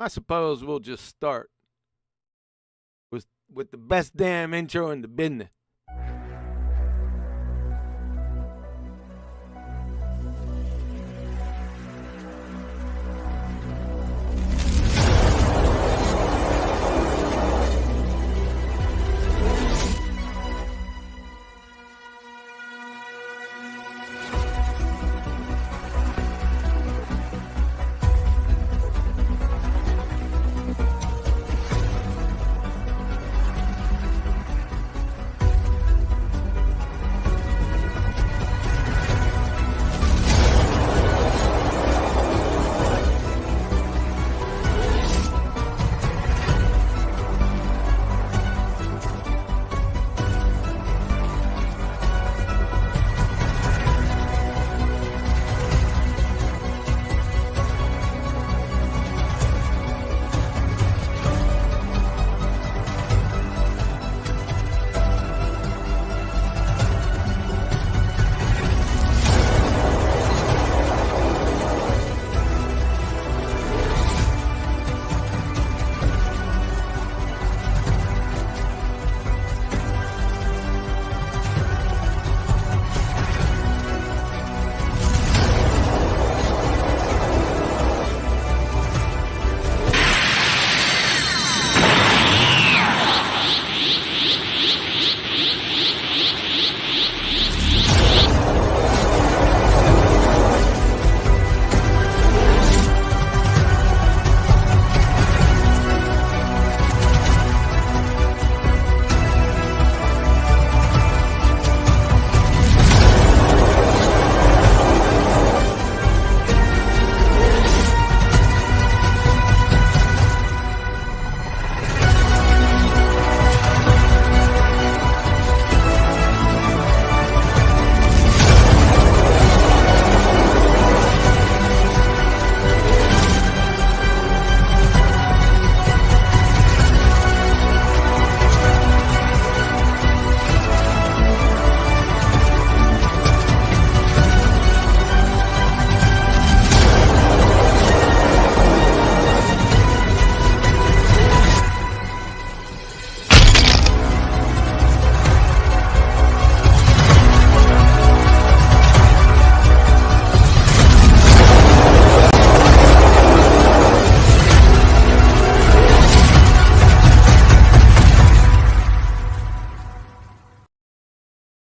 I suppose we'll just start with the best damn intro in the business.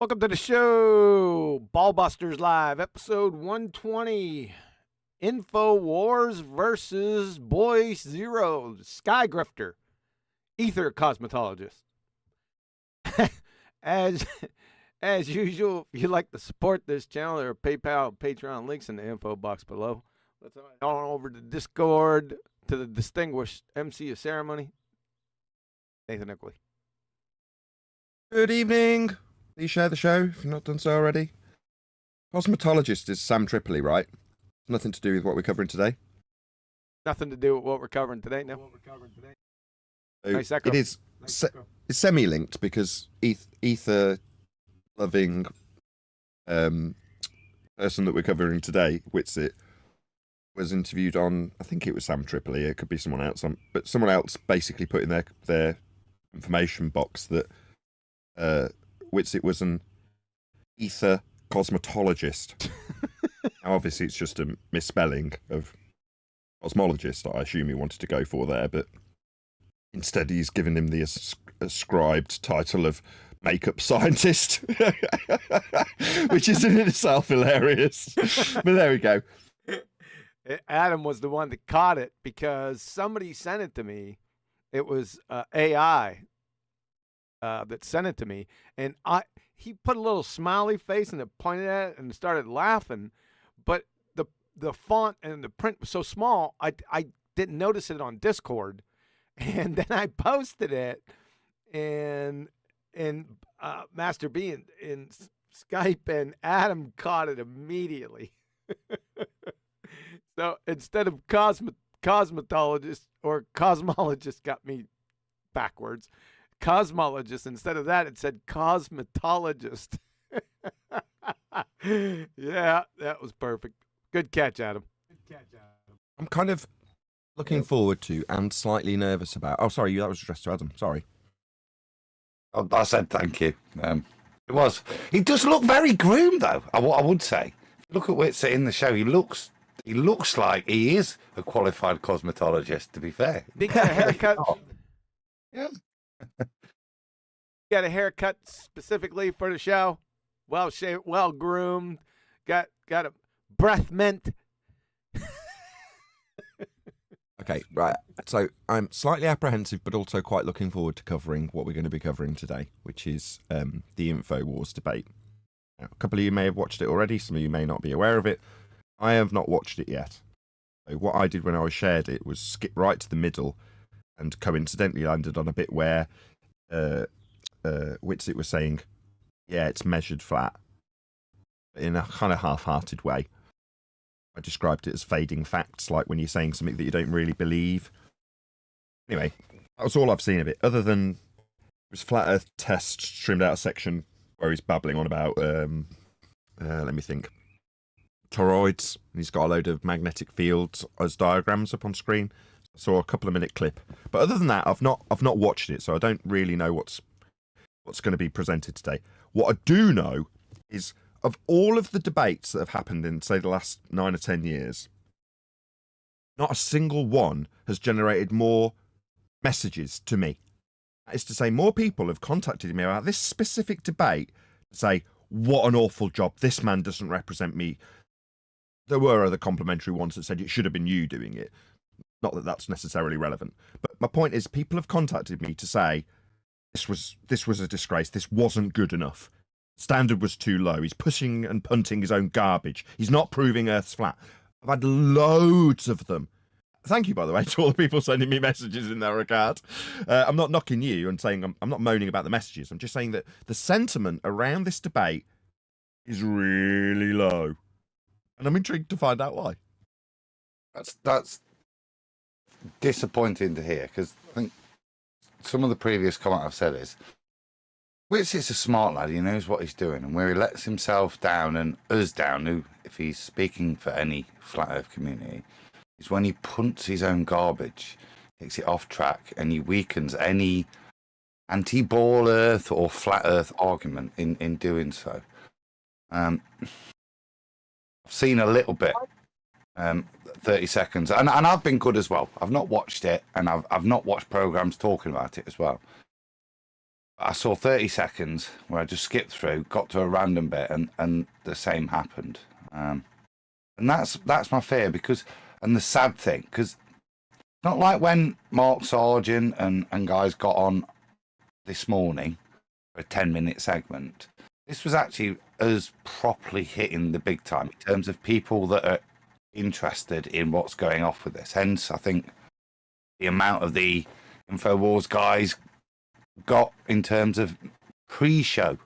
Welcome to the show, Ballbusters Live, episode 120, Infowars versus Boy Zero, Sky Grifter, Aether Cosmetologist. as usual, if you'd like to support this channel, there are PayPal and Patreon links in the info box below. Let's head on over to Discord to the distinguished MC of ceremony, Nathan Eckley. Good evening. Please share the show if you've not done so already. Cosmetologist is Sam Tripoli, right? Nothing to do with what we're covering today. Nothing to do with what we're covering today, no. So Nice echo. it is it's semi-linked because Ether loving person that we're covering today, Witsit, was interviewed on, I think it was Sam Tripoli, it could be someone else, but someone else basically put in their information box that Witsit was an Ether cosmetologist. Now, obviously, it's just a misspelling of cosmologist, I assume he wanted to go for there, but instead he's given him the ascribed title of makeup scientist, which is in itself hilarious. But there we go. Adam was the one that caught it because somebody sent it to me. It was AI that sent it to me, and he put a little smiley face and it pointed at it and started laughing, but the font and the print was so small, I didn't notice it on Discord, and then I posted it in Master B in Skype, and Adam caught it immediately. So instead of cosmetologist or cosmologist, got me backwards. Cosmologist, instead of that, it said cosmetologist. Yeah, that was perfect. Good catch, Adam. I'm kind of Looking forward to and slightly nervous about. Oh, sorry, that was addressed to Adam. Sorry. I said thank you. It was. He does look very groomed, though. I would say. Look at Witsit in the show. He looks like he is a qualified cosmetologist. To be fair, He got a haircut. Yeah. Got a haircut specifically for the show. Well shaved, well groomed. Got a breath mint. Okay, right. So I'm slightly apprehensive, but also quite looking forward to covering what we're going to be covering today, which is the Infowars debate. Now, a couple of you may have watched it already. Some of you may not be aware of it. I have not watched it yet. So what I did when I shared it was skip right to the middle and coincidentally landed on a bit where Witsit was saying, yeah, it's measured flat, in a kind of half-hearted way. I described it as fading facts, like when you're saying something that you don't really believe. Anyway, that was all I've seen of it, other than it was Flat Earth test trimmed out a section where he's babbling on about, let me think, toroids. And he's got a load of magnetic fields as diagrams up on screen. I saw a couple of minute clip, but other than that, I've not watched it, so I don't really know what's going to be presented today. What I do know is, of all of the debates that have happened in, say, the last 9 or 10 years, not a single one has generated more messages to me. That is to say, more people have contacted me about this specific debate to say, what an awful job, this man doesn't represent me. There were other complimentary ones that said it should have been you doing it. Not that that's necessarily relevant. But my point is, people have contacted me to say, this was a disgrace, this wasn't good enough. Standard was too low. He's pushing and punting his own garbage. He's not proving Earth's flat. I've had loads of them. Thank you, by the way, to all the people sending me messages in that regard. I'm not knocking you and saying I'm not moaning about the messages. I'm just saying that the sentiment around this debate is really low. And I'm intrigued to find out why. That's disappointing to hear, because I think some of the previous comment I've said is, Witsit's a smart lad, he knows what he's doing, and where he lets himself down and us down, who, if he's speaking for any flat earth community, is when he punts his own garbage, takes it off track, and he weakens any anti-ball earth or flat earth argument in doing so. I've seen a little bit, 30 seconds, and I've been good as well. I've not watched it, and I've not watched programs talking about it as well. I saw 30 seconds where I just skipped through, got to a random bit, and the same happened. And that's my fear, because, and the sad thing, because it's not like when Mark Sargent and guys got on this morning for a 10-minute segment. This was actually us properly hitting the big time in terms of people that are interested in what's going off with this. Hence, I think the amount of the Infowars guys got in terms of pre-show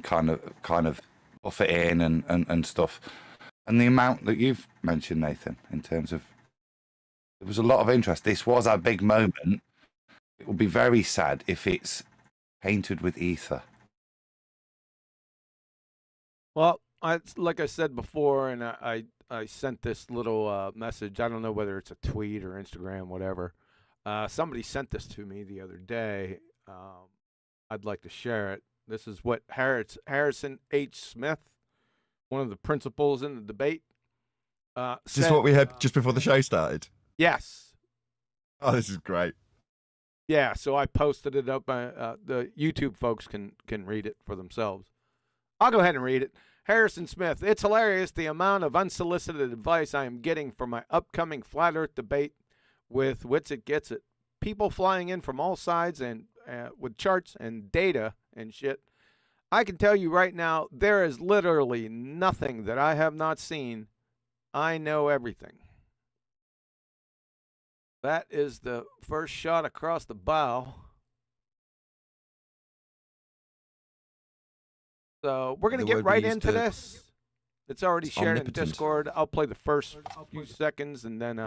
kind of buff it in and stuff, and the amount that you've mentioned, Nathan, in terms of there was a lot of interest. This was our big moment. It will be very sad if it's painted with ether. Well, like I said before, and I sent this little message. I don't know whether it's a tweet or Instagram, whatever. Somebody sent this to me the other day. I'd like to share it. This is what Harrison H. Smith, one of the principals in the debate, Is this what we had just before the show started? Yes. Oh, this is great. Yeah, so I posted it up. The YouTube folks can read it for themselves. I'll go ahead and read it. Harrison Smith, it's hilarious the amount of unsolicited advice I am getting for my upcoming Flat Earth debate with Witsit Gets It. People flying in from all sides and with charts and data and shit. I can tell you right now, there is literally nothing that I have not seen. I know everything. That is the first shot across the bow. So we're going to get right into this. It's already shared in Discord. I'll play the first few seconds, and then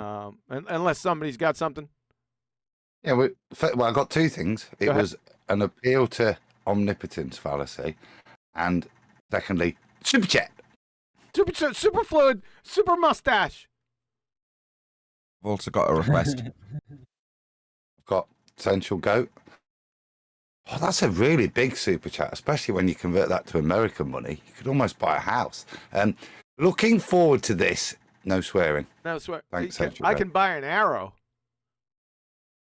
unless somebody's got something. Yeah, well, I got two things. It was an appeal to omnipotence fallacy, and secondly, Superchat. Super fluid, super mustache. I've also got a request. I've got Essential Goat. Oh, that's a really big super chat, especially when you convert that to American money. You could almost buy a house. Looking forward to this. No swearing. No swear. Thanks, I Essential Goat. can buy an arrow.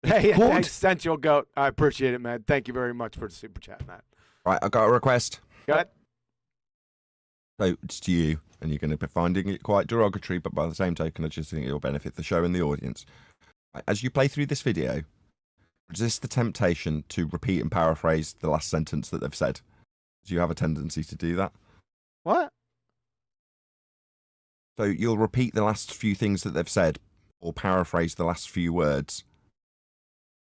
Hey, thanks, Essential Goat. I appreciate it, man. Thank you very much for the super chat, man. Right, I got a request. Go ahead. So it's to you, and you're going to be finding it quite derogatory, but by the same token, I just think it will benefit the show and the audience. Right, as you play through this video, resist the temptation to repeat and paraphrase the last sentence that they've said. Do you have a tendency to do that? What? So you'll repeat the last few things that they've said, or paraphrase the last few words.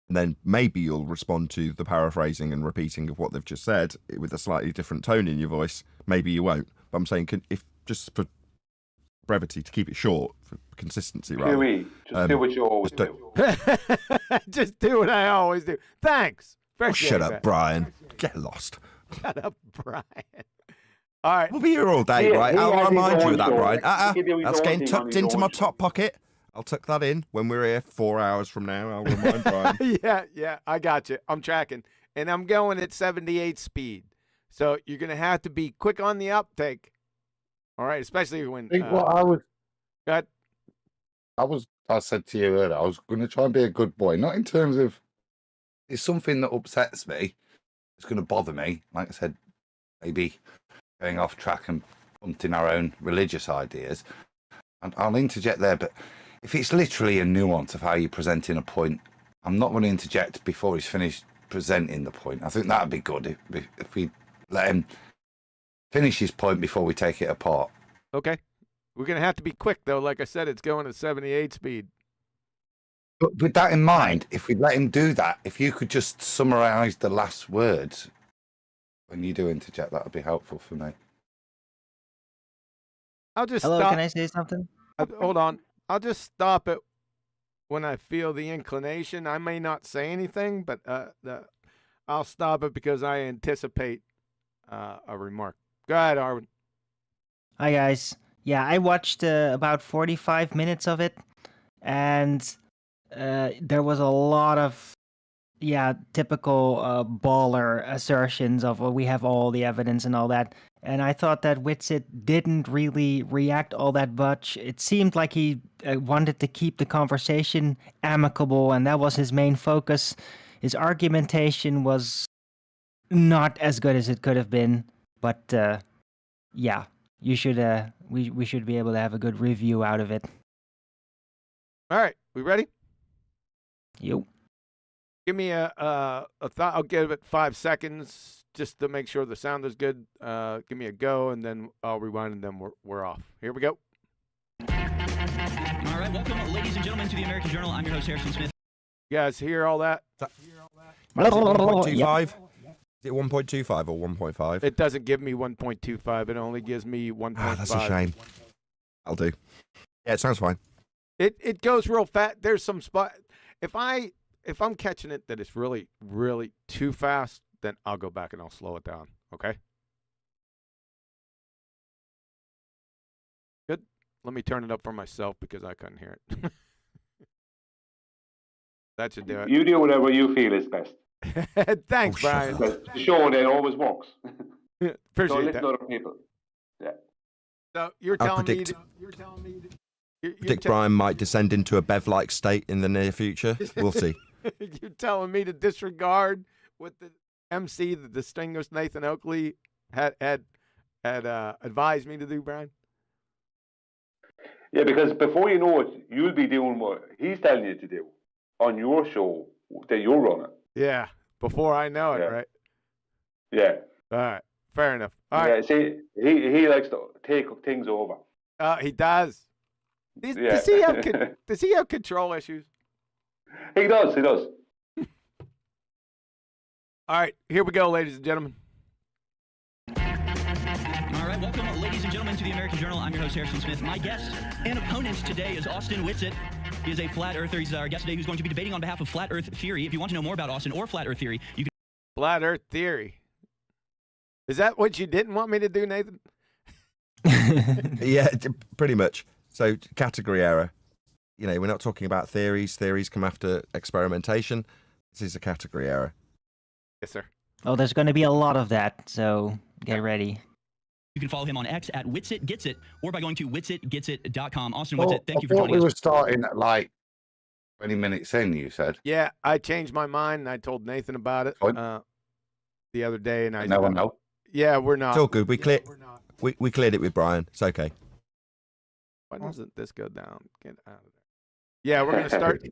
And then maybe you'll respond to the paraphrasing and repeating of what they've just said with a slightly different tone in your voice. Maybe you won't. But I'm saying, if just for brevity, to keep it short, for consistency, rather. QE, just do what you always do. Just do what I always do. Thanks. Shut up, Brian. Get lost. Shut up, Brian. All right. We'll be here all day, right? I'll remind you of that, Brian. That's getting tucked into my top pocket. I'll tuck that in when we're here 4 hours from now. I'll remind Brian. Yeah, I got you. I'm tracking. And I'm going at 78 speed. So you're going to have to be quick on the uptake. All right, especially when... Well, go ahead. I said to you earlier, I was going to try and be a good boy. Not in terms of... It's something that upsets me. It's going to bother me. Like I said, maybe going off track and punting our own religious ideas. And I'll interject there, but if it's literally a nuance of how you're presenting a point, I'm not going to interject before he's finished presenting the point. I think that would be good if we let him finish his point before we take it apart. Okay. We're going to have to be quick, though. Like I said, it's going at 78 speed. But with that in mind, if we let him do that, if you could just summarize the last words when you do interject, that would be helpful for me. I'll just Hello, stop. can I say something? Hold on. I'll just stop it when I feel the inclination. I may not say anything, but I'll stop it because I anticipate a remark. Go ahead, Arwen. Hi, guys. Yeah, I watched about 45 minutes of it, and there was a lot of, typical baller assertions of, well, we have all the evidence and all that. And I thought that Witsit didn't really react all that much. It seemed like he wanted to keep the conversation amicable, and that was his main focus. His argumentation was not as good as it could have been, but you should. We should be able to have a good review out of it. All right, we ready? Yo. Give me a thought. I'll give it 5 seconds just to make sure the sound is good. Give me a go, and then I'll rewind, and then we're off. Here we go. All right, welcome, ladies and gentlemen, to the American Journal. I'm your host, Harrison Smith. You guys hear all that? Is it 1.25? Is it 1.25 or 1.5? It doesn't give me 1.25. It only gives me 1.5. That's a shame. I'll do. Yeah, it sounds fine. It goes real fast. There's some spot. If I'm catching it that it's really, really too fast, then I'll go back and I'll slow it down. Okay? Good. Let me turn it up for myself because I couldn't hear it. That should do it. You do whatever you feel is best. Thanks, Brian. The show then always works. Don't Appreciate listen that. to other people. Yeah. So you're I telling me predict- you're Dick Brian might descend into a Bev-like state in the near future. We'll see. You're telling me to disregard what the MC, the distinguished Nathan Oakley, had advised me to do, Brian? Yeah, because before you know it, you'll be doing what he's telling you to do on your show that you're running. Yeah, before I know it, Yeah. right? Yeah. All right, fair enough. All right, See, he likes to take things over. he does. Yeah. Does he have control issues? He does. All right, here we go, ladies and gentlemen. All right, welcome, ladies and gentlemen, to the American Journal. I'm your host, Harrison Smith. My guest and opponent today is Austin Witsit. He is a flat earther. He's our guest today who's going to be debating on behalf of flat earth theory. If you want to know more about Austin or flat earth theory, you can... Flat Earth theory. Is that what you didn't want me to do, Nathan? Yeah, pretty much. So category error. you know, we're not talking about theories. Theories come after experimentation. This is a category error. Yes, sir. Oh, there's going to be a lot of that, so get ready. You can follow him on X at WitsitGetsIt or by going to witsitgetsit.com. Austin Well, Witsit, thank you for I thought joining we us. were starting at like 20 minutes in, you said. Yeah, I changed my mind, and I told Nathan about it Fine. the other day, and I No one knows. Yeah, we're not. It's all good. We cleared it with Brian. It's okay. Why doesn't this go down? Get out of there. Yeah, we're gonna start.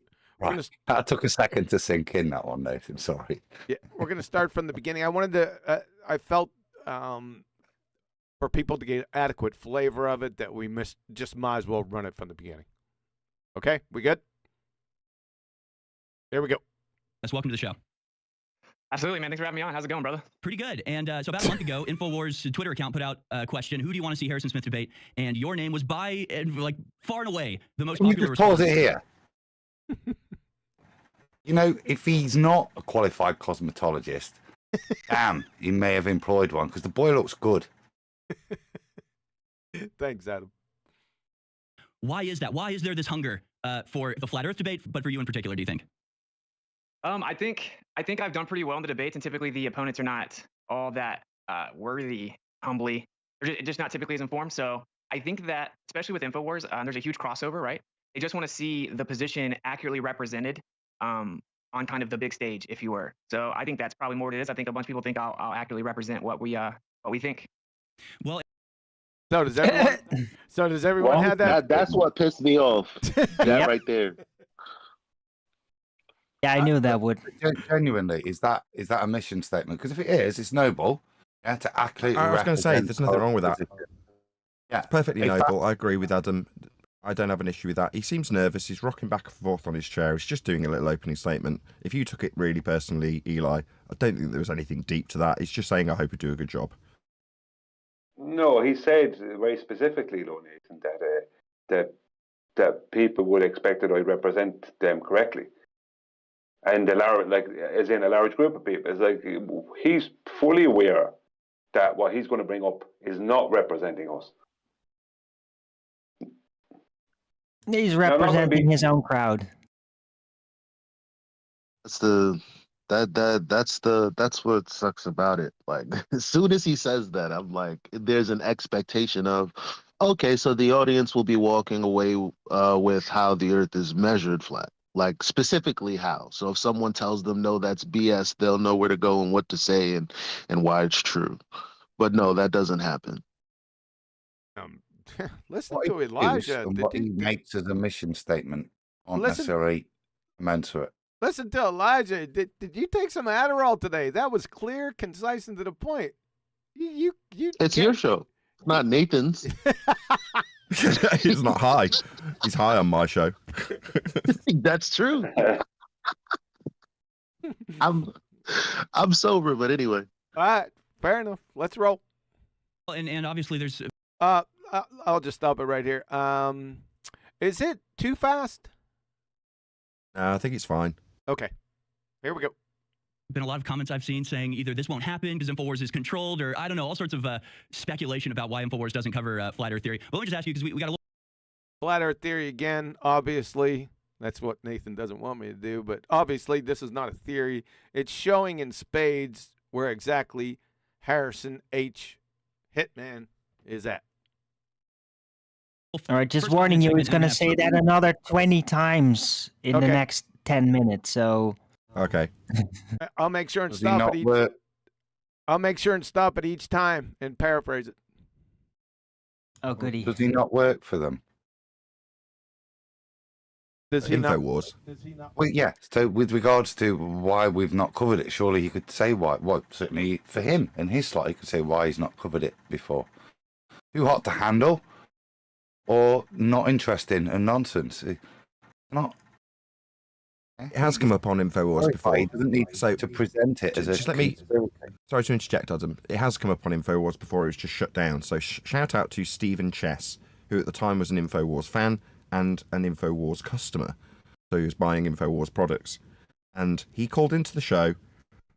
Right. That took a second to sink in, that one, Nathan. Sorry. Yeah, we're gonna start from the beginning. I wanted to. I felt for people to get adequate flavor of it that we just might as well run it from the beginning. Okay, we good? There we go. Let's welcome to the show. Absolutely, man. Thanks for having me on. How's it going, brother? Pretty good. And so about a month ago, Infowars Twitter account put out a question: who do you want to see Harrison Smith debate? And your name was by like far and away the most Can you popular just pause response. it here? You know, if he's not a qualified cosmetologist, damn, he may have employed one because the boy looks good. Thanks, Adam. Why is that? Why is there this hunger for the flat Earth debate, but for you in particular? Do you think? I think I've done pretty well in the debates, and typically the opponents are not all that worthy. Humbly, they're just not typically as informed. So I think that, especially with Infowars, there's a huge crossover, right? They just want to see the position accurately represented on kind of the big stage, if you were. So I think that's probably more what it is. I think a bunch of people think I'll accurately represent what we think. Well, So does everyone? Well, have that? That's what pissed me off. That Yep. right there. Yeah, I knew that would. Genuinely, is that a mission statement? Because if it is, it's noble. Yeah, to accurately. I was going to say, represent there's nothing wrong with that. position. Yeah, It's perfectly If that- noble. I agree with Adam. I don't have an issue with that. He seems nervous. He's rocking back and forth on his chair. He's just doing a little opening statement. If you took it really personally, Eli, I don't think there was anything deep to that. He's just saying, I hope you do a good job. No, he said very specifically, though, Nathan, that people would expect that I represent them correctly, and a large group of people. It's like he's fully aware that what he's going to bring up is not representing us. He's not gonna representing be- his own crowd. That's what sucks about it. Like as soon as he says that, I'm like, there's an expectation of, okay, so the audience will be walking away with how the Earth is measured flat. Like specifically how. So if someone tells them no, that's BS, they'll know where to go and what to say and why it's true. But no, that doesn't happen. Listen What to he does Elijah. and what he makes as a mission statement aren't Listen- necessarily commensurate. Listen to Elijah. Did you take some Adderall today? That was clear, concise, and to the point. You It's can't- your show, not Nathan's. He's not high. He's high on my show. That's true. I'm sober, but anyway. All right, fair enough. Let's roll. And obviously there's I'll just stop it right here. Is it too fast? No, I think it's fine. Okay, here we go. been a lot of comments I've seen saying either this won't happen because Infowars is controlled, or I don't know, all sorts of speculation about why Infowars doesn't cover flat Earth theory. But let me just ask you, because we got a little. Flat Earth theory again, obviously. That's what Nathan doesn't want me to do. But obviously, this is not a theory. It's showing in spades where exactly Harrison H. Hitman is at. All right, just First warning you, segment he's going to and say that another 20 times in Okay. the next 10 minutes. So, Okay. I'll make sure and Does he stop not at each. work? I'll make sure and stop at each time and paraphrase it. oh, goody. Does he not work for them? Does he not? Infowars. Well, yeah. So, with regards to why we've not covered it, surely he could say why. Well, certainly for him in his slot, he could say why he's not covered it before. Too hot to handle, or not interesting and nonsense. Not. It has come up on Infowars He before. doesn't need So, to present it as a. just let me- Sorry to interject, Adam. It has come up on Infowars before. It was just shut down. So shout out to Stephen Chess, who at the time was an Infowars fan and an Infowars customer. So he was buying Infowars products. And he called into the show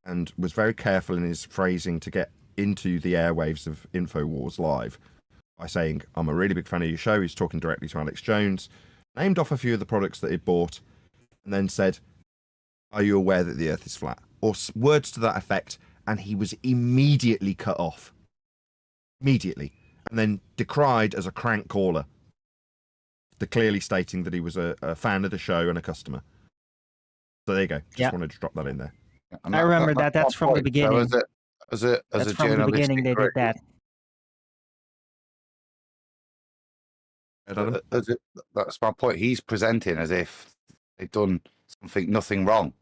and was very careful in his phrasing to get into the airwaves of Infowars Live by saying, I'm a really big fan of your show. He's talking directly to Alex Jones. named off a few of the products that he'd bought, and then said, "Are you aware that the Earth is flat?" Or words to that effect, and he was immediately cut off. Immediately. And then decried as a crank caller, clearly stating that he was a fan of the show and a customer. So there you go. Just wanted to drop that in there. And I remember that. That's from the beginning. So as a That's from the beginning they did that. That's my point. He's presenting as if they've done nothing wrong.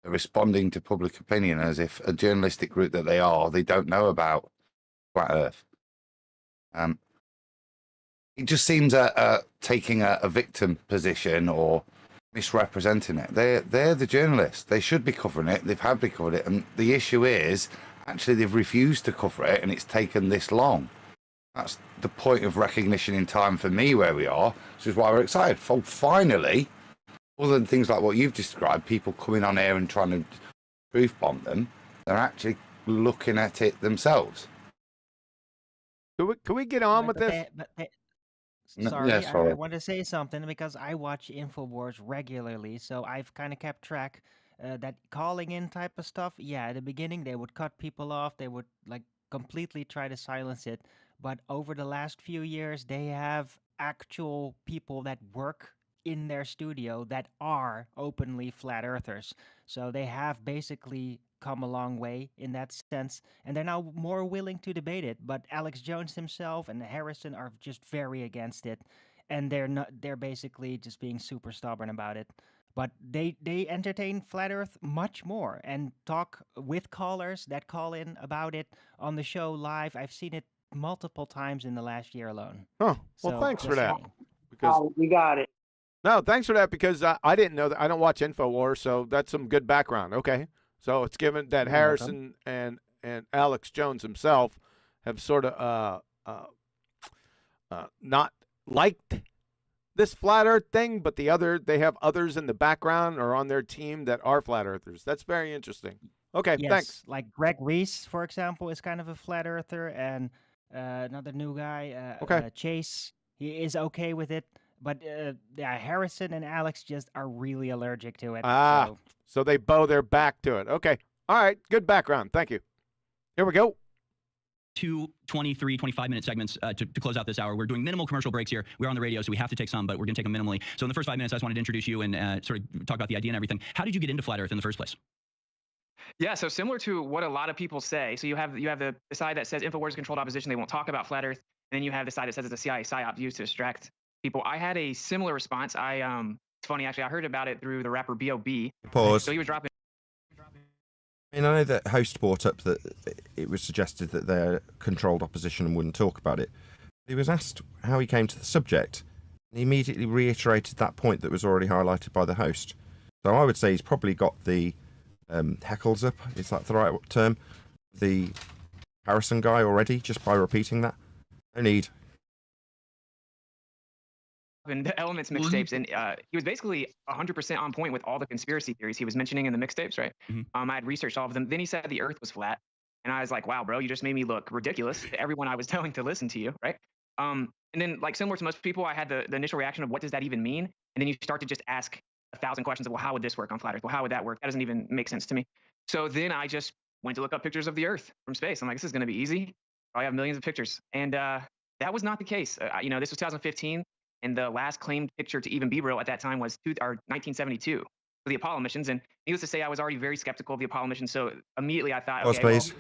They're responding to public opinion as if a journalistic group that they are, they don't know about flat Earth. It just seems taking a victim position or misrepresenting it. They're the journalists. They should be covering it. They've had been covered it, and the issue is actually they've refused to cover it, and it's taken this long. That's the point of recognition in time for me where we are, which is why we're excited. For finally, other than things like what you've described, people coming on air and trying to truth bomb them, they're actually looking at it themselves. Can we get on with this? Sorry, Yeah, sorry. I want to say something because I watch Infowars regularly, so I've kind of kept track that calling in type of stuff. Yeah, at the beginning they would cut people off, they would like completely try to silence it. But over the last few years, they have actual people that work in their studio that are openly flat earthers. So they have basically come a long way in that sense, and they're now more willing to debate it. But Alex Jones himself and Harrison are just very against it, and they're basically just being super stubborn about it. But they entertain flat earth much more and talk with callers that call in about it on the show live. I've seen it multiple times in the last year alone. Oh, well, So, thanks for just that. saying. Because we got it. no, thanks for that. Because I didn't know that. I don't watch Infowars, so that's some good background. Okay, so it's given that Harrison and Alex Jones himself have sort of not liked this flat Earth thing, but they have others in the background or on their team that are flat earthers. That's very interesting. Okay, Yes, thanks. like Greg Reese, for example, is kind of a flat earther, and another new guy, Okay. Chase, he is okay with it. But yeah, Harrison and Alex just are really allergic to it. Ah, So so they bow their back to it. Okay, all right, good background. Thank you. Here we go. 2 23, 25-minute segments to close out this hour. We're doing minimal commercial breaks here. We're on the radio, so we have to take some, but we're going to take them minimally. So in the first 5 minutes, I just wanted to introduce you and sort of talk about the idea and everything. How did you get into flat Earth in the first place? Yeah, so similar to what a lot of people say. So you have the side that says Infowars is controlled opposition. They won't talk about flat Earth. And then you have the side that says it's a CIA psyop used to distract people. I had a similar response. It's funny actually. I heard about it through the rapper B.O.B. Pause. So he was dropping. I know that host brought up that it was suggested that they're controlled opposition and wouldn't talk about it. He was asked how he came to the subject, and he immediately reiterated that point that was already highlighted by the host. So I would say he's probably got the heckles up, is that the right term? The Harrison guy already, just by repeating that. No need. In the Elements mixtapes, and he was basically 100% on point with all the conspiracy theories he was mentioning in the mixtapes, right? Mm-hmm. I had researched all of them. Then he said the Earth was flat, and I was like, "Wow, bro, you just made me look ridiculous to everyone I was telling to listen to you, right?" And then, like similar to most people, I had the initial reaction of, "What does that even mean?" And then you start to just ask 1,000 questions of, "Well, how would this work on flat Earth? Well, how would that work? That doesn't even make sense to me." So then I just went to look up pictures of the Earth from space. I'm like, "This is going to be easy. I have millions of pictures," and that was not the case. This was 2015. And the last claimed picture to even be real at that time was 1972 for the Apollo missions. And needless to say, I was already very skeptical of the Apollo mission. So immediately I thought, Pause, okay, please.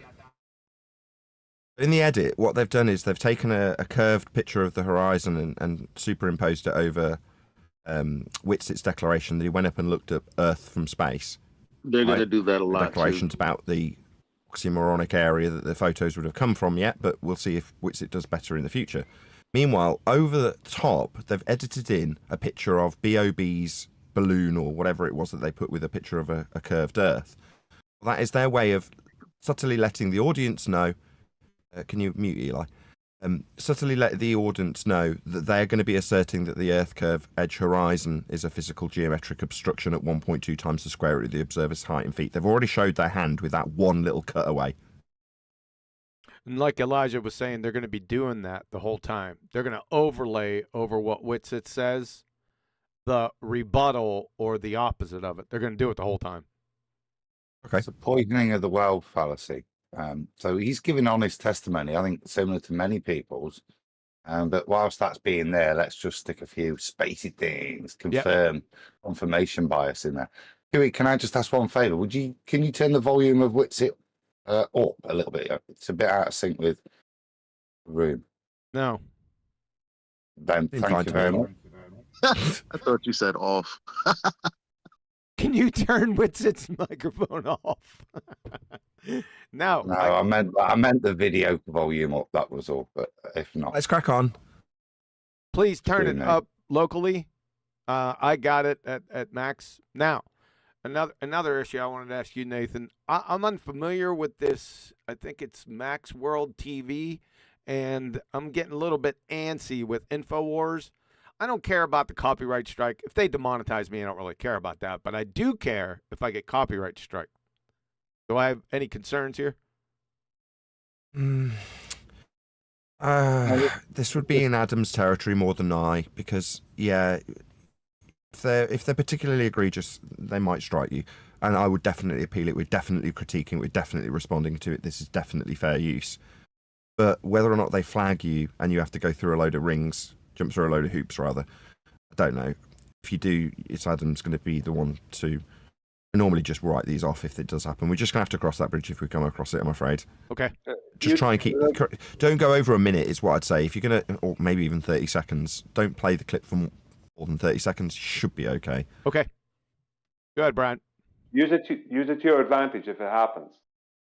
In the edit, what they've done is they've taken a curved picture of the horizon and superimposed it over Witsit's declaration that he went up and looked at Earth from space. They're going to do that a The lot. declarations about the oxymoronic area that the photos would have come from yet, but we'll see if Witsit does better in the future. Meanwhile, over the top, they've edited in a picture of B.O.B.'s balloon or whatever it was that they put with a picture of a curved Earth. That is their way of subtly letting the audience know. Can you mute Eli? Subtly let the audience know that they're going to be asserting that the Earth curve edge horizon is a physical geometric obstruction at 1.2 times the square root of the observer's height in feet. They've already showed their hand with that one little cutaway. And like Elijah was saying, they're going to be doing that the whole time. They're going to overlay over what Witsit says the rebuttal or the opposite of it. They're going to do it the whole time. Okay. It's a poisoning of the well fallacy. So he's giving honest testimony, I think, similar to many people's. But whilst that's being there, let's just stick a few spacey things, confirmation bias in there. Huey, can I just ask one favour? Can you turn the volume of Witsit up a little bit? It's a bit out of sync with the room. No. Ben, thank you very much. I thought you said off. Can you turn Witsit's microphone off? No. No, I meant the video volume up. That was all. But if not, Let's crack on. Please turn it mate. up locally. I got it at max. Now, another issue I wanted to ask you, Nathan. I'm unfamiliar with this. I think it's Max World TV, and I'm getting a little bit antsy with Infowars. I don't care about the copyright strike. If they demonetize me, I don't really care about that. But I do care if I get copyright strike. Do I have any concerns here? This would be in Adam's territory more than I, because if they're particularly egregious, they might strike you, and I would definitely appeal it. We're definitely critiquing. We're definitely responding to it. This is definitely fair use. But whether or not they flag you and you have to go through a load of rings, jump through a load of hoops, rather, I don't know. If you do, it's Adam's going to be the one to normally just write these off if it does happen. We're just going to have to cross that bridge if we come across it, I'm afraid. Okay. Just try and keep... Don't go over a minute is what I'd say. If you're going to... Or maybe even 30 seconds. Don't play the clip for more than 30 seconds. Should be okay. Okay. Go ahead, Brian. Use it to your advantage if it happens.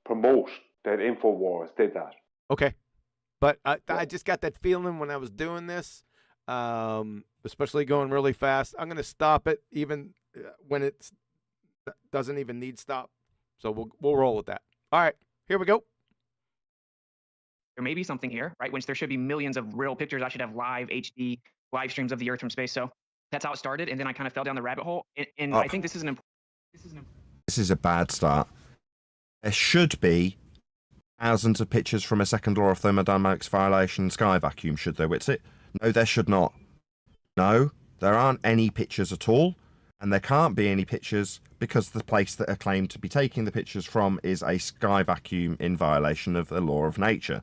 Promote that Infowars did that. Okay. But I just got that feeling when I was doing this, especially going really fast. I'm going to stop it even when it doesn't even need stop. So we'll roll with that. All right. Here we go. There may be something here, right? Which there should be millions of real pictures. I should have live HD live streams of the Earth from space. So that's how it started. And then I kind of fell down the rabbit hole. And I think this is a bad start. There should be thousands of pictures from a second law of thermodynamics violation sky vacuum, should there, Witsit? No, there should not. No, there aren't any pictures at all. And there can't be any pictures because the place that are claimed to be taking the pictures from is a sky vacuum in violation of the law of nature.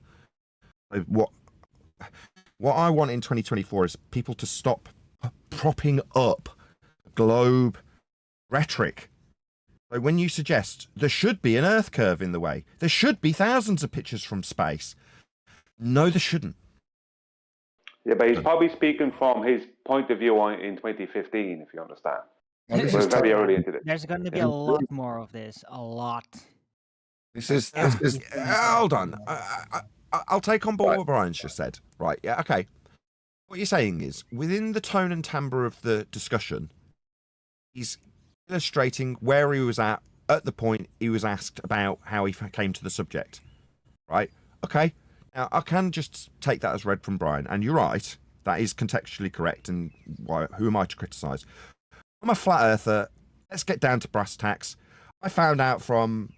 What I want in 2024 is people to stop propping up globe rhetoric. So when you suggest there should be an Earth curve in the way, there should be thousands of pictures from space. No, there shouldn't. Yeah, but he's probably speaking from his point of view in 2015, if you understand. We're very early into this. There's going to be a lot more of this. A lot. This is hold on. I'll take on board what Brian's just said. Right, yeah, okay. What you're saying is, within the tone and timbre of the discussion, he's illustrating where he was at the point he was asked about how he came to the subject. Right? Okay. Now, I can just take that as read from Brian, and you're right. That is contextually correct, and who am I to criticise? I'm a flat earther. Let's get down to brass tacks. I found out from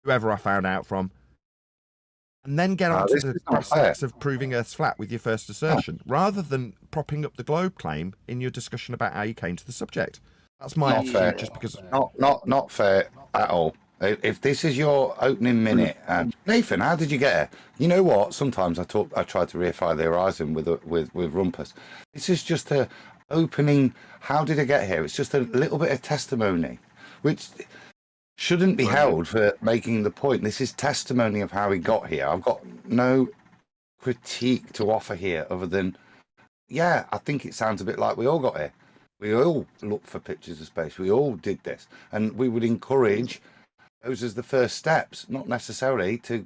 whoever I found out from, and then get on to the brass tacks of proving Earth's flat with your first assertion, rather than propping up the globe claim in your discussion about how you came to the subject. That's my not fair. just because not fair at all. If this is your opening minute, Nathan, how did you get here? You know what? Sometimes I try to reify the horizon with rumpus. This is just a opening. How did I get here? It's just a little bit of testimony, which shouldn't be held for making the point. This is testimony of how he got here. I've got no critique to offer here other than, yeah, I think it sounds a bit like we all got here. We all looked for pictures of space. We all did this, and we would encourage those as the first steps, not necessarily to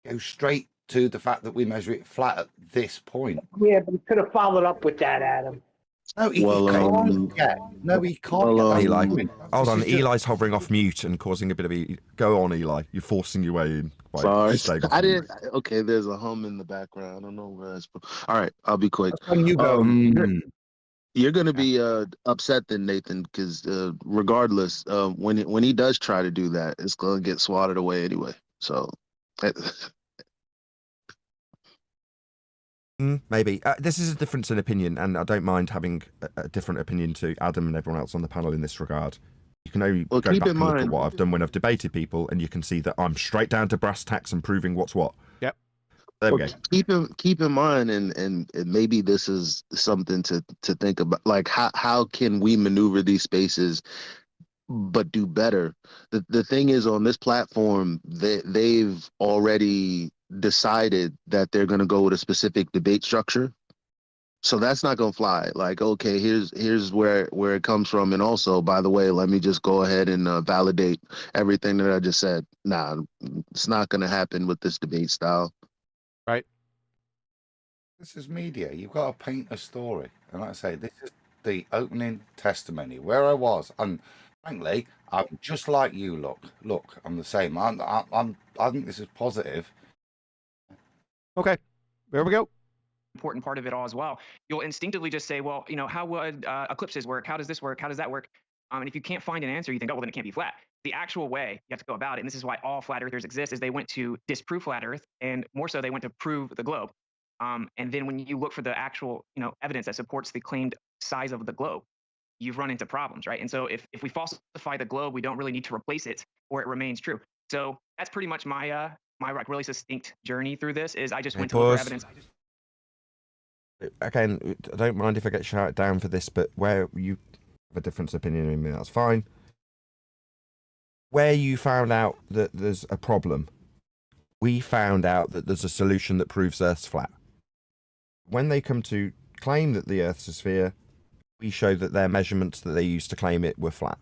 go straight to the fact that we measure it flat at this point. Yeah, but you could have followed up with that, Adam. No, he can't. He can't. Eli, hold on. Eli's hovering off mute and causing a bit of Go on, Eli. You're forcing your way in. Sorry, I didn't. Okay, there's a hum in the background. I don't know where it's. All right, I'll be quick. You go. You're gonna be upset then, Nathan, because regardless, when he does try to do that, it's gonna get swatted away anyway. So. Maybe. This is a difference in opinion, and I don't mind having a different opinion to Adam and everyone else on the panel in this regard. You can only go back and look at what I've done when I've debated people, and you can see that I'm straight down to brass tacks and proving what's what. Yep. There we go. Keep in mind, and maybe this is something to think about. Like, how can we maneuver these spaces, but do better? The thing is, on this platform, they've already decided that they're going to go with a specific debate structure. So that's not going to fly. Like, okay, here's where it comes from. And also, by the way, let me just go ahead and validate everything that I just said. Nah, it's not going to happen with this debate style. Right. This is media. You've got to paint a story. And like I say, this is the opening testimony where I was. And frankly, I'm just like you. Look, I'm the same. I think this is positive. Okay. There we go. Important part of it all as well. You'll instinctively just say, well, how would eclipses work? How does this work? How does that work? And if you can't find an answer, you think, oh, well, then it can't be flat. The actual way you have to go about it, and this is why all flat earthers exist, is they went to disprove flat Earth, and more so, they went to prove the globe. And then when you look for the actual, evidence that supports the claimed size of the globe, you've run into problems, right? And so if we falsify the globe, we don't really need to replace it, or it remains true. So that's pretty much my my really succinct journey through this. Is I just went to look for evidence. Again, I don't mind if I get shouted down for this, but where you have a different opinion in me, that's fine. Where you found out that there's a problem, we found out that there's a solution that proves Earth's flat. When they come to claim that the Earth's a sphere, we show that their measurements that they used to claim it were flat.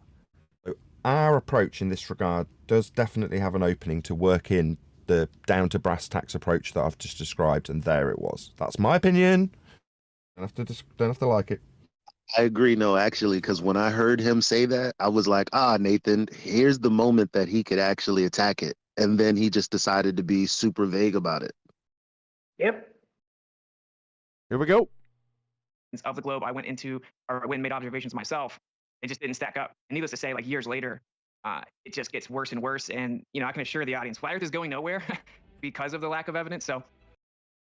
So our approach in this regard does definitely have an opening to work in the down to brass tacks approach that I've just described, and there it was. That's my opinion. Don't have to like it. I agree. No, actually, because when I heard him say that, I was like, Nathan, here's the moment that he could actually attack it. And then he just decided to be super vague about it. Yep. Here we go. Of the globe, I went and made observations myself. It just didn't stack up. And needless to say, like years later, it just gets worse and worse. And, I can assure the audience, flat Earth is going nowhere because of the lack of evidence. So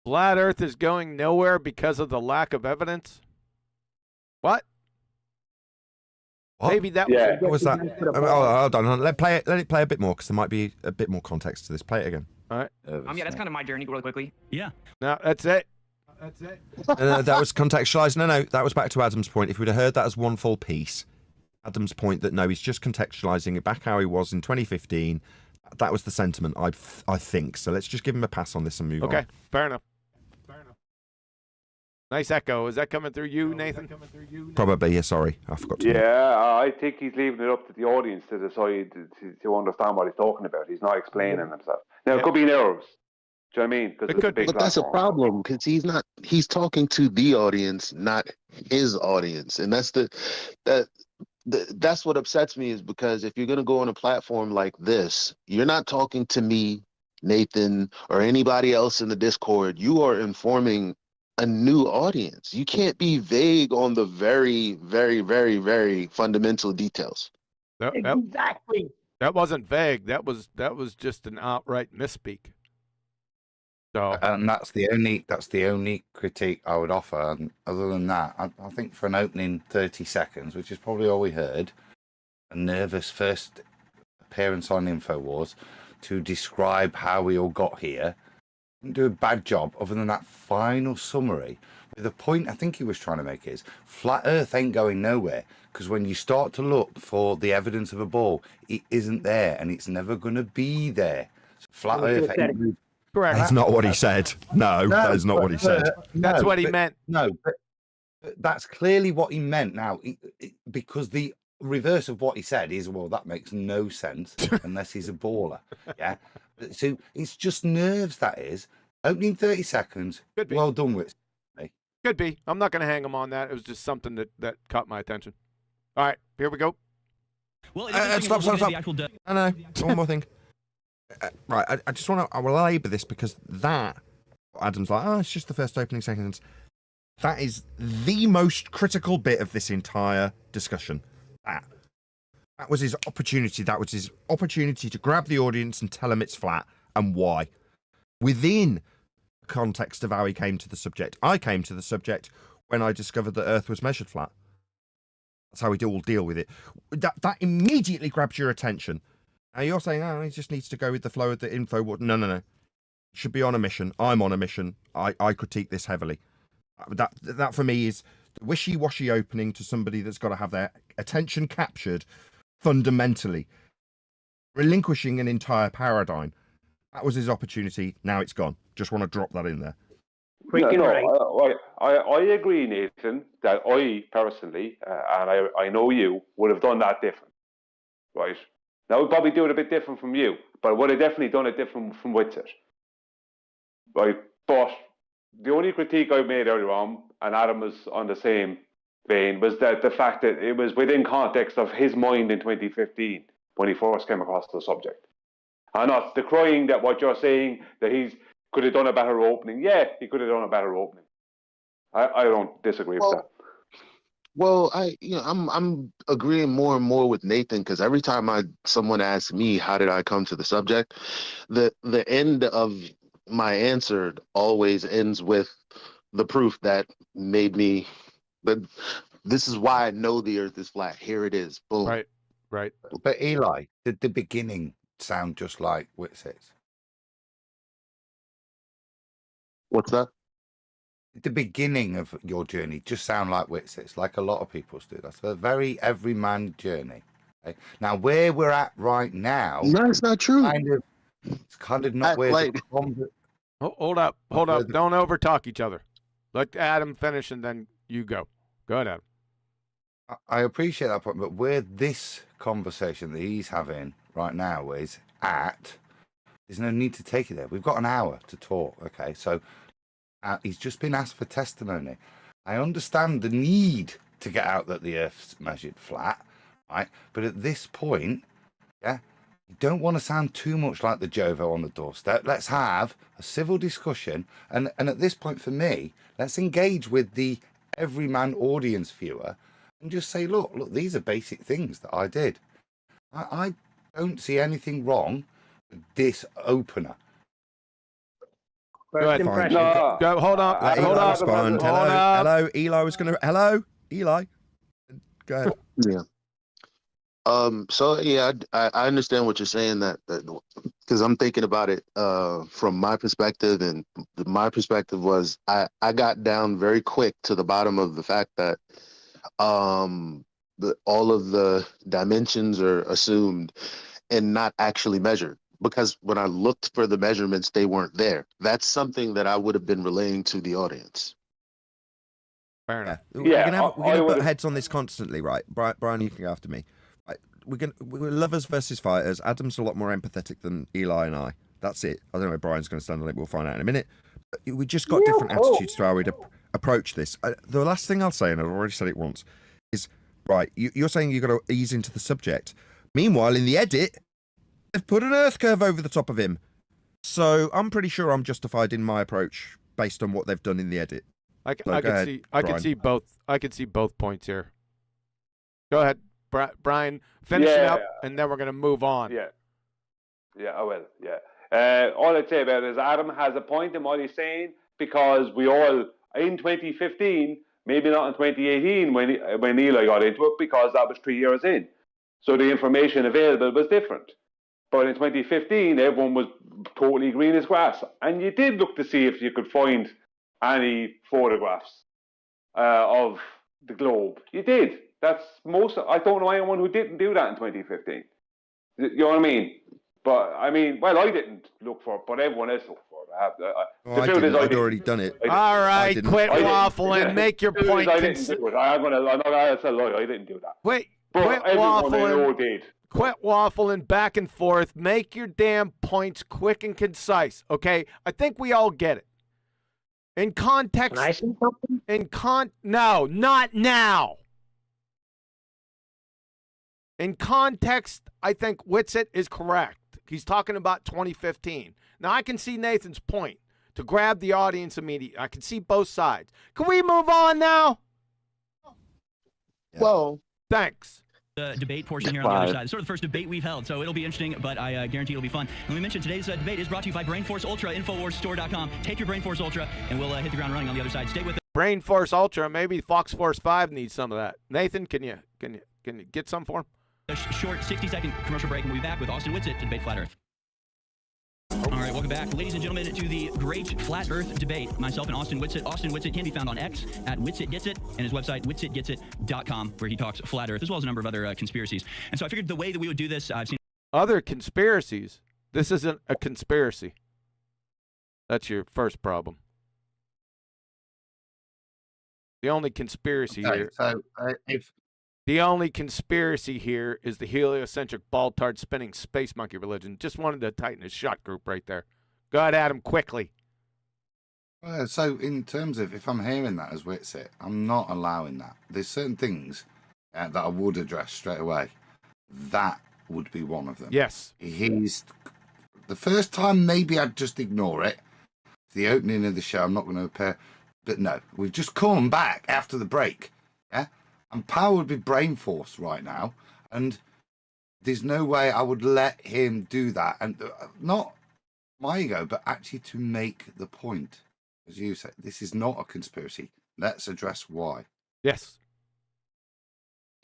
Flat Earth is going nowhere because of the lack of evidence? What? Maybe that was that. Hold on. Let it play a bit more, because there might be a bit more context to this. Play it again. All right. Yeah, that's kind of my journey really quickly. Yeah. No, that's it. That was contextualized. No, that was back to Adam's point. If we'd have heard that as one full piece, Adam's point that no, he's just contextualizing it back how he was in 2015. That was the sentiment, I think. So let's just give him a pass on this and move on. Okay, fair enough. Nice echo. Is that coming through you, Nathan? Probably, yeah, sorry. I forgot to. Yeah, I think he's leaving it up to the audience to decide to understand what he's talking about. He's not explaining himself. Now, it could be nerves. Do you know what I mean? It could be. But that's a problem, because he's talking to the audience, not his audience. And that's what upsets me, is because if you're going to go on a platform like this, you're not talking to me, Nathan, or anybody else in the Discord. You are informing a new audience. You can't be vague on the very, very, very, very fundamental details. Exactly. That wasn't vague. That was just an outright misspeak. So, and that's the only critique I would offer. And other than that, I think for an opening 30 seconds, which is probably all we heard, a nervous first appearance on Infowars to describe how we all got here, didn't do a bad job other than that final summary. The point I think he was trying to make is flat Earth ain't going nowhere, because when you start to look for the evidence of a ball, it isn't there, and it's never going to be there. So flat Earth ain't. Correct. That's not what he said. No, that is not what he said. That's what he meant. No, but that's clearly what he meant. Now, because the reverse of what he said is, well, that makes no sense unless he's a baller. Yeah. So it's just nerves, that is. Opening 30 seconds. Could be. Well done, Witsit. Could be. I'm not going to hang him on that. It was just something that caught my attention. All right, here we go. Well, stop. I know. One more thing. Right, I just want to labour this, because Adam's like, it's just the first opening seconds. That is the most critical bit of this entire discussion. That was his opportunity. That was his opportunity to grab the audience and tell them it's flat and why. Within context of how he came to the subject. I came to the subject when I discovered that Earth was measured flat. That's how we all deal with it. That immediately grabs your attention. Now you're saying, oh, he just needs to go with the flow of the info. No. Should be on a mission. I'm on a mission. I critique this heavily. That for me is the wishy-washy opening to somebody that's got to have their attention captured fundamentally, relinquishing an entire paradigm. That was his opportunity. Now it's gone. Just want to drop that in there. I agree, Nathan, that I personally, and I know you, would have done that different, right? Now, I would probably do it a bit different from you, but I would have definitely done it different from Witsit, right? But the only critique I made earlier on, and Adam was on the same vein, was that the fact that it was within context of his mind in 2015 when he first came across the subject. I'm not decrying that what you're saying, that he's could have done a better opening. Yeah, he could have done a better opening. I don't disagree with that. Well, I'm agreeing more and more with Nathan, because every time someone asks me how did I come to the subject, the end of my answer always ends with the proof that made me that this is why I know the Earth is flat. Here it is. Boom. Right. But Eli, did the beginning sound just like Witsit's? What's that? The beginning of your journey just sound like Witsit's, like a lot of people's do. That's a very everyman journey. Okay? Now, where we're at right now, No, it's not true. It's kind of not where. Hold up. Don't overtalk each other. Let Adam finish, and then you go. Go ahead, Adam. I appreciate that point, but where this conversation that he's having right now is at, there's no need to take it there. We've got an hour to talk. Okay, so. He's just been asked for testimony. I understand the need to get out that the Earth's measured flat, right? But at this point, yeah, you don't want to sound too much like the Jovo on the doorstep. Let's have a civil discussion. And at this point, for me, let's engage with the everyman audience viewer and just say, look, these are basic things that I did. I don't see anything wrong with this opener. Go ahead. Go. Hold on. Let Eli respond. Hello. Eli was going to. Hello, Eli. Go ahead. Yeah. So yeah, I understand what you're saying. That because I'm thinking about it from my perspective, and my perspective was I got down very quick to the bottom of the fact that all of the dimensions are assumed and not actually measured. Because when I looked for the measurements, they weren't there. That's something that I would have been relaying to the audience. Fair enough. We're gonna put heads on this constantly, right? Brian, you can go after me. Right. We're lovers versus fighters. Adam's a lot more empathetic than Eli and I. That's it. I don't know where Brian's going to stand on it. We'll find out in a minute. But we just got different attitudes to how we'd approach this. The last thing I'll say, and I've already said it once, is right. You're saying you've got to ease into the subject. Meanwhile, in the edit, they've put an Earth curve over the top of him. So I'm pretty sure I'm justified in my approach based on what they've done in the edit. I can see both points here. Go ahead, Brian. Finish it up, and then we're going to move on. Yeah, I will. Yeah. All I'd say about it is Adam has a point in what he's saying, because we all, in 2015, maybe not in 2018 when Eli got into it, because that was 3 years in. So the information available was different. But in 2015, everyone was totally green as grass. And you did look to see if you could find any photographs of the globe. You did. I don't know anyone who didn't do that in 2015. You know what I mean? But, I mean, well, I didn't look for it, but everyone else looked for it. I'd already done it. All right, quit waffling. Make your point. I didn't do it. I'm not going to tell a lie. I didn't do that. Quit waffling. Did. Quit waffling back and forth. Make your damn points quick and concise, okay? I think we all get it. In context... Can I say something? No, not now. In context, I think Witsit is correct. He's talking about 2015. Now, I can see Nathan's point to grab the audience immediately. I can see both sides. Can we move on now? Well... Thanks. the debate portion here on the other side. It's sort of the first debate we've held, so it'll be interesting, but I guarantee it'll be fun. Let me mention today's debate is brought to you by BrainForce Ultra, InfoWarsStore.com. Take your BrainForce Ultra, and we'll hit the ground running on the other side. Stay with it. BrainForce Ultra, maybe Fox Force 5 needs some of that. Nathan, can you get some for him? A short 60-second commercial break, and we'll be back with Austin Witsit to debate Flat Earth. All right, welcome back, ladies and gentlemen, to the great Flat Earth debate. Myself and Austin Witsit. Austin Witsit can be found on X at WitsitGetsIt, and his website, WitsitGetsIt.com, where he talks Flat Earth, as well as a number of other conspiracies. And so I figured the way that we would do this, I've seen other conspiracies. This isn't a conspiracy. That's your first problem. The only conspiracy here. So The only conspiracy here is the heliocentric ball-tard spinning space monkey religion. Just wanted to tighten his shot group right there. Go ahead, Adam, quickly. So in terms of, if I'm hearing that as Witsit, I'm not allowing that. There's certain things that I would address straight away. That would be one of them. Yes. He's the first time, maybe I'd just ignore it. The opening of the show, I'm not going to appear. But no, we've just come back after the break. Yeah. And power would be brain force right now, and there's no way I would let him do that. And not my ego, but actually to make the point, as you said, this is not a conspiracy. Let's address why. Yes.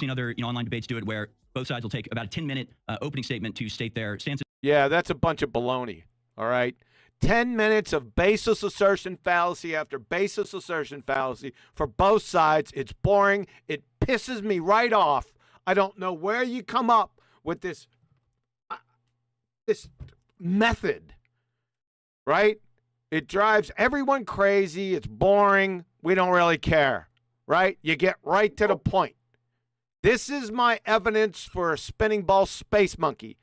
seen other online debates do it where both sides will take about a 10-minute opening statement to state their stance. Yeah, that's a bunch of baloney. All right. 10 minutes of baseless assertion fallacy after baseless assertion fallacy for both sides. It's boring. It pisses me right off. I don't know where you come up with this method, right? It drives everyone crazy. It's boring. We don't really care, right? You get right to the point. This is my evidence for a spinning ball space monkey. ...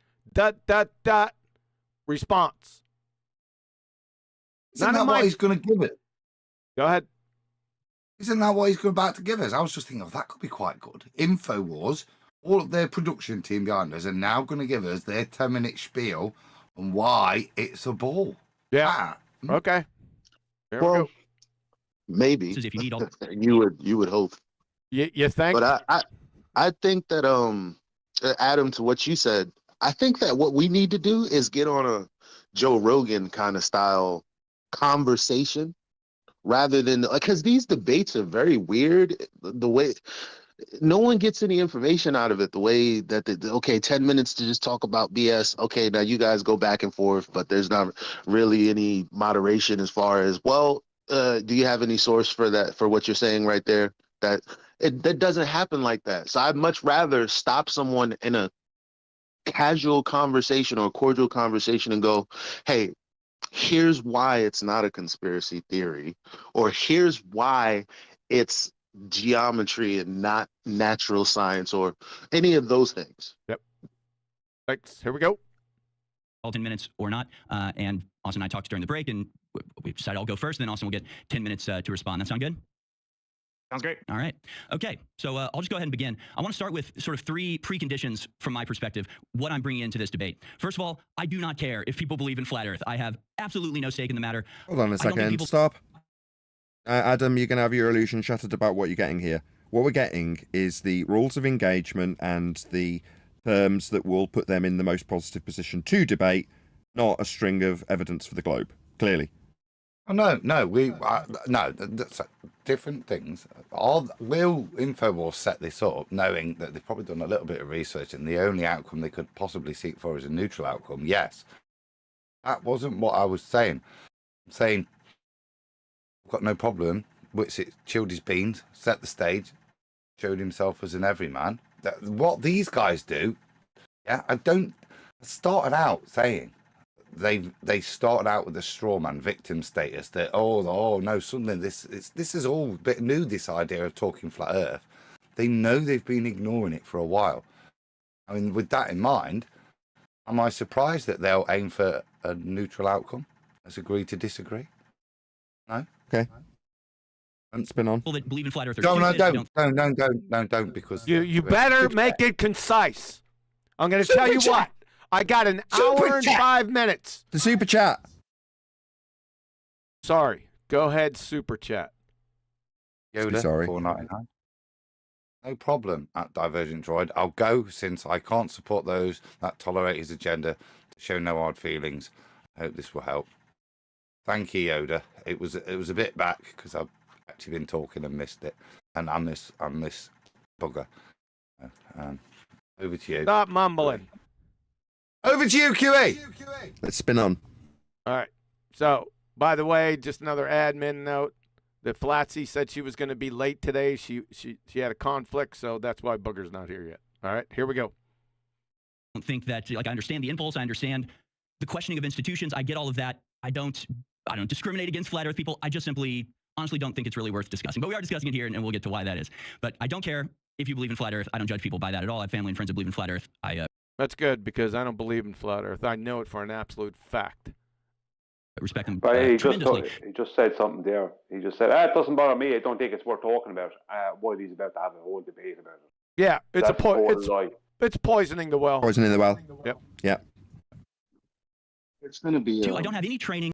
Response. Isn't that what he's going to give it? Go ahead. Isn't that what he's about to give us? I was just thinking, that could be quite good. Infowars, all of their production team behind us, are now going to give us their 10-minute spiel on why it's a ball. Yeah. Okay. There Well, we go. maybe If you need all you would hope. You think? But I think that Adam, to what you said, I think that what we need to do is get on a Joe Rogan kind of style conversation rather than, because these debates are very weird. The way no one gets any information out of it, the way that okay, 10 minutes to just talk about BS. Okay, now you guys go back and forth, but there's not really any moderation as far as, well, do you have any source for that, for what you're saying right there? That doesn't happen like that. So I'd much rather stop someone in a casual conversation or a cordial conversation and go, hey, here's why it's not a conspiracy theory, or here's why it's geometry and not natural science, or any of those things. Yep. Thanks. Here we go. all 10 minutes or not. And Austin and I talked during the break, and we decided I'll go first, and then Austin will get 10 minutes to respond. That sound good? Sounds great. All right. Okay. So I'll just go ahead and begin. I want to start with sort of 3 preconditions from my perspective, what I'm bringing into this debate. First of all, I do not care if people believe in flat Earth. I have absolutely no stake in the matter. Hold on a second. Stop. Adam, you're going to have your illusion shattered about what you're getting here. What we're getting is the rules of engagement and the terms that will put them in the most positive position to debate, not a string of evidence for the globe, clearly. Oh, no, no, that's different things. Will Infowars set this up knowing that they've probably done a little bit of research and the only outcome they could possibly seek for is a neutral outcome? Yes. That wasn't what I was saying. I'm saying I've got no problem. Witsit chilled his beans, set the stage, showed himself as an everyman. What these guys do, yeah, I started out saying they started out with a straw man victim status that oh no, suddenly this is all a bit new, this idea of talking flat Earth. They know they've been ignoring it for a while. I mean, with that in mind, am I surprised that they'll aim for a neutral outcome? Let's agree to disagree. No. Okay. Spin on. People that believe in flat Earth. Don't, because you better make it concise. I'm going to tell you what. I got an hour and 5 minutes. The super chat. Sorry. Go ahead, super chat. Yoda, Sorry. $4.99. No problem at Divergent Droid. I'll go since I can't support those that tolerate his agenda to show no hard feelings. I hope this will help. Thank you, Yoda. It was a bit back because I've actually been talking and missed it, and I'm this bugger. Over to you. Stop mumbling. Over to you, QA. Let's spin on. All right. So, by the way, just another admin note. That Flatsy said she was going to be late today. She had a conflict, so that's why Booger's not here yet. All right, here we go. I don't think that, like, I understand the impulse. I understand the questioning of institutions. I get all of that. I don't discriminate against flat Earth people. I just simply, honestly, don't think it's really worth discussing. But we are discussing it here, and we'll get to why that is. But I don't care if you believe in flat Earth. I don't judge people by that at all. I have family and friends that believe in flat Earth. That's good because I don't believe in flat Earth. I know it for an absolute fact. Respect them But he tremendously. just said something there. He just said, it doesn't bother me. I don't think it's worth talking about. While he's about to have a whole debate about it. Yeah, That's lie. It's poisoning the well. Poisoning the well. Yep. It's going to be. Two, I don't have any training.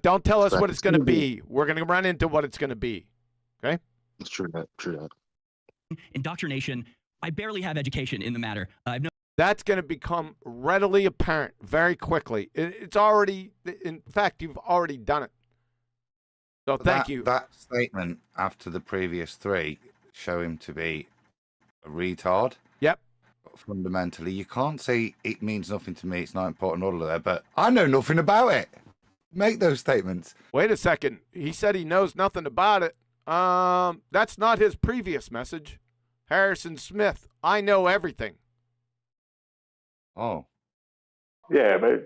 Don't tell us what it's going to be. We're going to run into what it's going to be. Okay? It's true that. Indoctrination. I barely have education in the matter. I've no. That's going to become readily apparent very quickly. It's already, in fact, you've already done it. So thank you. That statement after the previous three show him to be a retard. Yep. But fundamentally, you can't say it means nothing to me. It's not important, all of that. But I know nothing about it. Make those statements. Wait a second. He said he knows nothing about it. That's not his previous message. Harrison Smith, I know everything. Oh. Yeah, but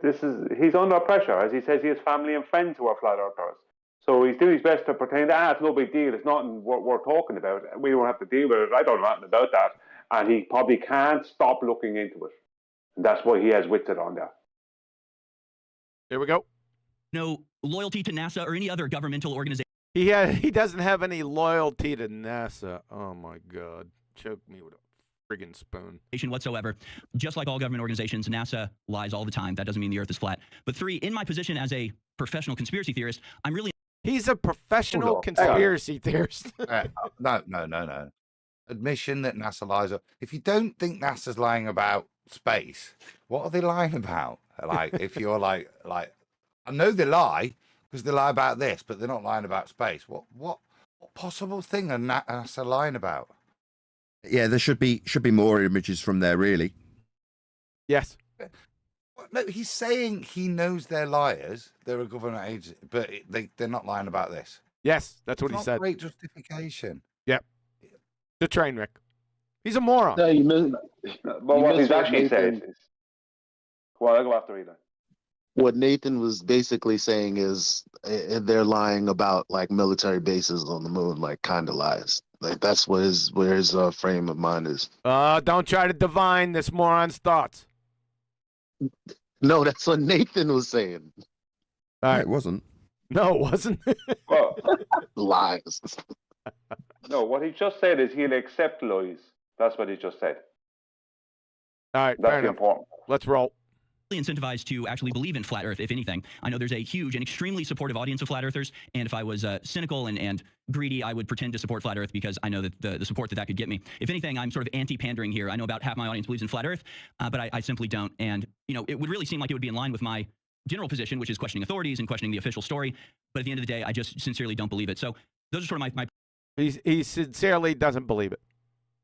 he's under pressure. As he says, he has family and friends who are flat earthers. So he's doing his best to pretend, it's no big deal. It's nothing we're talking about. We don't have to deal with it. I don't know nothing about that. And he probably can't stop looking into it. And that's why he has Witsit on there. Here we go. No loyalty to NASA or any other governmental organization. He doesn't have any loyalty to NASA. Oh, my God. Choke me with a friggin' spoon. Whatsoever. Just like all government organizations, NASA lies all the time. That doesn't mean the Earth is flat. But three, in my position as a professional conspiracy theorist, I'm really... He's a professional conspiracy theorist. No. Admission that NASA lies. If you don't think NASA's lying about space, what are they lying about? Like, if you're like, I know they lie because they lie about this, but they're not lying about space. What possible thing are NASA lying about? Yeah, there should be more images from there, really. Yes. No, he's saying he knows they're liars. They're a government agency, but they're not lying about this. Yes, that's what he said. Great justification. Yep. The train wreck. He's a moron. No, you missed. But what he's actually said is... Well, I'll go after you then. What Nathan was basically saying is they're lying about like military bases on the moon, like kind of lies. Like that's where his frame of mind is. Don't try to divine this moron's thoughts. No, that's what Nathan was saying. All right. It wasn't. No, it wasn't. Well, Lies. no, what he just said is he'll accept lies. That's what he just said. All right, That's fair enough. important. Let's roll. Incentivized to actually believe in flat Earth, if anything. I know there's a huge and extremely supportive audience of flat Earthers, and if I was cynical and greedy, I would pretend to support flat Earth because I know that the support that could get me. If anything, I'm sort of anti-pandering here. I know about half my audience believes in flat Earth, but I simply don't. And, it would really seem like it would be in line with my general position, which is questioning authorities and questioning the official story. But at the end of the day, I just sincerely don't believe it. So those are sort of my... He sincerely doesn't believe it.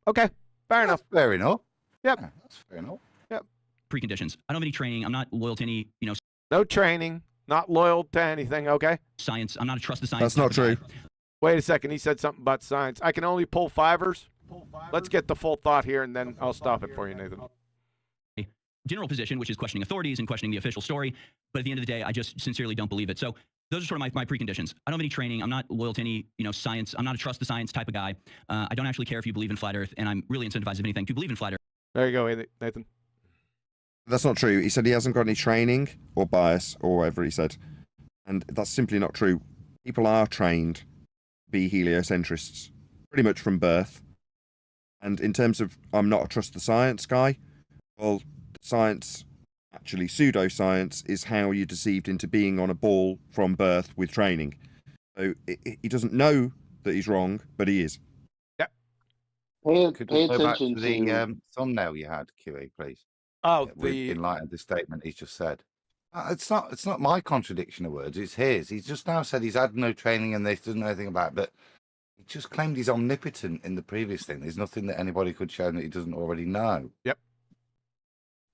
Okay, fair enough. Fair enough. Yep. Yeah, that's fair enough. Preconditions. I don't have any training. I'm not loyal to any, No training. Not loyal to anything, okay? science. I'm not a trust the science. That's not true. Wait a second. He said something about science. I can only pull fivers. Let's get the full thought here, and then I'll stop it for you, Nathan. General position, which is questioning authorities and questioning the official story. But at the end of the day, I just sincerely don't believe it. So those are sort of my preconditions. I don't have any training. I'm not loyal to any, science. I'm not a trust the science type of guy. I don't actually care if you believe in flat Earth, and I'm really incentivized, if anything, to believe in flat Earth. There you go, Nathan. That's not true. He said he hasn't got any training or bias or whatever he said. And that's simply not true. People are trained to be heliocentrists pretty much from birth. And in terms of, I'm not a trust the science guy, well, science, actually pseudoscience, is how you're deceived into being on a ball from birth with training. So he doesn't know that he's wrong, but he is. Yep. Could pay we go back to attention the to. thumbnail you had, QE, please? Oh, In light of the statement he's just said. It's not my contradiction of words, it's his. He's just now said he's had no training and they doesn't know anything about it, but he just claimed he's omnipotent in the previous thing. There's nothing that anybody could show that he doesn't already know. Yep.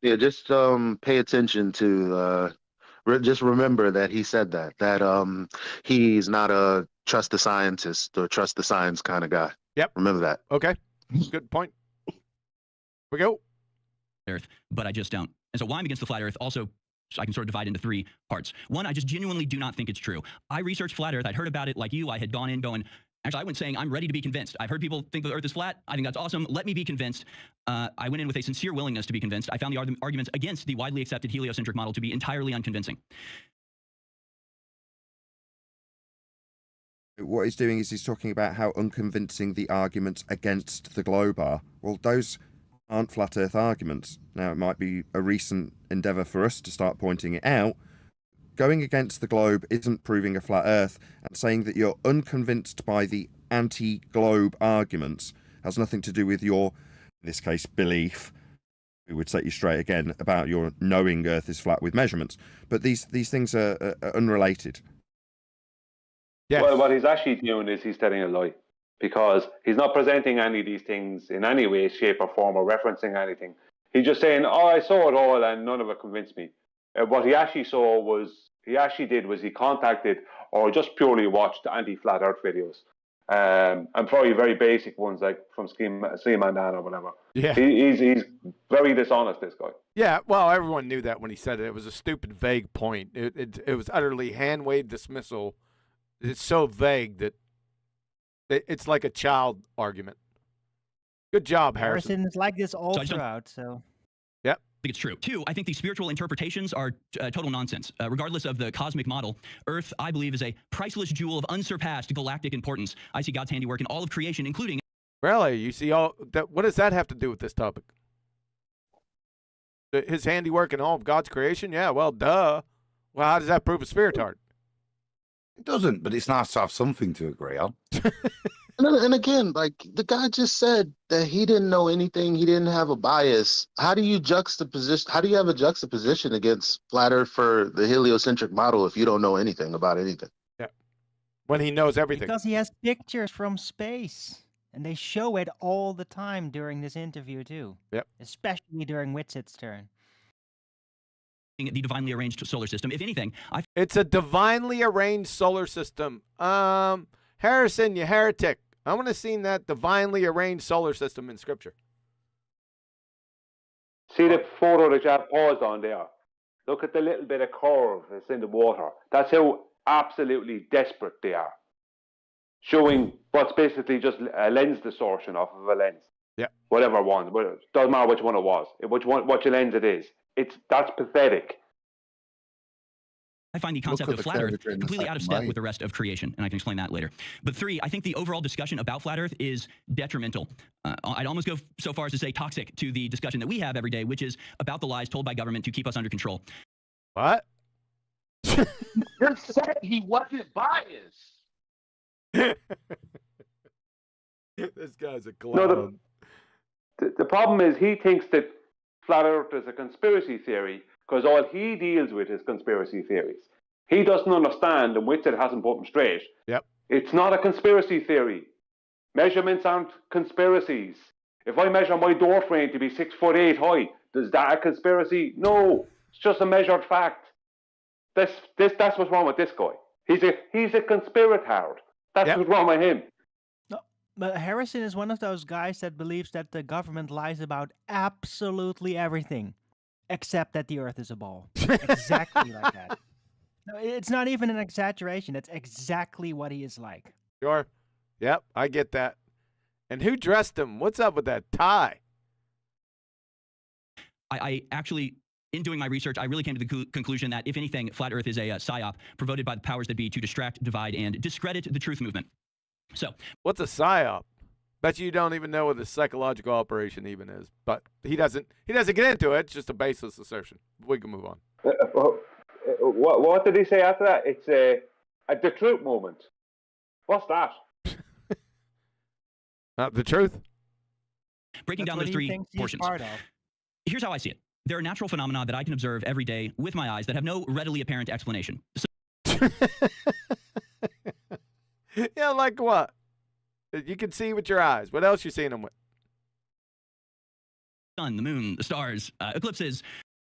Yeah, just pay attention to just remember that he said that he's not a trust the scientist or trust the science kind of guy. Yep. Remember that. Okay. Good point. We go. Earth, but I just don't. And so why I'm against the flat Earth also, I can sort of divide into three parts. One, I just genuinely do not think it's true. I researched flat Earth. I'd heard about it like you. I had gone in going, actually, I went saying, I'm ready to be convinced. I've heard people think the Earth is flat. I think that's awesome. Let me be convinced. I went in with a sincere willingness to be convinced. I found the arguments against the widely accepted heliocentric model to be entirely unconvincing. What he's doing is he's talking about how unconvincing the arguments against the globe are. Well, those aren't flat Earth arguments. Now, it might be a recent endeavour for us to start pointing it out. Going against the globe isn't proving a flat Earth, and saying that you're unconvinced by the anti-globe arguments has nothing to do with your, in this case, belief. We would set you straight again about your knowing Earth is flat with measurements. But these things are unrelated. Yes. Well, what he's actually doing is he's telling a lie, because he's not presenting any of these things in any way, shape, or form, or referencing anything. He's just saying, "Oh, I saw it all, and none of it convinced me." What he actually he contacted or just purely watched anti-flat Earth videos, and probably very basic ones like from Sleeman Dan or whatever. Yeah. He's very dishonest, this guy. Yeah, well, everyone knew that when he said it. It was a stupid, vague point. It was utterly hand-waved dismissal. It's so vague that it's like a child argument. Good job, Harrison. Harrison is like this all So I just don't- throughout, so. Yep. I think it's true. Two, I think the spiritual interpretations are total nonsense. Regardless of the cosmic model, Earth, I believe, is a priceless jewel of unsurpassed galactic importance. I see God's handiwork in all of creation, including... Really? You see all that? What does that have to do with this topic? His handiwork in all of God's creation? Yeah, well, duh. Well, how does that prove a spirit art? It doesn't, but it's nice to have something to agree on. And again, like the guy just said that he didn't know anything, he didn't have a bias. How do you juxtaposition? How do you have a juxtaposition against flat Earth for the heliocentric model if you don't know anything about anything? Yeah, when he knows everything. Because he has pictures from space. And they show it all the time during this interview, too. Yep. Especially during Witsit's turn. the divinely arranged solar system. If anything, It's a divinely arranged solar system. Harrison, you heretic. I want to see that divinely arranged solar system in Scripture. See the photo that you have paused on there? Look at the little bit of curve that's in the water. That's how absolutely desperate they are. Showing what's basically just a lens distortion off of a lens. Yeah. Whatever one. Doesn't matter which one it was. Which lens it is. That's pathetic. I find the concept of flat Earth completely out of step with the rest of creation, and I can explain that later. But three, I think the overall discussion about flat Earth is detrimental. I'd almost go so far as to say toxic to the discussion that we have every day, which is about the lies told by government to keep us under control. What? You said he wasn't biased. This guy's a clown. No, the problem is he thinks that flat Earth is a conspiracy theory because all he deals with is conspiracy theories. He doesn't understand, and Witsit hasn't put him straight. Yep. It's not a conspiracy theory. Measurements aren't conspiracies. If I measure my door frame to be 6'8" high, is that a conspiracy? No, it's just a measured fact. That's what's wrong with this guy. He's a conspiratard. That's what's wrong with him. No, but Harrison is one of those guys that believes that the government lies about absolutely everything, except that the Earth is a ball. Exactly like that. No, it's not even an exaggeration. That's exactly what he is like. Sure. Yep, I get that. And who dressed him? What's up with that tie? I actually, in doing my research, I really came to the conclusion that, if anything, flat Earth is a psyop promoted by the powers that be to distract, divide, and discredit the truth movement. So, what's a psyop? Bet you don't even know what a psychological operation even is. But he doesn't get into it. It's just a baseless assertion. We can move on. What did he say after that? It's the truth movement. What's that? The truth? Breaking That's down what those he three thinks he's portions. part of. Here's how I see it. There are natural phenomena that I can observe every day with my eyes that have no readily apparent explanation. Yeah, like what? You can see with your eyes. What else you seeing them with? Sun, the moon, the stars, eclipses.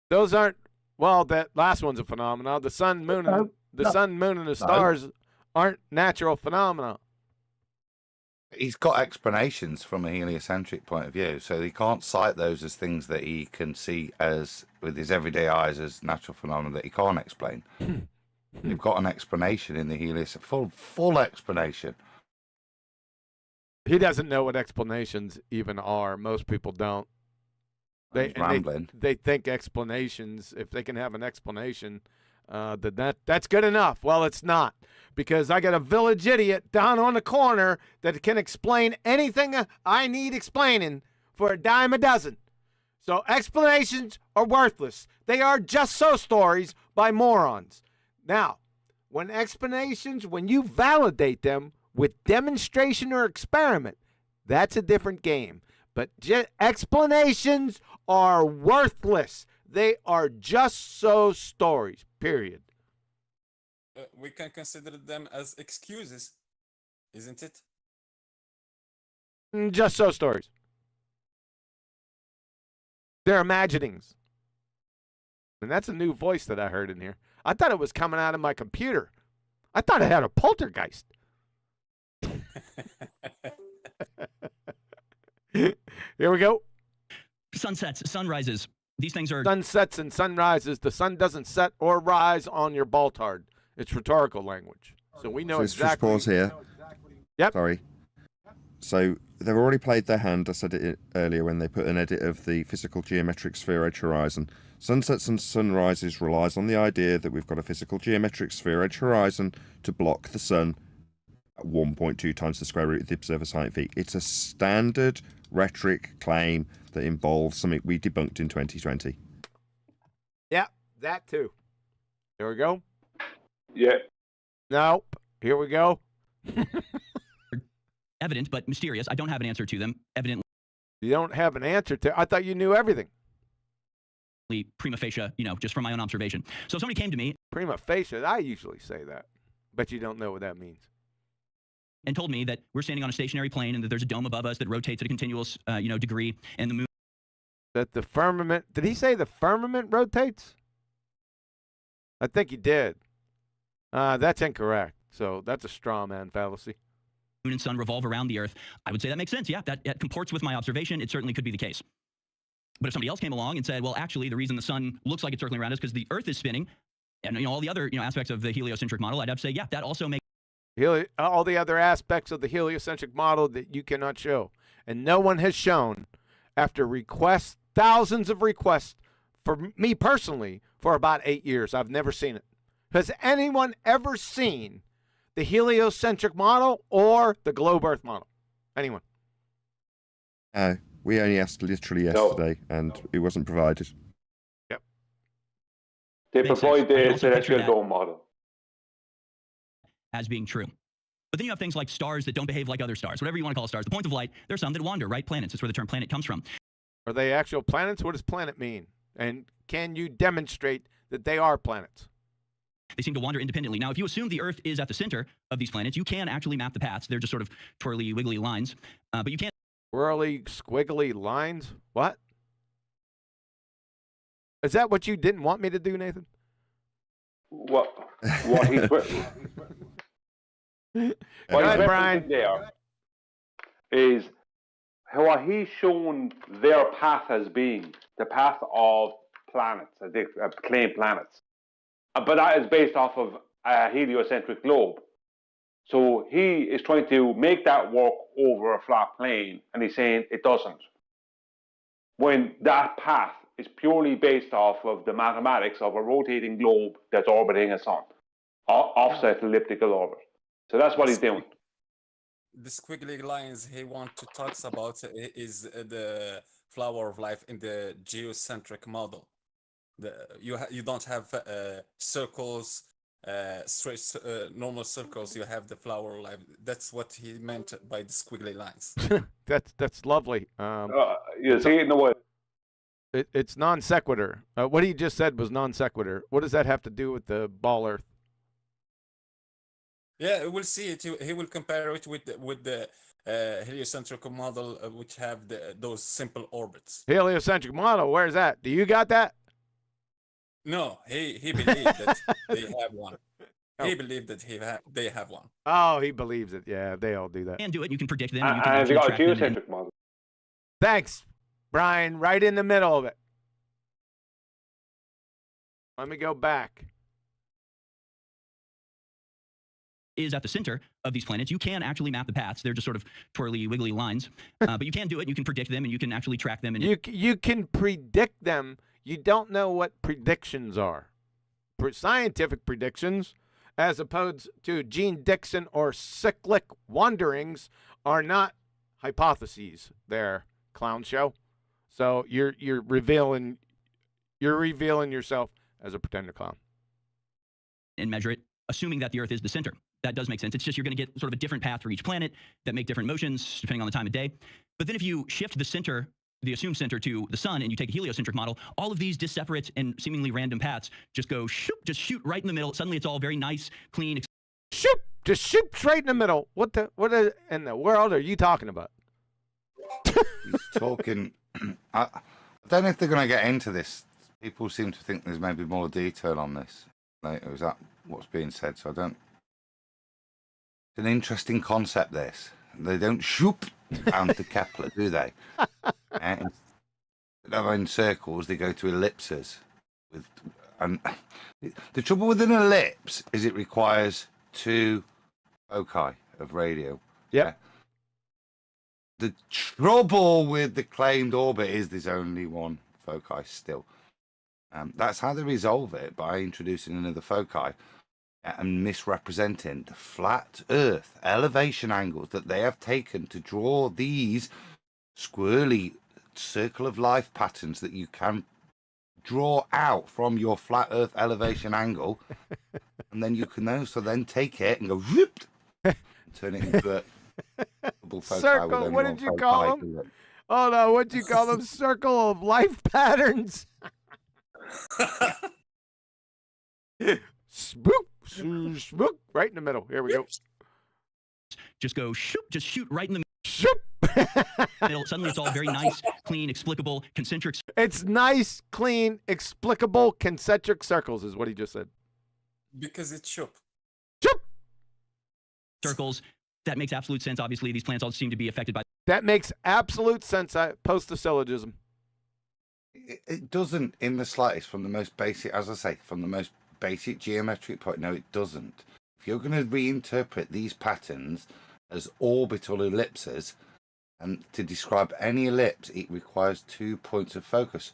Those aren't. Well, that last one's a phenomenon. The sun, moon, and the stars aren't natural phenomena. He's got explanations from a heliocentric point of view, so he can't cite those as things that he can see as with his everyday eyes as natural phenomena that he can't explain. They've got an explanation in the heliocentric, full explanation. He doesn't know what explanations even are. Most people don't. They think explanations. If they can have an explanation, that's good enough. Well, it's not, because I got a village idiot down on the corner that can explain anything I need explaining for a dime a dozen. So explanations are worthless. They are just so stories by morons. Now, when you validate them with demonstration or experiment, that's a different game. But explanations are worthless. They are just so stories, period. We can consider them as excuses, isn't it? Just so stories. They're imaginings. And that's a new voice that I heard in here. I thought it was coming out of my computer. I thought it had a poltergeist. Here we go. Sunsets, sunrises. These things are... Sunsets and sunrises. The sun doesn't set or rise on your baltard. It's rhetorical language. So we know exactly... Just pause here. Yep. Sorry. So they've already played their hand. I said it earlier when they put an edit of the physical geometric sphere edge horizon. Sunsets and sunrises relies on the idea that we've got a physical geometric sphere edge horizon to block the sun at 1.2 times the square root of the observer sine feet. It's a standard rhetoric claim that involves something we debunked in 2020. Yeah, that too. There we go. Yeah. Nope. Here we go. Evident, but mysterious. I don't have an answer to them. Evidently, You don't have an answer to... I thought you knew everything. prima facie, just from my own observation. So if somebody came to me... Prima facie, I usually say that. But you don't know what that means. And told me that we're standing on a stationary plane and that there's a dome above us that rotates at a continuous, degree, and the moon... That the firmament... Did he say the firmament rotates? I think he did. That's incorrect. So that's a straw man fallacy. Moon and sun revolve around the Earth. I would say that makes sense. Yeah, that comports with my observation. It certainly could be the case. But if somebody else came along and said, well, actually, the reason the sun looks like it's circling around is because the Earth is spinning, and all the other aspects of the heliocentric model, I'd have to say, yeah, that also makes... All the other aspects of the heliocentric model that you cannot show. And no one has shown, after requests, thousands of requests, for me personally, for about 8 years. I've never seen it. Has anyone ever seen the heliocentric model or the globe Earth model? Anyone? We only asked literally yesterday, and it wasn't provided. Yep. They Makes provide sense. I the also picture celestial that dome model. as being true. But then you have things like stars that don't behave like other stars, whatever you want to call stars. The point of light, there's some that wander, right? Planets, that's where the term planet comes from. Are they actual planets? What does planet mean? And can you demonstrate that they are planets? They seem to wander independently. Now, if you assume the Earth is at the center of these planets, you can actually map the paths. They're just sort of twirly, wiggly lines. But you can't... Swirly, squiggly lines? What? Is that what you didn't want me to do, Nathan? What he's Go ahead, Brian. There is what he's shown their path as being the path of planets, claimed planets. But that is based off of a heliocentric globe. So he is trying to make that work over a flat plane, and he's saying it doesn't. When that path is purely based off of the mathematics of a rotating globe that's orbiting a sun, offset elliptical orbit. So that's what he's doing. The squiggly lines he wants to talk about is the flower of life in the geocentric model. You don't have circles straight normal circles, you have the flower of life. That's what he meant by the squiggly lines. That's lovely. You see it in the way. It's non sequitur. What he just said was non sequitur. What does that have to do with the ball Earth? Yeah, we'll see it. He will compare it with the heliocentric model, which have those simple orbits. Heliocentric model. Where's that? Do you got that? No, he believed that they have one. He believed that they have one. Oh, he believes it. Yeah, they all do that. And do it. You can predict them. And you can And they got a actually track them and- geocentric model. Thanks, Brian. Right in the middle of it. Let me go back. is at the center of these planets. You can actually map the paths. They're just sort of twirly, wiggly lines. But you can do it. You can predict them, and you can actually track them. And You can predict them. You don't know what predictions are. Scientific predictions, as opposed to Gene Dixon or cyclic wanderings, are not hypotheses. They're clown show. So you're revealing yourself as a pretender clown. and measure it, assuming that the Earth is the center. That does make sense. It's just you're going to get sort of a different path for each planet that make different motions depending on the time of day. But then if you shift the center, the assumed center, to the sun, and you take a heliocentric model, all of these disseparate and seemingly random paths just go just shoot right in the middle. Suddenly it's all very nice, clean. Just shoot straight in the middle. What in the world are you talking about? He's talking. I don't know if they're going to get into this. People seem to think there's maybe more detail on this later. Is that what's being said? So I don't. It's an interesting concept. This they don't shoot down to Kepler, do they? Instead of in circles, they go to ellipses. And the trouble with an ellipse is it requires two foci of radio. Yeah. The trouble with the claimed orbit is there's only one foci still. That's how they resolve it, by introducing another foci and misrepresenting the flat Earth elevation angles that they have taken to draw these squirrely circle of life patterns that you can draw out from your flat Earth elevation angle, and then you can also then take it and go whoop, and turn it into a double foci Circle. with only What one did you foci call them? to it. Oh no, what'd you call them? Circle of life patterns. Spook, spook, right in the middle. Here we go. Just go just shoot right in the Shoop. middle. Suddenly it's all very nice, clean, explicable, concentric It's nice, clean, explicable, concentric circles, is what he just said. Because it's shoop. Shoop. circles. That makes absolute sense. Obviously, these planets all seem to be affected by. That makes absolute sense. I post the syllogism. It doesn't in the slightest from the most basic, as I say, from the most basic geometric point. No, it doesn't. If you're going to reinterpret these patterns as orbital ellipses, and to describe any ellipse, it requires 2 points of focus.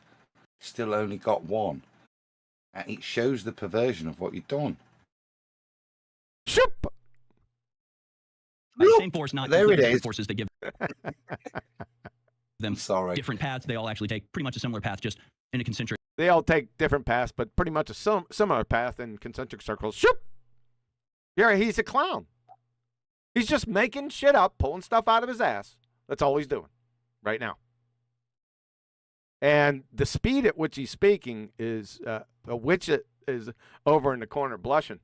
Still only got one. And it shows the perversion of what you've done. Shoop. Same force, not There it different is. forces that give them Sorry. different paths. They all actually take pretty much a similar path, just in a concentric. They all take different paths, but pretty much a similar path in concentric circles. Shoop. Yeah, he's a clown. He's just making shit up, pulling stuff out of his ass. That's all he's doing right now. And the speed at which he's speaking is Witsit is over in the corner blushing.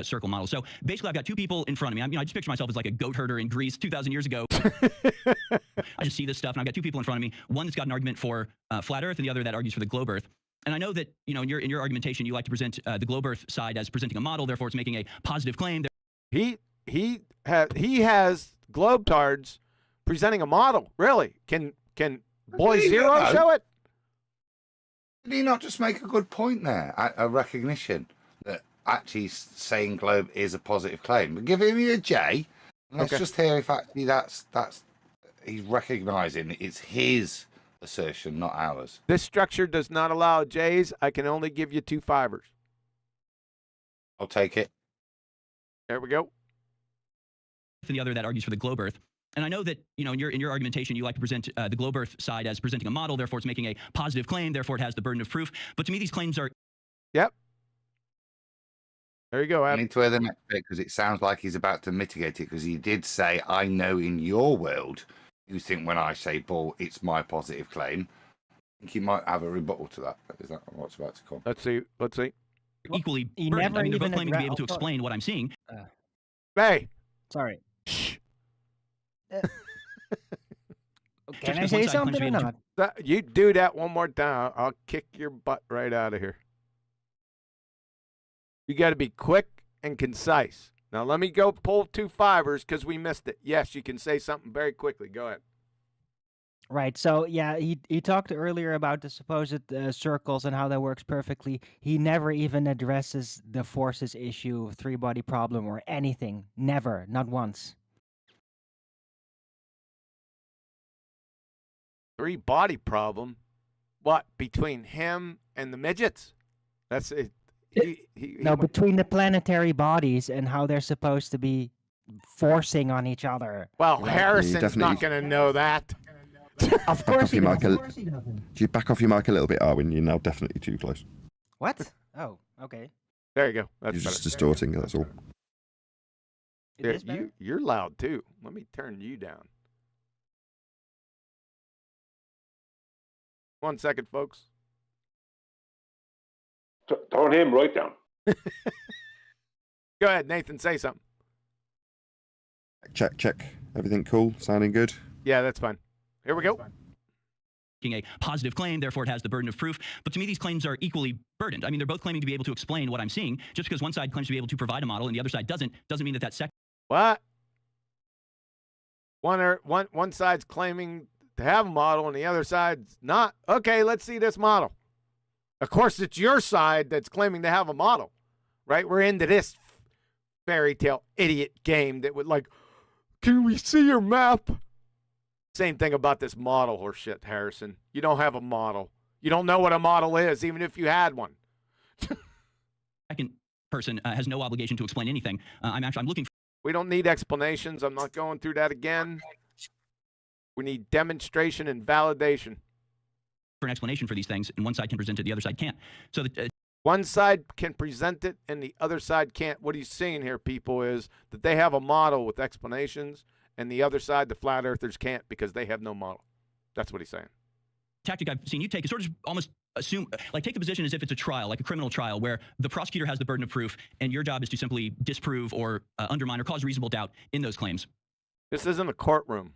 Circle model. So basically, I've got two people in front of me. I just picture myself as like a goat herder in Greece 2,000 years ago. I just see this stuff, and I've got two people in front of me. One that's got an argument for flat Earth, and the other that argues for the globe Earth. And I know that in your argumentation, you like to present the globe Earth side as presenting a model. Therefore, it's making a positive claim. He has globetards presenting a model. Really? Can Boy Zero show it? Did he not just make a good point there? A recognition that actually saying globe is a positive claim. But give him a J. And let's just hear if actually that's he's recognising it's his assertion, not ours. This structure does not allow J's. I can only give you 2 fibers. I'll take it. There we go. And the other that argues for the globe Earth. And I know that in your argumentation, you like to present the globe Earth side as presenting a model. Therefore, it's making a positive claim. Therefore, it has the burden of proof. But to me, these claims are. Yep. There you go, I Adam. need to hear the next bit because it sounds like he's about to mitigate it because he did say, I know in your world you think when I say bull, it's my positive claim. I think he might have a rebuttal to that. Is that what's about to come? Let's see. Equally He burdened. never I mean, they're both even claiming to be able to addressed- explain what I'm seeing. Hey. Sorry. Shh. Can I because say one side claims to something be or able to- not? You do that one more time, I'll kick your butt right out of here. You got to be quick and concise. Now, let me go pull 2 fibers because we missed it. Yes, you can say something very quickly. Go ahead. Right. So yeah, he talked earlier about the supposed circles and how that works perfectly. He never even addresses the forces issue, 3-body problem, or anything. Never, not once. 3-body problem? What, between him and the midgets? That's it. No, between the planetary bodies and how they're supposed to be forcing on each other. Well, Right. Harrison's definitely- not going to know that. Of Back course off he your doesn't. mic. Do you back off your mic a little bit, Arwin? You're now definitely too close. What? Oh, okay. There you go. That's You're better. just distorting. That's all. It Here, is better? you're loud too. Let me turn you down. 1 second, folks. Turn him right down. Go ahead, Nathan. Say something. Check. Everything cool? Sounding good? Yeah, that's fine. Here we go. Making a positive claim, therefore it has the burden of proof. But to me, these claims are equally burdened. I mean, they're both claiming to be able to explain what I'm seeing. Just because one side claims to be able to provide a model and the other side doesn't mean that that second What? One side's claiming to have a model and the other side's not. Okay, let's see this model. Of course, it's your side that's claiming to have a model, right? We're into this fairy tale idiot game that would like, can we see your map? Same thing about this model horseshit, Harrison. You don't have a model. You don't know what a model is, even if you had one. second person has no obligation to explain anything. I'm looking We don't need explanations. I'm not going through that again. We need demonstration and validation. for an explanation for these things, and one side can present it, the other side can't. So the One side can present it and the other side can't. What he's saying here, people, is that they have a model with explanations, and the other side, the flat earthers, can't because they have no model. That's what he's saying. tactic I've seen you take is sort of almost assume, like take the position as if it's a trial, like a criminal trial, where the prosecutor has the burden of proof, and your job is to simply disprove or undermine or cause reasonable doubt in those claims. This isn't a courtroom.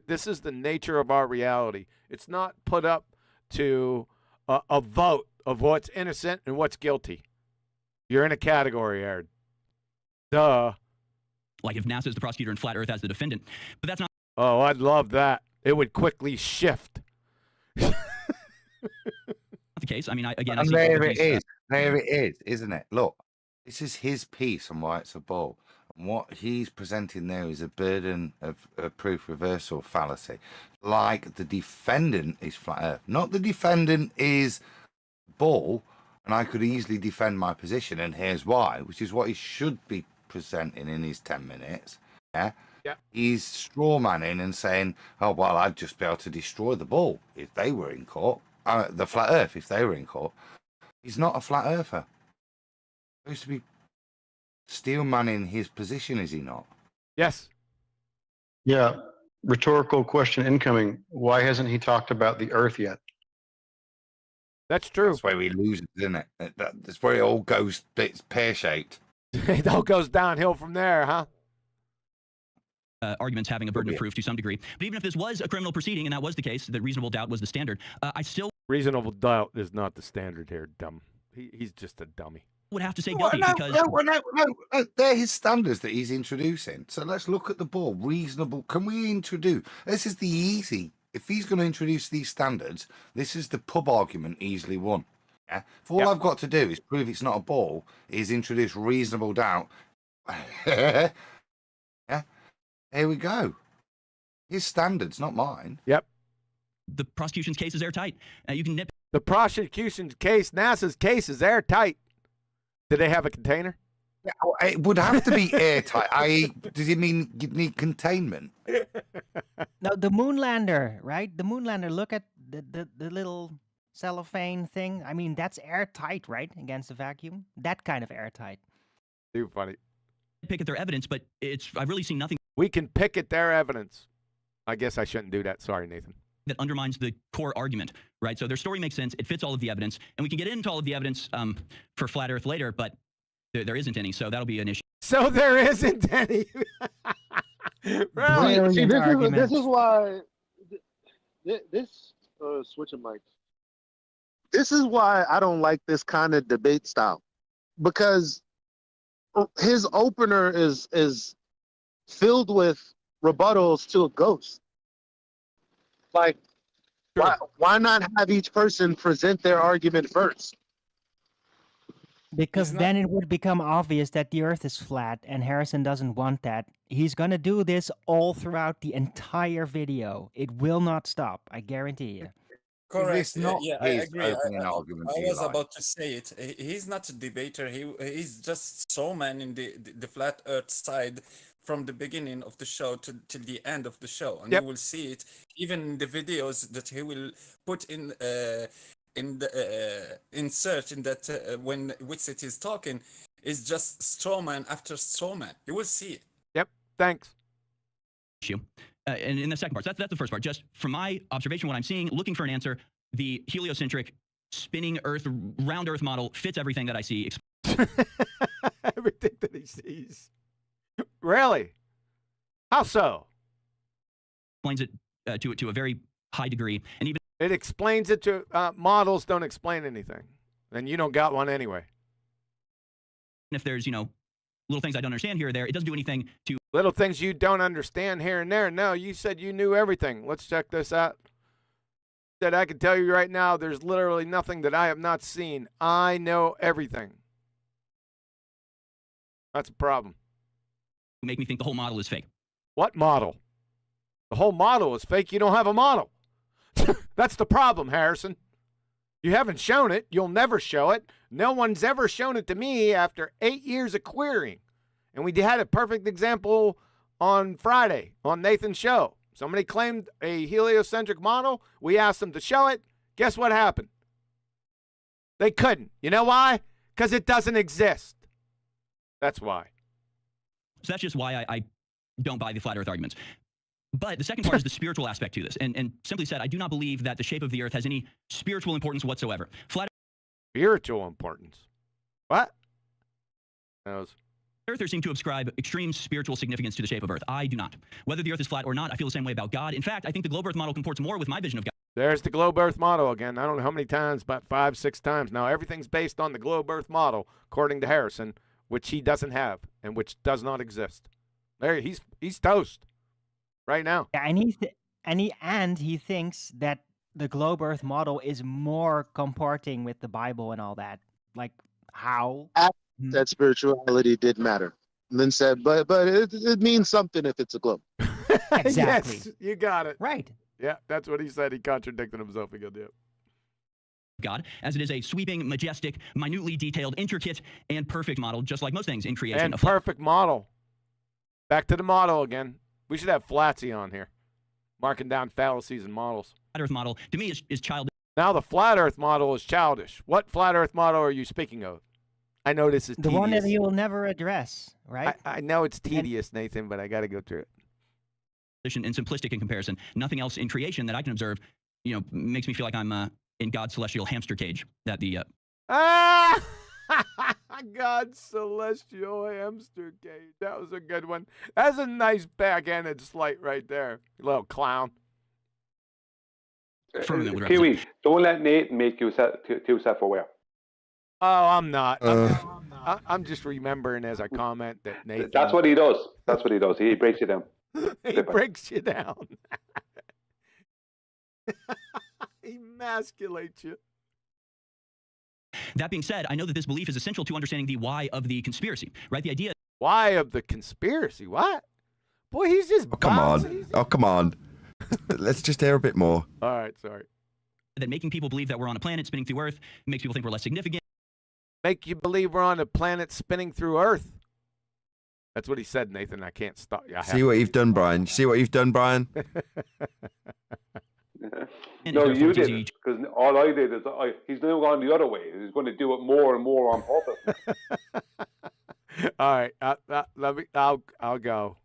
This is the nature of our reality. It's not put up to a vote of what's innocent and what's guilty. You're in a category, Aaron. Duh. Like if NASA is the prosecutor and Flat Earth as the defendant. But that's not Oh, I'd love that. It would quickly shift. the case. I mean, again, I And see there both it these, is. There it is, isn't it? Look, this is his piece on why it's a bull. And what he's presenting there is a burden of proof reversal fallacy. Like the defendant is flat earth. Not the defendant is bull, and I could easily defend my position, and here's why, which is what he should be presenting in his 10 minutes. Yeah? Yeah. He's straw manning and saying, oh, well, I'd just be able to destroy the bull if they were in court. The flat earth, if they were in court. He's not a flat earther. He's supposed to be steel manning his position, is he not? Yes. Yeah. Rhetorical question incoming. Why hasn't he talked about the Earth yet? That's true. That's where we lose it, isn't it? That's where it all goes, it's pear-shaped. It all goes downhill from there, huh? arguments having a burden of proof to some degree. But even if this was a criminal proceeding and that was the case, that reasonable doubt was the standard, I still Reasonable doubt is not the standard here, dumb. He's just a dummy. would have to say Well, guilty no, because no, they're his standards that he's introducing. So let's look at the ball. Reasonable. Can we introduce? This is the easy. If he's going to introduce these standards, this is the pub argument easily won. Yeah. If all I've got to do is prove it's not a ball, is introduce reasonable doubt. Yeah. Here we go. His standards, not mine. Yep. the prosecution's case is airtight. You can nip The prosecution's case, NASA's case, is airtight. Did they have a container? Yeah, it would have to be airtight. Does it mean you need containment? No, the Moonlander, right? The Moonlander. Look at the little cellophane thing. I mean, that's airtight, right? Against the vacuum. That kind of airtight. Too funny. Pick at their evidence, but I've really seen nothing We can pick at their evidence. I guess I shouldn't do that. Sorry, Nathan. that undermines the core argument, right? So their story makes sense. It fits all of the evidence, and we can get into all of the evidence for flat Earth later, but there isn't any, so that'll be an issue. So there isn't any. Really? Brilliant See, argument. this is why switching mics. This is why I don't like this kind of debate style, because his opener is filled with rebuttals to a ghost. Like, why not have each person present their argument first? Because then it would become obvious that the Earth is flat, and Harrison doesn't want that. He's going to do this all throughout the entire video. It will not stop, I guarantee you. Correct. It's not Yeah, I his agree. opening argument, I was Eli. about to say it. He's not a debater. He's just showman in the flat Earth side from the beginning of the show to the end of the show, and Yep. you will see it even in the videos that he will put in the insert in that when Witsit is talking is just strawman after strawman. You will see it. Yep. Thanks. Issue. And in the second part, so that's the first part. Just from my observation, what I'm seeing, looking for an answer, the heliocentric spinning Earth, round Earth model fits everything that I see. Everything that he sees. Really? How so? Explains it to a very high degree, and even It explains it to models. Don't explain anything, and you don't got one anyway. if there's little things I don't understand here or there, it doesn't do anything to Little things you don't understand here and there. No, you said you knew everything. Let's check this out. That I can tell you right now, there's literally nothing that I have not seen. I know everything. That's a problem. make me think the whole model is fake. What model? The whole model is fake. You don't have a model. That's the problem, Harrison. You haven't shown it. You'll never show it. No one's ever shown it to me after 8 years of querying. And we had a perfect example on Friday on Nathan's show. Somebody claimed a heliocentric model. We asked them to show it. Guess what happened? They couldn't. You know why? Because it doesn't exist. That's why. So that's just why I don't buy the flat Earth arguments. But the second part is the spiritual aspect to this. And simply said, I do not believe that the shape of the Earth has any spiritual importance whatsoever. Flat Spiritual importance. What? Those. Earthers seem to ascribe extreme spiritual significance to the shape of Earth. I do not. Whether the Earth is flat or not, I feel the same way about God. In fact, I think the globe Earth model comports more with my vision of God. There's the globe Earth model again. I don't know how many times, about 5, 6 times now. Everything's based on the globe Earth model, according to Harrison, which he doesn't have and which does not exist. There, he's toast right now. Yeah, and he thinks that the globe Earth model is more comporting with the Bible and all that. Like how? That spirituality did matter. And then said, but it means something if it's a globe. Exactly. Yes, you got it. Right. Yeah, that's what he said. He contradicted himself again. Yeah. God, as it is a sweeping, majestic, minutely detailed, intricate, and perfect model, just like most things in creation. And perfect model. Back to the model again. We should have Flatsy on here, marking down fallacies and models. Flat Earth model, to me, is childish. Now the flat Earth model is childish. What flat Earth model are you speaking of? I know this is The tedious. one that he will never address, right? I know it's tedious, Nathan, but I got to go through it. And simplistic in comparison. Nothing else in creation that I can observe, makes me feel like I'm in God's celestial hamster cage. That the God's celestial hamster cage. That was a good one. That's a nice backhanded slight right there, you little clown. firmament would Kiwi, represent. don't let Nate make you too self-aware. Oh, I'm not. I'm just remembering as I comment that Nathan. That's what he does. That's what he does. He breaks you down. He breaks you down. He emasculates you. That being said, I know that this belief is essential to understanding the why of the conspiracy, right? The idea Why of the conspiracy? What? Boy, he's just. Come on. Oh, come on. Let's just hear a bit more. All right, sorry. that making people believe that we're on a planet spinning through Earth makes people think we're less significant. Make you believe we're on a planet spinning through Earth. That's what he said, Nathan. I can't stop. See what you've done, Brian. See what you've done, Brian? No, you didn't. Because all I did is he's now gone the other way. He's going to do it more and more on purpose. All right, I'll go.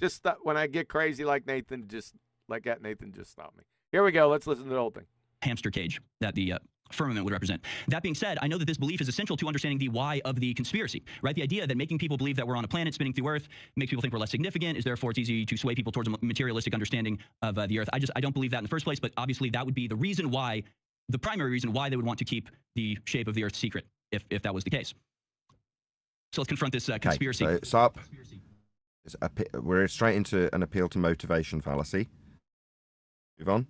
Just when I get crazy like Nathan, just like that, Nathan, just stop me. Here we go. Let's listen to the whole thing. Hamster cage that the firmament would represent. That being said, I know that this belief is essential to understanding the why of the conspiracy, right? The idea that making people believe that we're on a planet spinning through Earth makes people think we're less significant, is therefore it's easy to sway people towards a materialistic understanding of the Earth. I don't believe that in the first place, but obviously that would be the reason why, the primary reason why they would want to keep the shape of the Earth secret, if that was the case. So let's confront this conspiracy. So it's up. We're straight into an appeal to motivation fallacy. Move on.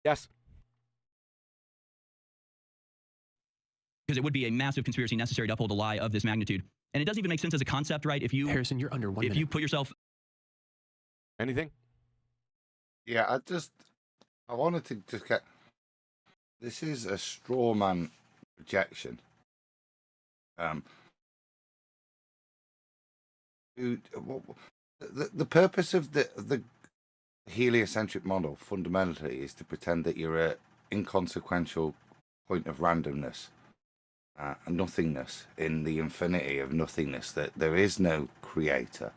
Yes. Because it would be a massive conspiracy necessary to uphold a lie of this magnitude. And it doesn't even make sense as a concept, right? If you, Harrison, you're under 1 minute. If you put yourself... Anything? Yeah, I wanted to just get... This is a straw man projection. The purpose of the heliocentric model fundamentally is to pretend that you're an inconsequential point of randomness and nothingness in the infinity of nothingness, that there is no creator.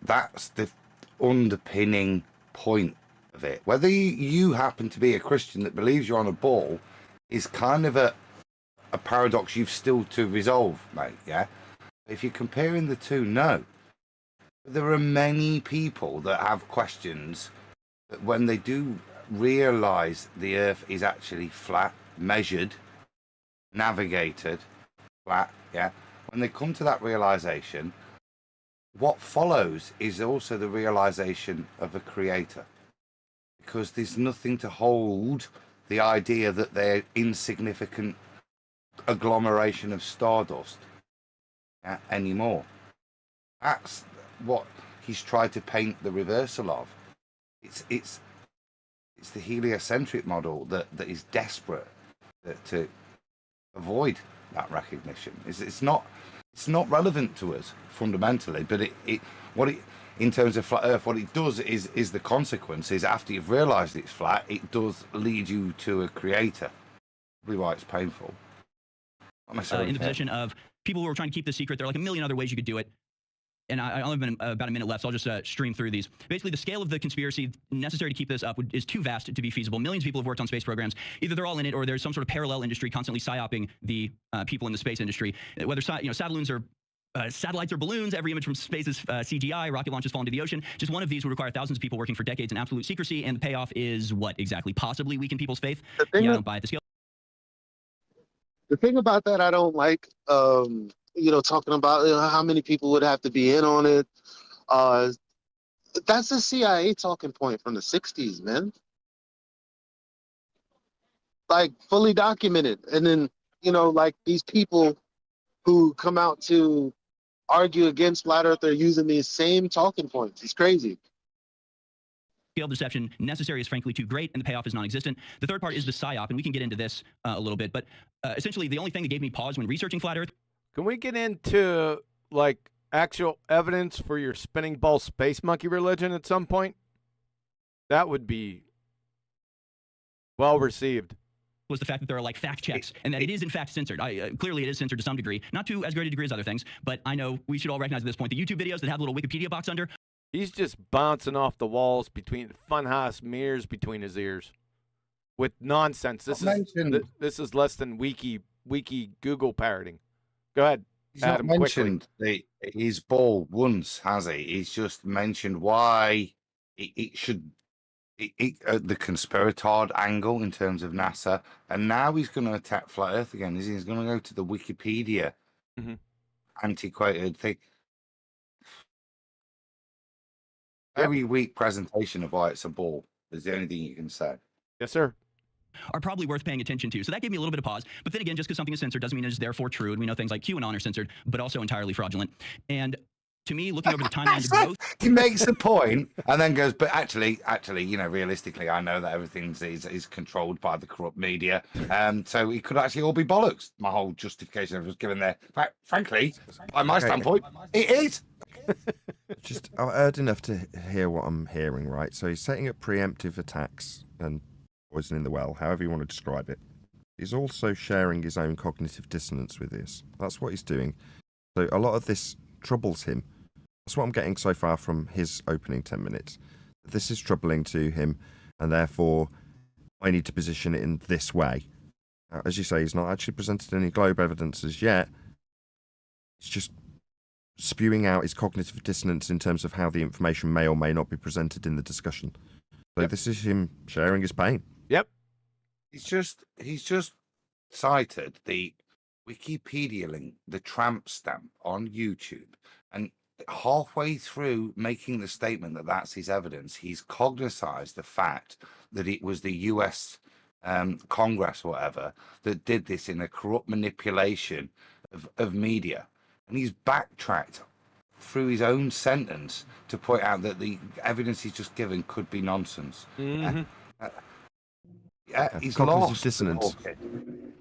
That's the underpinning point of it. Whether you happen to be a Christian that believes you're on a ball is kind of a paradox you've still to resolve, mate, yeah? If you're comparing the two, no. There are many people that have questions that when they do realize the Earth is actually flat, measured, navigated, flat, yeah? When they come to that realization, what follows is also the realization of a creator. Because there's nothing to hold the idea that they're insignificant agglomeration of stardust anymore. That's what he's tried to paint the reversal of. It's the heliocentric model that is desperate to avoid that recognition. It's not relevant to us fundamentally, but in terms of flat Earth, what it does is the consequence is after you've realised it's flat, it does lead you to a creator. Probably why it's painful. Not necessarily in the position of people who are trying to keep this secret. There are like a million other ways you could do it. And I only have about a minute left, so I'll just stream through these. Basically, the scale of the conspiracy necessary to keep this up is too vast to be feasible. Millions of people have worked on space programs. Either they're all in it, or there's some sort of parallel industry constantly psyoping the people in the space industry. Whether satellites or balloons, every image from space is CGI. Rocket launches fall into the ocean. Just one of these would require thousands of people working for decades in absolute secrecy, and the payoff is what exactly? Possibly weaken people's faith. I don't buy it. The scale. The thing about that I don't like, talking about how many people would have to be in on it. That's a CIA talking point from the 60s, man. Like, fully documented. And then, like these people who come out to argue against Flat Earth are using these same talking points. It's crazy. Scale of deception necessary is frankly too great, and the payoff is non-existent. The third part is the psyop, and we can get into this a little bit, but essentially the only thing that gave me pause when researching Flat Earth. Can we get into like actual evidence for your spinning ball space monkey religion at some point? That would be well received. Was the fact that there are like fact checks and that it is in fact censored. Clearly it is censored to some degree, not to as great a degree as other things, but I know we should all recognize at this point the YouTube videos that have a little Wikipedia box under. He's just bouncing off the walls between funhouse mirrors between his ears with nonsense. This is less than wiki Google parroting. Go ahead. He's Adam, not mentioned his ball once, has he? He's just mentioned why it should the conspiratard angle in terms of NASA, and now he's going to attack Flat Earth again. He's going to go to the Wikipedia antiquated thing. Very weak presentation of why it's a ball is the only thing you can say. Yes, sir. Are probably worth paying attention to. So that gave me a little bit of pause. But then again, just because something is censored doesn't mean it is therefore true. And we know things like QAnon are censored, but also entirely fraudulent. And to me, looking over the timeline, the growth... He makes a point and then goes, but actually, realistically, I know that everything is controlled by the corrupt media. So it could actually all be bollocks. My whole justification was given there. Frankly, by my standpoint, it is. Just, I heard enough to hear what I'm hearing, right? So he's setting up preemptive attacks and poisoning the well, however you want to describe it. He's also sharing his own cognitive dissonance with this. That's what he's doing. So a lot of this troubles him. That's what I'm getting so far from his opening 10 minutes. This is troubling to him, and therefore I need to position it in this way. As you say, he's not actually presented any globe evidence as yet. It's just spewing out his cognitive dissonance in terms of how the information may or may not be presented in the discussion. So this is him sharing his pain. Yep. He's just cited the Wikipedia link, the tramp stamp on YouTube, and halfway through making the statement that that's his evidence, he's cognized the fact that it was the US Congress or whatever that did this in a corrupt manipulation of media, and he's backtracked through his own sentence to point out that the evidence he's just given could be nonsense. Mm-hmm. He's cognitive lost. dissonance.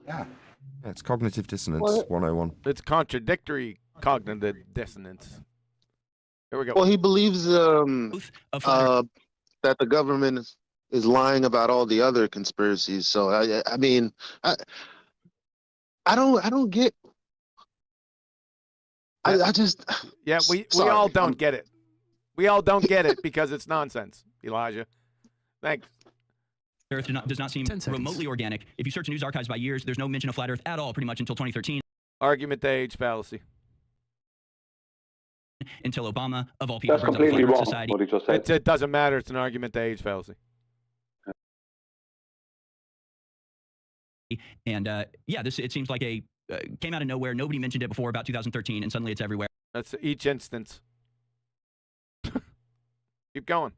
Yeah. It's cognitive dissonance 101. It's contradictory cognitive dissonance. Here we go. Well, he believes that the government is lying about all the other conspiracies. So I mean, I don't get. I just. Yeah, we sorry, all don't get it. We all don't get it because it's nonsense, Elijah. Thanks. Earth does not seem remotely organic. If you search news archives by years, there's no mention of flat Earth at all, pretty much until 2013. Argument to age fallacy. Until Obama, of all people, That's brings up the completely Flat Earth wrong, Society. what he just said. It doesn't matter. It's an argument to age fallacy. And yeah, it seems like came out of nowhere. Nobody mentioned it before about 2013, and suddenly it's everywhere. That's each instance. Keep going.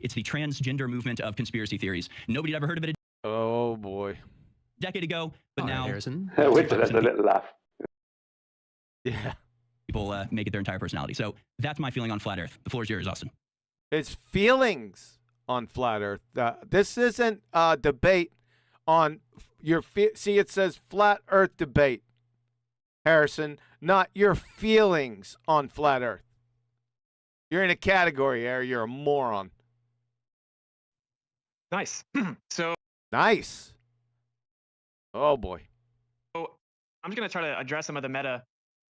It's the transgender movement of conspiracy theories. Nobody had ever heard of it Oh boy. a decade ago, but now Witsit has a little laugh. Yeah. people make it their entire personality. So that's my feeling on flat Earth. The floor is yours, Austin. His feelings on flat Earth. This isn't a debate on your see. It says flat Earth debate, Harrison, not your feelings on flat Earth. You're in a category, Harry. You're a moron. Nice. So Nice. Oh boy. I'm just going to try to address some of the meta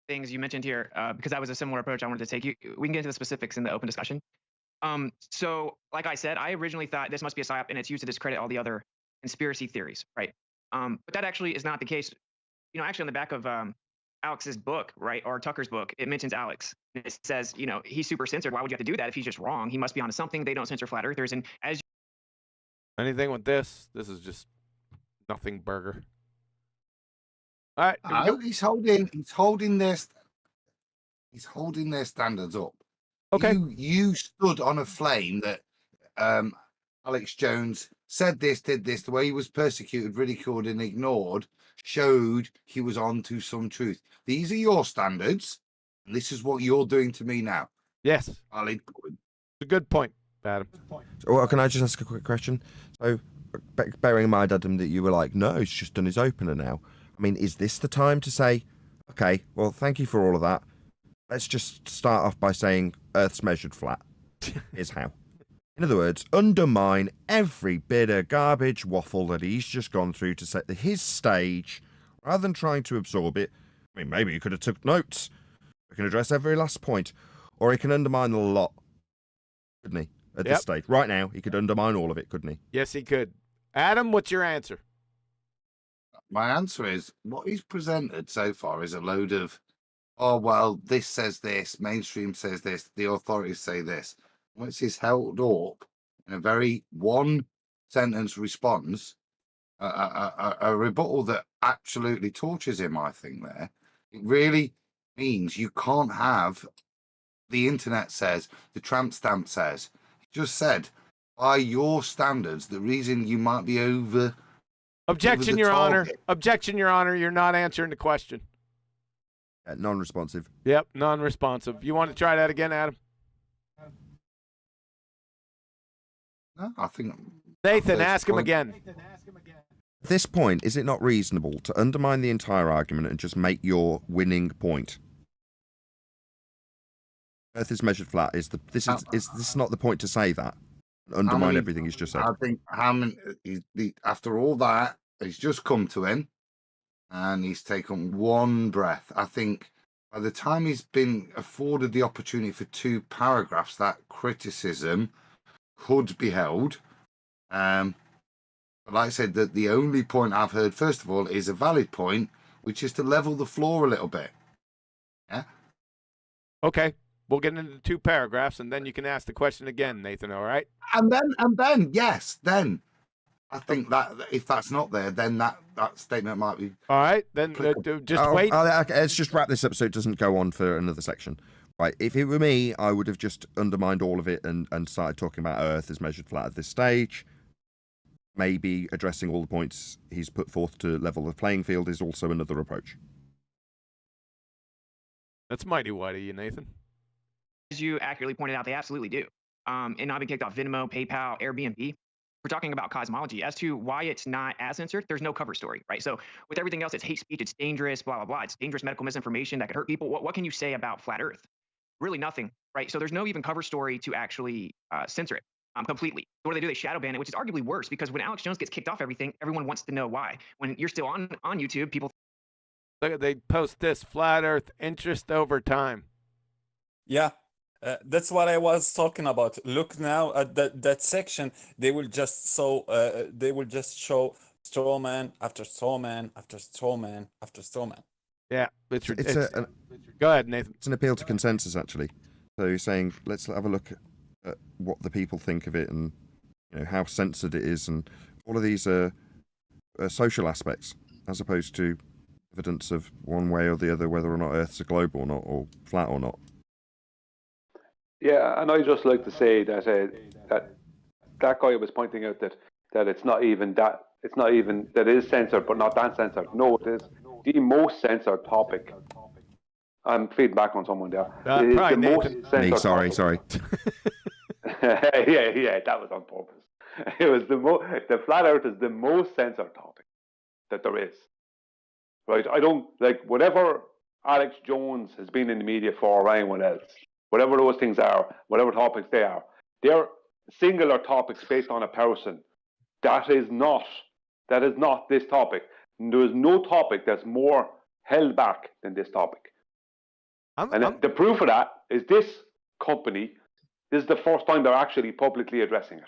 things you mentioned here because that was a similar approach I wanted to take. We can get into the specifics in the open discussion. So like I said, I originally thought this must be a psyop and it's used to discredit all the other conspiracy theories, right? But that actually is not the case. You know, actually on the back of Alex's book, right, or Tucker's book, it mentions Alex. It says, you know, he's super censored. Why would you have to do that if he's just wrong? He must be onto something. They don't censor flat earthers. And as Anything with this? This is just nothing burger. All right. He's holding their standards up. Okay. You stood on a flame that Alex Jones said this, did this, the way he was persecuted, ridiculed, and ignored showed he was on to some truth. These are your standards, and this is what you're doing to me now. Yes. Valid. A good point, Adam. So, well, can I just ask a quick question? So, bearing in mind, Adam, that you were like, no, he's just done his opener now. I mean, is this the time to say, okay, well, thank you for all of that. Let's just start off by saying Earth's measured flat. Here's how. In other words, undermine every bit of garbage waffle that he's just gone through to set his stage, rather than trying to absorb it. I mean, maybe he could have took notes. We can address every last point. Or he can undermine a lot, couldn't he? At this stage. Right now, he could undermine all of it, couldn't he? Yes, he could. Adam, what's your answer? My answer is, what he's presented so far is a load of, oh, well, this says this, mainstream says this, the authorities say this. Once he's held up in a very one-sentence response, a rebuttal that absolutely tortures him, I think, there. It really means you can't have the internet says, the tramp stamp says. He just said, by your standards, the reason you might be over... Objection, Your Honor. Objection, Your Honor. You're not answering the question. Non-responsive. Yep, non-responsive. You want to try that again, Adam? No, I think... Nathan, ask him again. At this point, is it not reasonable to undermine the entire argument and just make your winning point? Earth is measured flat. Is this not the point to say that? Undermine everything he's just said. I think after all that, he's just come to him and he's taken one breath. I think by the time he's been afforded the opportunity for 2 paragraphs, that criticism could be held. But like I said, that the only point I've heard, first of all, is a valid point, which is to level the floor a little bit. Yeah. Okay, we'll get into 2 paragraphs, and then you can ask the question again, Nathan. All right? And then, yes, then I think that if that's not there, then that statement might be. All right, then just wait. Okay, let's just wrap this up so it doesn't go on for another section. Right, if it were me, I would have just undermined all of it and started talking about Earth as measured flat at this stage. Maybe addressing all the points he's put forth to level the playing field is also another approach. That's mighty white of you, Nathan. As you accurately pointed out, they absolutely do. And I've been kicked off Venmo, PayPal, Airbnb. We're talking about cosmology. As to why it's not as censored, there's no cover story, right? So with everything else, it's hate speech, it's dangerous, blah, blah, blah. It's dangerous medical misinformation that could hurt people. What can you say about flat Earth? Really nothing, right? So there's no even cover story to actually censor it completely. What do? They shadow ban it, which is arguably worse because when Alex Jones gets kicked off everything, everyone wants to know why. When you're still on YouTube, people. Look, they post this flat Earth interest over time. Yeah, that's what I was talking about. Look now at that section. They will just show straw man after straw man after straw man after straw man. Yeah, go ahead, Nathan. It's an appeal to consensus, actually. So you're saying, let's have a look at what the people think of it, and how censored it is, and all of these are social aspects, as opposed to evidence of one way or the other, whether or not Earth's a globe or not, or flat or not. Yeah, and I just like to say that that guy was pointing out that it's not even that it is censored, but not that censored. No, it is the most censored topic. I'm feeding back on someone there. It is the most censored. Sorry. yeah, that was on purpose. It was the flat Earth is the most censored topic that there is. Right? I don't like whatever Alex Jones has been in the media for, or anyone else. Whatever those things are, whatever topics they are, they're singular topics based on a person. That is not this topic. There is no topic that's more held back than this topic. The proof of that is this company. This is the first time they're actually publicly addressing it.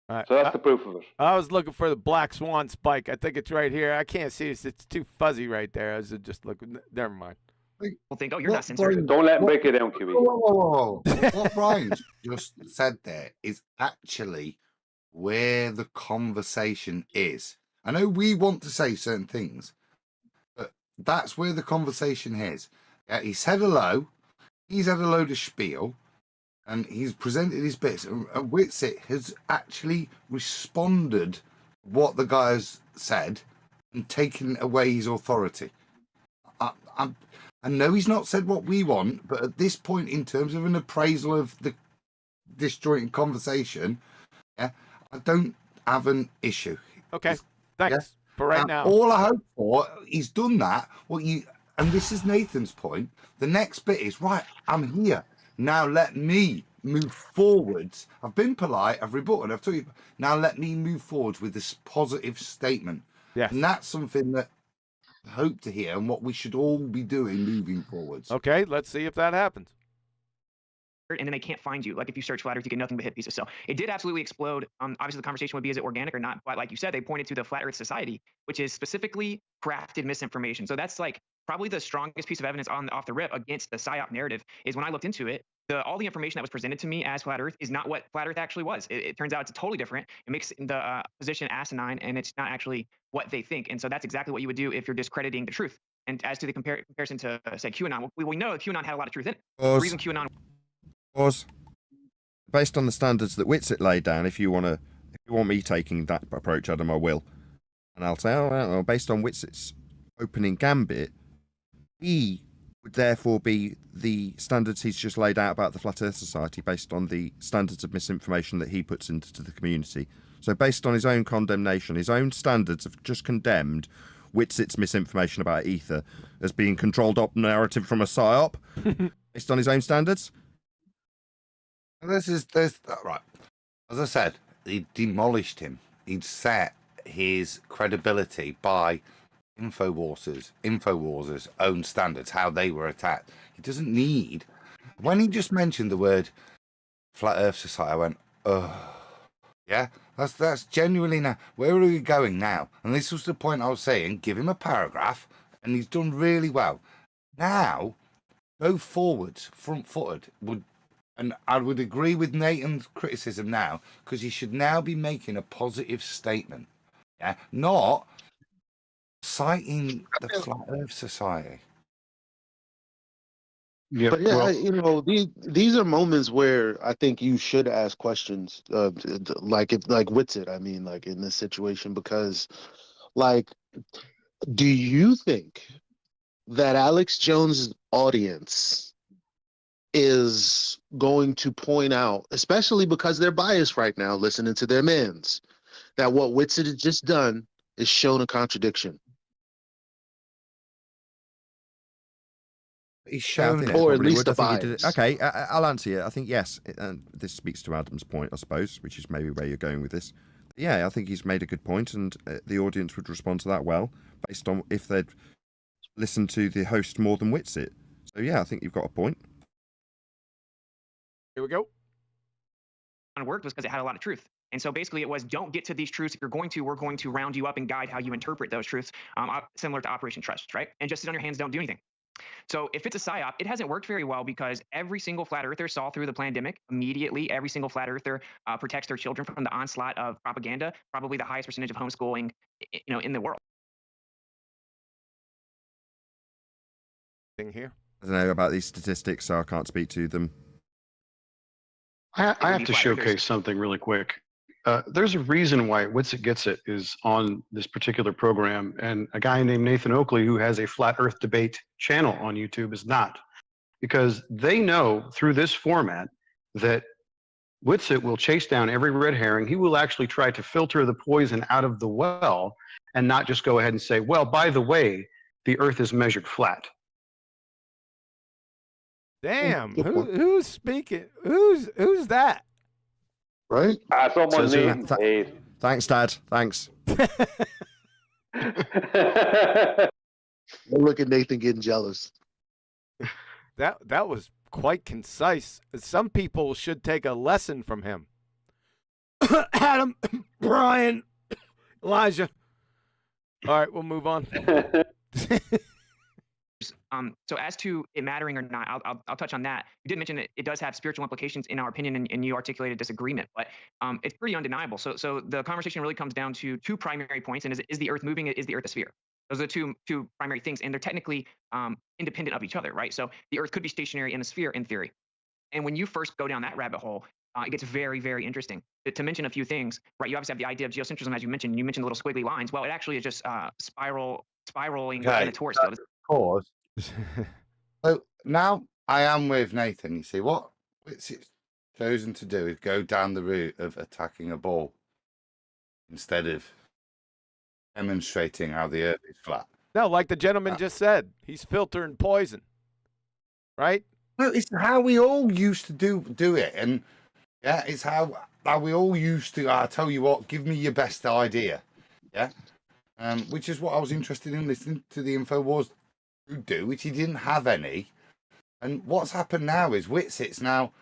Right. So that's the proof of it. I was looking for the black swan spike. I think it's right here. I can't see it. It's too fuzzy right there. I was just looking. Never mind. People think, oh, you're not censored. Don't let him break it down, QE. Whoa. What Brian just said there is actually where the conversation is. I know we want to say certain things, but that's where the conversation is. Yeah, he said hello. He's had a load of spiel, and he's presented his bits. And Witsit has actually responded what the guy has said and taken away his authority. I know he's not said what we want, but at this point, in terms of an appraisal of the disjointed conversation, yeah, I don't have an issue. Okay, thanks for right now. All I hope for, he's done that. And this is Nathan's point. The next bit is right. I'm here now. Let me move forwards. I've been polite. I've rebutted. I've told you. Now let me move forwards with this positive statement. Yes. And that's something that I hope to hear, and what we should all be doing moving forwards. Okay, let's see if that happens. And then they can't find you. Like if you search flat Earth, you get nothing but hit pieces. So it did absolutely explode. Obviously, the conversation would be, is it organic or not? But like you said, they pointed to the Flat Earth Society, which is specifically crafted misinformation. So that's like probably the strongest piece of evidence off the rip against the PSYOP narrative is when I looked into it, all the information that was presented to me as Flat Earth is not what Flat Earth actually was. It turns out it's totally different. It makes the position asinine, and it's not actually what they think. And so that's exactly what you would do if you're discrediting the truth. And as to the comparison to, say, QAnon, we know that QAnon had a lot of truth in it. The reason QAnon... Based on the standards that Witsit laid down, if you want me taking that approach, Adam, I will. And I'll say, well, based on Witsit's opening gambit, he would therefore be the standards he's just laid out about the Flat Earth Society based on the standards of misinformation that he puts into the community. So based on his own condemnation, his own standards have just condemned Witsit's misinformation about Aether as being controlled op narrative from a PSYOP based on his own standards. This right. As I said, he demolished him. He'd set his credibility by Infowars' own standards, how they were attacked. He doesn't need. When he just mentioned the word Flat Earth Society, I went, oh, yeah, that's genuinely now. Where are we going now? And this was the point I was saying. Give him a paragraph, and he's done really well. Now, go forwards, front-footed. And I would agree with Nathan's criticism now, because he should now be making a positive statement. Yeah, not citing the Flat Earth Society. Yeah, But yeah, well, you know, these are moments where I think you should ask questions, like Witsit. I mean, like in this situation, because, like, do you think that Alex Jones' audience is going to point out, especially because they're biased right now, listening to their mans, that what Witsit has just done is shown a contradiction? He's Yeah, I shown think it. they Or at probably least would. the I think he did it. bias. Okay, I'll answer you. I think yes, and this speaks to Adam's point, I suppose, which is maybe where you're going with this. Yeah, I think he's made a good point, and the audience would respond to that well, based on if they'd listened to the host more than Witsit. So yeah, I think you've got a point. Here we go. Worked was because it had a lot of truth. And so basically it was, don't get to these truths. If you're going to, we're going to round you up and guide how you interpret those truths, similar to Operation Trust, right? And just sit on your hands, don't do anything. So if it's a psyop, it hasn't worked very well because every single flat earther saw through the pandemic immediately. Every single flat earther protects their children from the onslaught of propaganda, probably the highest percentage of homeschooling, in the world. Thing here. I don't know about these statistics, so I can't speak to them. I would have be to flat earthers. showcase something really quick. There's a reason why Witsit Gets It is on this particular program, and a guy named Nathan Oakley, who has a Flat Earth Debate channel on YouTube, is not. Because they know through this format that Witsit will chase down every red herring. He will actually try to filter the poison out of the well and not just go ahead and say, well, by the way, the Earth is measured flat. Damn, Good point. who's speaking? Who's that? Right? Someone Says who? named Aid. Thanks, Dad. Thanks. Look at Nathan getting jealous. That was quite concise. Some people should take a lesson from him. Adam, Brian, Elijah. All right, we'll move on. So as to it mattering or not, I'll touch on that. You did mention that it does have spiritual implications in our opinion, and you articulated disagreement, but it's pretty undeniable. So the conversation really comes down to two primary points, and is the Earth moving? Is the Earth a sphere? Those are the two primary things, and they're technically independent of each other, right? So the Earth could be stationary in a sphere in theory. And when you first go down that rabbit hole, it gets very, very interesting. To mention a few things, right? You obviously have the idea of geocentrism, as you mentioned. You mentioned the little squiggly lines. Well, it actually is just spiraling in a torus field. Of course. So now I am with Nathan. You see, what it's chosen to do is go down the route of attacking a ball instead of demonstrating how the Earth is flat. No, like the gentleman just said, he's filtering poison, right? No, it's how we all used to do it, and yeah, it's how we all used to. I tell you what, give me your best idea, yeah. Which is what I was interested in listening to the Infowars do, which he didn't have any. And what's happened now is Witsit's now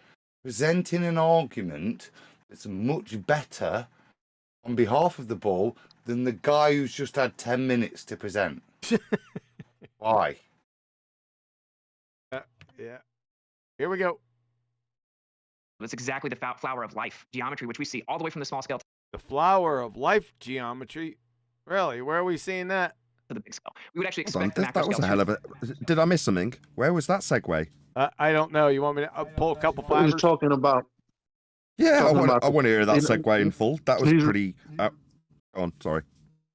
presenting an argument that's much better on behalf of the ball than the guy who's just had 10 minutes to present. Why? Yeah. Here we go. It's exactly the flower of life geometry, which we see all the way from the small scale The flower of life geometry. Really? Where are we seeing that? to the big scale. We would actually Hold on, expect the macro that was scale a hell of a. Did I miss something? Where was that segue? I don't know. You want me to pull a couple He was fibers? talking about. Yeah, Talking about I want to hear that segue in full. That was he's- pretty. Go on, sorry.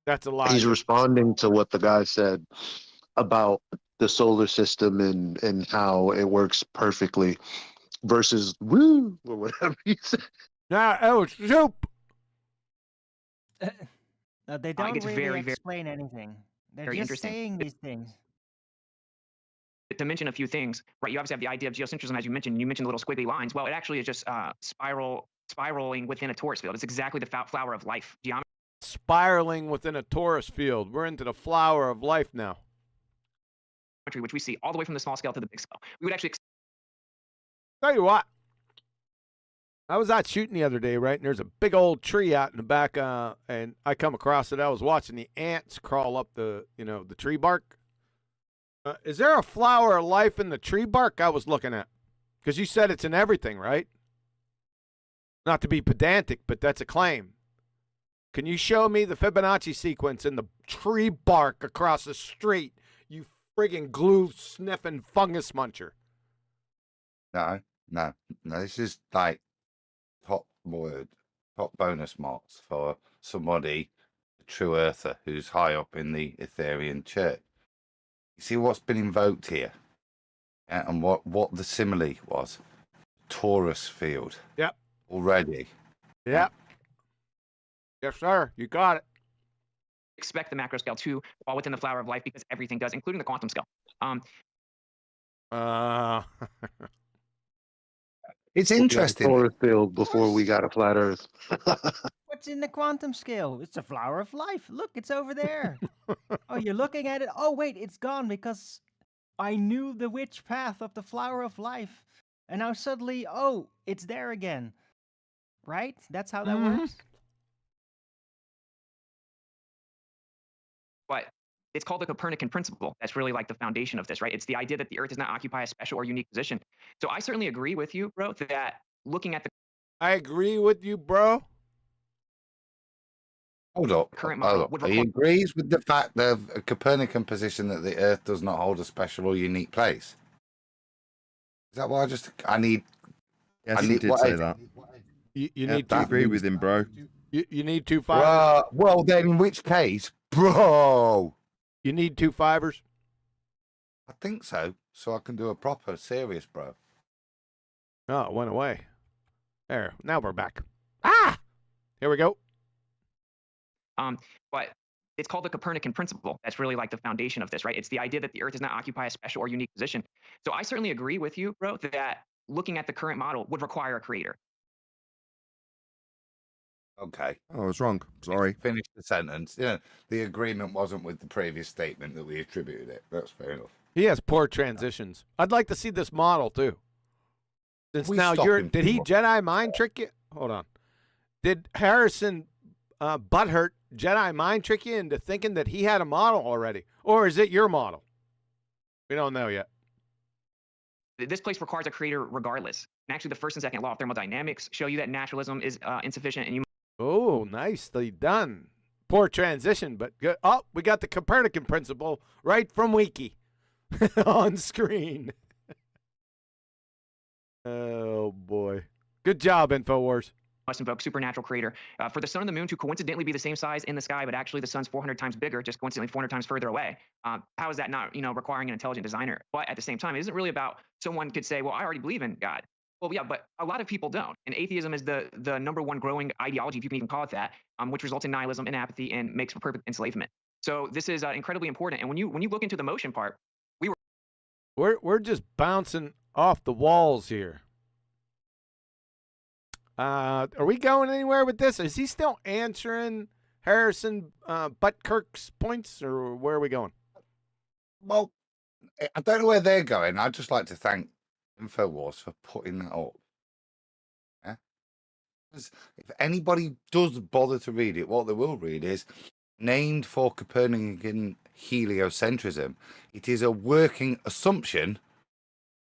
That's a lie. He's responding to what the guy said about the solar system and how it works perfectly versus woo or whatever he said. Now, oh, soup. They don't gets really very, very, explain anything. They're very just interesting. saying these things. To mention a few things, right? You obviously have the idea of geocentrism, as you mentioned. You mentioned the little squiggly lines. Well, it actually is just spiraling within a torus field. It's exactly the flower of life geometry. spiraling within a torus field. We're into the flower of life now. Which we see all the way from the small scale to the big scale. We would actually Tell you what, I was out shooting the other day, right? And there's a big old tree out in the back, and I come across it. I was watching the ants crawl up the tree bark. Is there a flower of life in the tree bark I was looking at? Because you said it's in everything, right? Not to be pedantic, but that's a claim. Can you show me the Fibonacci sequence in the tree bark across the street, you friggin' glue-sniffing fungus muncher? No. This is like top bonus marks for somebody, a true earther, who's high up in the Aetherian church. You see what's been invoked here? Yeah, and what the simile was? Torus field. Yep. Already. Yep. Yes, sir. You got it. expect the macro scale to fall within the flower of life because everything does, including the quantum scale. It's interesting. Torus field before we got a flat Earth. What's in the quantum scale? It's a flower of life. Look, it's over there. Oh, you're looking at it. Oh, wait, it's gone because I knew the witch path of the flower of life. And now suddenly, oh, it's there again. Right? That's how that works? But it's called the Copernican principle. That's really like the foundation of this, right? It's the idea that the Earth does not occupy a special or unique position. So I certainly agree with you, bro, that looking at the I agree with you, bro. Hold up. current Hold model up. would He require agrees with the fact of a Copernican position that the Earth does not hold a special or unique place. Is that why I need? Yes, I he need did what say I- that. You Yeah, need I two. agree with him, bro. You need 2 fivers. Well, then in which case, bro, You need 2 fivers. I think so. So I can do a proper serious, bro. Oh, it went away. There. Now we're back. Ah! Here we go. but it's called the Copernican principle. That's really like the foundation of this, right? It's the idea that the Earth does not occupy a special or unique position. So I certainly agree with you, bro, that looking at the current model would require a creator. Okay. Oh, I was wrong. Sorry. Finish the sentence. Yeah, the agreement wasn't with the previous statement that we attributed it. That's fair enough. He has poor transitions. I'd like to see this model too. Since We now stop you're him did too he much. Jedi mind trick you? Hold on. Did Harrison Butthurt Jedi mind trick you into thinking that he had a model already? Or is it your model? We don't know yet. This place requires a creator regardless. And actually, the first and second law of thermodynamics show you that naturalism is insufficient, and you Oh, nicely done. Poor transition, but good. Oh, we got the Copernican principle right from Wiki on screen. Oh, boy. Good job, Infowars. must invoke supernatural creator. For the sun and the moon to coincidentally be the same size in the sky, but actually the sun's 400 times bigger, just coincidentally 400 times further away. How is that not, requiring an intelligent designer? But at the same time, it isn't really about someone could say, well, I already believe in God. Well, yeah, but a lot of people don't. And atheism is the number one growing ideology, if you can even call it that, which results in nihilism and apathy and makes for perfect enslavement. So this is incredibly important. And when you look into the motion part, We're just bouncing off the walls here. Are we going anywhere with this? Is he still answering Harrison Buttkirk's points, or where are we going? Well, I don't know where they're going. I'd just like to thank Infowars for putting that up. Yeah? 'Cause if anybody does bother to read it, what they will read is named for Copernican heliocentrism. It is a working assumption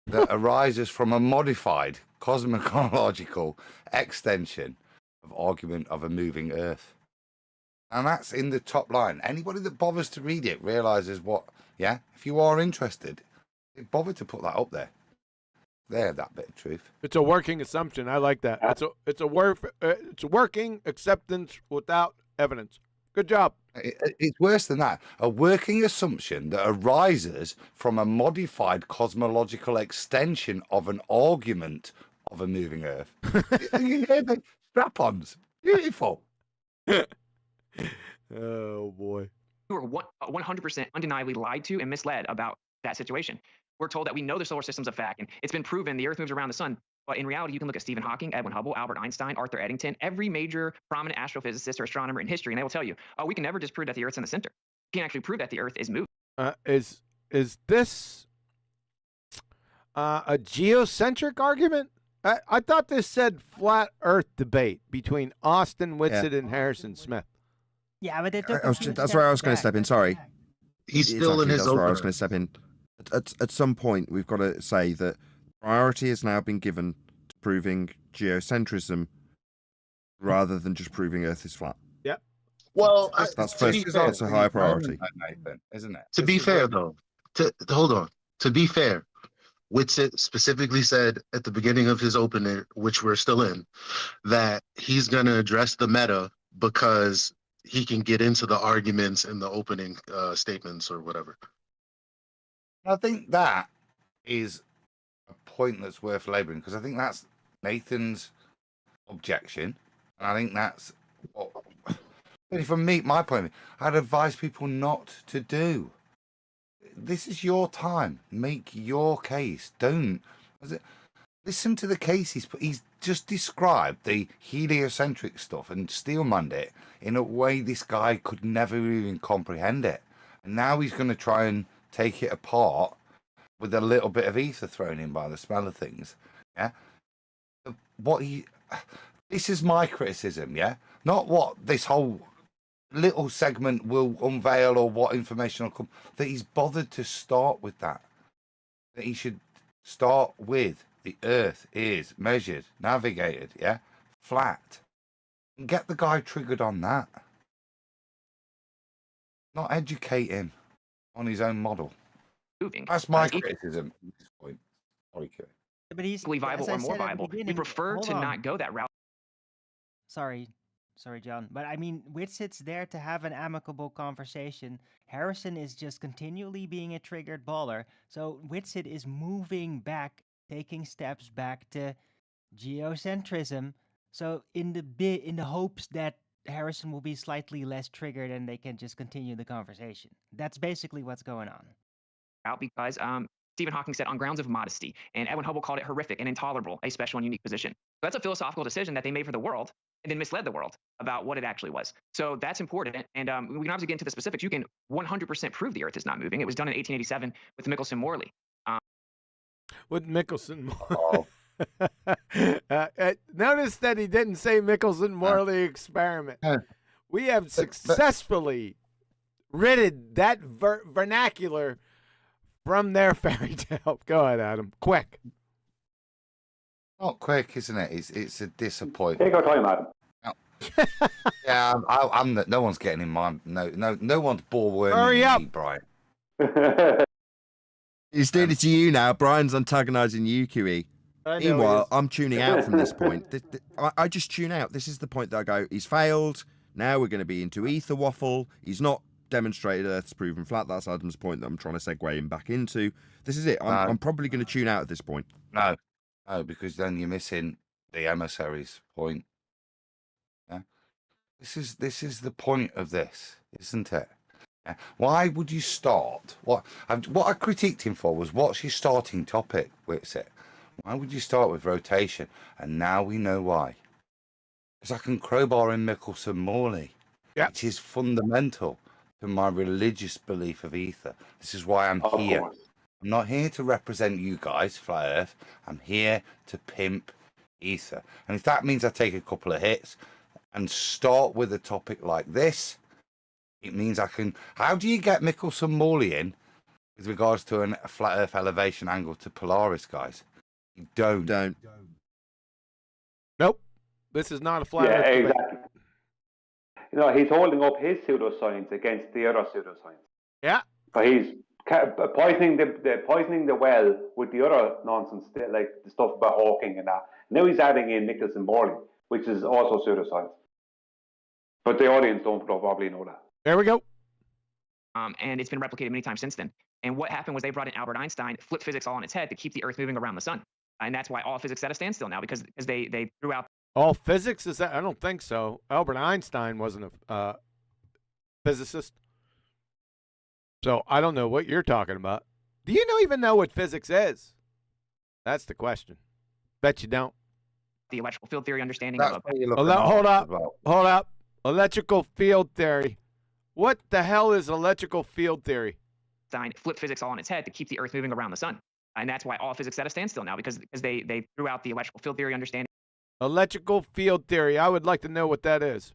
that arises from a modified cosmological extension of argument of a moving Earth. And that's in the top line. Anybody that bothers to read it realizes what, yeah, if you are interested, bother to put that up there. There, that bit of truth. It's a working assumption. I like that. It's a working acceptance without evidence. Good job. It's worse than that. A working assumption that arises from a modified cosmological extension of an argument of a moving Earth. You hear the strap-ons? Beautiful. Oh boy. we were 100% undeniably lied to and misled about that situation. We're told that we know the solar system's a fact, and it's been proven the Earth moves around the sun. But in reality, you can look at Stephen Hawking, Edwin Hubble, Albert Einstein, Arthur Eddington, every major prominent astrophysicist or astronomer in history, and they will tell you, oh, we can never disprove that the Earth's in the center. We can actually prove that the Earth is moving. Is this a geocentric argument? I thought this said flat Earth debate between Austin Witsit and Harrison Smith. Yeah, but that's where I was going to step in. Sorry, He's still in his that's where I was opener. going to step in. At some point, we've got to say that priority has now been given to proving geocentrism rather than just proving Earth is flat. Yep. Well, That's first. That's a higher priority, Nathan, isn't it? to be fair, though, hold on. To be fair, Witsit specifically said at the beginning of his opener, which we're still in, that he's going to address the meta because he can get into the arguments in the opening statements or whatever. I think that is a point that's worth labouring, because I think that's Nathan's objection, and I think that's what, from me, my point of view, I'd advise people not to do. This is your time. Make your case. Don't listen to the case he's just described the heliocentric stuff and steelmanned it in a way this guy could never even comprehend it, and now he's going to try and take it apart with a little bit of ether thrown in by the smell of things. Yeah, this is my criticism. Yeah, not what this whole little segment will unveil or what information will come. That he's bothered to start with that. That he should start with the Earth is measured, navigated, yeah, flat, and get the guy triggered on that. Not educate him on his own model. Moving. That's my criticism at this point. Sorry, Kerry. But he's viable or more viable. We prefer to not go that route. Sorry, John. But I mean, Witsit's there to have an amicable conversation. Harrison is just continually being a triggered baller. So Witsit is moving back, taking steps back to geocentrism. So in the hopes that Harrison will be slightly less triggered and they can just continue the conversation. That's basically what's going on. Out because Stephen Hawking said on grounds of modesty, and Edwin Hubble called it horrific and intolerable, a special and unique position. So that's a philosophical decision that they made for the world and then misled the world about what it actually was. So that's important. And we can obviously get into the specifics. You can 100% prove the Earth is not moving. It was done in 1887 with Michelson-Morley. With Michelson. Notice that he didn't say Michelson-Morley experiment. We have successfully ridded that vernacular from their fairy tale. Go ahead, Adam. Quick. Not quick, isn't it? It's a disappointment. Take our time, Adam. Yeah, no one's getting in my no one's ball Hurry up, me, Brian. He's doing it to you now. Brian's antagonising you, QE. Meanwhile, I'm tuning out from this point. I just tune out. This is the point that I go, he's failed. Now we're going to be into ether waffle. He's not demonstrated Earth's proven flat. That's Adam's point that I'm trying to segue him back into. This is it. I'm probably going to tune out at this point. No, because then you're missing the emissary's point. Yeah, this is the point of this, isn't it? Yeah. Why would you start? What I critiqued him for was what's your starting topic, Witsit? Why would you start with rotation? And now we know why. Because I can crowbar in Michelson-Morley, which is fundamental to my religious belief of ether. This is why I'm here. Course. I'm not here to represent you guys, Flat Earth. I'm here to pimp ether. And if that means I take a couple of hits and start with a topic like this, it means I can... How do you get Michelson-Morley in with regards to a Flat Earth elevation angle to Polaris, guys? You don't. Nope. This is not a flat Yeah, Earth debate. exactly. You know, he's holding up his pseudoscience against the other pseudoscience. Yeah. But he's poisoning the well with the other nonsense, like the stuff about Hawking and that. Now he's adding in Michelson-Morley, which is also pseudoscience. But the audience don't probably know that. There we go. And it's been replicated many times since then. And what happened was they brought in Albert Einstein, flipped physics all on its head to keep the Earth moving around the sun. And that's why all physics is at a standstill now, because they threw out... All physics? Is that? I don't think so. Albert Einstein wasn't a physicist. So I don't know what you're talking about. Do you even know what physics is? That's the question. Bet you don't. The electrical field theory understanding That's of where you look at Hold Mars up. as well. Hold up. Electrical field theory. What the hell is electrical field theory? design, flip physics all on its head to keep the Earth moving around the sun. And that's why all physics is at a standstill now, because they threw out the electrical field theory understanding. Electrical field theory. I would like to know what that is.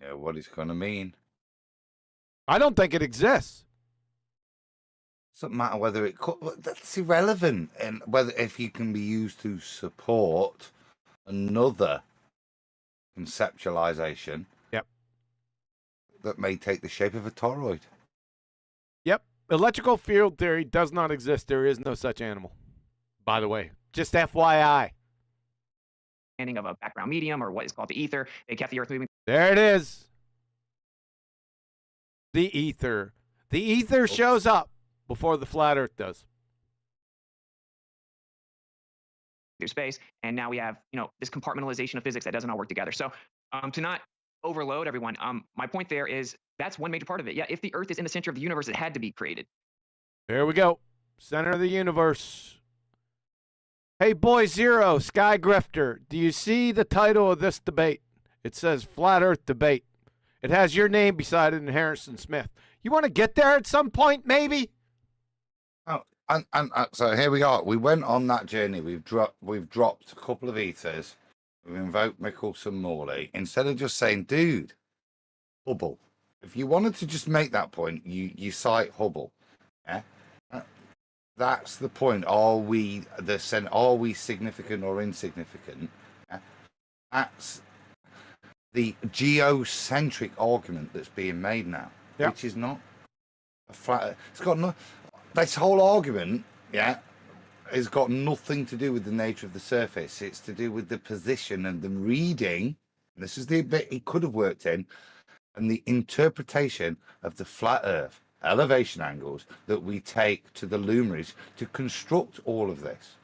Yeah, what it's going to mean. I don't think it exists. Doesn't matter whether it could, that's irrelevant, and whether if you can be used to support another conceptualization. Yep. That may take the shape of a toroid. Yep. Electrical field theory does not exist. There is no such animal. By the way, just FYI. Of a background medium, or what is called the ether. They kept the Earth moving. There it is. The ether. The ether shows up before the flat Earth does. Through space, and now we have this compartmentalization of physics that doesn't all work together. So to not overload everyone, my point there is that's one major part of it. Yeah, if the Earth is in the center of the universe, it had to be created. There we go. Center of the universe. Hey, Boy Zero, Sky Grifter, do you see the title of this debate? It says Flat Earth Debate. It has your name beside it and Harrison Smith. You want to get there at some point, maybe? Oh, and so here we are. We went on that journey. We've dropped a couple of ethers. We've invoked Mickelson Morley. Instead of just saying, dude, Hubble. If you wanted to just make that point, you cite Hubble. Yeah? That's the point. Are we significant or insignificant? Yeah? That's the geocentric argument that's being made now, which is not a flat. It's got no. This whole argument, has got nothing to do with the nature of the surface. It's to do with the position and the reading. This is the bit he could have worked in, and the interpretation of the flat Earth elevation angles that we take to the luminaries to construct all of this.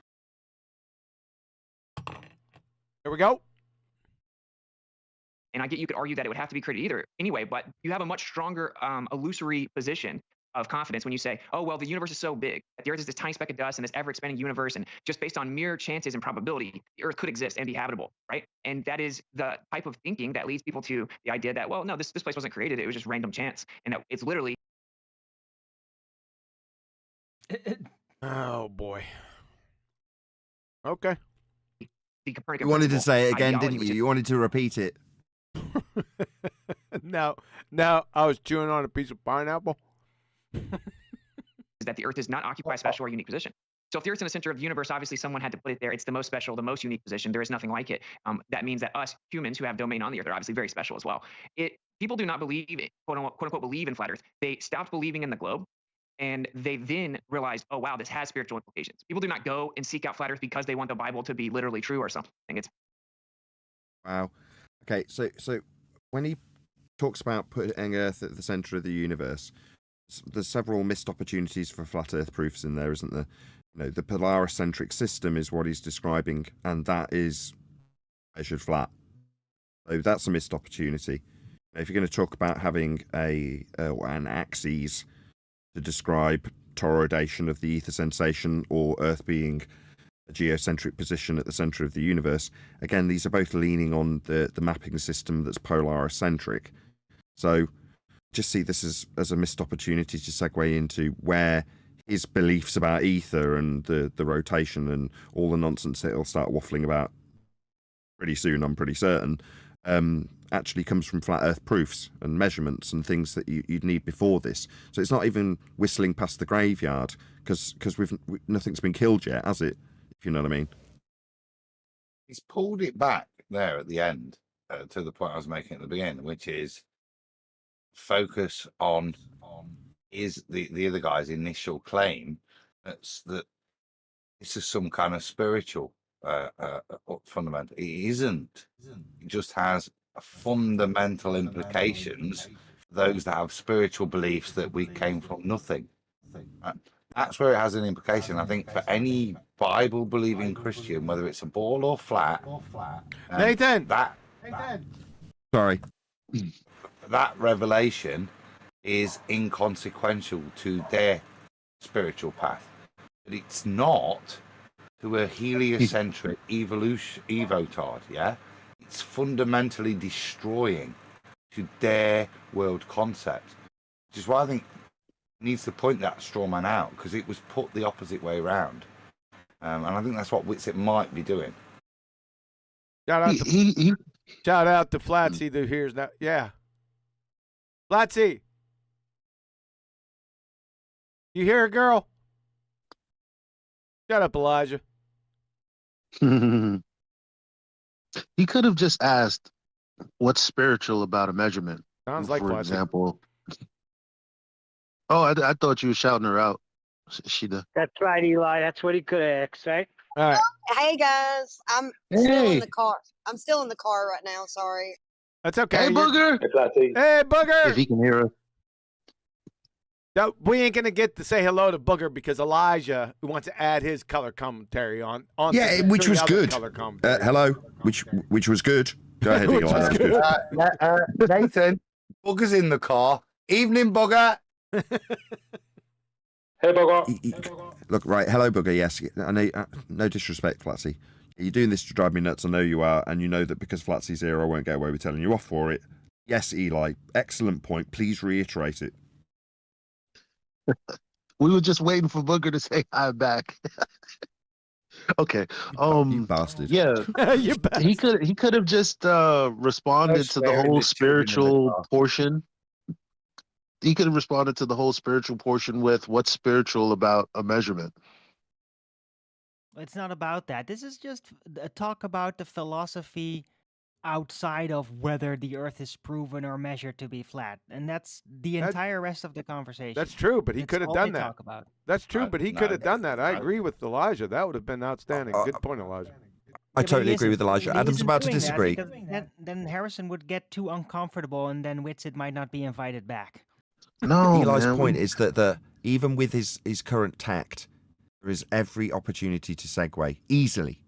Here we go. And I get you could argue that it would have to be created either anyway, but you have a much stronger illusory position of confidence when you say, oh, well, the universe is so big that the Earth is this tiny speck of dust in this ever-expanding universe, and just based on mere chances and probability, the Earth could exist and be habitable, right? And that is the type of thinking that leads people to the idea that, well, no, this place wasn't created, it was just random chance, and that it's literally. Oh, boy. Okay. You wanted to say it again, didn't you? You wanted to repeat it. No, I was chewing on a piece of pineapple. Is that the Earth does not occupy a special or unique position. So if the Earth's in the center of the universe, obviously someone had to put it there. It's the most special, the most unique position. There is nothing like it. That means that us humans who have domain on the Earth are obviously very special as well. People do not believe it, quote unquote, believe in flat Earth. They stopped believing in the globe. And they then realized, oh, wow, this has spiritual implications. People do not go and seek out flat Earth because they want the Bible to be literally true or something. Wow. Okay, so when he talks about putting Earth at the center of the universe, there's several missed opportunities for flat Earth proofs in there, isn't there? The polaricentric system is what he's describing, and that is measured flat. So that's a missed opportunity. If you're going to talk about having an axis to describe toroidation of the ether sensation, or Earth being a geocentric position at the center of the universe, again, these are both leaning on the mapping system that's polaricentric. So just see this as a missed opportunity to segue into where his beliefs about ether and the rotation and all the nonsense that he'll start waffling about pretty soon, I'm pretty certain, actually comes from flat Earth proofs and measurements and things that you'd need before this. So it's not even whistling past the graveyard because nothing's been killed yet, has it? If you know what I mean. He's pulled it back there at the end to the point I was making at the beginning, which is focus on is the other guy's initial claim that this is some kind of spiritual fundamental. It isn't. It just has fundamental implications for those that have spiritual beliefs that we came from nothing. That's where it has an implication. I think for any Bible-believing Christian, whether it's a ball or flat, Nathan. Sorry. That revelation is inconsequential to their spiritual path. But it's not to a heliocentric evotard, yeah, it's fundamentally destroying to their world concept, which is why I think it needs to point that straw man out, because it was put the opposite way around. And I think that's what Witsit might be doing. Shout out to Flatsy who hears that. Yeah. Flatsy. You hear it, girl? Shut up, Elijah. He could have just asked, what's spiritual about a measurement? Sounds like for Flatsy. example. Oh, I thought you were shouting her out, Sheeta. That's right, Eli. That's what he could have asked, right? All right. Hey guys, I'm still in the car. I'm still in the car right now. Sorry. That's okay. Hey, Booger. Hey, Booger. If he can hear us. No, we ain't gonna get to say hello to Booger because Elijah wants to add his color commentary on. Yeah, to which the was other good. color commentary. Hello, which was good. Go ahead, Which Eli. was That was good. good. Nathan, Bugger's in the car. Evening, Bugger. Hey, Bugger. Look, right. Hello, Booger. Yes, I know. No disrespect, Flatsy. You're doing this to drive me nuts. I know you are, and you know that because Flatsy's here, I won't get away with telling you off for it. Yes, Eli. Excellent point. Please reiterate it. We were just waiting for Booger to say hi back. Okay. You bastard. Yeah. You bastard. He could have just responded to the swearing whole at children in the spiritual car. portion. He could have responded to the whole spiritual portion with what's spiritual about a measurement. It's not about that. This is just a talk about the philosophy outside of whether the Earth is proven or measured to be flat, and that's the entire rest of the conversation. That's true, but he That's could have all done they that. talk about. That's true, but he No, could have done that. I no. agree with Elijah. That would have been outstanding. Good point, Elijah. I Yeah, but totally he agree with isn't- Elijah. he Adam's isn't about to doing that disagree. because then Harrison would get too uncomfortable, and then Witsit might not be invited back. No, Eli's man. point is that even with his current tact, there is every opportunity to segue easily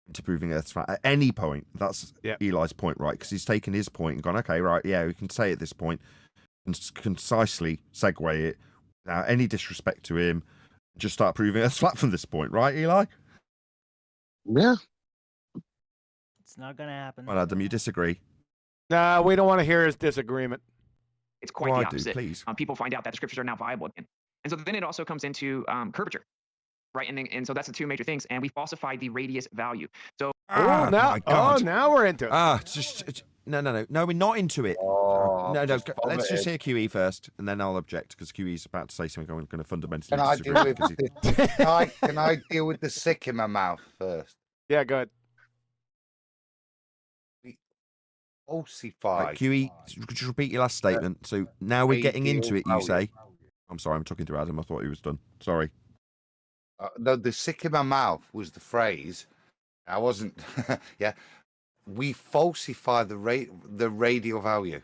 into proving Earth's flat at any point. That's Eli's point, right? Because he's taken his point and gone, okay, right, yeah, we can say at this point and concisely segue it without any disrespect to him. Just start proving Earth's flat from this point, right, Eli? Yeah. It's not gonna happen. Well, Adam, you disagree. Nah, we don't want to hear his disagreement. It's quite Well, the I do, opposite. please. People find out that the scriptures are now viable again. And so then it also comes into curvature, right? And so that's the two major things. And we falsified the radius value. So Ah, my God. now we're into it. No, we're not into it. Oh, no, just let's just vomited. hear QE first, and then I'll object because QE's about to say something I'm going to fundamentally Can I disagree deal with. with because he- can I deal with the sick in my mouth first? Yeah, go ahead. Falsify. Right, QE, just repeat your last statement. So now we're getting into it, you say. I'm sorry, I'm talking to Adam. I thought he was done. Sorry. No, the sick in my mouth was the phrase. I wasn't. Yeah, we falsify the radial value.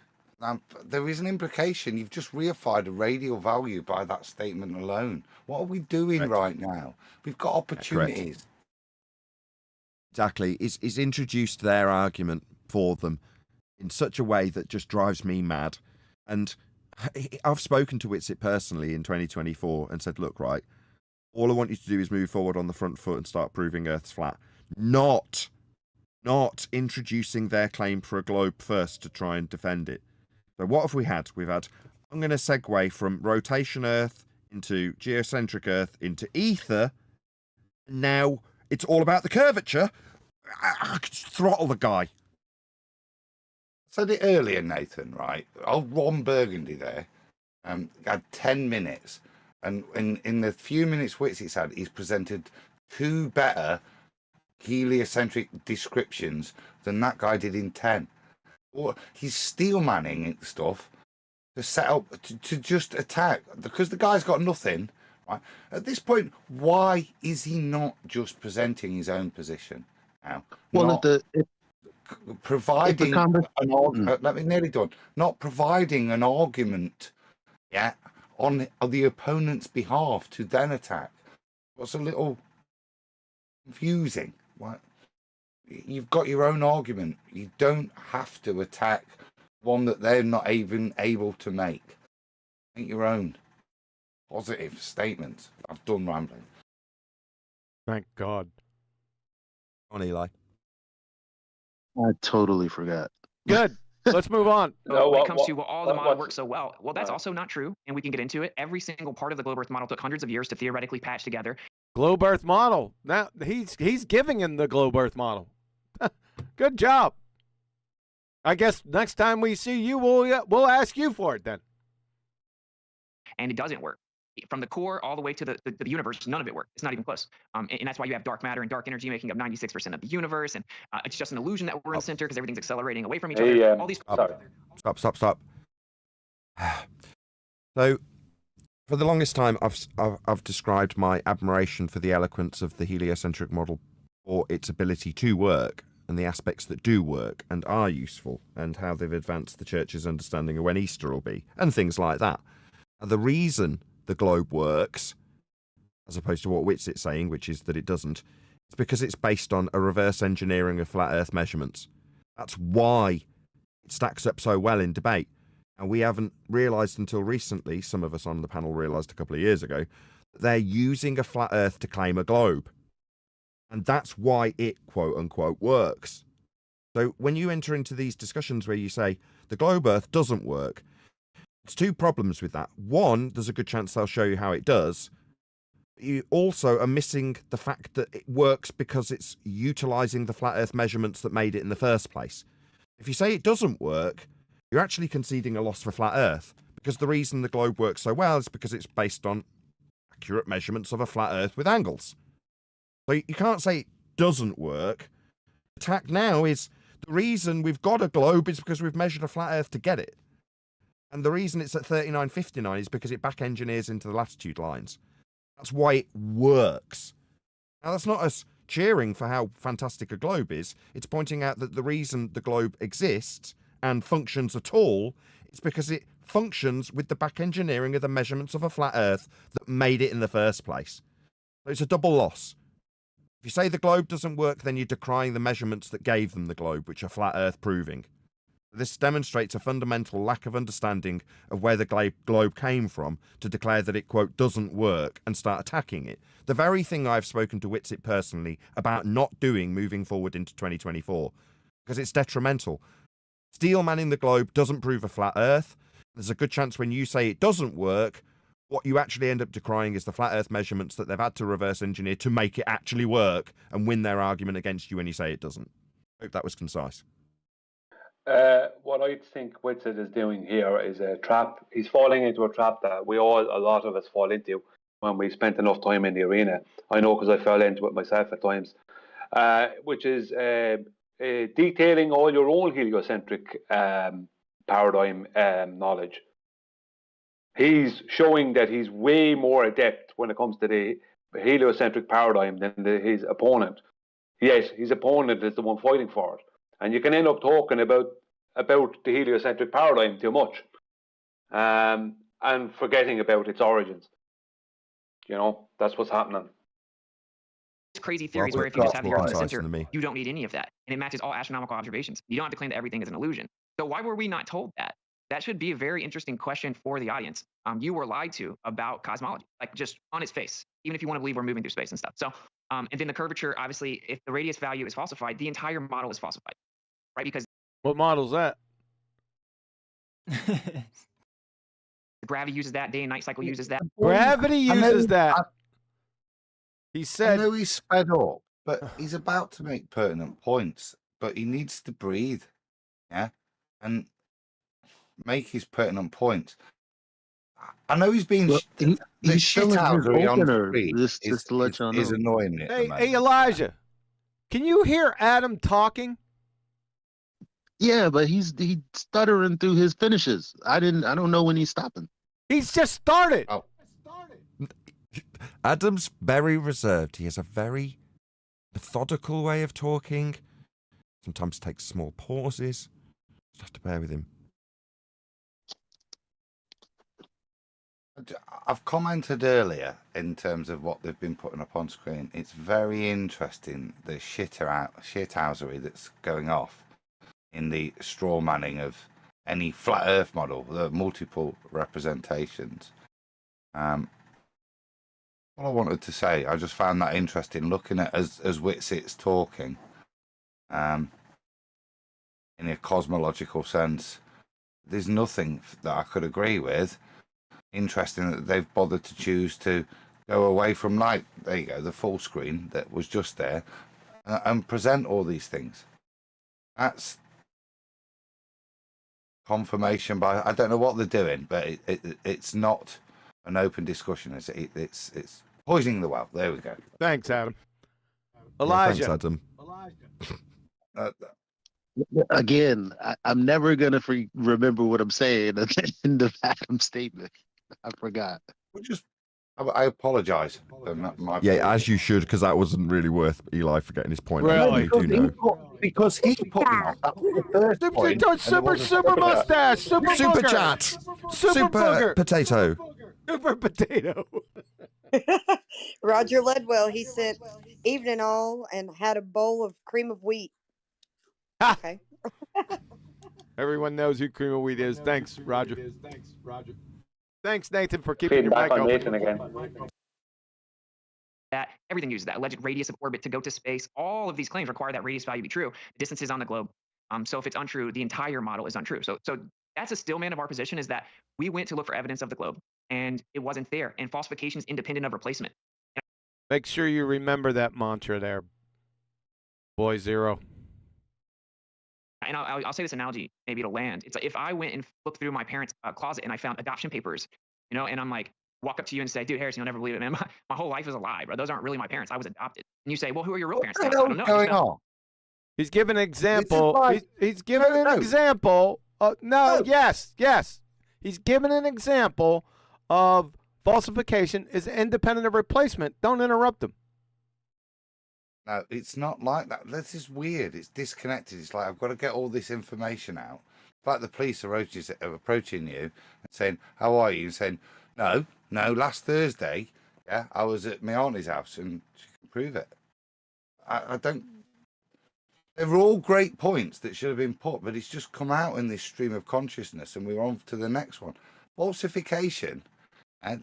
There is an implication. You've just reified a radial value by that statement alone. What are we doing right now? We've got opportunities. Exactly. It's introduced their argument for them in such a way that just drives me mad. And I've spoken to Witsit personally in 2024 and said, look, right, all I want you to do is move forward on the front foot and start proving Earth's flat. Not introducing their claim for a globe first to try and defend it. So what have we had? We've had, I'm going to segue from rotation Earth into geocentric Earth into Aether. Now it's all about the curvature. I could throttle the guy. Said it earlier, Nathan, right? Old Ron Burgundy there had 10 minutes. And in the few minutes Witsit's had, he's presented two better heliocentric descriptions than that guy did in 10. Or he's steel manning stuff to set up to just attack because the guy's got nothing. Right at this point, why is he not just presenting his own position now? Well, Providing let me nearly done. Not providing an argument, on the opponent's behalf to then attack. What's a little confusing. What? You've got your own argument. You don't have to attack one that they're not even able to make. Make your own positive statements. I've done rambling. Thank God. On Eli. I totally forgot. Good. Let's move on. So when it comes to all the model works so well, that's also not true, and we can get into it. Every single part of the globe Earth model took hundreds of years to theoretically patch together. Globe Earth model. Now he's giving him the Globe Earth model. Good job. I guess next time we see you, we'll ask you for it then. And it doesn't work. From the core all the way to the universe, none of it works. It's not even close. And that's why you have dark matter and dark energy making up 96% of the universe. And it's just an illusion that we're in the center because everything's accelerating away from each other. All these. Stop. So, for the longest time, I've described my admiration for the eloquence of the heliocentric model for its ability to work and the aspects that do work and are useful and how they've advanced the church's understanding of when Easter will be and things like that. And the reason the globe works, as opposed to what Witsit's saying, which is that it doesn't, it's because it's based on a reverse engineering of flat Earth measurements. That's why it stacks up so well in debate. And we haven't realised until recently, some of us on the panel realised a couple of years ago, that they're using a flat Earth to claim a globe. And that's why it, quote unquote, works. So when you enter into these discussions where you say the globe Earth doesn't work, there's two problems with that. One, there's a good chance they'll show you how it does. You also are missing the fact that it works because it's utilising the flat Earth measurements that made it in the first place. If you say it doesn't work, you're actually conceding a loss for flat Earth, because the reason the globe works so well is because it's based on accurate measurements of a flat Earth with angles. So you can't say it doesn't work. The tack now is the reason we've got a globe is because we've measured a flat Earth to get it. And the reason it's at 39.59 is because it back engineers into the latitude lines. That's why it works. Now, that's not us cheering for how fantastic a globe is. It's pointing out that the reason the globe exists and functions at all is because it functions with the back engineering of the measurements of a flat Earth that made it in the first place. So it's a double loss. If you say the globe doesn't work, then you're decrying the measurements that gave them the globe, which are flat Earth proving. This demonstrates a fundamental lack of understanding of where the globe came from to declare that it, quote, doesn't work and start attacking it. The very thing I've spoken to Witsit personally about not doing moving forward into 2024, because it's detrimental. Steel manning the globe doesn't prove a flat Earth. There's a good chance when you say it doesn't work, what you actually end up decrying is the flat Earth measurements that they've had to reverse engineer to make it actually work and win their argument against you when you say it doesn't. I hope that was concise. What I think Witsit is doing here is a trap. He's falling into a trap that a lot of us fall into when we spent enough time in the arena. I know because I fell into it myself at times, which is detailing all your own heliocentric paradigm knowledge. He's showing that he's way more adept when it comes to the heliocentric paradigm than his opponent. Yes, his opponent is the one fighting for it. And you can end up talking about the heliocentric paradigm too much and forgetting about its origins. You know, that's what's happening. Crazy theories where if you just have the Earth in the center, you don't need any of that. And it matches all astronomical observations. You don't have to claim that everything is an illusion. So why were we not told that? That should be a very interesting question for the audience. You were lied to about cosmology, like just on its face, even if you want to believe we're moving through space and stuff. So, and then the curvature, obviously, if the radius value is falsified, the entire model is falsified, right? Because what model's that? Gravity uses that. Day and night cycle uses that. Gravity uses that. He said. I know he's sped up, but he's about to make pertinent points. But he needs to breathe, yeah, and make his pertinent points. I know he's been. He's showing his opener. Just to let y'all know. Is annoying me. Hey, Elijah, can you hear Adam talking? Yeah, but he's stuttering through his finishes. I don't know when he's stopping. He's just started. Oh. Adam's very reserved. He has a very methodical way of talking. Sometimes takes small pauses. Just have to bear with him. I've commented earlier in terms of what they've been putting up on screen. It's very interesting, the shithousery that's going off in the straw manning of any flat Earth model, the multiple representations. All I wanted to say, I just found that interesting looking at as Witsit's talking, in a cosmological sense. There's nothing that I could agree with. Interesting that they've bothered to choose to go away from light. There you go, the full screen that was just there, and present all these things. That's confirmation by, I don't know what they're doing, but it's not an open discussion. It's poisoning the well. There we go. Thanks, Adam. Yeah, Elijah. thanks, Adam. Again, I'm never gonna remember what I'm saying at the end of Adam's statement. I forgot. I apologise. Yeah, as you should, because that wasn't really worth Eli forgetting his point. Really? I do know. Because he put me on. That was the first point, and it Super wasn't- mustache. Super booger. Chat. Super booger. Potato. Super potato. Roger Ledwell, he said, evening all, and had a bowl of cream of wheat. Okay. Everyone knows who cream of wheat is. Thanks, Roger. Thanks, Nathan, for keeping your mic Feedback on open. Nathan again. That everything uses that alleged radius of orbit to go to space. All of these claims require that radius value to be true. The distance is on the globe. So if it's untrue, the entire model is untrue. So that's a stillman of our position, is that we went to look for evidence of the globe, and it wasn't there. And falsification is independent of replacement. Make sure you remember that mantra there, boy zero. And I'll say this analogy, maybe it'll land. It's like if I went and looked through my parents' closet and I found adoption papers, and I'm like, walk up to you and say, dude, Harrison, you'll never believe it, man. My whole life is a lie, bro. Those aren't really my parents. I was adopted. And you say, well, who are your real parents? What I the don't hell's know. going on? He's giving an example. He's giving an No. example. Yes. He's giving an example of falsification is independent of replacement. Don't interrupt him. No, it's not like that. This is weird. It's disconnected. It's like I've got to get all this information out. It's like the police are approaching you and saying, "How are you?" And saying, "No, last Thursday, yeah, I was at my auntie's house and she can prove it." I don't. They were all great points that should have been put, but it's just come out in this stream of consciousness, and we're on to the next one. Falsification, and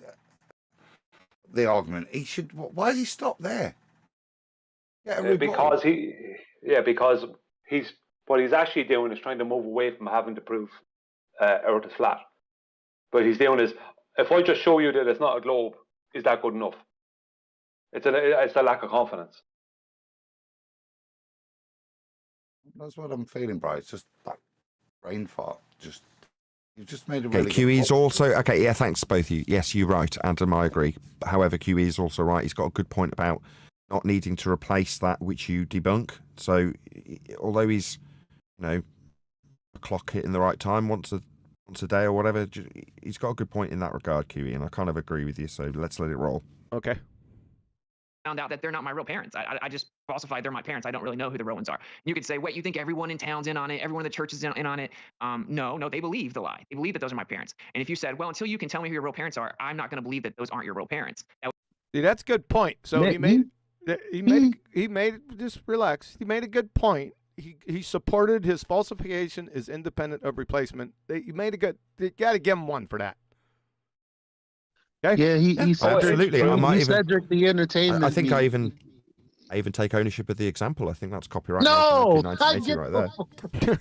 the argument. He should. Why does he stop there? Because he's what he's actually doing is trying to move away from having to prove Earth is flat. But he's doing is, if I just show you that it's not a globe, is that good enough? It's a lack of confidence. That's what I'm feeling, bro. It's just that brain fart. You've just made a Okay, really good QE's point. also okay. Yeah, thanks both of you. Yes, you're right, Adam. I agree. However, QE is also right. He's got a good point about not needing to replace that which you debunk. So, although he's, a clock hitting the right time once a day or whatever, he's got a good point in that regard, QE, and I kind of agree with you. So let's let it roll. Okay. Found out that they're not my real parents. I just falsified they're my parents. I don't really know who the real ones are. You could say, wait, you think everyone in town's in on it? Everyone in the church is in on it? No, they believe the lie. They believe that those are my parents. And if you said, well, until you can tell me who your real parents are, I'm not going to believe that those aren't your real parents. See, that's a good point. So he made just relax. He made a good point. He supported his falsification is independent of replacement. He made a good. You got to give him one for that. Okay? Yeah, he said absolutely. I might even. Cedric the Entertainment. I think me. I even take ownership of the example. I think that's copyright. No, 1980 right there.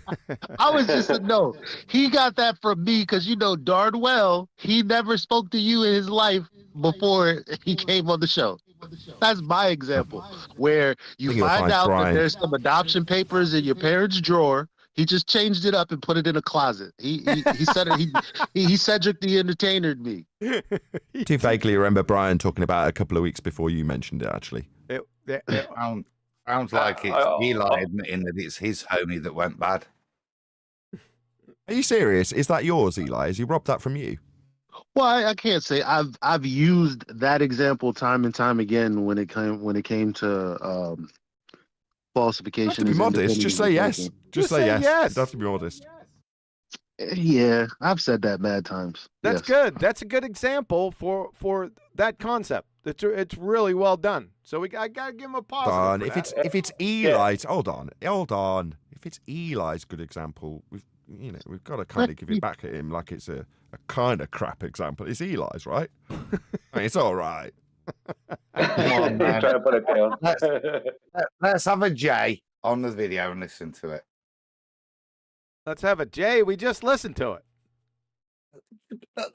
I was just no. He got that from me because darn well he never spoke to you in his life before he came on the show. That's my example, where you find out that there's some adoption papers in your parents' drawer. He just changed it up and put it in a closet. He said it. He Cedric the Entertainered me. Do vaguely remember Brian talking about it a couple of weeks before you mentioned it. Actually, Sounds like it's Eli admitting that it's his homie that went bad. Are you serious? Is that yours, Eli? Has he robbed that from you? Well, I can't say I've used that example time and time again when it came to falsification. Be modest. Just say yes. Just say yes. You don't have to be modest. Yeah, I've said that mad times. That's good. That's a good example for that concept. It's really well done. So I gotta give him a positive. If it's Eli's, hold on. If it's Eli's good example, we've got to kind of give it back at him like it's a kind of crap example. It's Eli's, right? I mean, it's all right. Come on, man. Trying to put it down. Let's have a J on the video and listen to it. Let's have a J. We just listened to it. But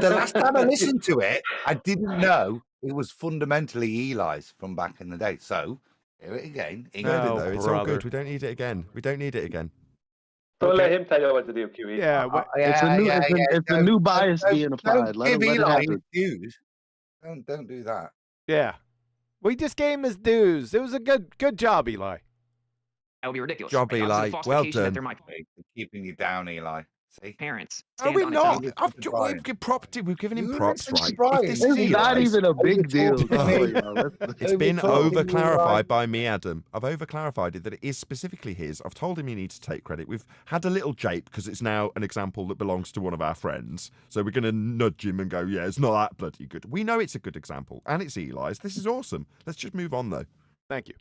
the last time I listened to it, I didn't know it was fundamentally Eli's from back in the day. So, hear it again. Heard it though. It's all brother. good. We don't need it again. We don't need it again. Don't let him tell you what to do, QE. Yeah, It's a new bias being applied. Let Give it Eli his happen. dues. Don't do that. yeah. We just gave him his dues. It was a good job, Eli. That would be ridiculous. Job, Right? Eli. Obviously, the Well falsification that done. there might Keeping you down, Eli. See? parents. Are we stands on its not? own. We've given him You props, listen to right? Brian. If this It's is not Eli's- even a big deal. talking Come to on, me. y'all. Let's- It's been talking to over me, clarified right? by me, Adam. I've over clarified it that it is specifically his. I've told him he needs to take credit. We've had a little jape because it's now an example that belongs to one of our friends. So we're going to nudge him and go, yeah, it's not that bloody good. We know it's a good example and it's Eli's. This is awesome. Let's just move on though. Thank you.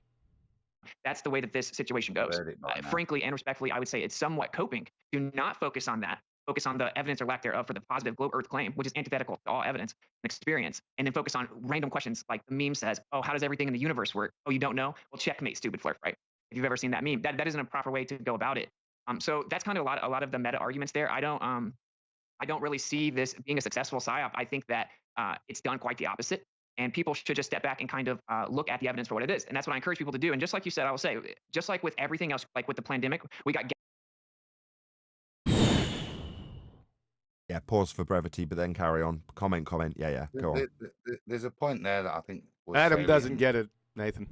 That's the way that this situation goes. Heard it by now. Frankly and respectfully, I would say it's somewhat coping. Do not focus on that. Focus on the evidence or lack thereof for the positive globe Earth claim, which is antithetical to all evidence and experience. And then focus on random questions like the meme says, oh, how does everything in the universe work? Oh, you don't know? Well, checkmate, stupid flirt, right? If you've ever seen that meme, that isn't a proper way to go about it. So that's kind of a lot of the meta arguments there. I don't really see this being a successful psyop. I think that it's done quite the opposite. And people should just step back and kind of look at the evidence for what it is. And that's what I encourage people to do. And just like you said, I will say, just like with everything else, like with the pandemic, we got Yeah, pause for brevity, but then carry on. Comment. Yeah, go on. There's a point there that I think was Adam doesn't salient. get it, Nathan.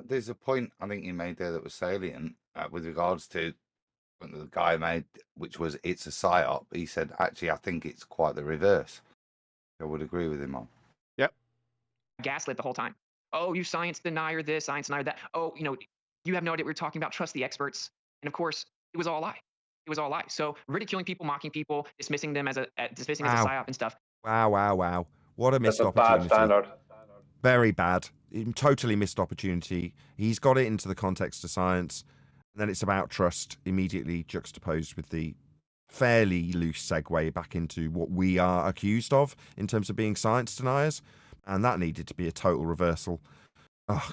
There's a point I think you made there that was salient with regards to what the guy made, which was it's a psyop. He said, actually, I think it's quite the reverse. I would agree with him on. gaslit the whole time. Oh, you science denier this, science denier that. Oh, you have no idea what we're talking about. Trust the experts. And of course, it was all a lie. It was all a lie. So ridiculing people, mocking people, dismissing them as a psyop and stuff. Wow. What a missed That's a bad opportunity. standard. Very bad. Totally missed opportunity. He's got it into the context of science. And then it's about trust, immediately juxtaposed with the fairly loose segue back into what we are accused of in terms of being science deniers. And that needed to be a total reversal. Oh,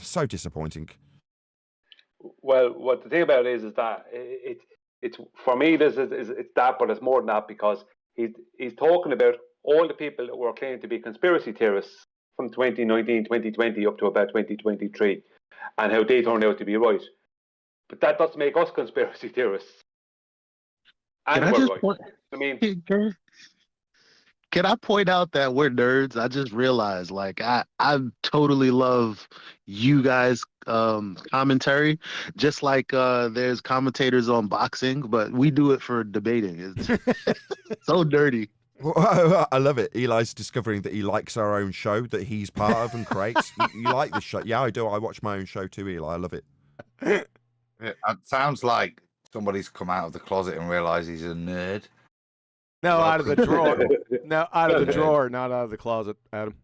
so disappointing. Well, what the thing about it is that it's for me. It's that, but it's more than that because he's talking about all the people that were claimed to be conspiracy theorists from 2019, 2020 up to about 2023, and how they turned out to be right. But that doesn't make us conspiracy theorists. And Can I we're just right. point? I mean, Can I point out that we're nerds? I just realized, like, I totally love you guys' commentary, just like there's commentators on boxing, but we do it for debating. It's so dirty. I love it. Eli's discovering that he likes our own show that he's part of and creates. You like this show? Yeah, I do. I watch my own show too, Eli. I love it. It sounds like somebody's come out of the closet and realised he's a nerd. No, out of the drawer. No, out of the Yeah. drawer, not out of the closet, Adam.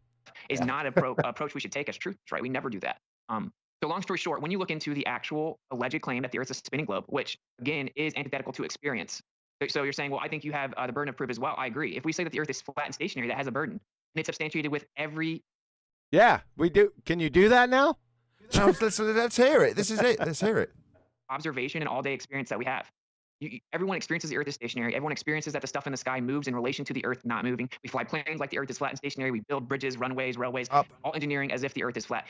Is not an approach we should take as truth, right? We never do that. So long story short, when you look into the actual alleged claim that the Earth is a spinning globe, which again is antithetical to experience. So you're saying, well, I think you have the burden of proof as well. I agree. If we say that the Earth is flat and stationary, that has a burden, and it's substantiated with every. Yeah, we do. Can you do that now? No, let's hear it. This is it. Let's hear it. Observation and all-day experience that we have. Everyone experiences the Earth is stationary. Everyone experiences that the stuff in the sky moves in relation to the Earth not moving. We fly planes like the Earth is flat and stationary. We build bridges, runways, railways, all engineering as if the Earth is flat.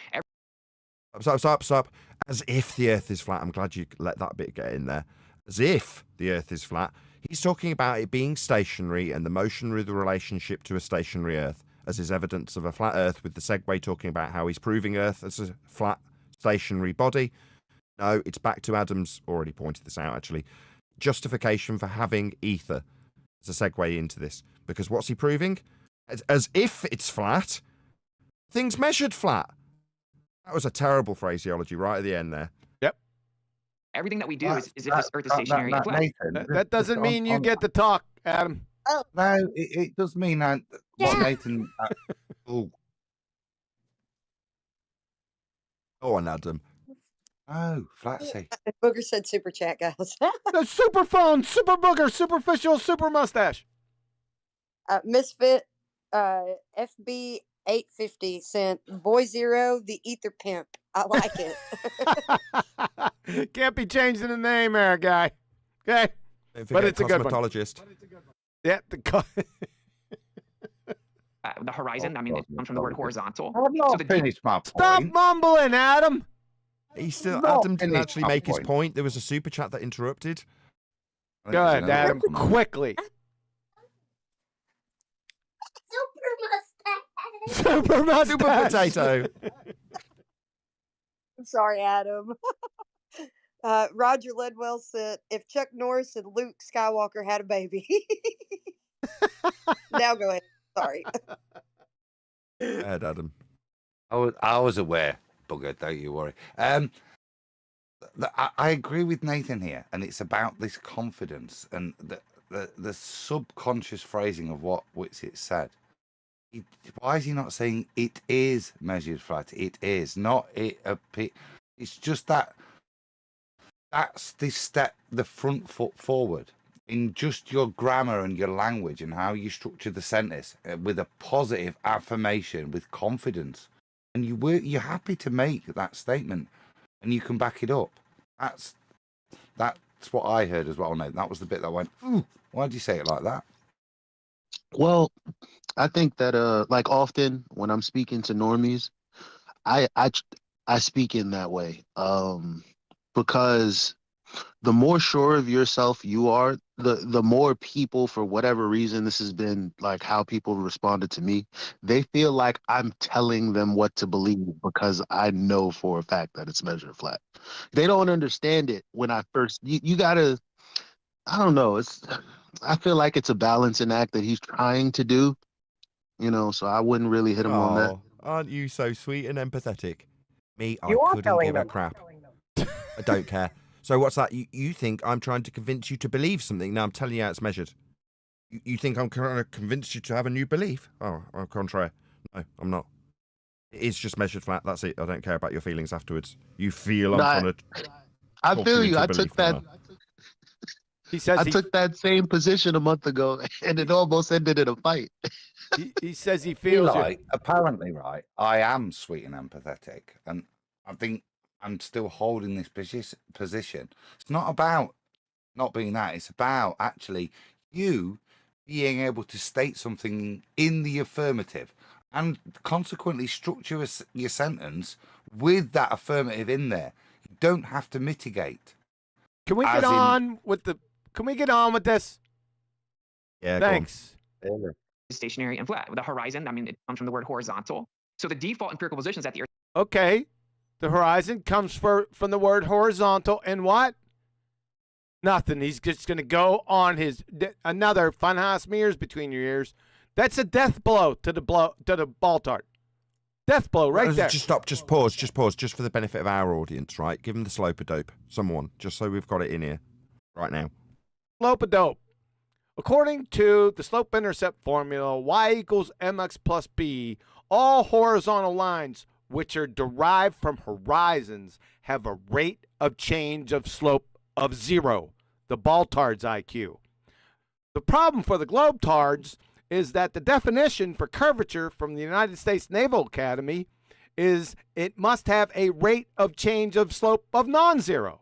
Stop. As if the Earth is flat. I'm glad you let that bit get in there. As if the Earth is flat. He's talking about it being stationary and the motion with the relationship to a stationary Earth as is evidence of a flat Earth, with the segue talking about how he's proving Earth as a flat stationary body. No, it's back to Adam's already pointed this out, actually. Justification for having Aether as a segue into this. Because what's he proving? As if it's flat, things measured flat. That was a terrible phraseology right at the end there. Yep. Everything that we do is if this Earth is stationary and flat. That doesn't mean you get to talk, Adam. No, it does mean that what Nathan. Oh. Go on, Adam. Oh, Flatsy. Booger said super chat, guys. The super phone, super booger, superficial, super mustache. Misfit, FB 850 cent. Boy Zero, the Ether Pimp. I like it. Can't be changing the name there, guy. Okay. Don't But forget it's a good one. Cosmetologist. Yeah, The horizon, I mean, it comes from the word horizontal. I've not So the finished my Stop point. mumbling, Adam. He still Not Adam didn't finished actually my make his point. point. There was a super chat that interrupted. I think Go there's ahead, another Adam. one coming. Quickly. Super mustache. Super mustache. Super potato. I'm sorry, Adam. Roger Ledwell said, if Chuck Norris and Luke Skywalker had a baby. Now go ahead. Sorry. Go ahead, Adam. I was aware, bugger, don't you worry. I agree with Nathan here, and it's about this confidence and the subconscious phrasing of what Witsit said. Why is he not saying it is measured flat? It is not it. It's just that's this step, the front foot forward in just your grammar and your language and how you structure the sentence with a positive affirmation with confidence, and you're happy to make that statement and you can back it up. That's what I heard as well. No, that was the bit that went, ooh, why did you say it like that? Well, I think that like often when I'm speaking to normies, I speak in that way. Because the more sure of yourself you are, the more people, for whatever reason, this has been like how people responded to me. They feel like I'm telling them what to believe because I know for a fact that it's measured flat. They don't understand it when I first. You gotta. I don't know. I feel like it's a balancing act that he's trying to do. You know, so I wouldn't really hit him on that. Oh, aren't you so sweet and empathetic? Me, I You are couldn't telling give a them. crap. I don't care. So what's that? You think I'm trying to convince you to believe something? Now I'm telling you how it's measured. You think I'm trying to convince you to have a new belief? Oh, au contraire. No, I'm not. It is just measured flat. That's it. I don't care about your feelings afterwards. You feel I'm No, trying to. I talk feel you. into I belief took that. now. He says I took that same position a month ago, and it almost ended in a fight. he says he feels Eli, you. apparently, right, I am sweet and empathetic, and I think I'm still holding this position. It's not about not being that. It's about actually you being able to state something in the affirmative and consequently structure your sentence with that affirmative in there. You don't have to mitigate. Can we As get in- on with the? Can we get on with this? Yeah, go on. Thanks. stationary and flat. The horizon, I mean, it comes from the word horizontal. So the default empirical position is that the Earth. Okay. The horizon comes from the word horizontal, and what? Nothing. He's just going to go on his another funhouse mirrors between your ears. That's a death blow to the Baltard. Death blow right there. Just stop. Just pause. Just pause. Just for the benefit of our audience, right? Give him the slope-a-dope. Someone, just so we've got it in here right now. Slope-a-dope. According to the slope-intercept formula, y equals mx plus b, all horizontal lines which are derived from horizons have a rate of change of slope of 0, the Baltard's IQ. The problem for the globetards is that the definition for curvature from the United States Naval Academy is it must have a rate of change of slope of non-zero.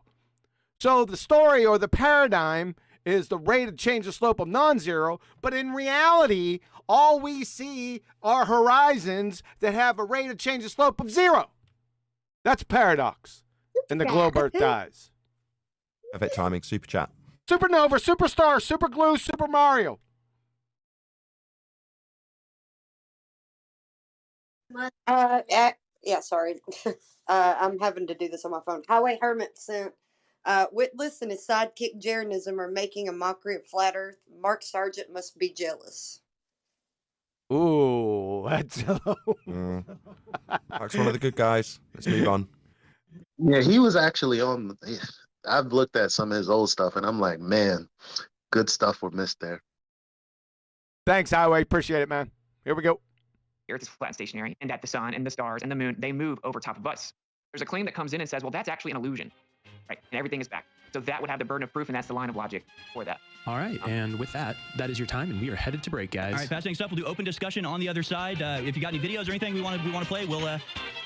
So the story or the paradigm is the rate of change of slope of non-zero, but in reality, all we see are horizons that have a rate of change of slope of 0. That's paradox. And the globe Earth dies. Perfect timing. Super chat. Supernova, Superstar, Super Glue, Super Mario. Yeah, sorry. I'm having to do this on my phone. Highway Hermit sent Witless and his sidekick Jeranism are making a mockery of flat Earth. Mark Sargent must be jealous. Ooh, that's Mark's one of the good guys. Let's move on. Yeah, he was actually on. I've looked at some of his old stuff, and I'm like, man, good stuff were missed there. Thanks, Highway. Appreciate it, man. Here we go. The Earth is flat and stationary, and that the sun and the stars and the moon, they move over top of us. There's a claim that comes in and says, well, that's actually an illusion, right? And everything is back. So that would have the burden of proof, and that's the line of logic for that. All right, and with that, that is your time, and we are headed to break, guys. All right, fascinating stuff. We'll do open discussion on the other side. If you got any videos or anything we want to play, we'll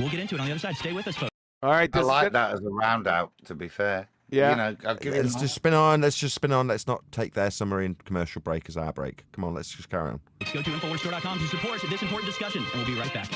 get into it on the other side. Stay with us, folks. All right, I like that as a round out, to be fair. Yeah. You know, I'll give it Let's just spin on. Let's just spin on. Let's not take their summary and commercial break as our break. Come on, let's just carry on. Let's go to InfoWarsStore.com to support this important discussion, and we'll be right back.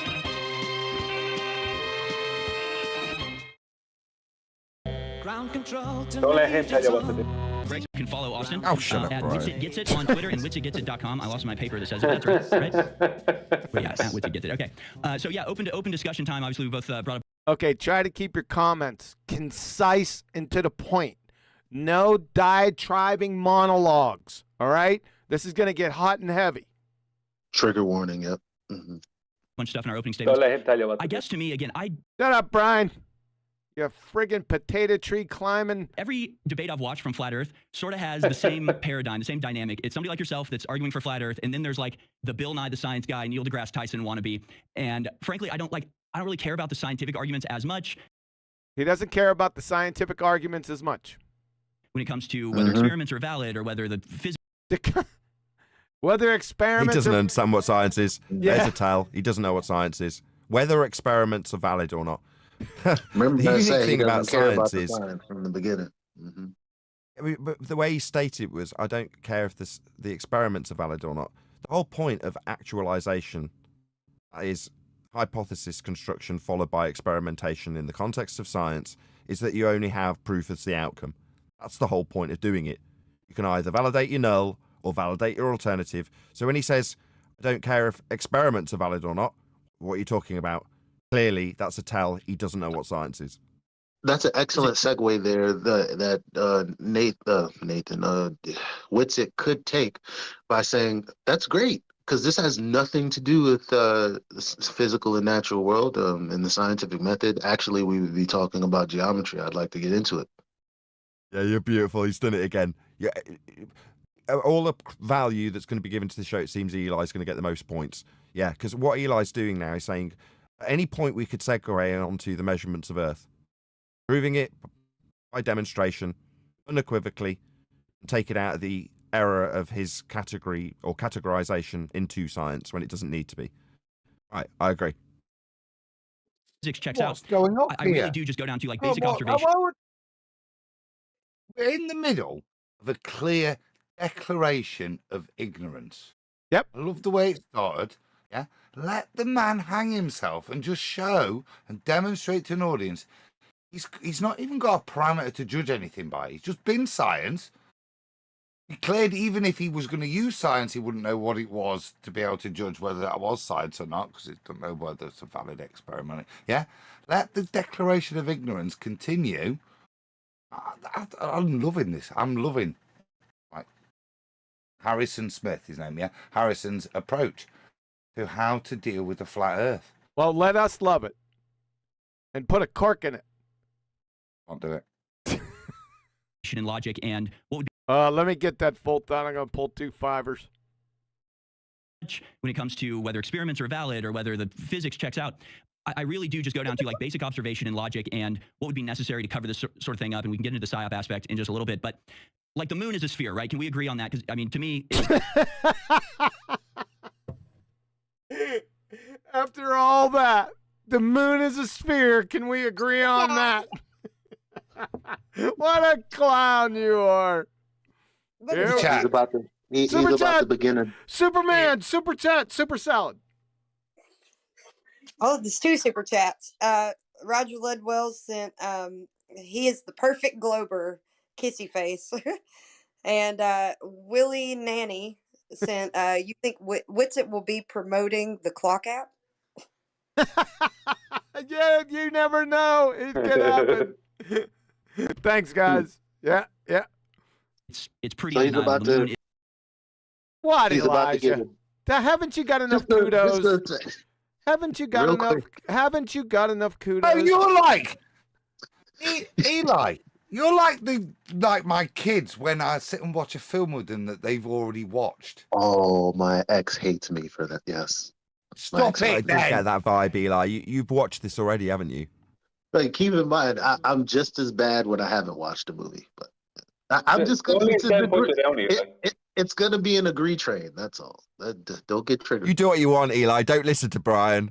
Don't let him tell you what to do. You can follow Austin shut up, at Brian. Witsit Gets It on Twitter and witsitgetsit.com. I lost my paper that says it. That's right. But yeah, at Witsit Gets It. Okay. So yeah, open discussion time. Obviously, we both brought up. Okay, try to keep your comments concise and to the point. No diatribing monologues. All right? This is going to get hot and heavy. Trigger warning, yep. Bunch of stuff in our opening Don't statements. let him tell you what to I do. guess to me, again, Shut up, Brian. You friggin' potato tree climbing. every debate I've watched from Flat Earth sort of has the same paradigm, the same dynamic. It's somebody like yourself that's arguing for Flat Earth, and then there's like the Bill Nye the Science Guy, Neil deGrasse Tyson wannabe. And frankly, I don't really care about the scientific arguments as much He doesn't care about the scientific arguments as much. when it comes to whether experiments are valid or whether the physics. Whether He experiments doesn't are... understand what science is. Yeah. There's a tell. He doesn't know what science is. Whether experiments are valid or not. Remember The I unique say he thing about doesn't care about science the is, science from the beginning. I mean, but the way he stated was, I don't care if the experiments are valid or not. The whole point of actualization is hypothesis construction followed by experimentation in the context of science is that you only have proof as the outcome. That's the whole point of doing it. You can either validate your null or validate your alternative. So when he says, I don't care if experiments are valid or not, what are you talking about? Clearly, that's a tell. He doesn't know what science is. That's an excellent segue there that Nathan Witsit could take by saying, that's great, because this has nothing to do with the physical and natural world and the scientific method. Actually, we would be talking about geometry. I'd like to get into it. Yeah, you're beautiful. He's done it again. Yeah, all the value that's going to be given to the show, it seems Eli's going to get the most points. Yeah, because what Eli's doing now is saying, at any point we could segue onto the measurements of Earth, proving it by demonstration, unequivocally, and take it out of the error of his category or categorization into science when it doesn't need to be. Right, I agree. Physics checks What's out. going on I really here? do just go down to like Oh, basic what- observation. We're in the middle of a clear declaration of ignorance. Yep. I love the way it started. Yeah. Let the man hang himself and just show and demonstrate to an audience. He's not even got a parameter to judge anything by. He's just been science. He declared even if he was going to use science, he wouldn't know what it was to be able to judge whether that was science or not, because he doesn't know whether it's a valid experiment. Yeah. Let the declaration of ignorance continue. I'm loving this. I'm loving like Harrison Smith, his name, yeah. Harrison's approach to how to deal with the flat Earth. Well, let us love it. And put a cork in it. Can't do it. And logic and what would Let me get that full thought. I'm going to pull 2 5s. when it comes to whether experiments are valid or whether the physics checks out. I really do just go down to like basic observation and logic and what would be necessary to cover this sort of thing up. And we can get into the psyop aspect in just a little bit. But like the moon is a sphere, right? Can we agree on that? Because I mean, to me, After all that, the moon is a sphere. Can we agree on that? What a clown you are. Here- He's about to, he's Super about chat. to begin a Superman, super chat, super salad. Oh, there's 2 super chats. Roger Ledwell sent, he is the perfect glober, kissy face. And Willie Nanny sent, you think Witsit will be promoting the clock app? Yeah, you never know. It could happen. Thanks, guys. Yeah. it's pretty So he's undeniable. about The moon to. is- What, He's about to give Elijah? it. Haven't you got enough Just kudos? a- Haven't you got real enough? quick. Haven't you got enough kudos? Oh, you're like Eli. You're like my kids when I sit and watch a film with them that they've already watched. Oh, my ex hates me for that. Yes. Stop I it, did get then. that vibe, Eli. You've watched this already, haven't you? Like, keep in mind, I'm just as bad when I haven't watched a movie. But I'm just gonna. Only It's, can push it down here. it's gonna be an agree train. That's all. Don't get triggered. You do what you want, Eli. Don't listen to Brian.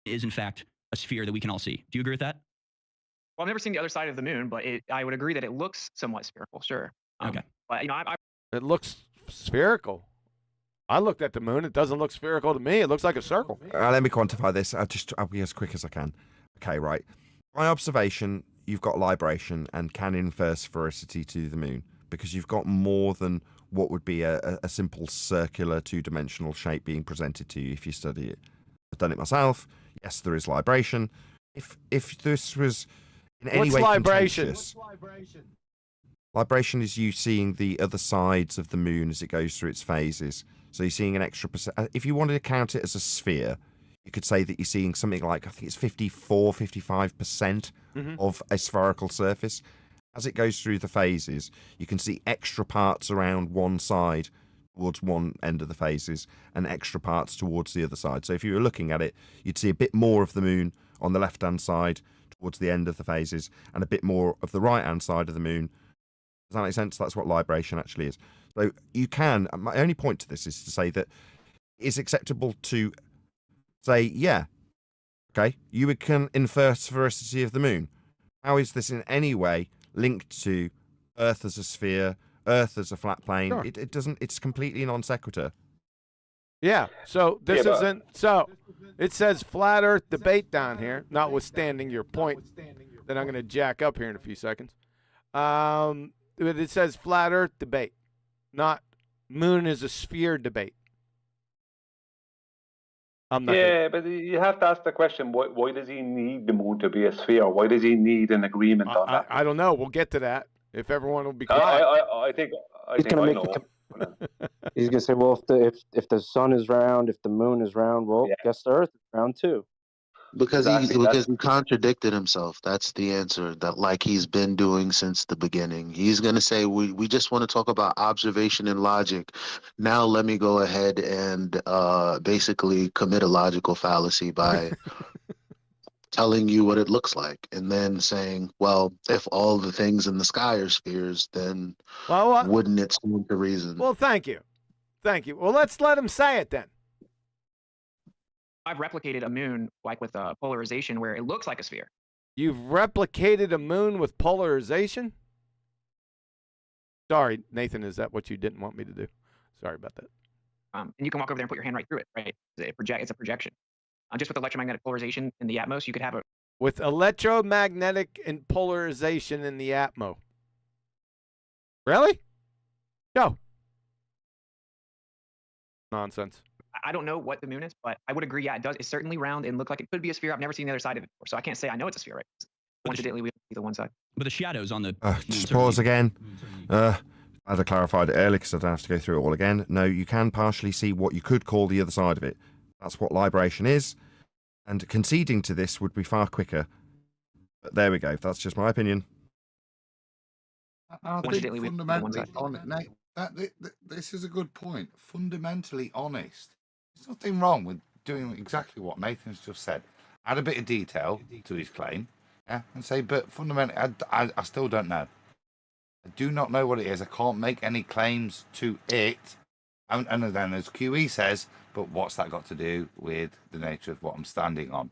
Is in fact a sphere that we can all see. Do you agree with that? Well, I've never seen the other side of the moon, but I would agree that it looks somewhat spherical. Sure. Okay. But I It looks spherical. I looked at the moon. It doesn't look spherical to me. It looks like a circle. Let me quantify this. I'll be as quick as I can. Okay, right. By observation, you've got libration and can infer sphericity to the moon because you've got more than what would be a simple circular two-dimensional shape being presented to you if you study it. I've done it myself. Yes, there is libration. If this was in any way contentious, libration is you seeing the other sides of the moon as it goes through its phases. So you're seeing an extra percent. If you wanted to count it as a sphere, you could say that you're seeing something like, I think it's 55% of a spherical surface. As it goes through the phases, you can see extra parts around one side towards one end of the phases and extra parts towards the other side. So if you were looking at it, you'd see a bit more of the moon on the left-hand side towards the end of the phases and a bit more of the right-hand side of the moon. Does that make sense? That's what libration actually is. So you can, my only point to this is to say that it's acceptable to say, yeah, okay, you can infer sphericity of the moon. How is this in any way linked to Earth as a sphere, Earth as a flat plane? Sure. It doesn't, it's completely non sequitur. Yeah, so this isn't, so it says flat earth debate down here, notwithstanding your point that I'm going to jack up here in a few seconds. It says flat earth debate, not moon is a sphere debate. But you have to ask the question, why does he need the moon to be a sphere? Why does he need an agreement on that? I don't know. We'll get to that if everyone will be quiet. I think I know. He's gonna say, well, if the sun is round, if the moon is round, well, guess the Earth is round too. Because he contradicted himself. That's the answer that like he's been doing since the beginning. He's gonna say we just want to talk about observation and logic. Now let me go ahead and basically commit a logical fallacy by telling you what it looks like, and then saying, well, if all the things in the sky are spheres, then wouldn't it stand to reason? Well, thank you. Well, let's let him say it then. I've replicated a moon like with a polarization where it looks like a sphere. You've replicated a moon with polarization? Sorry, Nathan, is that what you didn't want me to do? Sorry about that. And you can walk over there and put your hand right through it, right? It's a projection. Just with electromagnetic polarization in the Atmos, you could have a... With electromagnetic and polarization in the Atmo. Really? Go. Nonsense. I don't know what the moon is, but I would agree, yeah, it does. It's certainly round and look like it could be a sphere. I've never seen the other side of it before, so I can't say I know it's a sphere, right? Coincidentally, we see the one side. But the shadows on the... Just pause again. As I clarified it earlier, because I don't have to go through it all again. No, you can partially see what you could call the other side of it. That's what libration is. And conceding to this would be far quicker. But there we go. That's just my opinion. I think fundamentally honest, this is a good point. Fundamentally honest. There's nothing wrong with doing exactly what Nathan's just said. Add a bit of detail to his claim, yeah, and say, but fundamentally, I still don't know. I do not know what it is. I can't make any claims to it. And then as QE says, but what's that got to do with the nature of what I'm standing on?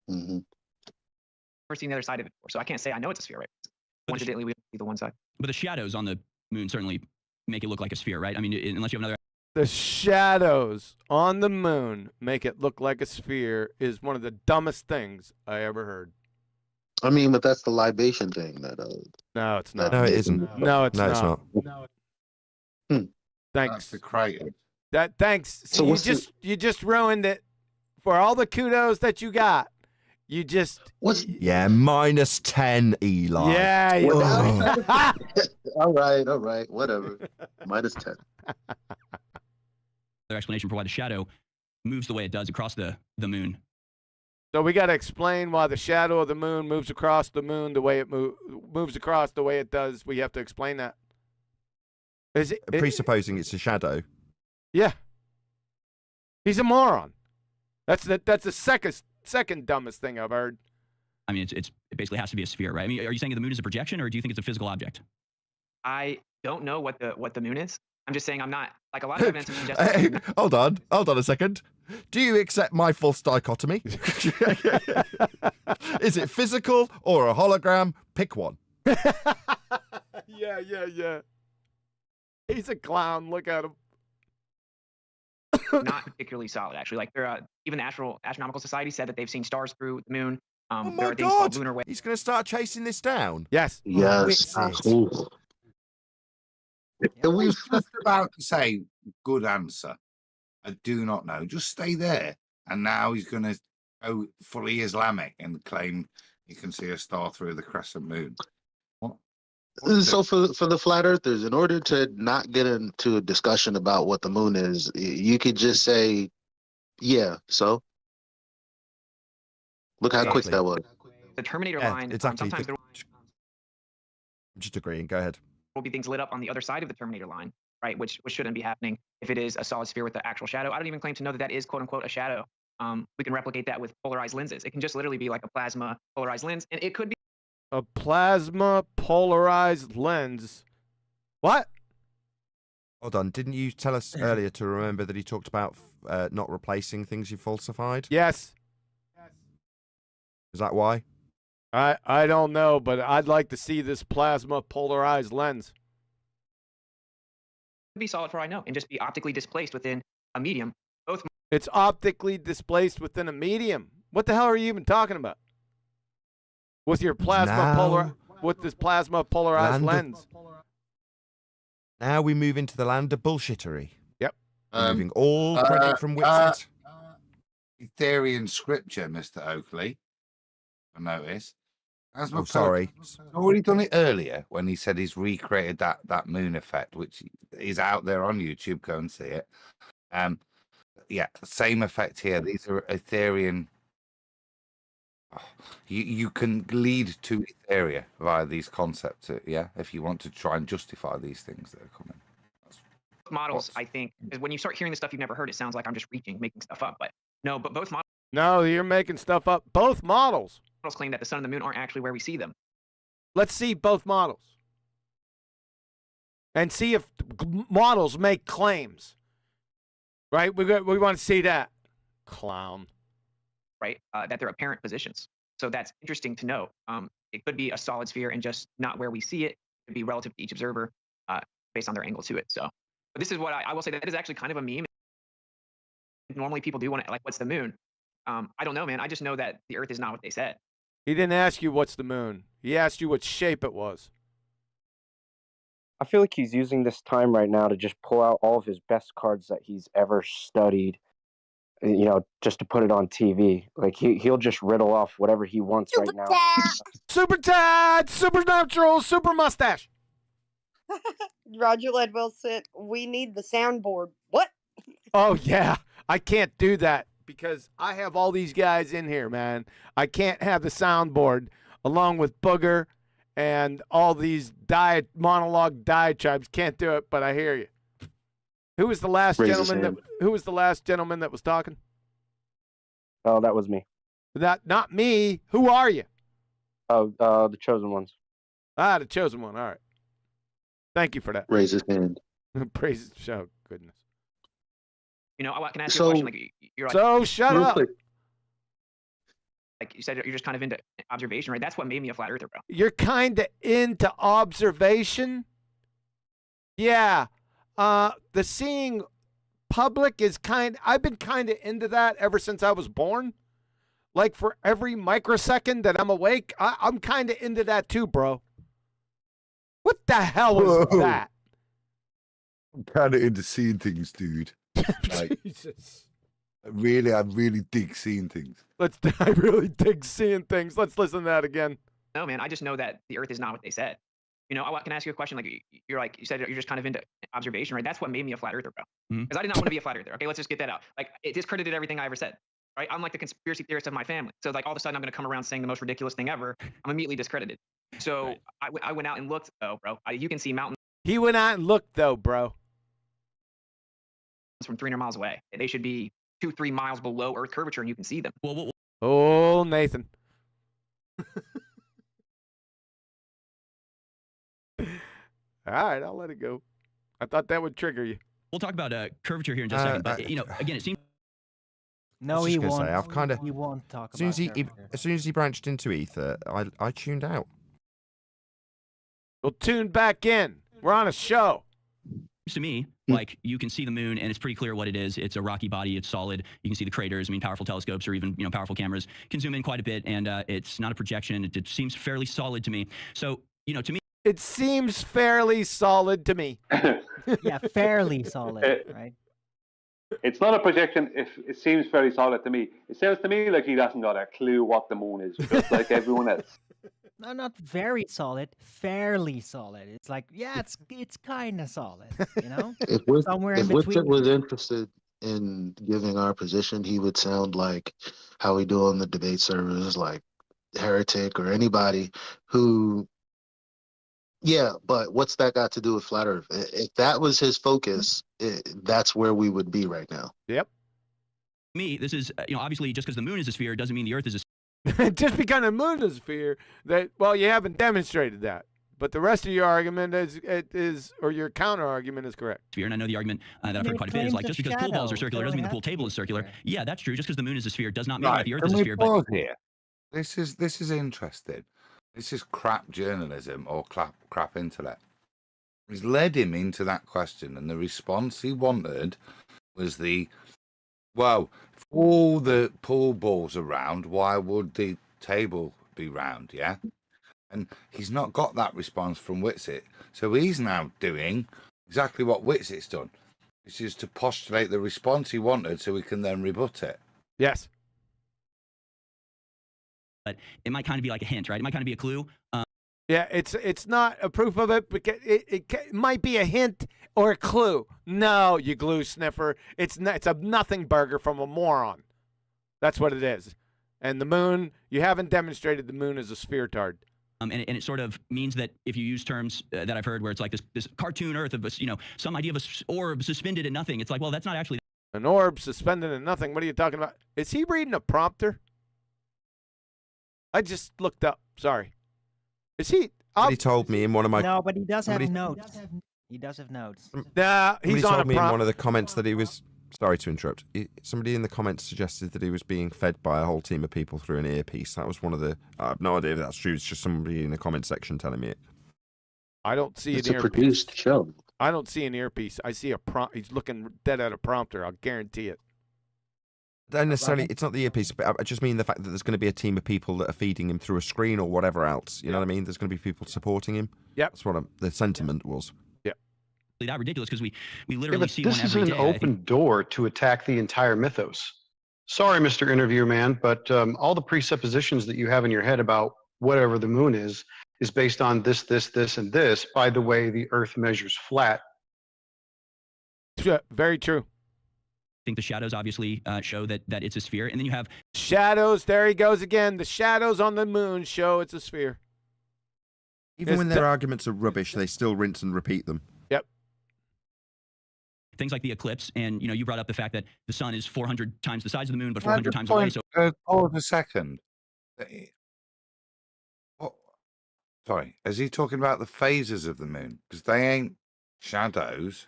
Mm-hmm. Never seen the other side of it before, so I can't say I know it's a sphere, right? Coincidentally, we see the one side. But the shadows on the moon certainly make it look like a sphere, right? I mean, unless you have another... The shadows on the moon make it look like a sphere is one of the dumbest things I ever heard. I mean, but that's the libation thing. No, it's not. No, it isn't. No, it's It's not. not. Thanks. That's the crater. Thanks. So you just ruined it. For all the kudos that you got, you just... Yeah, -10, Eli. Yeah. All right, whatever. -10. Their explanation for why the shadow moves the way it does across the moon. So we got to explain why the shadow of the moon moves across the moon the way it moves across the way it does. We have to explain that. Is it presupposing it's a shadow? Yeah. He's a moron. That's the second dumbest thing I've heard. I mean, it basically has to be a sphere, right? I mean, are you saying the moon is a projection, or do you think it's a physical object? I don't know what the moon is. I'm just saying I'm not like a lot of evidence suggests. Hold on a second. Do you accept my false dichotomy? Is it physical or a hologram? Pick one. Yeah. He's a clown. Look at him. Not particularly solid, actually. Like even the Astronomical Society said that they've seen stars through the moon. Oh There my are things called God! lunar waves. He's going to start chasing this down. Yes. Yes. Witsit. I was just about to say, good answer. I do not know. Just stay there. And now he's going to go fully Islamic and claim you can see a star through the crescent moon. What? So for the flat earthers, in order to not get into a discussion about what the moon is, you could just say, yeah, so look how quick that was. The Terminator Yeah, line. exactly. Sometimes there I'm just agreeing. Go ahead. will be things lit up on the other side of the Terminator line, right? Which shouldn't be happening if it is a solid sphere with the actual shadow. I don't even claim to know that that is quote unquote a shadow. We can replicate that with polarized lenses. It can just literally be like a plasma polarized lens, and it could be A plasma polarized lens. What? Hold on. Didn't you tell us earlier to remember that he talked about not replacing things you falsified? Yes. Is that why? I don't know, but I'd like to see this plasma polarized lens. be solid for all I know, and just be optically displaced within a medium. Both It's optically displaced within a medium. What the hell are you even talking about? With your plasma with this plasma polarized lens. Now we move into the land of bullshittery. Yep. Moving all credit from Witsit. Ethereum scripture, Mr. Oakley. I notice. Oh, sorry. He's already done it earlier when he said he's recreated that moon effect, which is out there on YouTube. Go and see it. Yeah, same effect here. These are Ethereum. You can lead to Ethereum via these concepts, yeah, if you want to try and justify these things that are coming. models, I think, because when you start hearing the stuff you've never heard, it sounds like I'm just making stuff up. But no, but both models No, you're making stuff up. Both models. claim that the sun and the moon aren't actually where we see them. Let's see both models. And see if models make claims. Right? We want to see that. Clown. Right? That they're apparent positions. So that's interesting to know. It could be a solid sphere and just not where we see it. It could be relative to each observer based on their angle to it. So, but this is what I will say, that is actually kind of a meme. Normally people do want to, like, what's the moon? I don't know, man. I just know that the Earth is not what they said. He didn't ask you what's the moon. He asked you what shape it was. I feel like he's using this time right now to just pull out all of his best cards that he's ever studied, you know, just to put it on TV. Like he'll just riddle off whatever he wants right now. Super Tad, Supernatural, Super Mustache. Roger Ledwell said, "We need the soundboard." What? Oh yeah, I can't do that because I have all these guys in here, man. I can't have the soundboard along with Booger and all these monologue diatribes. Can't do it, but I hear you. Who was the last gentleman that was talking? Oh, that was me. Not me. Who are you? Oh, the chosen ones. Ah, the chosen one. All right. Thank you for that. Raise his hand. Praise his show. Goodness. You know, I can ask you a question. Like, you're like, So shut up. Quick. Like you said, you're just kind of into observation, right? That's what made me a flat earther, bro. You're kind of into observation. Yeah. The seeing public is I've been kind of into that ever since I was born. Like for every microsecond that I'm awake, I'm kind of into that too, bro. What the hell was that? I'm kind of into seeing things, dude. Like, Jesus. I really dig seeing things. I really dig seeing things. Let's listen to that again. No, man, I just know that the Earth is not what they said. You know, I can ask you a question. Like you said, you're just kind of into observation, right? That's what made me a flat earther, bro. Because I did not want to be a flat earther. Okay, let's just get that out. Like, it discredited everything I ever said. Right? I'm like the conspiracy theorist of my family. So like all of a sudden I'm going to come around saying the most ridiculous thing ever. I'm immediately discredited. So I went out and looked, though, bro. You can see mountains. He went out and looked, though, bro. From 300 miles away. They should be 2-3 miles below Earth curvature, and you can see them. Oh, Nathan. All right, I'll let it go. I thought that would trigger you. We'll talk about curvature here in just a second, but again, it seems. I was just gonna say, I've kind of. He won't talk As soon about as soon as he branched into Aether, I tuned out. We'll tune back in. We're on a show. To me, like, you can see the moon, and it's pretty clear what it is. It's a rocky body. It's solid. You can see the craters. I mean, powerful telescopes or even powerful cameras can zoom in quite a bit, and it's not a projection. It seems fairly solid to me. So, to me, it seems fairly solid to me. Yeah, fairly solid, right? It's not a projection. It seems fairly solid to me. It sounds to me like he hasn't got a clue what the moon is, just like everyone else. No, not very solid. Fairly solid. It's like, yeah, it's kind of solid. If Somewhere if in between. Witsit was interested in giving our position, he would sound like how we do on the debate servers, like Heretic or anybody who. Yeah, but what's that got to do with flat Earth? If that was his focus, that's where we would be right now. Yep. Me, this is obviously just because the moon is a sphere doesn't mean the Earth is a sphere. Just because the moon is a sphere, you haven't demonstrated that. But the rest of your argument is or your counter argument is correct. Sphere, and I know the argument that I've heard quite a bit is like, just because pool balls are circular doesn't mean the pool table is circular. Yeah, that's true. Just because the moon is a sphere does not mean that the Earth is a sphere. Pause here. This is interesting. This is crap journalism or crap intellect. He's led him into that question, and the response he wanted was well, if all the pool balls are round, why would the table be round? Yeah, and he's not got that response from Witsit, so he's now doing exactly what Witsit's done, which is to postulate the response he wanted, so we can then rebut it. Yes. But it might kind of be like a hint, right? It might kind of be a clue. Yeah, it's not a proof of it, but it might be a hint or a clue. No, you glue sniffer. It's a nothing burger from a moron. That's what it is. And the moon, you haven't demonstrated the moon is a sphere tard. And it sort of means that if you use terms that I've heard where it's like this cartoon Earth of some idea of a orb suspended in nothing. It's like, well, that's not actually an orb suspended in nothing. What are you talking about? Is he reading a prompter? I just looked up. Sorry. Is he? He told me in one of my. No, but he does have notes. He does have notes. Nah, he's on told me in prompt. one of the comments that he was. Sorry to interrupt. Somebody in the comments suggested that he was being fed by a whole team of people through an earpiece. That was one of the. I have no idea if that's true. It's just somebody in the comment section telling me it. I don't see It's an a earpiece. produced show. I don't see an earpiece. I see a prompt. He's looking dead at a prompter. I'll guarantee it. Don't necessarily. It's not the earpiece, but I just mean the fact that there's going to be a team of people that are feeding him through a screen or whatever else. You know what I mean? There's going to be people supporting him. Yep. That's what the sentiment was. Yep. that ridiculous because we literally see one this is every an day. open door to attack the entire mythos. Sorry, Mr. Interviewer Man, but all the presuppositions that you have in your head about whatever the moon is based on this, and this. By the way, the Earth measures flat. Yeah, very true. I think the shadows obviously show that it's a sphere, and then you have shadows. There he goes again. The shadows on the moon show it's a sphere. Even when their arguments are rubbish, they still rinse and repeat them. Yep. Things like the eclipse, and you brought up the fact that the sun is 400 times the size of the moon, but 400 times away. So hold a second. What? Sorry, is he talking about the phases of the moon? Because they ain't shadows,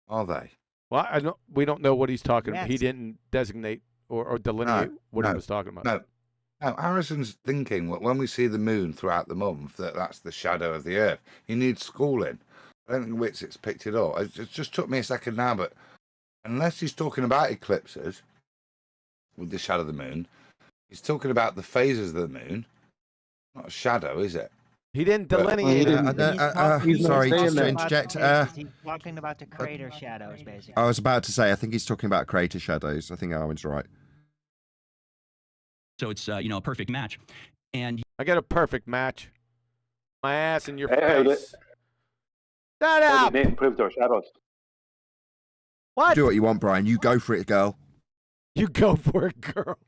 are they? Well, we don't know what he's talking about. He didn't designate or delineate what he was talking about. No, Harrison's thinking when we see the moon throughout the month that's the shadow of the Earth. He needs schooling. I don't think Witsit's picked it up. It just took me a second now, but unless he's talking about eclipses with the shadow of the moon, he's talking about the phases of the moon. Not a shadow, is it? He didn't delineate sorry, just to interject. He's talking about the crater shadows, basically. I was about to say, I think he's talking about crater shadows. I think Arwen's right. So it's a perfect match, and I got a perfect match. My ass in your face. Shut up! Improved our shadows. What? Do what you want, Brian. You go for it, girl. You go for it, girl.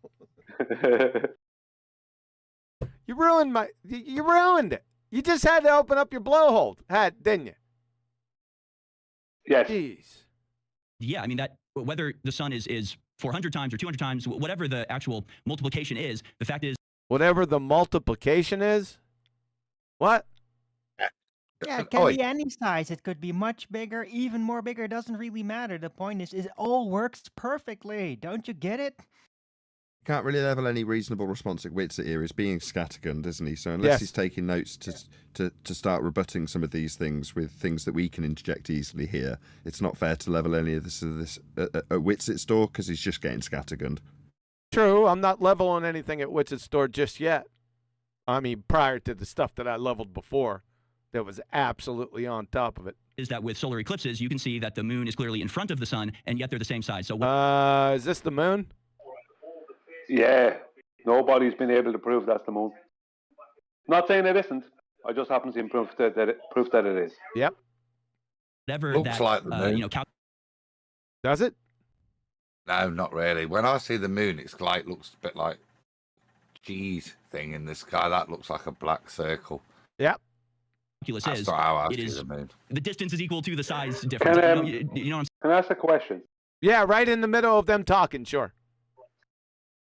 You ruined it. You just had to open up your blowhole, didn't you? Yes. Jeez. Yeah, I mean that whether the sun is 400 times or 200 times, whatever the actual multiplication is, the fact is Whatever the multiplication is? What? Yeah, it can be any size. It could be much bigger, even more bigger. It doesn't really matter. The point is it all works perfectly. Don't you get it? Can't really level any reasonable response at Witsit here. He's being scattergunned, isn't he? So unless he's taking notes to start rebutting some of these things with things that we can interject easily here, it's not fair to level any of this at Witsit's store because he's just getting scattergunned. True, I'm not leveling anything at Witsit's store just yet. I mean, prior to the stuff that I leveled before that was absolutely on top of it. Is that with solar eclipses, you can see that the moon is clearly in front of the sun, and yet they're the same size. So, is this the moon? Yeah, nobody's been able to prove that's the moon. Not saying it isn't. I just happen to see proof that it is. Yep. whatever Looks that, like the moon. Does it? No, not really. When I see the moon, it's like looks a bit like cheese thing in the sky. That looks like a black circle. Yep. That's not how I see the moon. The distance is equal to the size difference. Can I ask a question? Yeah, right in the middle of them talking. Sure.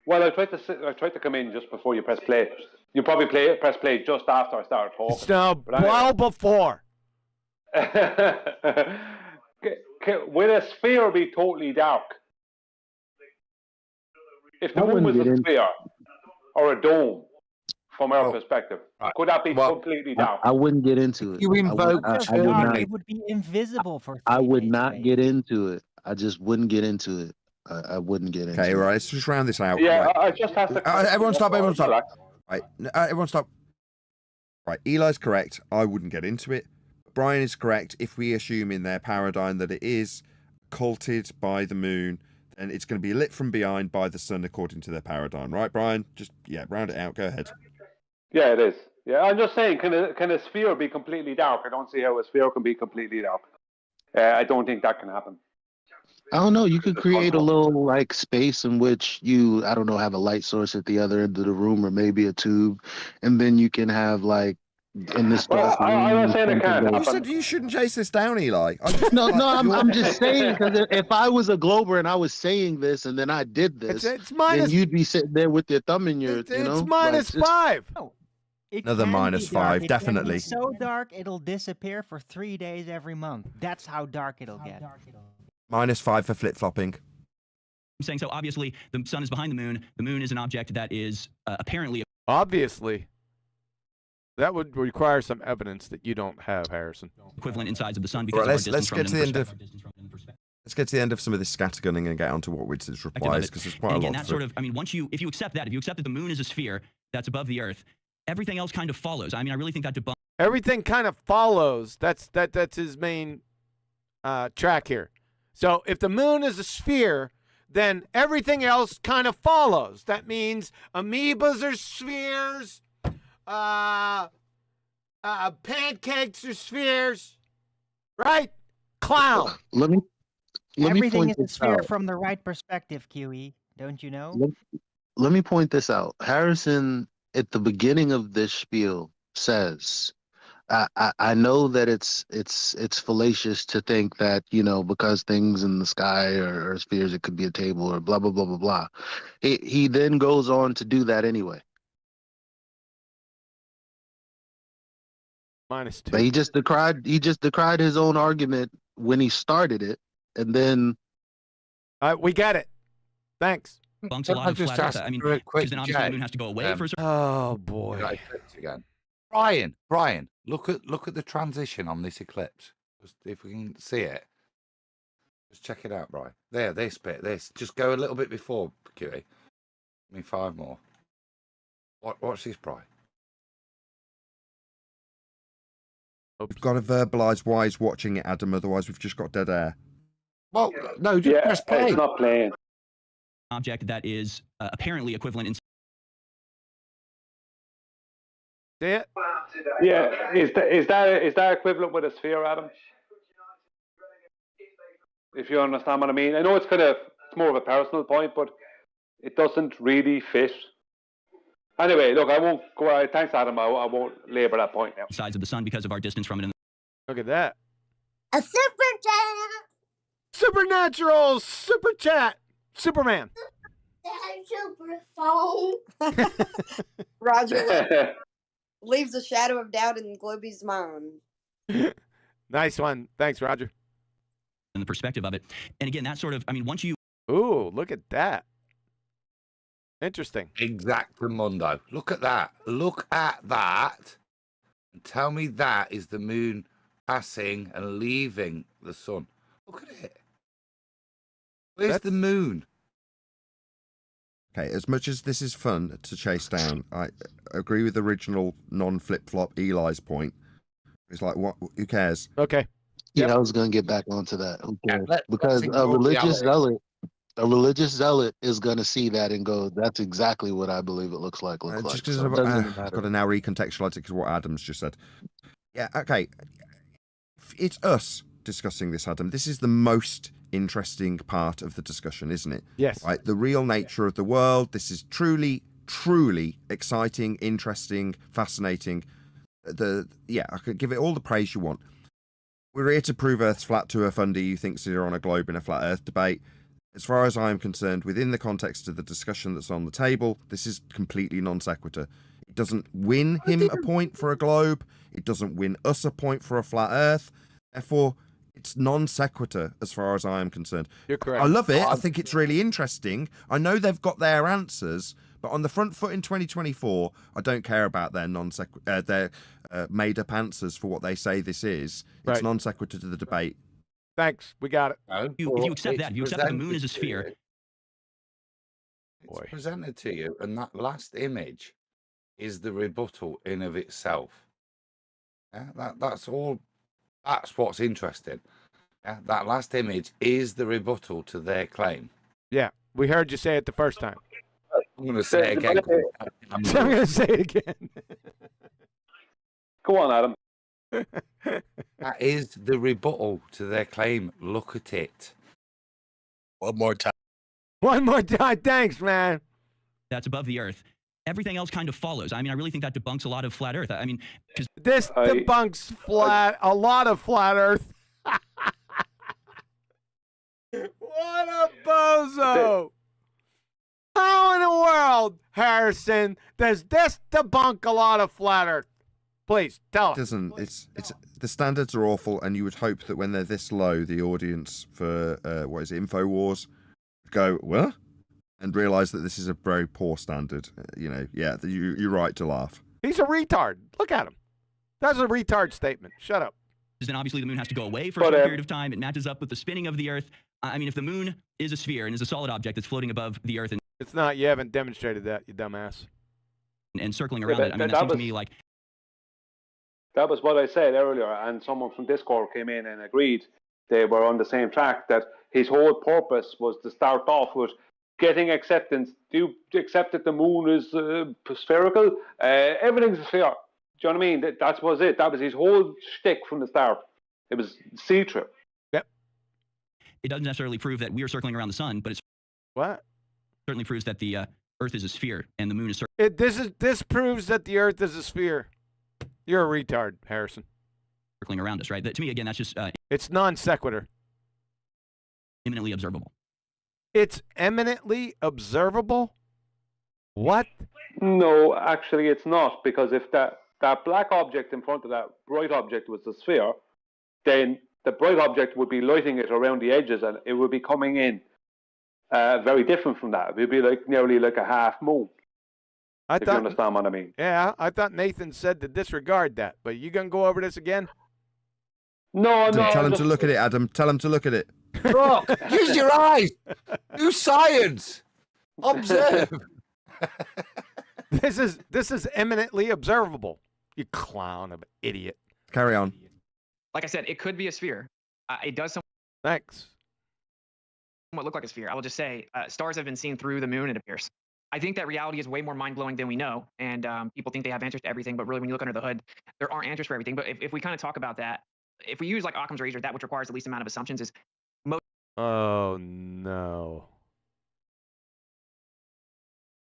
Well, I tried to come in just before you press play. You probably press play just after I started talking. No, well before. Will a sphere be totally dark? If the moon was a sphere or a dome, from our perspective, could that be completely dark? I wouldn't get into it. You invoke I it would be invisible for 3 I would days, not maybe. get into it. I just wouldn't get into it. I wouldn't get into it. Okay, right. Let's just round this out. Yeah, Right. I just have to. Everyone stop. Everyone stop. Right. Everyone stop. Right. Eli's correct. I wouldn't get into it. Brian is correct. If we assume in their paradigm that it is culted by the moon, then it's going to be lit from behind by the sun according to their paradigm. Right, Brian? Just, round it out. Go ahead. Yeah, it is. Yeah, I'm just saying, can a sphere be completely dark? I don't see how a sphere can be completely dark. I don't think that can happen. I don't know. You could create a little like space in which you, I don't know, have a light source at the other end of the room, or maybe a tube, and then you can have like in this. Well, I'm not saying it can't happen. You said you shouldn't chase this down, Eli. No, I'm just saying, because if I was a Glober and I was saying this and then I did this, it's minus, then you'd be sitting there with your thumb in your, it's you know, minus like, 5. No, it Another can minus be dark. 5, It can be definitely. so dark it'll disappear for 3 days every month. That's how dark it'll get. Minus 5 for flip-flopping. I'm saying so. Obviously, the sun is behind the moon. The moon is an object that is apparently. Obviously. That would require some evidence that you don't have, Harrison. Equivalent in size of the sun because Right, of our let's distance from get it to the and end of perspective. let's get to the end of some of this scattergunning and get on to what Witsit's replies, because there's quite And a again, lot. that sort of, I mean, if you accept that, if you accept that the moon is a sphere that's above the Earth, everything else kind of follows. I mean, I really think that debunks. Everything kind of follows. That's his main track here. So if the moon is a sphere, then everything else kind of follows. That means amoebas are spheres. Pancakes are spheres. Right? Clown. Let me Everything point is a this sphere out. from the right perspective, QE. Don't you know? Let me point this out. Harrison, at the beginning of this spiel, says, I know that it's fallacious to think that, you know, because things in the sky are spheres, it could be a table or blah, blah, blah, blah, blah. He then goes on to do that anyway. Minus 2. But he just decried his own argument when he started it, and then we get it. Thanks. Bunks a lot of flat Earth. I mean, because then obviously the moon has to go away for a certain. Oh boy. Again. Brian, look at the transition on this eclipse. Just if we can see it. Just check it out, Brian. There, this bit, this. Just go a little bit before, QE. Give me 5 more. Watch this, Brian. We've got to verbalise why he's watching it, Adam, otherwise we've just got dead air. Well, no, just press play. It's not playing. Object that is apparently equivalent in. See it? Yeah, is that equivalent with a sphere, Adam? If you understand what I mean. I know it's more of a personal point, but it doesn't really fit. Anyway, look, I won't go. Thanks, Adam. I won't labour that point now. Sides of the sun because of our distance from it. Look at that. A super chat. Supernatural super chat. Superman. Super Roger leaves a shadow of doubt in Globy's mind. Nice one. Thanks, Roger. And the perspective of it. And again, that sort of, I mean, once you... Ooh, look at that. Interesting. Exactamundo. Look at that. Look at that. And tell me that is the moon passing and leaving the sun. Look at it. Where's the moon? Okay, as much as this is fun to chase down, I agree with the original non-flip-flop Eli's point. It's like, what? Who cares? Okay. Yeah, I was gonna get back onto that. Who cares? let's Because a ignore religious zealot is gonna see that and go, "That's exactly what I believe it looks like." Just because So it doesn't even I've matter. got to now recontextualize it because what Adam's just said. Yeah, okay. It's us discussing this, Adam. This is the most interesting part of the discussion, isn't it? Yes. Right, the real nature of the world. This is truly, truly exciting, interesting, fascinating. I could give it all the praise you want. We're here to prove Earth's flat to a fundy who thinks you're on a globe in a flat Earth debate. As far as I'm concerned, within the context of the discussion that's on the table, this is completely non sequitur. It doesn't win him a point for a globe. It doesn't win us a point for a flat Earth. Therefore, it's non sequitur as far as I am concerned. You're correct. I love it. I think it's really interesting. I know they've got their answers, but on the front foot in 2024, I don't care about their made up answers for what they say this is. It's Right. non sequitur to the debate. Thanks. We got it. If you accept that, if you accept that the moon is a sphere... It's presented to you, and that last image is the rebuttal in of itself. Yeah, that's all. That's what's interesting. Yeah, that last image is the rebuttal to their claim. Yeah, we heard you say it the first time. I'm going to say it again. I'm going to say it again. Go on, Adam. That is the rebuttal to their claim. Look at it. One more time. One more time. Thanks, man. That's above the Earth. Everything else kind of follows. I mean, I really think that debunks a lot of flat Earth. I mean, because this debunks a lot of flat Earth. What a bozo! How in the world, Harrison, does this debunk a lot of flat Earth? Please tell us. It doesn't. It's the standards are awful, and you would hope that when they're this low, the audience for what is it, Infowars, go what, and realise that this is a very poor standard. Yeah, you're right to laugh. He's a retard. Look at him. That's a retard statement. Shut up. then obviously the moon has to go away for a short period of time. It matches up with the spinning of the Earth. I mean, if the moon is a sphere and is a solid object that's floating above the Earth and it's not. You haven't demonstrated that, you dumbass. And circling around it, I mean, that seems to me like that was what I said earlier, and someone from Discord came in and agreed they were on the same track, that his whole purpose was to start off with getting acceptance. Do you accept that the moon is spherical? Everything's a sphere. Do you know what I mean? That was it. That was his whole shtick from the start. It was C-trip. Yep. It doesn't necessarily prove that we are circling around the sun, but it certainly proves that the Earth is a sphere and the moon is This proves that the Earth is a sphere. You're a retard, Harrison. Circling around us, right? To me, again, that's just it's non sequitur. Imminently observable. It's eminently observable? What? No, actually, it's not, because if that black object in front of that bright object was the sphere, then the bright object would be lighting it around the edges, and it would be coming in very different from that. It would be like nearly like a half moon. If you understand what I mean. Yeah, I thought Nathan said to disregard that, but you gonna go over this again? No. Tell him to look at it, Adam. Tell him to look at it. Look, use your eyes. Do science. Observe. This is eminently observable. You clown of an idiot. Carry on. Like I said, it could be a sphere. It does Thanks. somewhat look like a sphere. I will just say, stars have been seen through the moon, it appears. I think that reality is way more mind-blowing than we know, and people think they have answers to everything, but really when you look under the hood, there aren't answers for everything. But if we kind of talk about that, if we use like Occam's razor, that which requires the least amount of assumptions is most... Oh, no.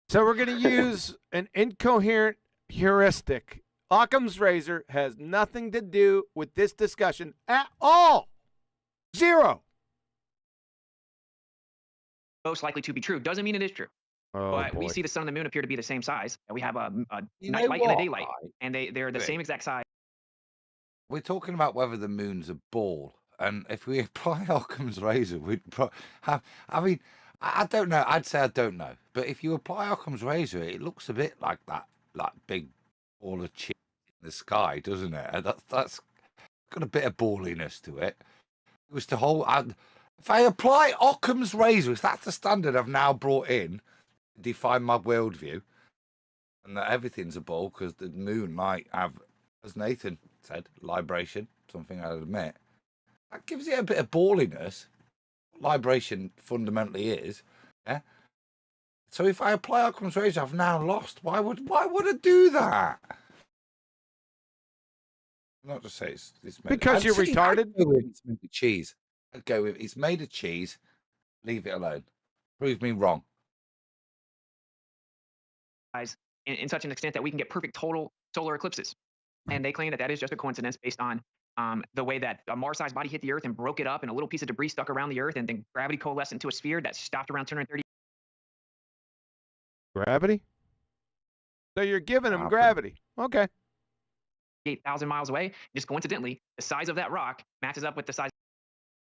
So we're going to use an incoherent heuristic. Occam's razor has nothing to do with this discussion at all. Zero. most likely to be true. Doesn't mean it is true. Oh, but boy. we see the sun and the moon appear to be the same size. We have a You night know light and a what, daylight, right? and they're the Wait. same exact size. We're talking about whether the moon's a ball, and if we apply Occam's razor, we'd have. I mean, I don't know. I'd say I don't know, but if you apply Occam's razor, it looks a bit like that big ball of chips in the sky, doesn't it? And that's got a bit of balliness to it. It was to hold. If I apply Occam's razor, if that's the standard I've now brought in to define my worldview, and that everything's a ball because the moon might have, as Nathan said, libration, something I'd admit. That gives it a bit of balliness. Libration fundamentally is, yeah. So if I apply Occam's razor, I've now lost. Why would I do that? Not to say it's made Because you're retarded. I'd go with it's made of cheese. I'd go with it's made of cheese. Leave it alone. Prove me wrong. In such an extent that we can get perfect total solar eclipses. And they claim that that is just a coincidence based on the way that a Mars-sized body hit the Earth and broke it up, and a little piece of debris stuck around the Earth, and then gravity coalesced into a sphere that stopped around 230. Gravity? So you're giving him gravity. Okay. 8,000 miles away. Just coincidentally, the size of that rock matches up with the size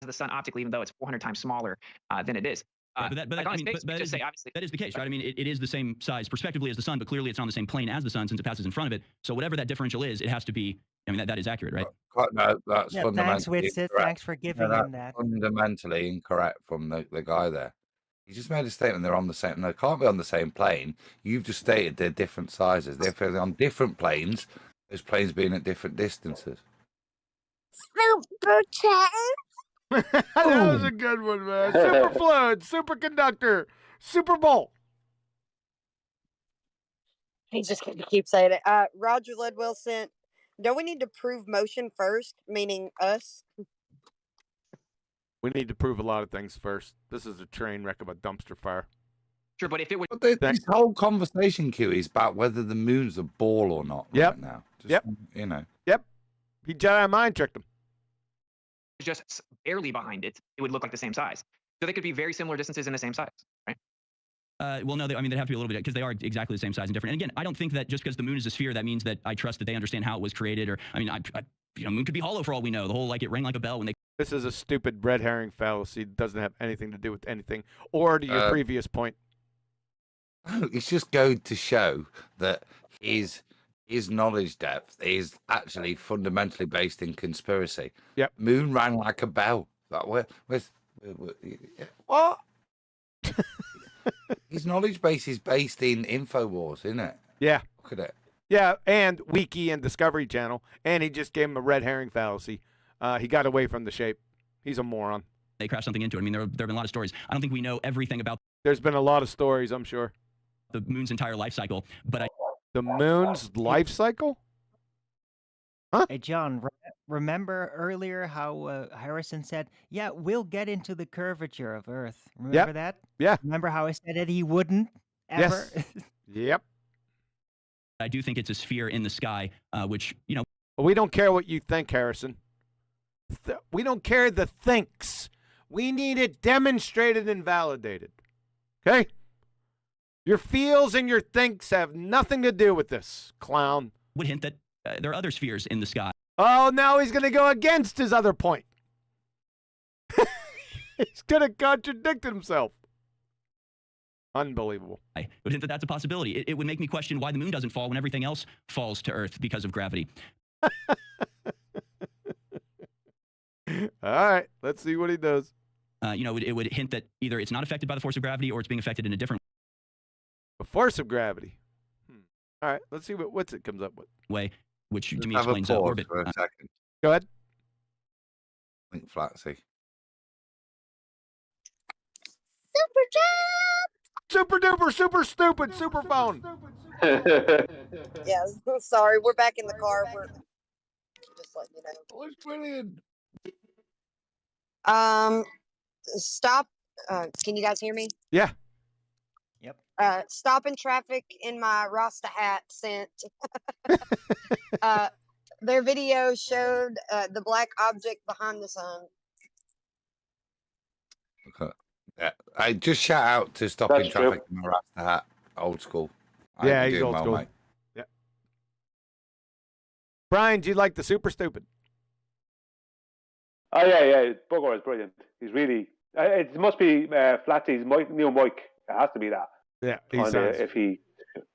of the sun optically, even though it's 400 times smaller than it is. But that is the case, right? I mean, it is the same size prospectively as the sun, but clearly it's on the same plane as the sun since it passes in front of it. So whatever that differential is, it has to be. I mean, that is accurate, right? No, that's Yeah, fundamentally thanks, Witsit. incorrect. Thanks for giving No, him that. Fundamentally incorrect from the guy there. He just made a statement they're on the same. They can't be on the same plane. You've just stated they're different sizes. They're on different planes. Those planes being at different distances. Superchat. That was a good one, man. Super flood, superconductor, Super Bowl. He's just going to keep saying it. Roger Ledwell sent, don't we need to prove motion first, meaning us? We need to prove a lot of things first. This is a train wreck of a dumpster fire. Sure, but if it would... But this whole conversation, Q, is about whether the moon's a ball or not right now. Just, you know. Yep. He Jedi mind tricked him. Just barely behind it, it would look like the same size. So they could be very similar distances in the same size, right? Well, no, I mean, they have to be a little bit, because they are exactly the same size and different. And again, I don't think that just because the moon is a sphere, that means that I trust that they understand how it was created. Or, I mean, moon could be hollow for all we know. The whole, it rang like a bell when they... This is a stupid red herring fallacy. It doesn't have anything to do with anything. Or to your previous point. It's just going to show that his knowledge depth is actually fundamentally based in conspiracy. Yep. Moon rang like a bell. What? His knowledge base is based in Infowars, isn't it? Yeah. Look at it. Yeah, and Wiki and Discovery Channel. And he just gave him a red herring fallacy. He got away from the shape. He's a moron. They crashed something into it. I mean, there have been a lot of stories. I don't think we know everything about... There's been a lot of stories, I'm sure. The moon's entire life cycle, but The moon's life cycle? Huh? Hey, John, remember earlier how Harrison said, yeah, we'll get into the curvature of Earth. Remember that? Yeah. Remember how I said that he wouldn't ever? Yes. Yep. I do think it's a sphere in the sky, which, you know... We don't care what you think, Harrison. We don't care the thinks. We need it demonstrated and validated. Okay? Your feels and your thinks have nothing to do with this, clown. Would hint that there are other spheres in the sky. Oh, now he's going to go against his other point. He's going to contradict himself. Unbelievable. I would hint that that's a possibility. It would make me question why the moon doesn't fall when everything else falls to Earth because of gravity. All right, let's see what he does. You know, it would hint that either it's not affected by the force of gravity or it's being affected in a different The force of gravity. All right, let's see what Witsit comes up with. way, which to me Have a explains pause orbit. for a second. Go ahead. Think Flatsy. Super duper, super stupid, super phone. Yeah, sorry, we're back in the car. We're just letting you know. Oh, it's brilliant. Stop. Can you guys hear me? Yeah. Yep. Stop in traffic in my Rasta hat sent. Their video showed the black object behind the sun. Okay. Yeah. I just shout out to stopping That's true. traffic in the Rasta Hat. Old school. I hope Yeah, you're he's doing old well, school. mate. Yeah. Brian, do you like the super stupid? Oh yeah. Bugger is brilliant. He's really. It must be Flatty's new mic. It has to be that. Yeah, he On sounds. if he.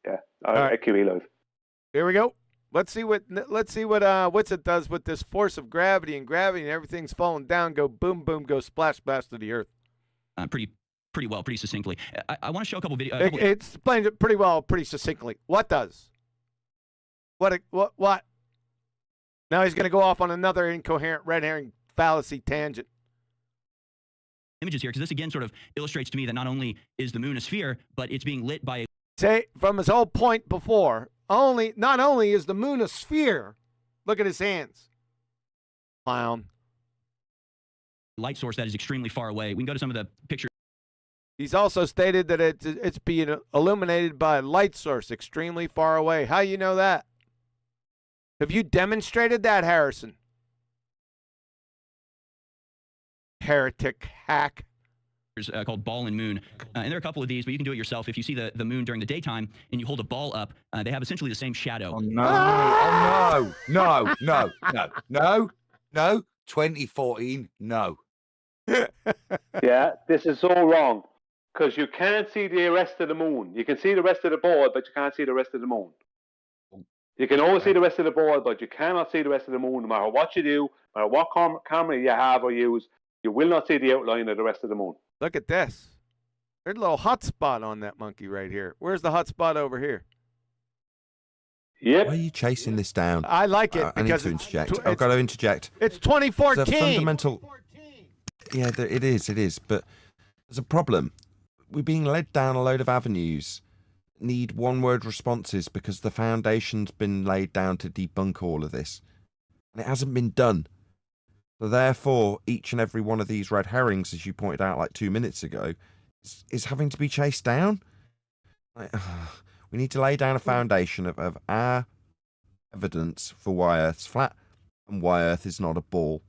Yeah. All right. At QE Live. Here we go. Let's see what Witsit does with this force of gravity and everything's falling down. Go boom, boom, go splash, splash to the earth. Pretty well, pretty succinctly. I want to show a couple videos. It explains it pretty well, pretty succinctly. What does? What? Now he's going to go off on another incoherent red herring fallacy tangent. Images here, because this again sort of illustrates to me that not only is the moon a sphere, but it's being lit by a Say from his whole point before. Not only is the moon a sphere. Look at his hands. Clown. light source that is extremely far away. We can go to some of the pictures. He's also stated that it's being illuminated by a light source extremely far away. How you know that? Have you demonstrated that, Harrison? Heretic hack. Called Ball and Moon. And there are a couple of these, but you can do it yourself. If you see the moon during the daytime and you hold a ball up, they have essentially the same shadow. Oh, no. Oh, no. No. 2014, no. Yeah, this is so wrong. Because you can't see the rest of the moon. You can see the rest of the ball, but you can't see the rest of the moon. You can always see the rest of the ball, but you cannot see the rest of the moon. No matter what you do, no matter what camera you have or use, you will not see the outline of the rest of the moon. Look at this. There's a little hot spot on that monkey right here. Where's the hot spot over here? Yep. Why are you chasing this down? I like it. I need to interject. I've got to interject. It's 2014. There's a fundamental. Yeah, it is. But there's a problem. We're being led down a load of avenues. Need one-word responses because the foundation's been laid down to debunk all of this, and it hasn't been done. So therefore, each and every one of these red herrings, as you pointed out like 2 minutes ago, is having to be chased down. We need to lay down a foundation of our evidence for why Earth's flat and why Earth is not a ball.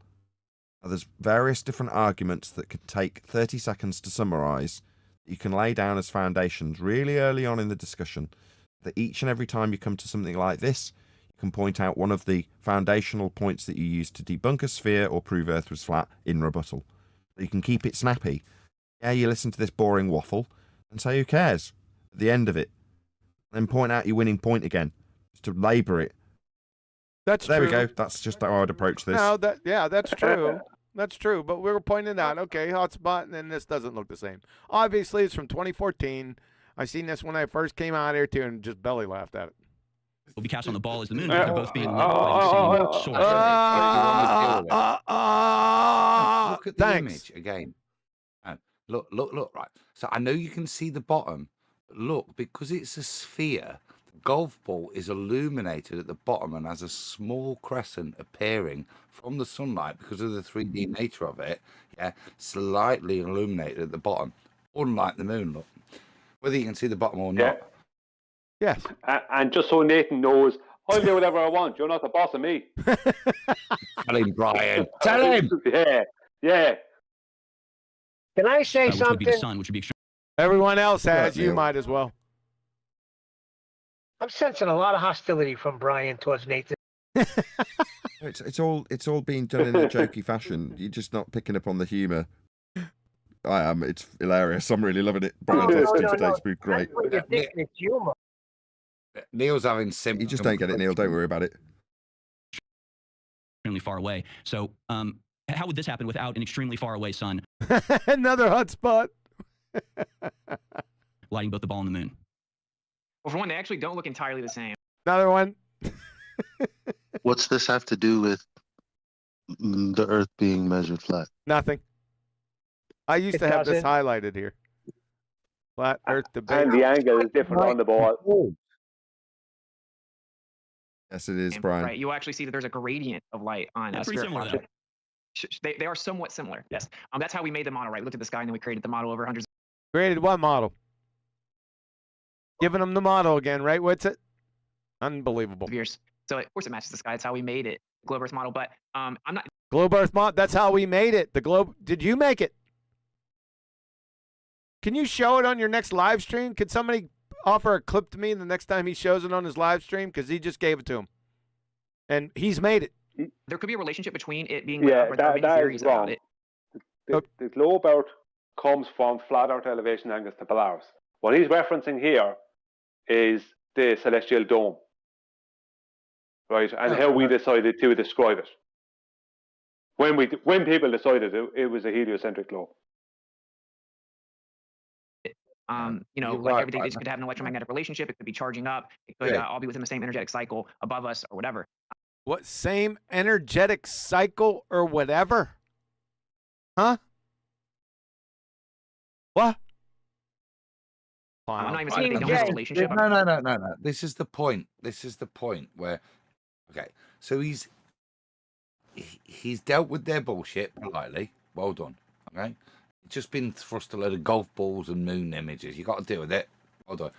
Now, there's various different arguments that could take 30 seconds to summarise. You can lay down as foundations really early on in the discussion, that each and every time you come to something like this, you can point out one of the foundational points that you use to debunk a sphere or prove Earth was flat in rebuttal. You can keep it snappy. Yeah, you listen to this boring waffle and say, who cares? At the end of it. Then point out your winning point again, just to labour it. That's there true. we go. That's just how I'd approach this. No, that's true. That's true. But we were pointing out, okay, hotspot, and then this doesn't look the same. Obviously, it's from 2014. I seen this when I first came out here too, and just belly laughed at it. Will be cast on the ball as the moon. They're both being lit by the same source. Look at the image again. Look, right. So I know you can see the bottom, but look, because it's a sphere, the golf ball is illuminated at the bottom and has a small crescent appearing from the sunlight because of the 3D nature of it. Yeah, slightly illuminated at the bottom, unlike the moon. Look, whether you can see the bottom or not. Yes. And just so Nathan knows, I'll do whatever I want. You're not the boss of me. Tell him, Brian. Tell him. Yeah. Can I say Which would be something? the sun, which would be Everyone else has. You might as well. I'm sensing a lot of hostility from Brian towards Nathan. It's all being done in a jokey fashion. You're just not picking up on the humour. I am. It's hilarious. I'm really loving it. Brian's today's been great. It's humor. Neil's having symptoms. You just don't get it, Neil. Don't worry about it. extremely far away. So how would this happen without an extremely far away sun Another hotspot. lighting both the ball and the moon? Well, for one, they actually don't look entirely the same. Another one. What's this have to do with the Earth being measured flat? Nothing. I used to have this highlighted here. Flat Earth debate. And the angle is different on the ball. Yes, it is, Brian. Right, you actually see that there's a gradient of light on a pretty similar, though. They are somewhat similar. Yes, that's how we made the model. Right, we looked at the sky and then we created the model over hundreds. Created what model? Giving them the model again, right? What's it? Unbelievable. Of years. So of course it matches the sky. That's how we made it, globe Earth model. But I'm not. Globe Earth model. That's how we made it. The globe. Did you make it? Can you show it on your next live stream? Could somebody offer a clip to me the next time he shows it on his live stream? Because he just gave it to him. And he's made it. There could be a relationship between it being Yeah, up, or there are many that theories is wrong. about it. The globe Earth comes from flat Earth elevation angles to Polaris. What he's referencing here is the celestial dome, right? And how we decided to describe it. When people decided it was a heliocentric globe. You know, You're like right, everything, right. it could have an electromagnetic relationship. It could be charging up. It could Yeah. all be within the same energetic cycle above us or whatever. What, same energetic cycle or whatever? Huh? What? I'm not even Right, saying they don't have a relationship. No. This is the point. This is the point where, okay, so he's dealt with their bullshit politely. Well done. Okay, just been thrust a load of golf balls and moon images. You got to deal with it. Well done.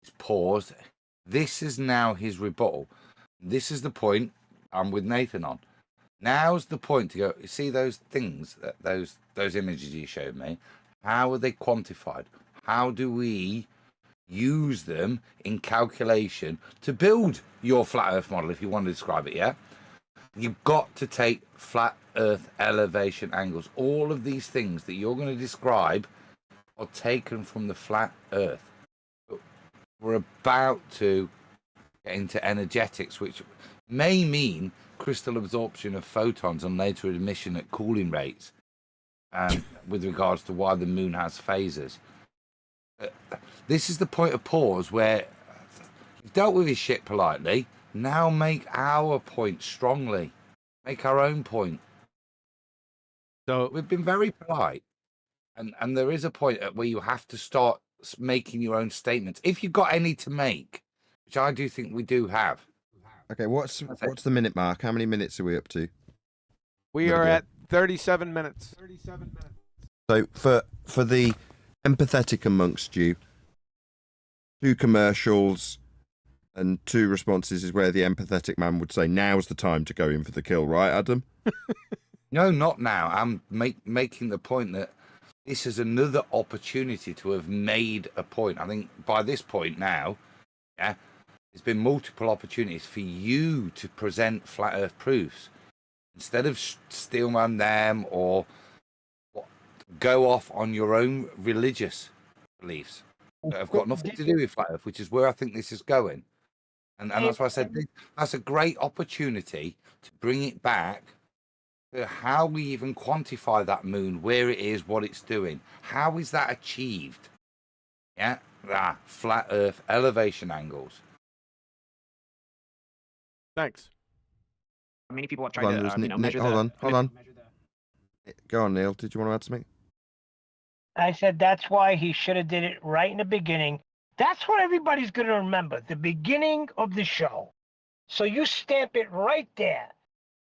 He's paused. This is now his rebuttal. This is the point I'm with Nathan on. Now's the point to go. You see those things, those images you showed me. How are they quantified? How do we use them in calculation to build your flat Earth model? If you want to describe it, yeah. You've got to take flat Earth elevation angles. All of these things that you're going to describe are taken from the flat Earth. We're about to get into energetics, which may mean crystal absorption of photons and later emission at cooling rates, with regards to why the moon has phases. This is the point of pause where you've dealt with his shit politely. Now make our point strongly. Make our own point. So we've been very polite, and there is a point at where you have to start making your own statements if you've got any to make, which I do think we do have. Okay, what's the minute mark? How many minutes are we up to? We are at 37 minutes. 37 minutes. So for the empathetic amongst you, 2 commercials and 2 responses is where the empathetic man would say, now's the time to go in for the kill, right, Adam? No, not now. I'm making the point that this is another opportunity to have made a point. I think by this point now, yeah, there's been multiple opportunities for you to present flat Earth proofs instead of steelman them or go off on your own religious beliefs that have got nothing to do with flat Earth, which is where I think this is going. And that's why I said that's a great opportunity to bring it back to how we even quantify that moon, where it is, what it's doing. How is that achieved? Yeah, flat Earth elevation angles. Thanks. Many people have Hold tried on, to measure hold on. Go on, Neil. Did you want to add something? I said that's why he should have did it right in the beginning. That's what everybody's going to remember, the beginning of the show. So you stamp it right there.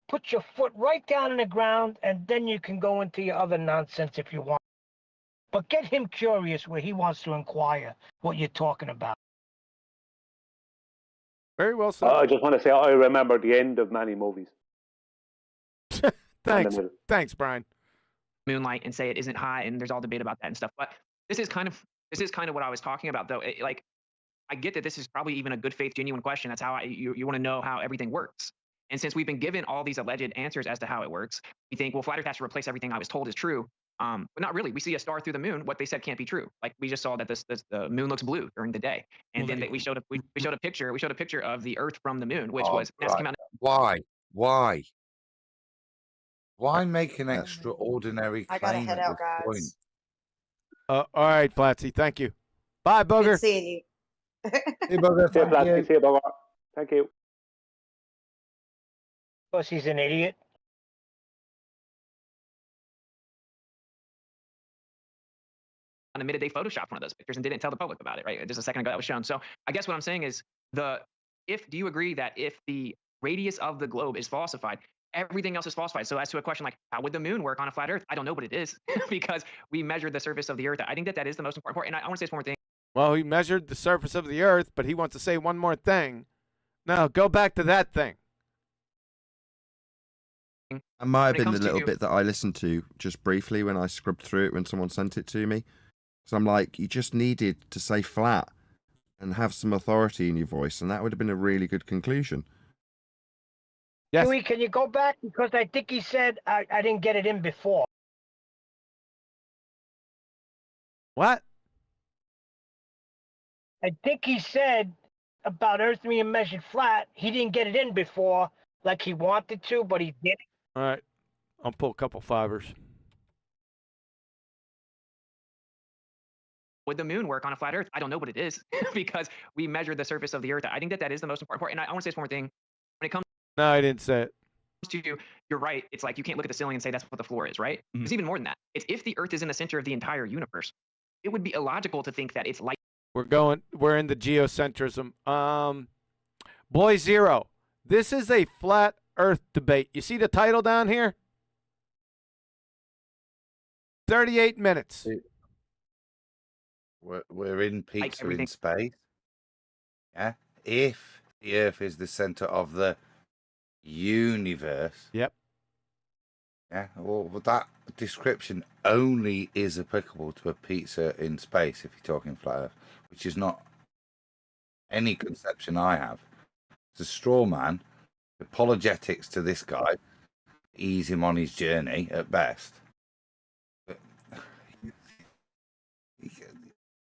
Put your foot right down in the ground, and then you can go into your other nonsense if you want. But get him curious where he wants to inquire what you're talking about. Very well said. I just want to say I remember the end of many movies. Thanks, Brian. Moonlight and say it isn't high, and there's all debate about that and stuff. But this is kind of what I was talking about, though. Like, I get that this is probably even a good faith, genuine question. That's how you want to know how everything works. And since we've been given all these alleged answers as to how it works, we think, well, flat Earth has to replace everything I was told is true. But not really. We see a star through the moon. What they said can't be true. Like, we just saw that the moon looks blue during the day, and then we showed a picture. We showed a picture of the Earth from the moon, which was right. came out. Why make an extraordinary claim? I gotta head at out, this point? guys. All right, Flatsy. Thank you. Bye, Booger. Good seeing you. Hey, Booger. See you, Thank you. Flatsy. See you, Booger. Thank you. Because he's an idiot. On a midday photoshopped one of those pictures and didn't tell the public about it, right? Just a second ago that was shown. So I guess what I'm saying is do you agree that if the radius of the globe is falsified, everything else is falsified? So as to a question like, how would the moon work on a flat Earth? I don't know, but it is because we measured the surface of the Earth. I think that is the most important part. And I want to say this one more thing. Well, he measured the surface of the Earth, but he wants to say one more thing. No, go back to that thing. It might have been the little bit that I listened to just briefly when I scrubbed through it when someone sent it to me. So I'm like, you just needed to say flat and have some authority in your voice, and that would have been a really good conclusion. Yes. Huey, can you go back? Because I think he said I didn't get it in before. What? I think he said about Earth being measured flat. He didn't get it in before like he wanted to, but he did. All right. I'll pull a couple fibers. Would the moon work on a flat Earth? I don't know what it is because we measure the surface of the Earth. I think that is the most important part. And I want to say this one more thing. When it comes No, I didn't say it. to, you're right. It's like you can't look at the ceiling and say that's what the floor is, right? It's even more than that. It's if the Earth is in the center of the entire universe, it would be illogical to think that it's like. We're in the geocentrism. Boy Zero, this is a flat Earth debate. You see the title down here? 38 minutes. We're in pizza in space. Yeah. If the Earth is the center of the universe. Yep. Yeah. Well, that description only is applicable to a pizza in space if you're talking flat Earth, which is not any conception I have. It's a straw man. Apologetics to this guy. Ease him on his journey at best. But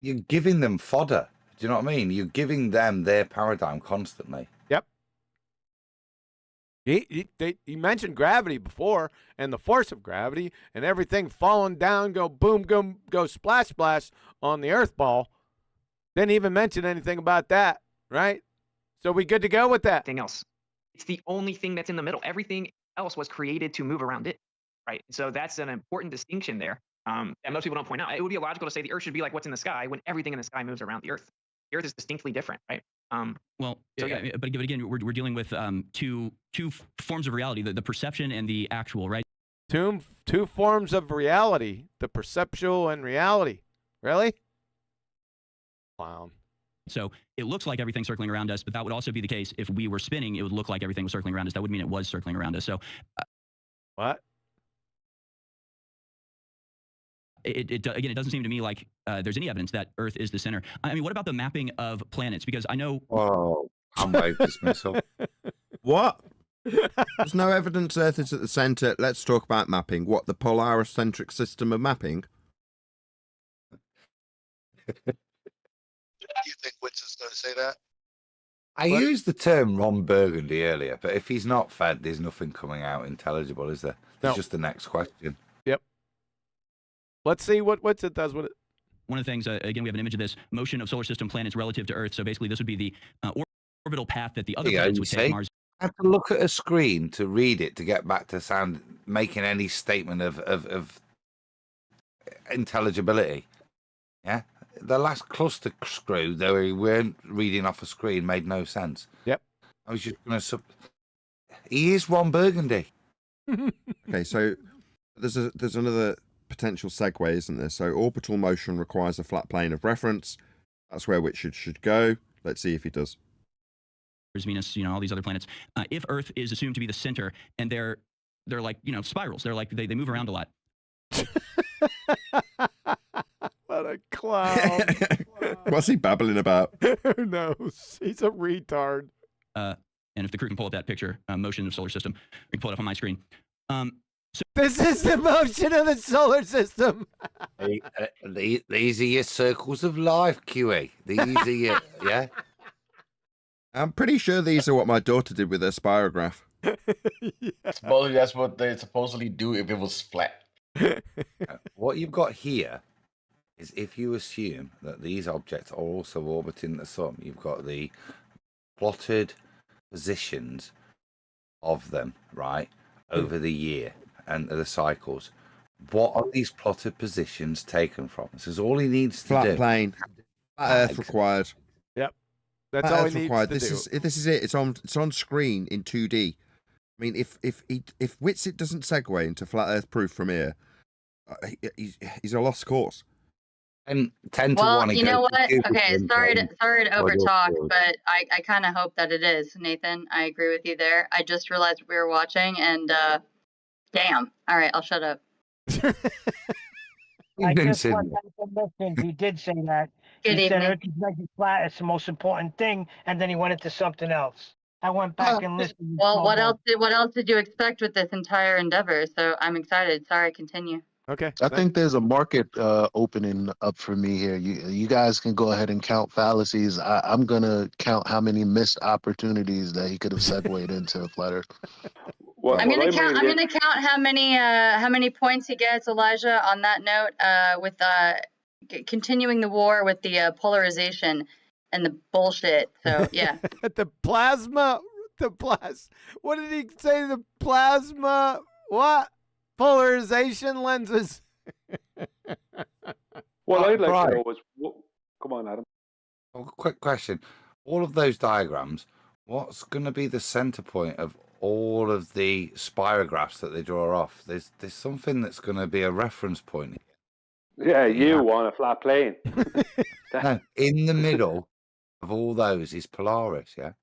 you're giving them fodder. Do you know what I mean? You're giving them their paradigm constantly. Yep. He mentioned gravity before and the force of gravity and everything falling down, go boom, go splash, splash on the Earth ball. Didn't even mention anything about that, right? So we good to go with that? Everything else. It's the only thing that's in the middle. Everything else was created to move around it, right? So that's an important distinction there. And most people don't point out. It would be illogical to say the Earth should be like what's in the sky when everything in the sky moves around the Earth. The Earth is distinctly different, right? Well, so, yeah. but again, we're dealing with two forms of reality: the perception and the actual, right? Two forms of reality: the perceptual and reality. Really? Clown. So it looks like everything's circling around us, but that would also be the case if we were spinning. It would look like everything was circling around us. That would mean it was circling around us. So what? Again, it doesn't seem to me like there's any evidence that Earth is the center. I mean, what about the mapping of planets? Because I know. Oh, I'm wave dismissal. What? There's no evidence Earth is at the center. Let's talk about mapping. What, the Polaris-centric system of mapping? Do you think Witsit's going to say that? I used the term Ron Burgundy earlier, but if he's not fed, there's nothing coming out intelligible, is there? It's just the next question. Yep. Let's see what Witsit does with it. One of the things, again, we have an image of this motion of solar system planets relative to Earth. So basically, this would be the orbital path that the other planets would take. Mars. I have to look at a screen to read it to get back to making any statement of intelligibility. Yeah. The last cluster screw, though we weren't reading off a screen, made no sense. Yep. I was just going to. He is Ron Burgundy. Okay, so there's another potential segue, isn't there? So orbital motion requires a flat plane of reference. That's where Witsit should go. Let's see if he does. Venus, all these other planets. If Earth is assumed to be the center, and they're like spirals. They're like they move around a lot. What a clown. What's he babbling about? Who knows? He's a retard. And if the crew can pull up that picture, motion of solar system, we can pull it up on my screen. This is the motion of the solar system. These are your circles of life, QA. These are your, yeah. I'm pretty sure these are what my daughter did with her spirograph. Yeah. Supposedly that's what they supposedly do if it was flat. What you've got here is if you assume that these objects are also orbiting the sun, you've got the plotted positions of them, right, over the year and the cycles. What are these plotted positions taken from? This is all he needs to do. Flat plane. Flat Earth required. Yep. That's Flat all Earth he needs required. to do. This is it. It's on screen in 2D. I mean, if Witsit doesn't segue into flat Earth proof from here, he's a lost cause. And 10 to 1. Well, you know what? Okay, sorry to overtalk, but I kind of hope that it is, Nathan. I agree with you there. I just realized we were watching, and damn. All right, I'll shut up. I just Vincent. went back and listened. He did say that. Good He said evening. Earth is measured flat. It's the most important thing, and then he went into something else. I went back and listened. Well, what else did you expect with this entire endeavor? So I'm excited. Sorry, continue. Okay. I think there's a market opening up for me here. You guys can go ahead and count fallacies. I'm gonna count how many missed opportunities that he could have segued into Flat Earth. Well, I'm gonna what I count. mean I'm is- gonna count how many points he gets, Elijah. On that note, with continuing the war with the polarization and the bullshit. So yeah. The plasma. What did he say? The plasma. What? Polarization lenses. What I'd like right. to know is, come on, Adam. Oh, quick question. All of those diagrams, what's going to be the center point of all of the spirographs that they draw off? There's something that's going to be a reference point. Yeah, you on a flat plane. No, in the middle of all those is Polaris, yeah?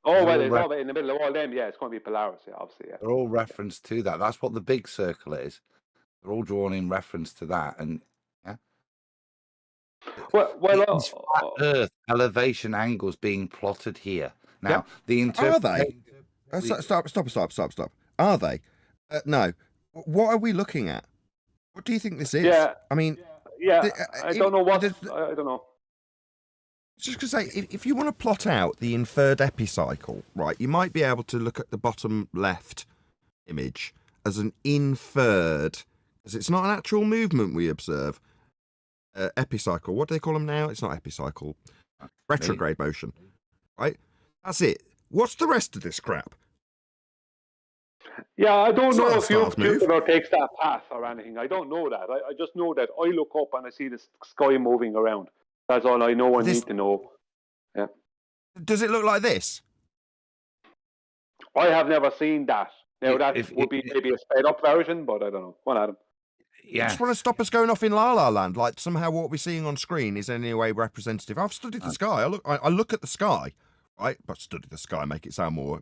Oh, well, They're all it's in the middle of all them. Yeah, it's going to be Polaris, yeah, obviously. Yeah. They're all referenced to that. That's what the big circle is. They're all drawn in reference to that. And yeah. These flat Earth elevation angles being plotted here. Now, the Are they? Stop. Are they? No. What are we looking at? What do you think this is? Yeah. I mean, yeah, I don't know what. I don't know. Just to say, if you want to plot out the inferred epicycle, right, you might be able to look at the bottom left image as an inferred, because it's not an actual movement we observe. Epicycle. What do they call them now? It's not epicycle. Retrograde motion. Right? That's it. What's the rest of this crap? Yeah, I don't It's know not a if stars move. Jupiter takes that path or anything. I don't know that. I just know that I look up and I see the sky moving around. That's all I know and need to know. Yeah. Does it look like this? I have never seen that. Now, that would be maybe a sped up version, but I don't know. Come on, Adam. Yeah. Just want to stop us going off in La La Land. Like somehow what we're seeing on screen is in any way representative. I've studied the sky. I look at the sky, right? But study the sky, make it sound more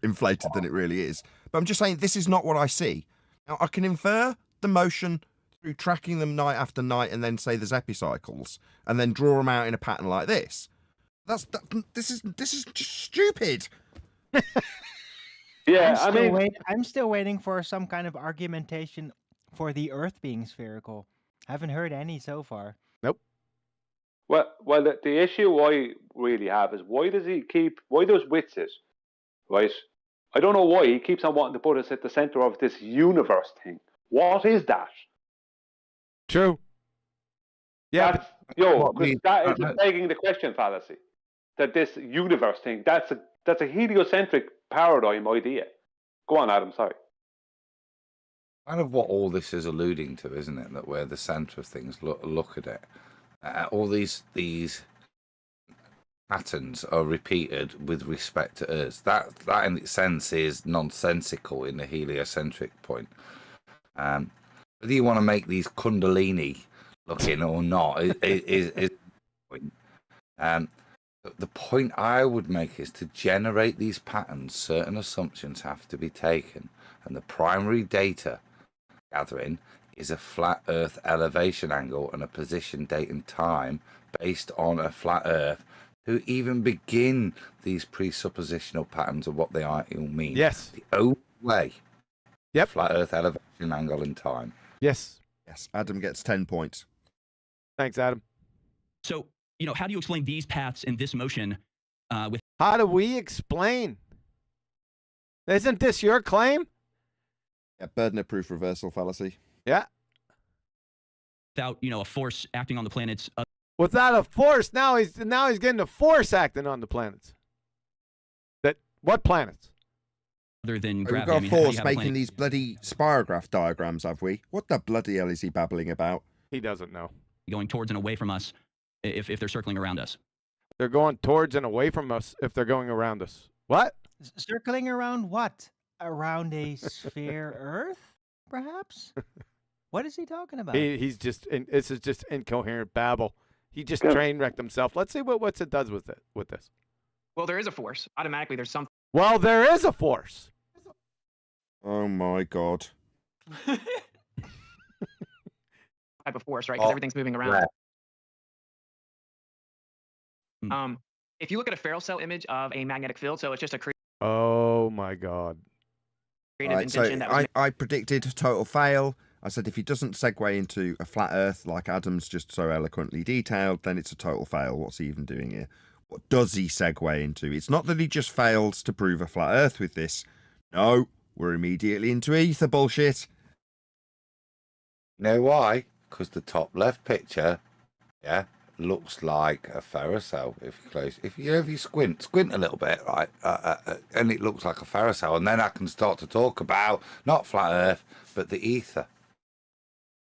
inflated than it really is. But I'm just saying this is not what I see. Now I can infer the motion through tracking them night after night, and then say there's epicycles, and then draw them out in a pattern like this. This is just stupid. Yeah, I'm still waiting for some kind of argumentation for the Earth being spherical. I haven't heard any so far. Nope. Well, the issue I really have is why does Witsit, right? I don't know why he keeps on wanting to put us at the center of this universe thing. What is that? True. Yeah. That is begging the question fallacy. That this universe thing, that's a heliocentric paradigm idea. Go on, Adam. Sorry. Kind of what all this is alluding to, isn't it? That we're the center of things. Look at it. All these patterns are repeated with respect to us. That in its sense is nonsensical in the heliocentric point. Whether you want to make these Kundalini looking or not is the point. The point I would make is to generate these patterns, certain assumptions have to be taken, and the primary data gathering is a flat Earth elevation angle and a position, date, and time based on a flat Earth to even begin these presuppositional patterns of what they all mean. Yes. The only way. Yep. Flat Earth elevation angle and time. Yes. Yes. Adam gets 10 points. Thanks, Adam. So, how do you explain these paths and this motion with... How do we explain? Isn't this your claim? Yeah, Berdner-proof reversal fallacy. Yeah. Without, a force acting on the planets. Without a force, now he's getting a force acting on the planets. What planets? Other than We've gravity. got a force making these bloody spirograph diagrams, have we? What the bloody hell is he babbling about? He doesn't know. Going towards and away from us if they're circling around us. They're going towards and away from us if they're going around us. What? Circling around what? Around a sphere Earth, perhaps? What is he talking about? He's just this is just incoherent babble. He just train wrecked himself. Let's see what Witsit does with this. Well, there is a force. Automatically, there's something. Well, there is a force. Oh my god. type of force, right? Because everything's moving around. If you look at a Ferrell cell image of a magnetic field, so it's just a Oh my God. creative Right, so invention that was I predicted total fail. I said if he doesn't segue into a flat Earth like Adam's just so eloquently detailed, then it's a total fail. What's he even doing here? What does he segue into? It's not that he just failed to prove a flat Earth with this. No, we're immediately into ether bullshit. You know why? Because the top left picture, yeah, looks like a ferrocell. If you squint a little bit, right, and it looks like a ferrocell, and then I can start to talk about not flat Earth but the ether.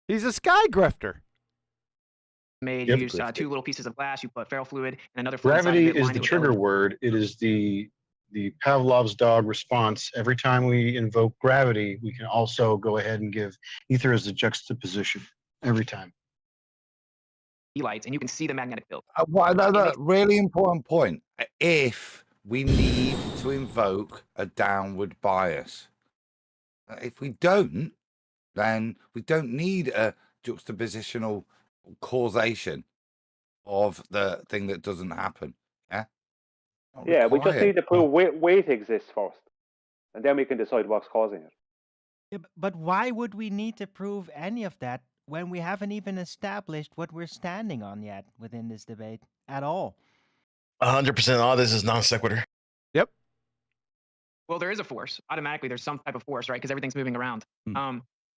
He's a sky grifter. made. Yep. You use two little pieces of glass. You put ferrofluid fluid and another fluid inside of Gravity it, is line the it with trigger LED. word. It is the Pavlov's dog response. Every time we invoke gravity, we can also go ahead and give ether as a juxtaposition. Every time. Lights, and you can see the magnetic field. No, really important point. If we need to invoke a downward bias, if we don't, then we don't need a juxtapositional causation of the thing that doesn't happen. Yeah. Yeah, we just need to prove weight exists first, and then we can decide what's causing it. Yeah, but why would we need to prove any of that when we haven't even established what we're standing on yet within this debate at all? 100% all this is non sequitur. Yep. Well, there is a force. Automatically, there's some type of force, right? Because everything's moving around.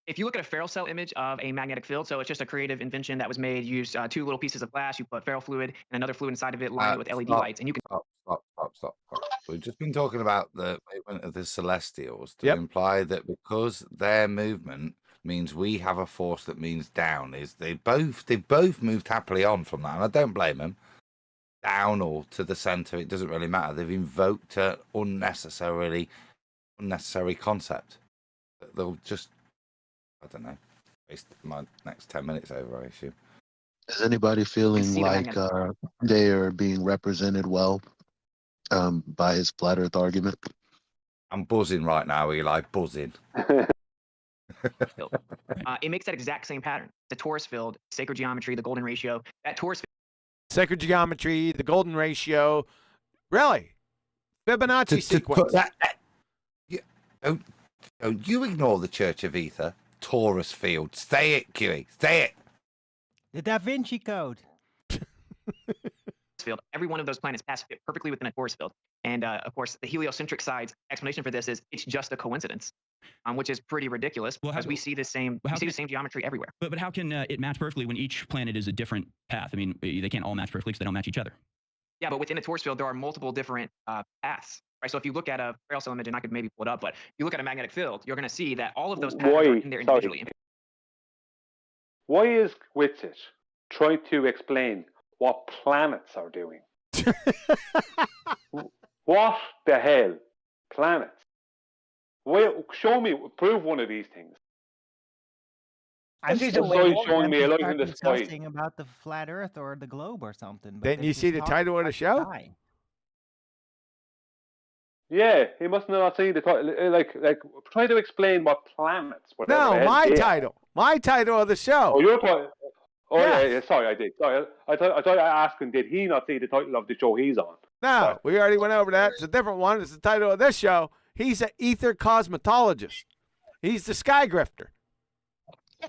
If you look at a Ferrell cell image of a magnetic field, so it's just a creative invention that was made. You use two little pieces of glass. You put ferrofluid fluid and another fluid inside of it, line it with LED lights, and you can. Stop. We've just been talking about the movement of the Celestials to imply that because their movement means we have a force that means down. Is they both moved happily on from that, and I don't blame them. Down or to the center, it doesn't really matter. They've invoked an unnecessary concept. They'll just, I don't know, waste my next 10 minutes over, I assume. Is anybody feeling like they are being represented well by his flat Earth argument? I'm buzzing right now, Eli, buzzing. It makes that exact same pattern. The torus field, sacred geometry, the golden ratio. That torus field. Sacred geometry, the golden ratio. Really? Fibonacci sequence. You ignore the Church of Ether. Torus field. Say it, Kiwi. Say it. The Da Vinci Code. Field. Every one of those planets pass perfectly within a torus field. And of course, the heliocentric side's explanation for this is it's just a coincidence, which is pretty ridiculous because we see the same geometry everywhere. But how can it match perfectly when each planet is a different path? I mean, they can't all match perfectly because they don't match each other. Yeah, but within a torus field, there are multiple different paths. Right? So if you look at a Ferrell cell image, and I could maybe pull it up, but if you look at a magnetic field, you're going to see that all of those patterns are in there individually. Why is Witsit trying to explain what planets are doing? What the hell? Planets? Well, show me, prove one of these things. I'm He's still showing me a light in the sky. discussing about the flat Earth or the globe or something. But Didn't you see the title of the show? Yeah, he must not see the title. Like, try to explain what planets. No, my title. My title of the show. Oh, your title. Oh, Yeah. yeah. Sorry, I did. Sorry, I thought I asked him, did he not see the title of the show he's on? No, we already went over that. It's a different one. It's the title of this show. He's an ether cosmetologist. He's the sky grifter. I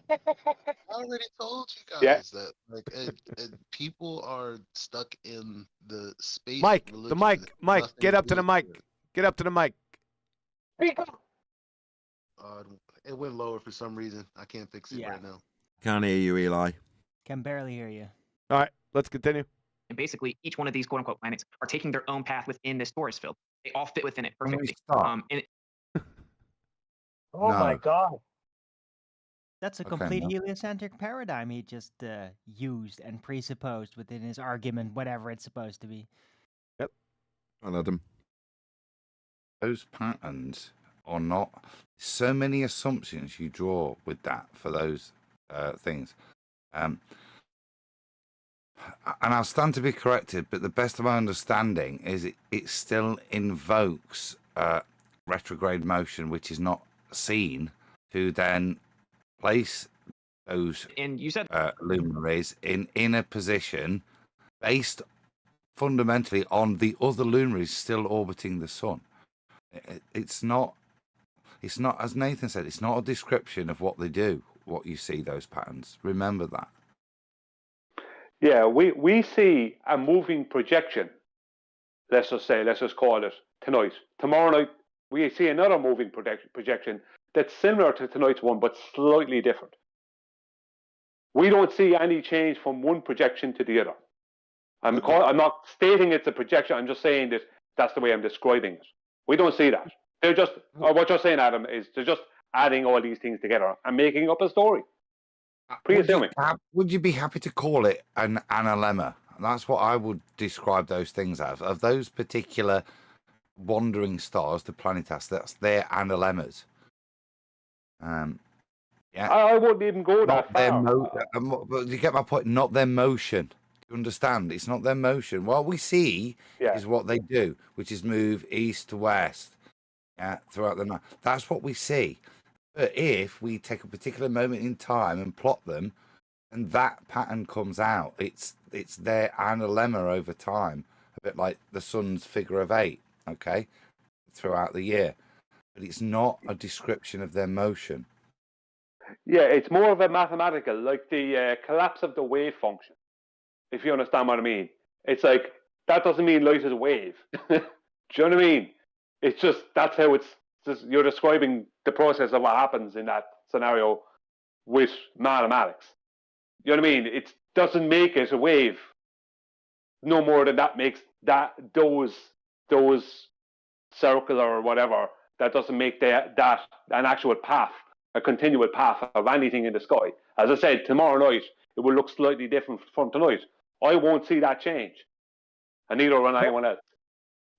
already told you guys that people are stuck in the space. Mike, religion the mic, that Mike, nothing get up to the is mic. there. Get up to the mic. It went lower for some reason. I can't fix it right now. Can't hear you, Eli. Can barely hear you. All right, let's continue. And basically, each one of these quote-unquote planets are taking their own path within this torus field. They all fit within it perfectly. Oh my God. That's a Okay, complete no. heliocentric paradigm he just used and presupposed within his argument, whatever it's supposed to be. Yep. And Adam. Those patterns are not so many assumptions you draw with that for those things. And I'll stand to be corrected, but the best of my understanding is it still invokes retrograde motion, which is not seen, to then place those And you said luminaries in a position based fundamentally on the other luminaries still orbiting the sun. It's not, as Nathan said, it's not a description of what they do, what you see, those patterns. Remember that. Yeah, we see a moving projection. Let's just call it tonight. Tomorrow night, we see another moving projection that's similar to tonight's one, but slightly different. We don't see any change from one projection to the other. I'm not stating it's a projection. I'm just saying that that's the way I'm describing it. We don't see that. They're just, or what you're saying, Adam, is they're just adding all these things together and making up a story. Pre-assuming. Would you be happy to call it an analemma? That's what I would describe those things as. Of those particular wandering stars, the planetas, that's their analemmas. Yeah. I wouldn't even go that far. But you get my point. Not their motion. You understand? It's not their motion. What we see is what they do, which is move east to west, throughout the night. That's what we see. But if we take a particular moment in time and plot them, and that pattern comes out, it's their analemma over time, a bit like the sun's figure of 8, okay, throughout the year. But it's not a description of their motion. Yeah, it's more of a mathematical, like the collapse of the wave function, if you understand what I mean. It's like, that doesn't mean light is a wave. Do you know what I mean? It's just, that's how it's, just, you're describing the process of what happens in that scenario with mathematics. You know what I mean? It doesn't make it a wave. No more than that makes those circle or whatever, that doesn't make that an actual path, a continual path of anything in the sky. As I said, tomorrow night, it will look slightly different from tonight. I won't see that change. And neither will anyone else.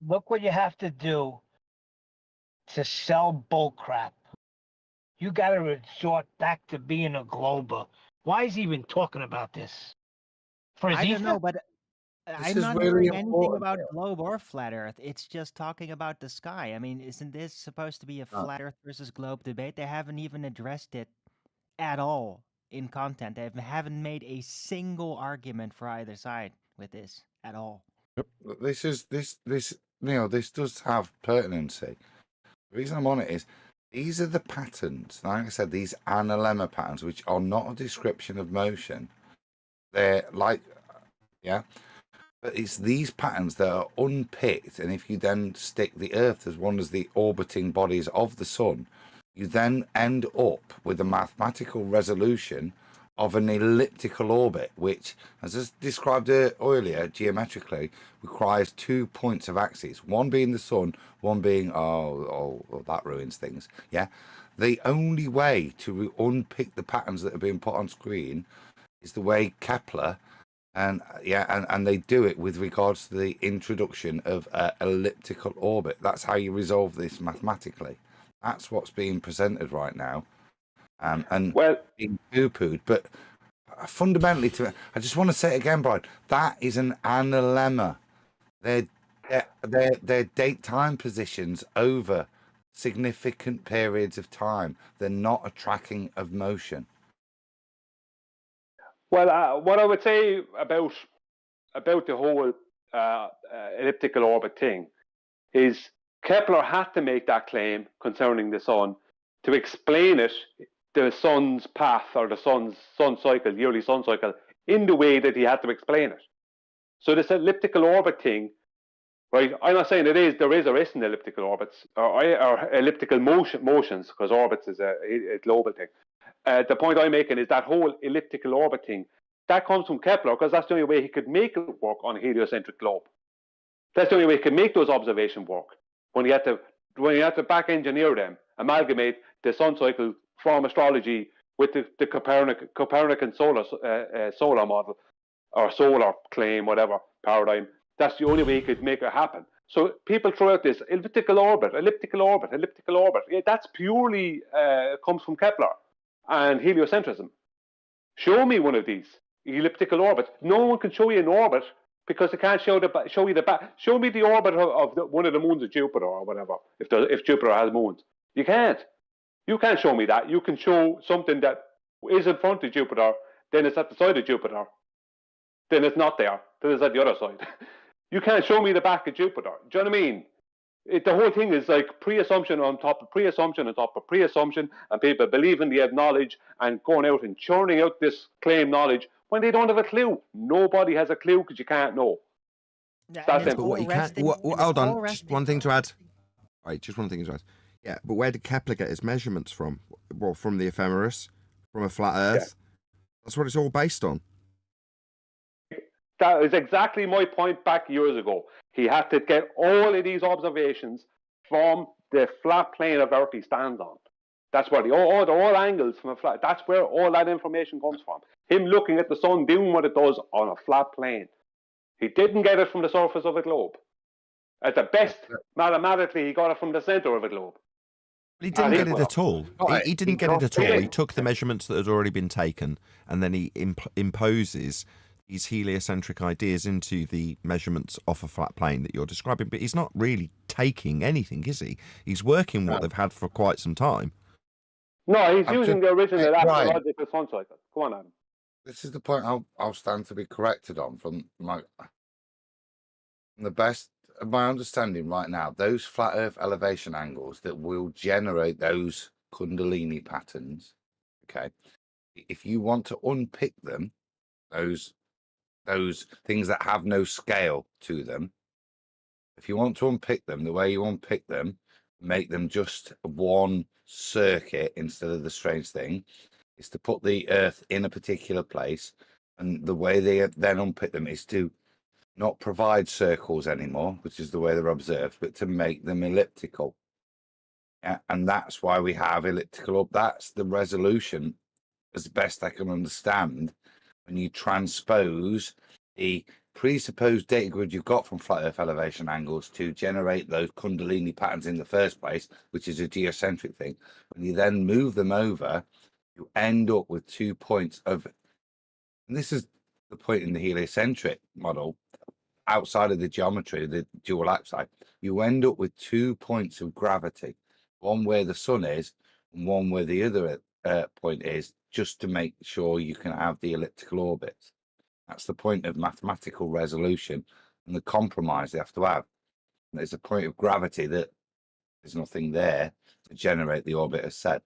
Look what you have to do to sell bullcrap. You got to resort back to being a glober. Why is he even talking about this? For his I don't ether? know, but I'm not hearing anything about globe or flat Earth. It's just talking about the sky. I mean, isn't this supposed to be a flat Earth versus globe debate? They haven't even addressed it at all in content. They haven't made a single argument for either side with this at all. This does have pertinency. The reason I'm on it is these are the patterns, like I said, these analemma patterns, which are not a description of motion. They're like, but it's these patterns that are unpicked, and if you then stick the Earth as one of the orbiting bodies of the Sun, you then end up with a mathematical resolution of an elliptical orbit, which, as I described earlier, geometrically requires 2 points of axis, one being the sun, one being, that ruins things, The only way to unpick the patterns that are being put on screen is the way Kepler, and they do it with regards to the introduction of elliptical orbit. That's how you resolve this mathematically. That's what's being presented right now. Being poo-pooed, but fundamentally, I just want to say it again, Brian. That is an analemma. They're date time positions over significant periods of time. They're not a tracking of motion. Well, what I would say about the whole elliptical orbit thing is Kepler had to make that claim concerning the sun to explain it, the sun's path or the sun cycle, yearly sun cycle, in the way that he had to explain it. So this elliptical orbit thing, right? I'm not saying there isn't elliptical orbits or elliptical motions, because orbits is a global thing. The point I'm making is that whole elliptical orbit thing, that comes from Kepler, because that's the only way he could make it work on a heliocentric globe. That's the only way he could make those observations work. When you had to back engineer them, amalgamate the sun cycle from astrology with the Copernican solar model or solar claim, whatever paradigm, that's the only way he could make it happen. So people throw out this elliptical orbit. Yeah, that's purely comes from Kepler and heliocentrism. Show me one of these elliptical orbits. No one can show you an orbit because they can't show you the back. Show me the orbit of one of the moons of Jupiter or whatever. If Jupiter has moons, you can't. You can't show me that. You can show something that is in front of Jupiter, then it's at the side of Jupiter, then it's not there, then it's at the other side. You can't show me the back of Jupiter. Do you know what I mean? The whole thing is like pre-assumption on top of pre-assumption on top of pre-assumption, and people believing they have knowledge and going out and churning out this claimed knowledge when they don't have a clue. Nobody has a clue because you can't know. That's But what you can't. Hold on, just one thing to add. Right, just one thing to add. Yeah, but where did Kepler get his measurements from? Well, from the ephemeris, from a flat Earth. That's what it's all based on. That is exactly my point back years ago. He had to get all of these observations from the flat plane of Earth he stands on. That's where all angles from a flat. That's where all that information comes from. Him looking at the sun doing what it does on a flat plane. He didn't get it from the surface of a globe. At the best, mathematically, he got it from the center of a globe. He didn't get it at all. He didn't get it at all. He took the measurements that had already been taken, and then he imposes these heliocentric ideas into the measurements off a flat plane that you're describing. But he's not really taking anything, is he? He's working what they've had for quite some time. No, he's using the original astrological sun cycle. Come on, Adam. This is the point I'll stand to be corrected on from the best of my understanding right now. Those flat Earth elevation angles that will generate those Kundalini patterns. Okay, if you want to unpick them, those things that have no scale to them, if you want to unpick them, the way you unpick them, make them just one circuit instead of the strange thing, is to put the Earth in a particular place, and the way they then unpick them is to not provide circles anymore, which is the way they're observed, but to make them elliptical. Yeah, and that's why we have elliptical. That's the resolution, as best I can understand, when you transpose the presupposed data grid you've got from flat Earth elevation angles to generate those Kundalini patterns in the first place, which is a geocentric thing. When you then move them over, you end up with 2 points of, and this is the point in the heliocentric model, outside of the geometry, the dual axis, you end up with 2 points of gravity, one where the sun is and one where the other point is, just to make sure you can have the elliptical orbits. That's the point of mathematical resolution and the compromise they have to have. And there's a point of gravity that there's nothing there to generate the orbit as said.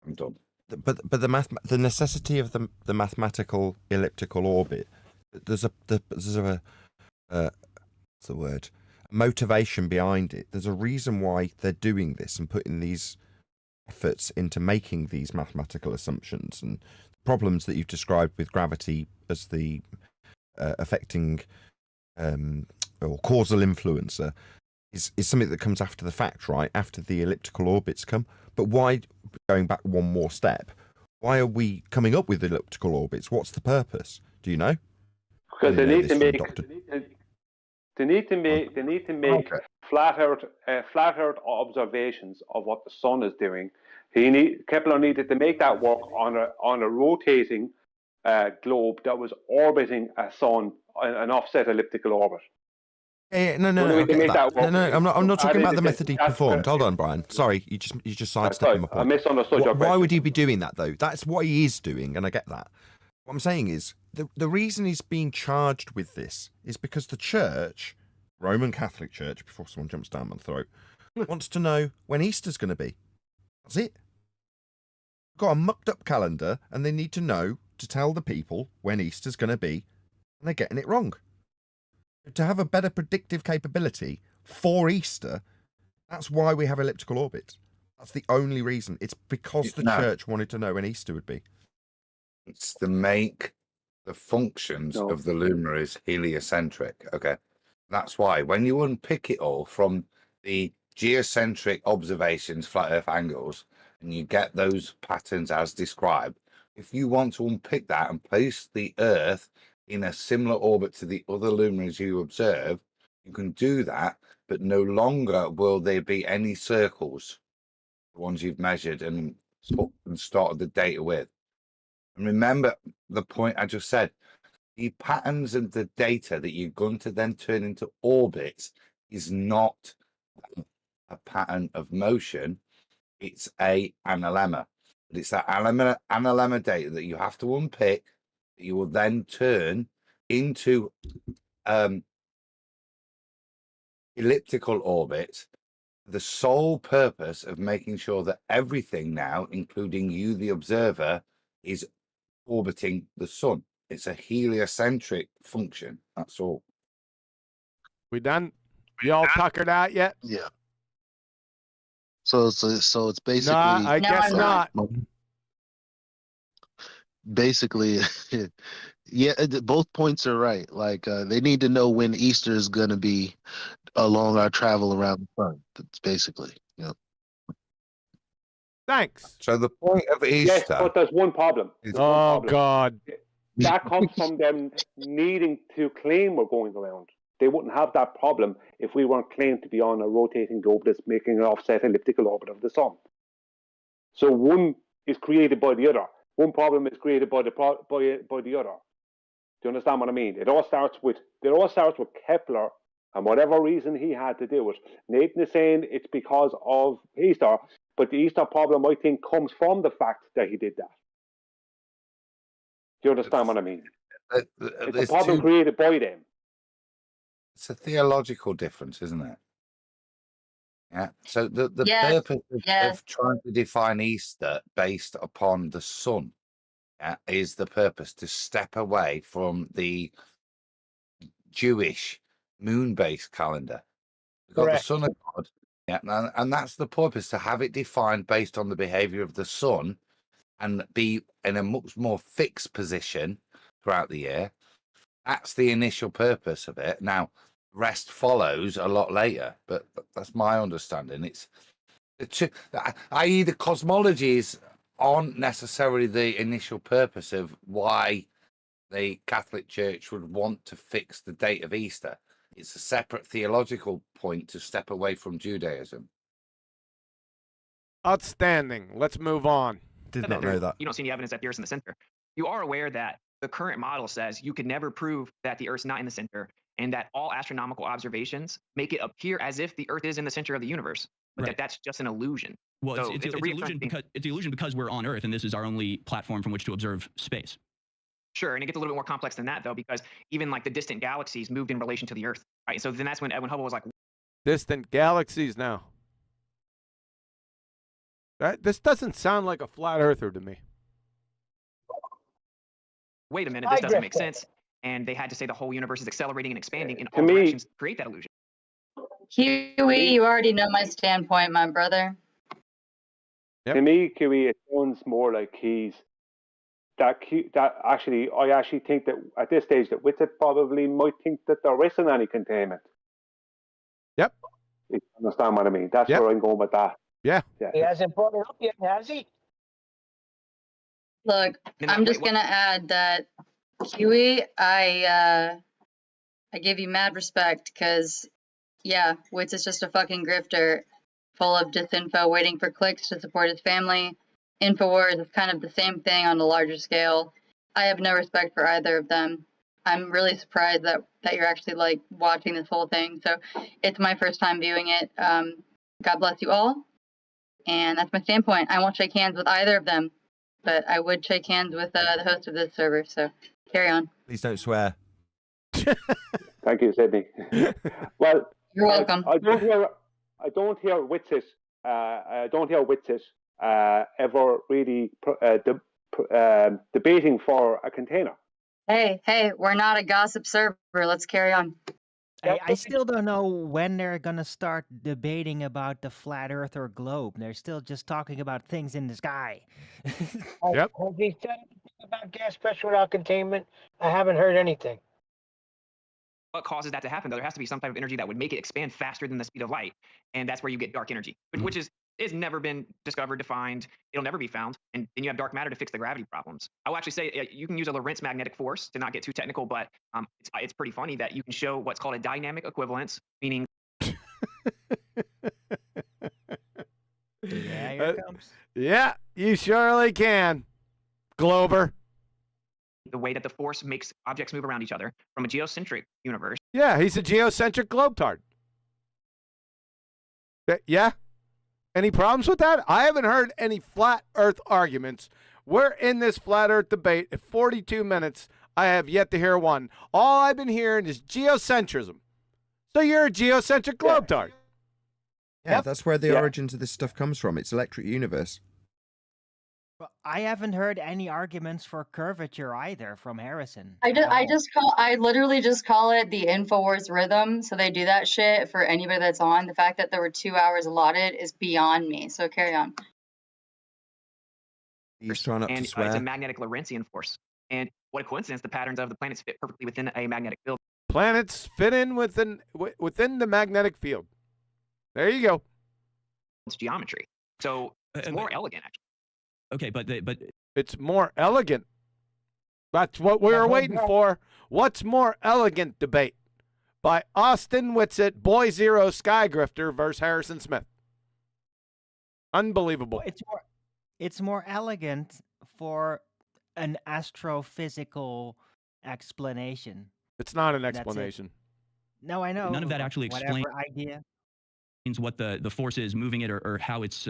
I'm done. But the necessity of the mathematical elliptical orbit, there's a what's the word? Motivation behind it. There's a reason why they're doing this and putting these efforts into making these mathematical assumptions, and problems that you've described with gravity as the affecting or causal influencer is something that comes after the fact, right? After the elliptical orbits come. But why, going back one more step, why are we coming up with elliptical orbits? What's the purpose? Do you know? Because they need to make flat Earth observations of what the sun is doing. Kepler needed to make that work on a rotating globe that was orbiting a sun, an offset elliptical orbit. No, I'm not talking about the method he performed. Hold on, Brian. Sorry, you just sidestepping my point. I misunderstood your question. Why would he be doing that though? That's what he is doing, and I get that. What I'm saying is the reason he's being charged with this is because the Church, Roman Catholic Church, before someone jumps down my throat, wants to know when Easter's going to be. That's it. Got a mucked up calendar, and they need to know to tell the people when Easter's going to be, and they're getting it wrong. To have a better predictive capability for Easter, that's why we have elliptical orbits. That's the only reason. It's because the Church wanted to know when Easter would be. It's to make the functions of the luminaries heliocentric. Okay. That's why when you unpick it all from the geocentric observations, flat Earth angles, and you get those patterns as described, if you want to unpick that and place the Earth in a similar orbit to the other luminaries you observe, you can do that, but no longer will there be any circles, the ones you've measured and started the data with. And remember the point I just said, the patterns and the data that you're going to then turn into orbits is not a pattern of motion, it's an lemma. But it's that analemma data that you have to unpick, that you will then turn into elliptical orbit. The sole purpose of making sure that everything now, including you, the observer, is orbiting the sun. It's a heliocentric function. That's all. We done? You all tuckered out yet? Yeah. So it's basically. Nah, I guess not. Basically, yeah, both points are right. Like they need to know when Easter is going to be along our travel around the sun. That's basically, Thanks. So the point of Yes, Easter. but there's one problem. There's one Oh problem. God. That comes from them needing to claim we're going around. They wouldn't have that problem if we weren't claimed to be on a rotating globe that's making an offset elliptical orbit of the sun. So one is created by the other. One problem is created by the other. Do you understand what I mean? It all starts with Kepler, and whatever reason he had to do it. Nathan is saying it's because of Easter, but the Easter problem, I think, comes from the fact that he did that. Do you understand what I mean? It's a problem created by them. It's a theological difference, isn't it? Yeah. So the Yes, purpose yes. of trying to define Easter based upon the sun, is the purpose to step away from the Jewish moon-based calendar. We've got Correct. the Son of God, and that's the purpose, to have it defined based on the behavior of the sun and be in a much more fixed position throughout the year. That's the initial purpose of it. Now, rest follows a lot later, but that's my understanding. It's i.e. the cosmologies aren't necessarily the initial purpose of why the Catholic Church would want to fix the date of Easter. It's a separate theological point to step away from Judaism. Outstanding. Let's move on. You don't see any evidence that the Earth's in the center. You are aware that the current model says you could never prove that the Earth's not in the center, and that all astronomical observations make it appear as if the Earth is in the center of the universe, but that's just an illusion. Well, So it's a an illusion because it's an illusion because we're on Earth and this is our only platform from which to observe space. Sure, and it gets a little bit more complex than that, though, because even like the distant galaxies moved in relation to the Earth, right? So then that's when Edwin Hubble was like, Distant galaxies now. This doesn't sound like a flat earther to me. wait a minute, this doesn't make sense. And they had to say the whole universe is accelerating and expanding in To all me- directions to create that illusion. Huey, you already know my standpoint, my brother. To me, Kiwi, it sounds more like I actually think that at this stage that Witsit probably might think that there isn't any containment. Yep. You understand what I mean? That's where I'm going with that. Yeah. He hasn't brought it up yet, has he? Look, I'm just gonna add that Huey, I give you mad respect because, yeah, Wits is just a fucking grifter, full of disinfo, waiting for clicks to support his family. Infowars is kind of the same thing on a larger scale. I have no respect for either of them. I'm really surprised that you're actually like watching this whole thing. So it's my first time viewing it. God bless you all, and that's my standpoint. I won't shake hands with either of them, but I would shake hands with the host of this server. So carry on. Please don't swear. Thank you, Sydney. Well, you're welcome. I don't hear Witsit. I don't hear Witsit ever really debating for a container. Hey, we're not a gossip server. Let's carry on. I still don't know when they're gonna start debating about the flat Earth or globe. They're still just talking about things in the sky. Yep. Has he said anything about gas pressure without containment? I haven't heard anything. What causes that to happen, though? There has to be some type of energy that would make it expand faster than the speed of light, and that's where you get dark energy, which is never been discovered, defined. It'll never be found, and then you have dark matter to fix the gravity problems. I will actually say you can use a Lorentz magnetic force to not get too technical, but it's pretty funny that you can show what's called a dynamic equivalence, meaning. Yeah, here it comes. Yeah, you surely can, Glober. The way that the force makes objects move around each other from a geocentric universe. Yeah, he's a geocentric globetard. Yeah. Any problems with that? I haven't heard any flat Earth arguments. We're in this flat Earth debate at 42 minutes. I have yet to hear one. All I've been hearing is geocentrism. So you're a geocentric globetard. Yeah, that's where the origins of this stuff comes from. It's electric universe. Well, I haven't heard any arguments for curvature either from Harrison. I literally just call it the Infowars rhythm. So they do that shit for anybody that's on. The fact that there were 2 hours allotted is beyond me. So carry on. He's trying not to It's swear. a magnetic Lorentzian force. And what a coincidence, the patterns of the planets fit perfectly within a magnetic field. Planets fit in within the magnetic field. There you go. It's geometry. So it's more elegant, actually. Okay, but it's more elegant. That's what we were waiting for. What's more elegant debate by Austin Witsit, Boy Zero, Sky Grifter versus Harrison Smith. Unbelievable. It's more elegant for an astrophysical explanation. It's not an That's it. explanation. No, I know. none of that actually explains Whatever idea. what the force is moving it or how it's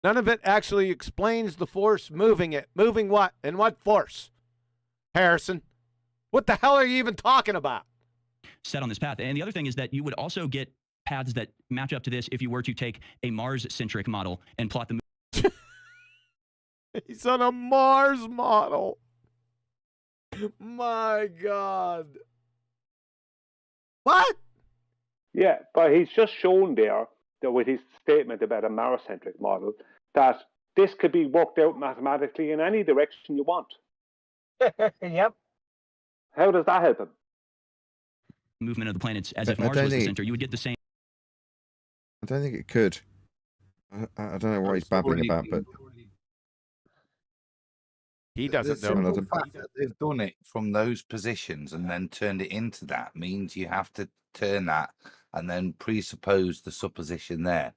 None of it actually explains the force moving it. Moving what? And what force? Harrison, what the hell are you even talking about? set on this path. And the other thing is that you would also get paths that match up to this if you were to take a Mars-centric model and plot the He's on a Mars model. My God. What? Yeah, but he's just shown there that with his statement about a Mars-centric model that this could be worked out mathematically in any direction you want. Yep. How does that help him? movement of the planets as if Mars was the center. You would get the same. I don't think it could. I don't know what he's babbling about, but he doesn't know. The fact that they've done it from those positions and then turned it into that means you have to turn that and then presuppose the supposition there.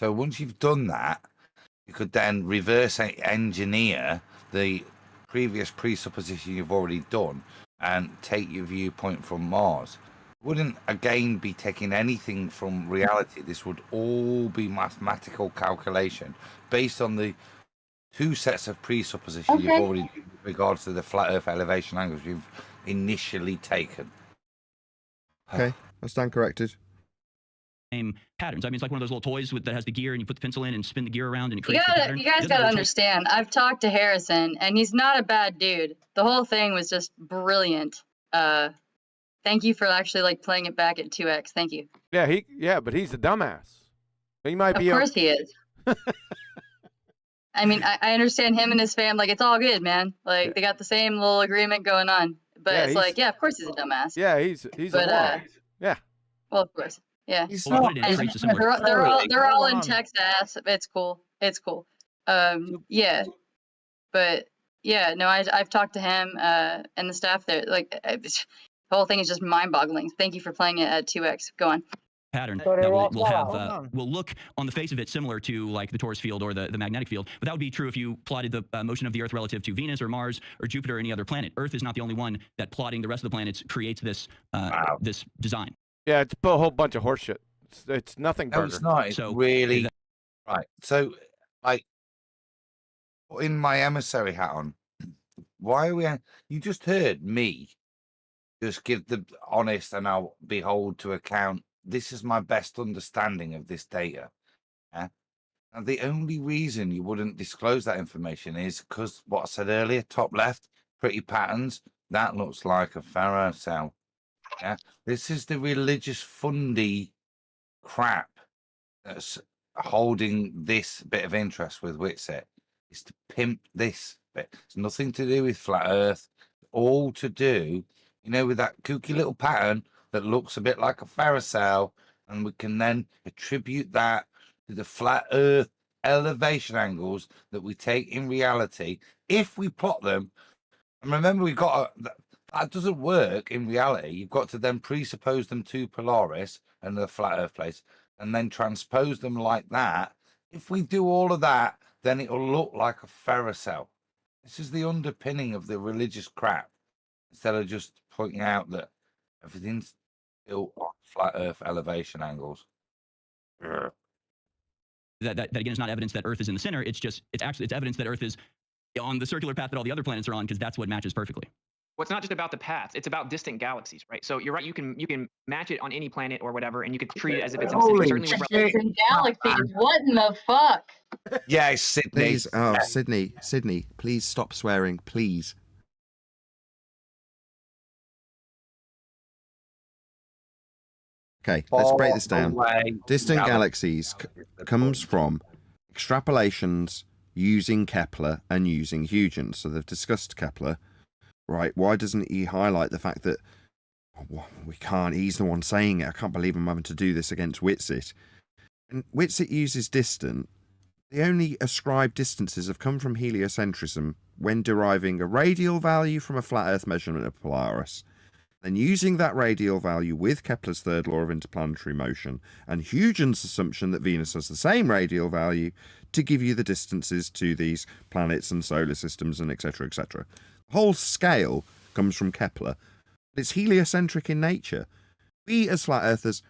So once you've done that, you could then reverse engineer the previous presupposition you've already done and take your viewpoint from Mars. Wouldn't again be taking anything from reality. This would all be mathematical calculation based on the two sets of presuppositions you've already done with regards to the flat Earth elevation angles you've initially taken. okay, I stand corrected. Same patterns. I mean, it's like one of those little toys that has the gear, and you put the pencil in and spin the gear around, and it You creates the pattern. guys gotta understand. I've talked to Harrison, and he's not a bad dude. The whole thing was just brilliant. Thank you for actually like playing it back at 2x. Thank you. Yeah, but he's a dumbass. He might be. Of course he is. I mean, I understand him and his fam. Like, it's all good, man. Like, they got the same little agreement going on. But Yeah, it's like, yeah, of course he's a dumbass. Yeah, he's But, a moron. Yeah. Well, of course. Yeah. Well, put it in traits of similar. They're all in Texas. It's cool. It's cool. Yeah. But yeah, no, I've talked to him and the staff there. Like, the whole thing is just mind-boggling. Thank you for playing it at 2x. Go on. Pattern So that they're will all have flat. will look on the face of it similar to like the torus field or the magnetic field, but that would be true if you plotted the motion of the Earth relative to Venus or Mars or Jupiter or any other planet. Earth is not the only one that plotting the rest of the planets creates this this design. Yeah, it's a whole bunch of horseshit. It's nothing. No, it's not. It's really right. So, like, putting my emissary hat on, why are we? You just heard me just give the honest and I'll be hold to account. This is my best understanding of this data. Yeah? And the only reason you wouldn't disclose that information is because what I said earlier, top left, pretty patterns, that looks like a Pharaoh cell. Yeah, this is the religious fundy crap that's holding this bit of interest with Witsit. Is to pimp this bit. It's nothing to do with flat Earth. All to do, you know, with that kooky little pattern that looks a bit like a Pharisee, and we can then attribute that to the flat Earth elevation angles that we take in reality if we plot them. And remember, we've got that doesn't work in reality. You've got to then presuppose them to Polaris and the flat Earth place, and then transpose them like that. If we do all of that, then it'll look like a Pharisee. This is the underpinning of the religious crap, instead of just pointing out that everything's built on flat Earth elevation angles. that again is not evidence that Earth is in the center. It's evidence that Earth is on the circular path that all the other planets are on, because that's what matches perfectly. Well, it's not just about the paths; it's about distant galaxies, right? So you're right. You can match it on any planet or whatever, and you could treat it as if it's in the center. Certainly with Distant galaxies. What in the fuck? Yeah, Sydney. Please, Sydney, please stop swearing, please. Okay, let's break this down. Distant galaxies comes from extrapolations using Kepler and using Huygens. So they've discussed Kepler, right? Why doesn't he highlight the fact that we can't? He's the one saying it. I can't believe I'm having to do this against Witsit. And Witsit uses distant. The only ascribed distances have come from heliocentrism when deriving a radial value from a flat Earth measurement of Polaris. Then using that radial value with Kepler's third law of interplanetary motion and Huygens' assumption that Venus has the same radial value to give you the distances to these planets and solar systems and etc. etc. The whole scale comes from Kepler. It's heliocentric in nature. We as flat earthers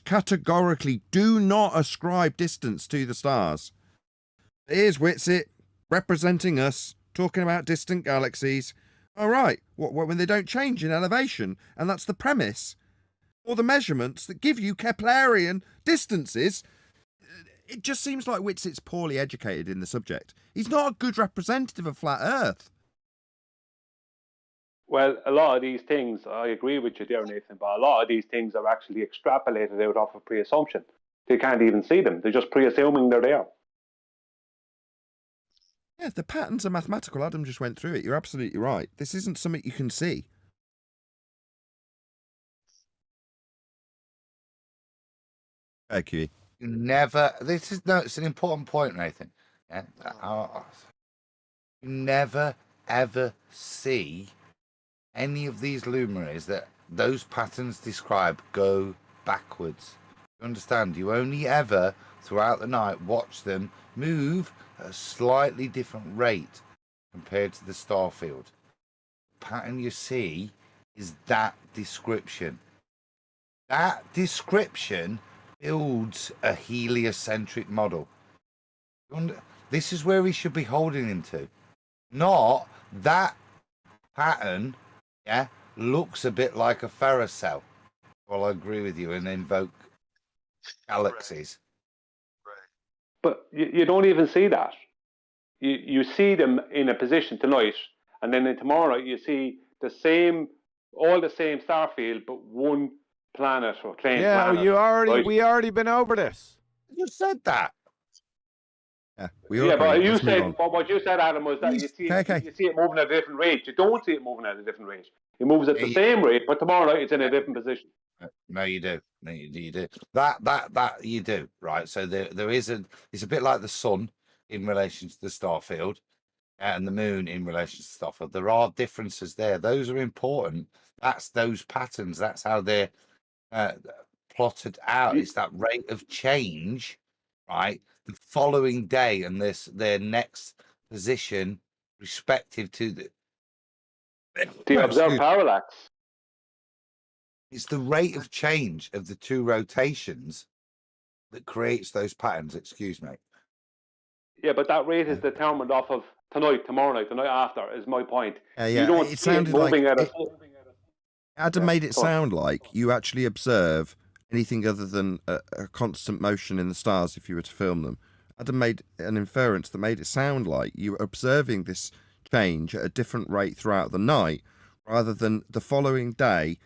categorically do not ascribe distance to the stars. Here's Witsit representing us, talking about distant galaxies. All right, when they don't change in elevation, and that's the premise, or the measurements that give you Keplerian distances. It just seems like Witsit's poorly educated in the subject. He's not a good representative of flat Earth. Well, a lot of these things, I agree with you there, Nathan, but a lot of these things are actually extrapolated out of a pre-assumption. They can't even see them. They're just pre-assuming they're there. Yeah, the patterns are mathematical. Adam just went through it. You're absolutely right. This isn't something you can see. Thank you. It's an important point, Nathan. Yeah? You never, ever see any of these luminaries that those patterns describe go backwards. You understand? You only ever, throughout the night, watch them move at a slightly different rate compared to the star field. The pattern you see is that description. That description builds a heliocentric model. This is where we should be holding him to. Not that pattern, yeah, looks a bit like a Ferris cell. Well, I agree with you and invoke galaxies. But you don't even see that. You see them in a position tonight, and then tomorrow night you see all the same star field, but one planet or claimed planet. We already been over this. You said that. Yeah, but what you said, Adam, was that you see it moving at a different rate. You don't see it moving at a different rate. It moves at the same rate, but tomorrow night it's in a different position. No, you do. No, you do. That you do, right? So there is it's a bit like the sun in relation to the star field and the moon in relation to the star field. There are differences there. Those are important. That's those patterns. That's how they're plotted out. It's that rate of change, right? The following day and their next position respective to the observed parallax. It's the rate of change of the two rotations that creates those patterns. Excuse me. Yeah, but that rate is determined off of tomorrow night, the night after, is my point. Yeah, you don't it see sounded it moving like at Adam made it sound like you actually observe anything other than a constant motion in the stars if you were to film them. Adam made an inference that made it sound like you were observing this change at a different rate throughout the night, rather than the following day,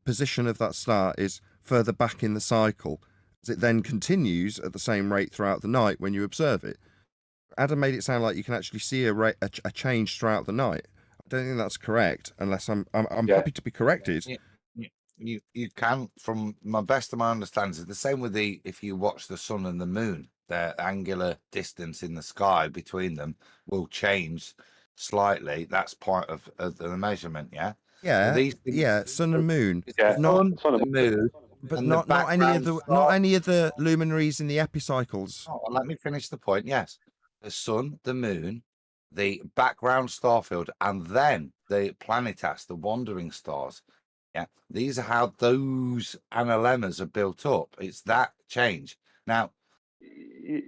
position of that star is further back in the cycle, as it then continues at the same rate throughout the night when you observe it. Adam made it sound like you can actually see a change throughout the night. I don't think that's correct, unless I'm happy to be corrected. You can, from my best of my understanding, it's the same with if you watch the sun and the moon, their angular distance in the sky between them will change slightly. That's part of the measurement, yeah. Yeah, sun and moon. Yeah, not sun and moon, but not any of the luminaries in the epicycles. Oh, let me finish the point. Yes, the sun, the moon, the background starfield, and then the planetas, the wandering stars. Yeah, these are how those analemmas are built up. It's that change. Now,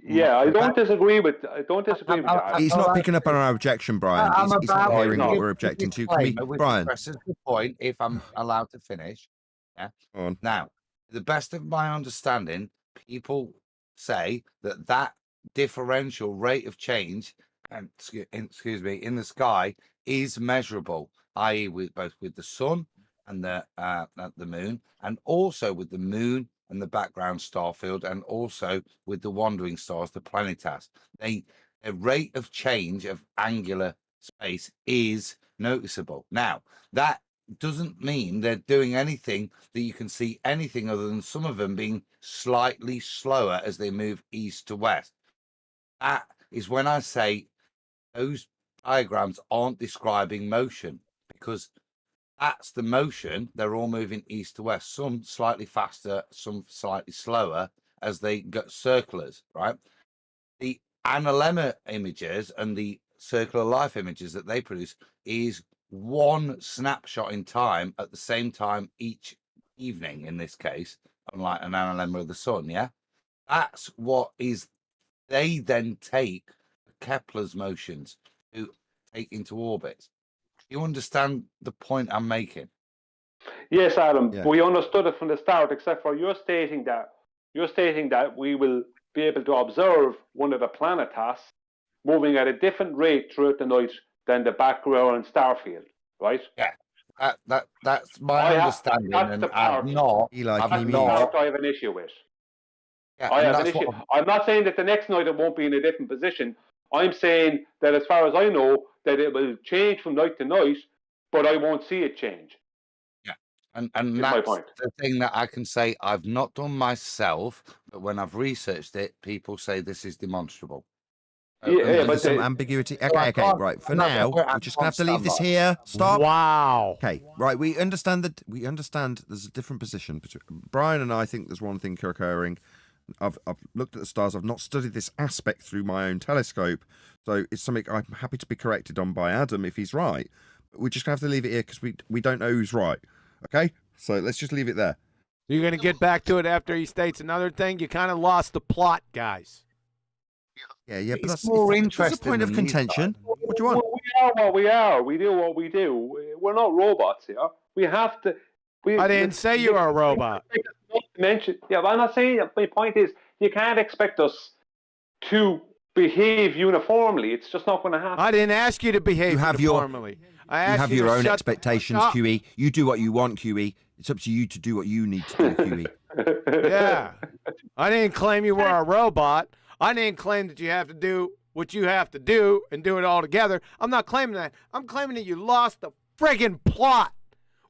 Yeah, I don't disagree with that. He's not picking up on our objection, Brian. He's not hearing what we're objecting to. Can we, Brian? Presses the point, if I'm allowed to finish. Yeah. Now, to the best of my understanding, people say that that differential rate of change, and excuse me, in the sky is measurable, i.e., with both with the sun and the moon, and also with the moon and the background star field, and also with the wandering stars, the planetas. A rate of change of angular space is noticeable. Now, that doesn't mean they're doing anything that you can see anything other than some of them being slightly slower as they move east to west. That is when I say those diagrams aren't describing motion, because that's the motion. They're all moving east to west, some slightly faster, some slightly slower as they get circulars, right? The analemma images and the circular life images that they produce is one snapshot in time at the same time each evening, in this case, unlike an analemma of the sun. Yeah, that's what is. They then take Kepler's motions to take into orbit. You understand the point I'm making? Yes, Adam. Yeah. We understood it from the start, except for you're stating that we will be able to observe one of the planetas moving at a different rate throughout the night than the background star field, right? Yeah. That's my understanding. That's the part. I have an issue with. Yeah, I have an issue. I'm not saying that the next night it won't be in a different position. I'm saying that as far as I know, that it will change from night to night, but I won't see it change. Yeah, and that's the thing that I can say I've not done myself, but when I've researched it, people say this is demonstrable. But there's some ambiguity. Okay, right. For now, we're just gonna have to leave this here. Stop. Wow. Okay, right. We understand that. We understand there's a different position. Brian and I think there's one thing occurring. I've looked at the stars. I've not studied this aspect through my own telescope, so it's something I'm happy to be corrected on by Adam if he's right. But we're just gonna have to leave it here because we don't know who's right. Okay, so let's just leave it there. You're gonna get back to it after he states another thing. You kind of lost the plot, guys. Yeah, but that's more interesting. That's a point of contention. What do you want? We are what we are. We do what we do. We're not robots here. We have to. I didn't say you are a robot. Yeah, but I'm not saying that. My point is, you can't expect us to behave uniformly. It's just not going to happen. I didn't ask you to behave uniformly. You have your own expectations, QE. You do what you want, QE. It's up to you to do what you need to do, QE. Yeah. I didn't claim you were a robot. I didn't claim that you have to do what you have to do and do it all together. I'm not claiming that. I'm claiming that you lost the friggin' plot.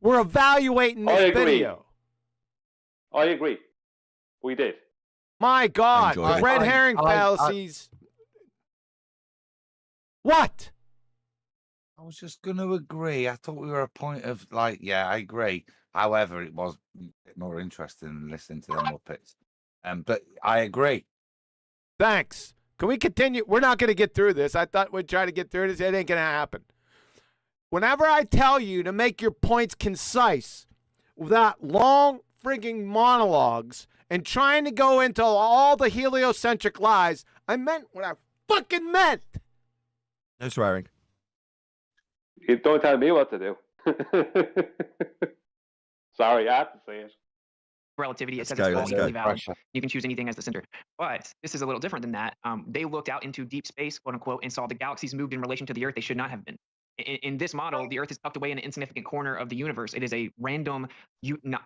We're evaluating this video. I agree. We did. My God. The red herring fallacies. What? I was just going to agree. I thought we were a point of like, yeah, I agree. However, it was a bit more interesting than listening to them Muppets. But I agree. Thanks. Can we continue? We're not going to get through this. I thought we'd try to get through this. It ain't going to happen. Whenever I tell you to make your points concise without long frigging monologues and trying to go into all the heliocentric lies, I meant what I fucking meant. No swearing. You don't tell me what to do. Sorry, I have to say it. Relativity, it says it's completely valid. You can choose anything as the center. But this is a little different than that. They looked out into deep space, quote unquote, and saw the galaxies moved in relation to the Earth. They should not have been. In this model, the Earth is tucked away in an insignificant corner of the universe. It is a random,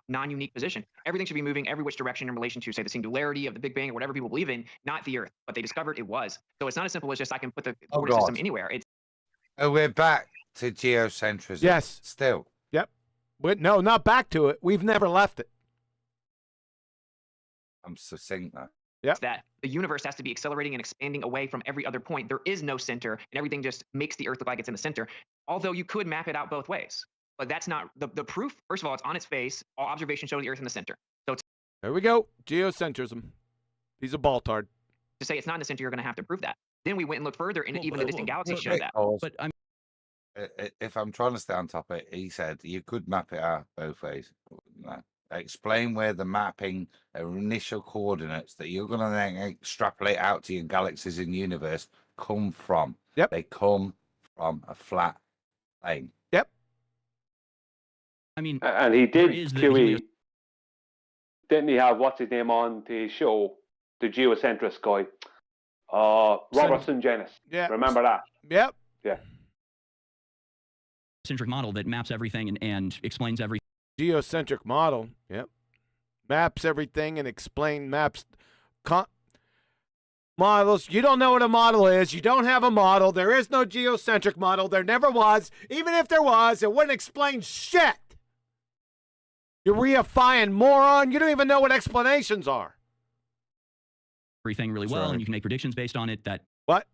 non-unique position. Everything should be moving every which direction in relation to, say, the singularity of the Big Bang or whatever people believe in, not the Earth. But they discovered it was. So it's not as simple as just I can put the order system anywhere. It's we're back to geocentrism. Yes. Still. Yep. But no, not back to it. We've never left it. I'm succinct though. Yeah. That the universe has to be accelerating and expanding away from every other point. There is no center, and everything just makes the Earth look like it's in the center. Although you could map it out both ways, but that's not the proof. First of all, it's on its face. All observations show the Earth in the center. So there we go. Geocentrism. He's a baltard. To say it's not in the center, you're going to have to prove that. Then we went and looked further, and even the distant galaxies show that. But if I'm trying to stay on top of it, he said you could map it out both ways. explain where the mapping initial coordinates that you're going to then extrapolate out to your galaxies in the universe come from. Yep. They come from a flat plane. Yep. I mean, And he there did, is the QE. Didn't he have, what's his name on the show? The geocentrist guy. Robertson Jenis. Yeah. Remember that? Yep. Yeah. centric model that maps everything and explains everything. Geocentric model. Yep. Maps everything and explain maps. Models. You don't know what a model is. You don't have a model. There is no geocentric model. There never was. Even if there was, it wouldn't explain shit. You reifying moron. You don't even know what explanations are. Everything really well, and you can make predictions based on it. That what?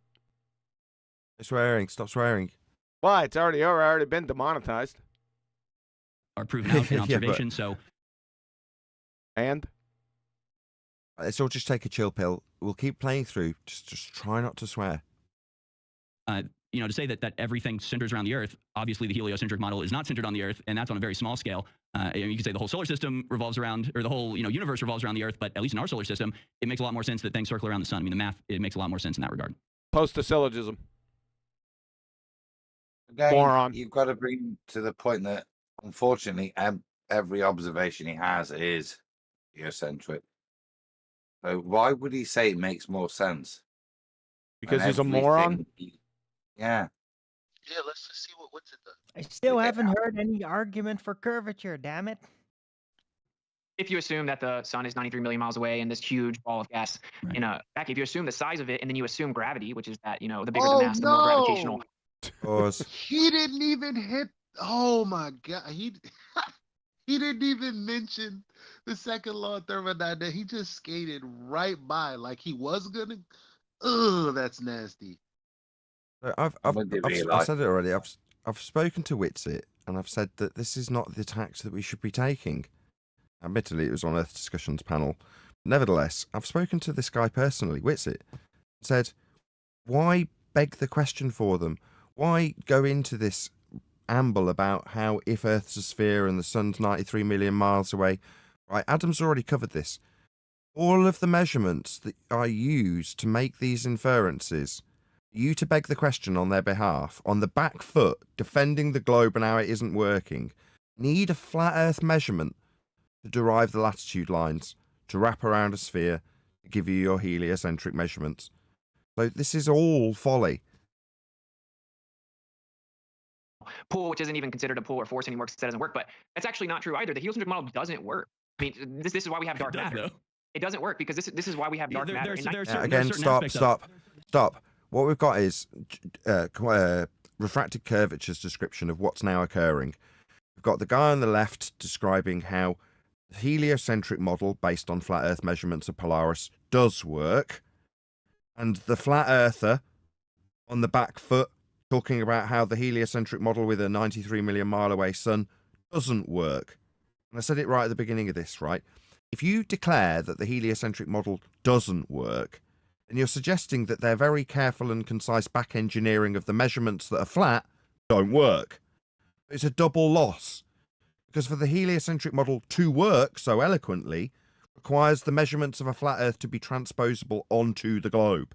Swearing. Stop swearing. Why? It's already been demonetized. Are proven out in observation. So. And let's all just take a chill pill. We'll keep playing through. Just try not to swear. You know, to say that everything centers around the Earth, obviously the heliocentric model is not centered on the Earth, and that's on a very small scale. You could say the whole solar system revolves around, or the whole universe revolves around the Earth, but at least in our solar system, it makes a lot more sense that things circle around the sun. I mean, the math, it makes a lot more sense in that regard. Post a syllogism. Again, Moron. You've got to bring to the point that, unfortunately, every observation he has is geocentric. So why would he say it makes more sense? Because he's a moron? Yeah. Yeah, let's just see what Witsit does. I still haven't heard any argument for curvature, damn it. If you assume that the sun is 93 million miles away and this huge ball of gas in a vacuum, if you assume the size of it and then you assume gravity, which is that, the bigger the mass, the more gravitational. He didn't even hit. Oh my god, he didn't even mention the second law of thermodynamics. He just skated right by like he was gonna. Ugh, that's nasty. I've said it already. I've spoken to Witsit and I've said that this is not the tax that we should be taking. Admittedly, it was on Earth Discussions panel. Nevertheless, I've spoken to this guy personally, Witsit, and said, why beg the question for them? Why go into this amble about how if Earth's a sphere and the sun's 93 million miles away? Right, Adam's already covered this. All of the measurements that are used to make these inferences, you to beg the question on their behalf, on the back foot, defending the globe and how it isn't working, need a flat Earth measurement to derive the latitude lines, to wrap around a sphere, to give you your heliocentric measurements. So this is all folly. Pull, which isn't even considered a pull or force anymore because that doesn't work. But that's actually not true either. The heliocentric model doesn't work. I mean, this is why we have dark matter. It doesn't work because this is why we have dark matter. Again, stop. What we've got is refracted curvature's description of what's now occurring. We've got the guy on the left describing how the heliocentric model based on flat Earth measurements of Polaris does work, and the flat earther on the back foot talking about how the heliocentric model with a 93 million mile away sun doesn't work. And I said it right at the beginning of this, right? If you declare that the heliocentric model doesn't work, and you're suggesting that their very careful and concise back engineering of the measurements that are flat don't work. It's a double loss. Because for the heliocentric model to work so eloquently requires the measurements of a flat Earth to be transposable onto the globe.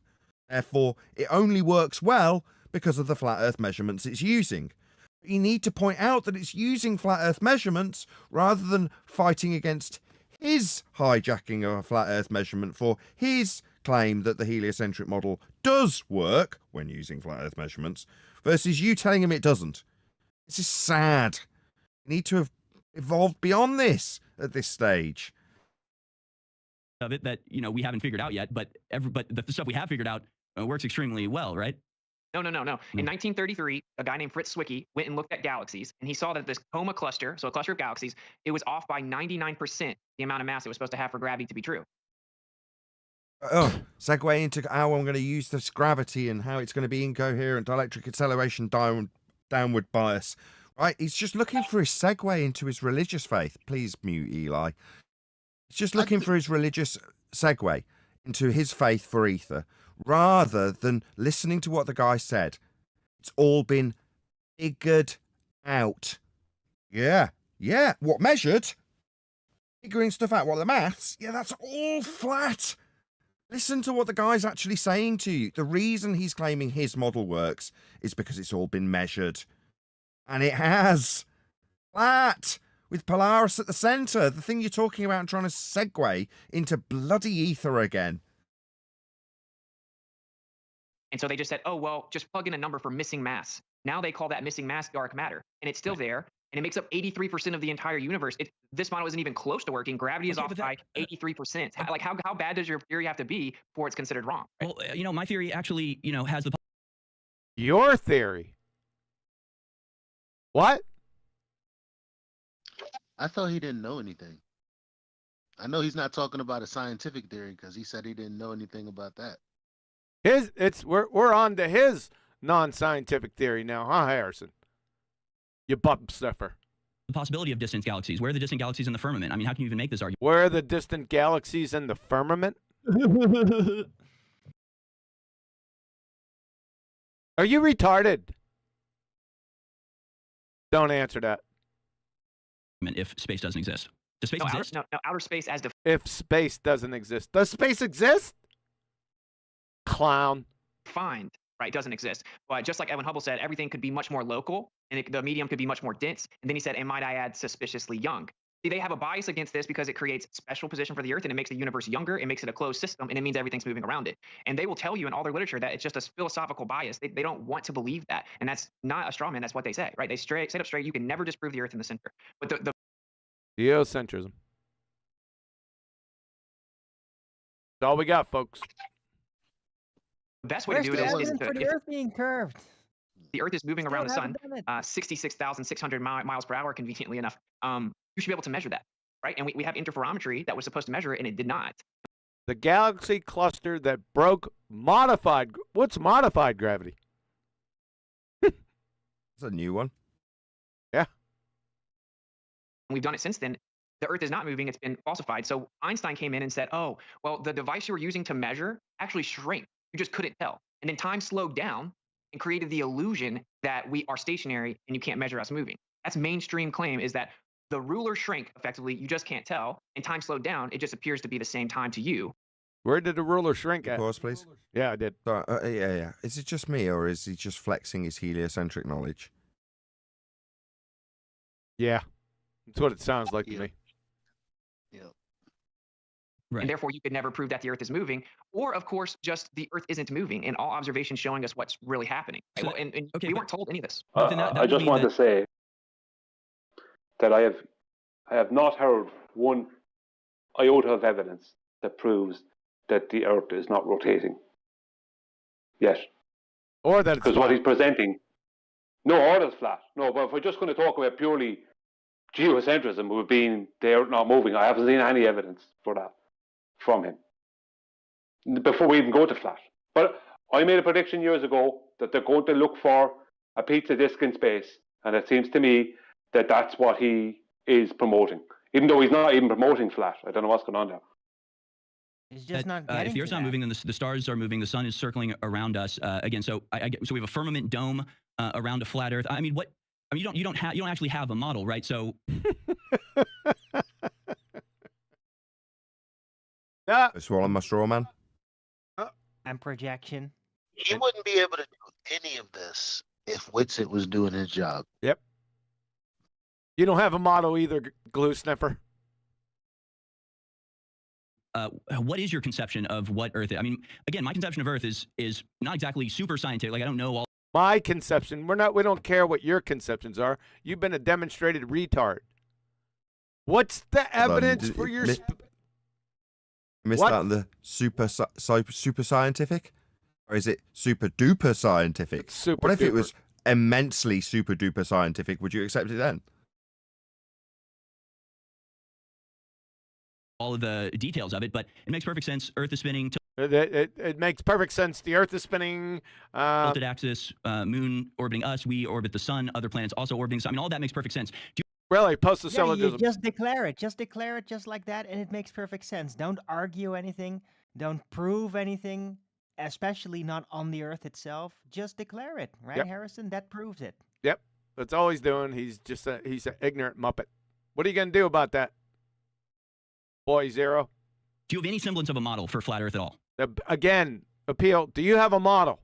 Therefore, it only works well because of the flat Earth measurements it's using. But you need to point out that it's using flat Earth measurements rather than fighting against his hijacking of a flat Earth measurement for his claim that the heliocentric model does work when using flat Earth measurements versus you telling him it doesn't. This is sad. You need to have evolved beyond this at this stage. Of it that we haven't figured out yet, but the stuff we have figured out works extremely well, right? No. In 1933, a guy named Fritz Zwicky went and looked at galaxies, and he saw that this Coma cluster, so a cluster of galaxies, it was off by 99% the amount of mass it was supposed to have for gravity to be true. Segue into how I'm going to use this gravity and how it's going to be incoherent, dielectric acceleration, downward bias. Right? He's just looking for his segue into his religious faith. Please mute Eli. He's just looking for his religious segue into his faith for Aether, rather than listening to what the guy said. It's all been figured out. Yeah. What, measured? figuring stuff out. Well, the maths, yeah, that's all flat. Listen to what the guy's actually saying to you. The reason he's claiming his model works is because it's all been measured. And it has. Flat. With Polaris at the centre. The thing you're talking about and trying to segue into bloody Aether again. And so they just said, oh, well, just plug in a number for missing mass. Now they call that missing mass dark matter. And it's still there. And it makes up 83% of the entire universe. This model isn't even close to working. Gravity is off by 83%. Like, how bad does your theory have to be before it's considered wrong? Right? Well, my theory actually, has the... Your theory? What? I thought he didn't know anything. I know he's not talking about a scientific theory because he said he didn't know anything about that. We're on to his non-scientific theory now, huh, Harrison? You bump stuffer. The possibility of distant galaxies. Where are the distant galaxies in the firmament? I mean, how can you even make this argument? Where are the distant galaxies in the firmament? Are you retarded? Don't answer that. If space doesn't exist. Does space exist? No, outer space as if space doesn't exist. Does space exist? Clown. defined, right, doesn't exist. But just like Edwin Hubble said, everything could be much more local, and the medium could be much more dense. And then he said, and might I add, suspiciously young. See, they have a bias against this because it creates special position for the Earth, and it makes the universe younger. It makes it a closed system, and it means everything's moving around it. And they will tell you in all their literature that it's just a philosophical bias. They don't want to believe that, and that's not a straw man. That's what they say, right? They straight up straight. You can never disprove the Earth in the center. But the Geocentrism. That's all we got, folks. best way to do it is for the Earth being curved. the Earth is moving Still around the sun haven't done it. 66,600 miles per hour, conveniently enough. You should be able to measure that, right? And we have interferometry that was supposed to measure it, and it did not. The galaxy cluster that broke modified. What's modified gravity? That's a new one. Yeah. And we've done it since then. The Earth is not moving. It's been falsified. So Einstein came in and said, oh, well, the device you were using to measure actually shrank. You just couldn't tell. And then time slowed down and created the illusion that we are stationary and you can't measure us moving. That's mainstream claim, is that the ruler shrank effectively. You just can't tell. And time slowed down. It just appears to be the same time to you. Where did the ruler shrink at? Pause, please. Yeah, I did. Yeah. Is it just me, or is he just flexing his heliocentric knowledge? Yeah. That's what it sounds like to me. Yeah. Right. And therefore, you could never prove that the Earth is moving. Or, of course, just the Earth isn't moving, and all observations showing us what's really happening. So Well, and we weren't told any of this. I just want to say that I have not heard one iota of evidence that proves that the Earth is not rotating yet. Or that it's because what he's presenting, no, or it's flat. No, but if we're just going to talk about purely geocentrism, with being the Earth not moving, I haven't seen any evidence for that from him before we even go to flat. But I made a prediction years ago that they're going to look for a pizza disc in space, and it seems to me that that's what he is promoting, even though he's not even promoting flat. I don't know what's going on there. It's just not if the Earth's not moving, then the stars are moving. The sun is circling around us again. So so we have a firmament dome around a flat Earth. I mean, what? I mean, you don't actually have a model, right? So. Swallow my straw, man. And projection. He wouldn't be able to do any of this if Witsit was doing his job. Yep. You don't have a model either, glue sniffer. What is your conception of what Earth is? I mean, again, my conception of Earth is not exactly super scientific. Like, I don't know all. My conception. We don't care what your conceptions are. You've been a demonstrated retard. What's the evidence for your? Missed out on the super scientific, or is it super duper scientific? What if it was immensely super duper scientific? Would you accept it then? All of the details of it, but it makes perfect sense. Earth is spinning. It makes perfect sense. The Earth is spinning. Tilted axis, moon orbiting us. We orbit the sun. Other planets also orbiting. I mean, all that makes perfect sense. Really, post-syllogism. You just declare it. Just declare it just like that, and it makes perfect sense. Don't argue anything. Don't prove anything, especially not on the Earth itself. Just declare it, right, Yep. Harrison? That proves it. Yep, that's all he's doing. He's just he's an ignorant muppet. What are you gonna do about that? Boy Zero. Do you have any semblance of a model for flat Earth at all? Again, appeal. Do you have a model?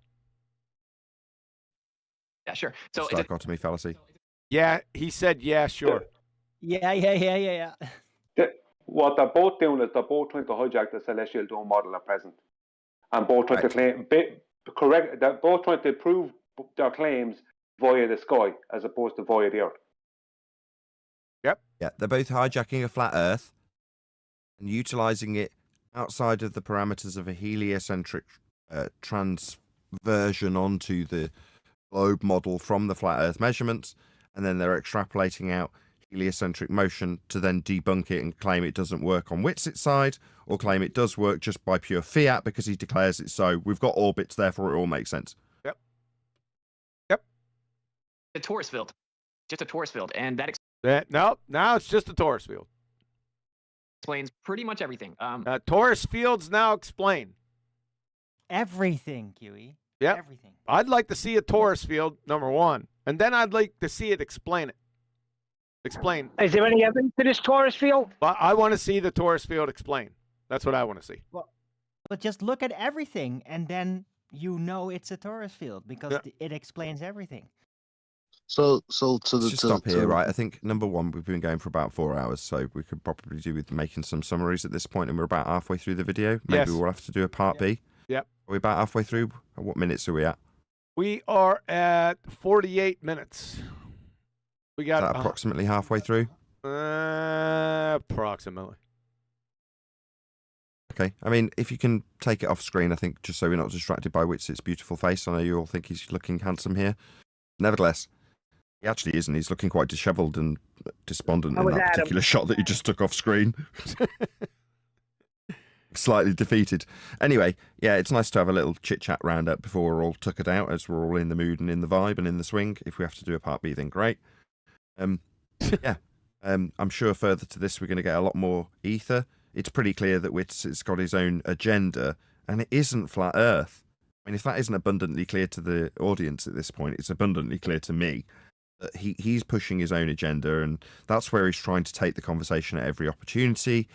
Yeah, sure. So Dichotomy fallacy. Yeah, he said, yeah, sure. Yeah. What they're both doing is they're both trying to hijack the celestial dome model at present, and both trying to claim correct. They're both trying to prove their claims via the sky as opposed to via the Earth. Yep. Yeah, they're both hijacking a flat Earth and utilizing it outside of the parameters of a heliocentric transversion onto the globe model from the flat Earth measurements, and then they're extrapolating out heliocentric motion to then debunk it and claim it doesn't work on Witsit's side, or claim it does work just by pure fiat because he declares it so. We've got orbits, therefore it all makes sense. Yep. A torus field, just a torus field, and that No, now it's just a torus field. explains pretty much everything. Torus fields now explain. Everything, Huey. Yep. Everything. I'd like to see a torus field, number one, and then I'd like to see it explain it. Explain. Is there any evidence to this torus field? I want to see the torus field explain. That's what I want to see. Well, but just look at everything, and then you know it's a torus field because it explains everything. So to Let's the just stop here, right? I think number one, we've been going for about 4 hours, so we could probably do with making some summaries at this point, and we're about halfway through the video. Maybe we'll have to do a part B. Yep. Are we about halfway through? What minutes are we at? We are at 48 minutes. We got Is that approximately halfway through. Approximately. Okay. I mean, if you can take it off screen, I think, just so we're not distracted by Witsit's beautiful face. I know you all think he's looking handsome here. Nevertheless, he actually isn't. He's looking quite dishevelled and despondent in that particular shot that you just took off screen. Slightly defeated. Anyway, yeah, it's nice to have a little chit-chat round-up before we're all tuckered out, as we're all in the mood and in the vibe and in the swing. If we have to do a part B, then great. Yeah. I'm sure further to this, we're going to get a lot more Aether. It's pretty clear that Witsit's got his own agenda, and it isn't flat Earth. I mean, if that isn't abundantly clear to the audience at this point, it's abundantly clear to me that he's pushing his own agenda, and that's where he's trying to take the conversation at every opportunity.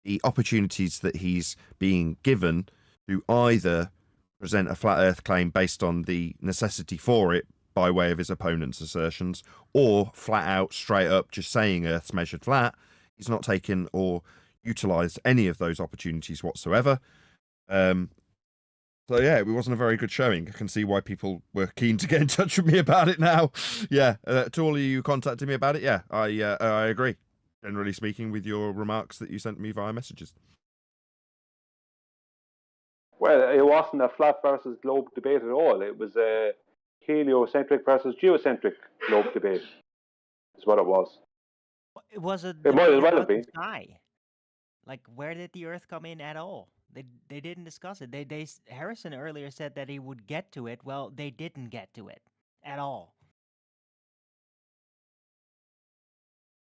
The opportunities that he's being given to either present a flat Earth claim based on the necessity for it by way of his opponent's assertions, or flat out, straight up, just saying Earth's measured flat. He's not taken or utilised any of those opportunities whatsoever. So yeah, it wasn't a very good showing. I can see why people were keen to get in touch with me about it now. Yeah, to all of you who contacted me about it, yeah, I agree. Generally speaking, with your remarks that you sent me via messages. Well, it wasn't a flat versus globe debate at all. It was a heliocentric versus geocentric globe debate. Is what it was. It was a It might as well about have been. the sky. Like, where did the Earth come in at all? They didn't discuss it. Harrison earlier said that he would get to it. Well, they didn't get to it at all.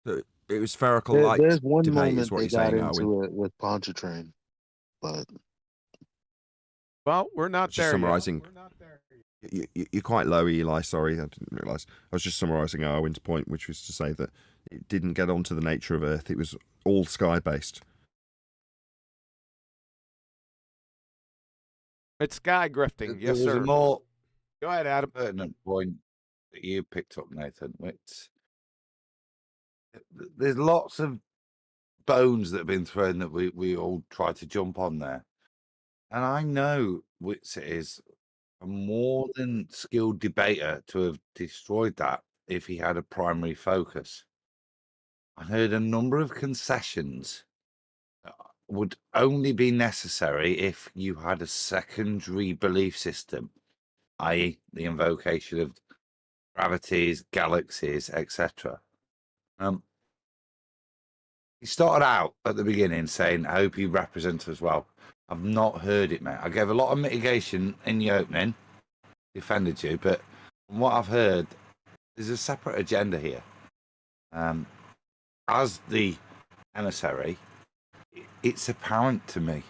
So it was spherical light There's one debate, moment is what they you're saying, got into Arwin. it with Pontchartrain, but Well, we're not Just there summarising. You're quite low, Eli. Sorry, I didn't realise. I was just summarising Arwin's point, which was to say that it didn't get onto the nature of Earth. It was all sky-based. It's sky grifting. Yes, There was sir. a more Go ahead, Adam. pertinent point that you picked up, Nathan, which there's lots of bones that have been thrown that we all try to jump on there. And I know Witsit is a more than skilled debater to have destroyed that if he had a primary focus. I heard a number of concessions would only be necessary if you had a secondary belief system, i.e., the invocation of gravities, galaxies, etc. He started out at the beginning saying, I hope he represents us well. I've not heard it, mate. I gave a lot of mitigation in the opening, defended you, but from what I've heard, there's a separate agenda here. As the emissary, it's apparent to me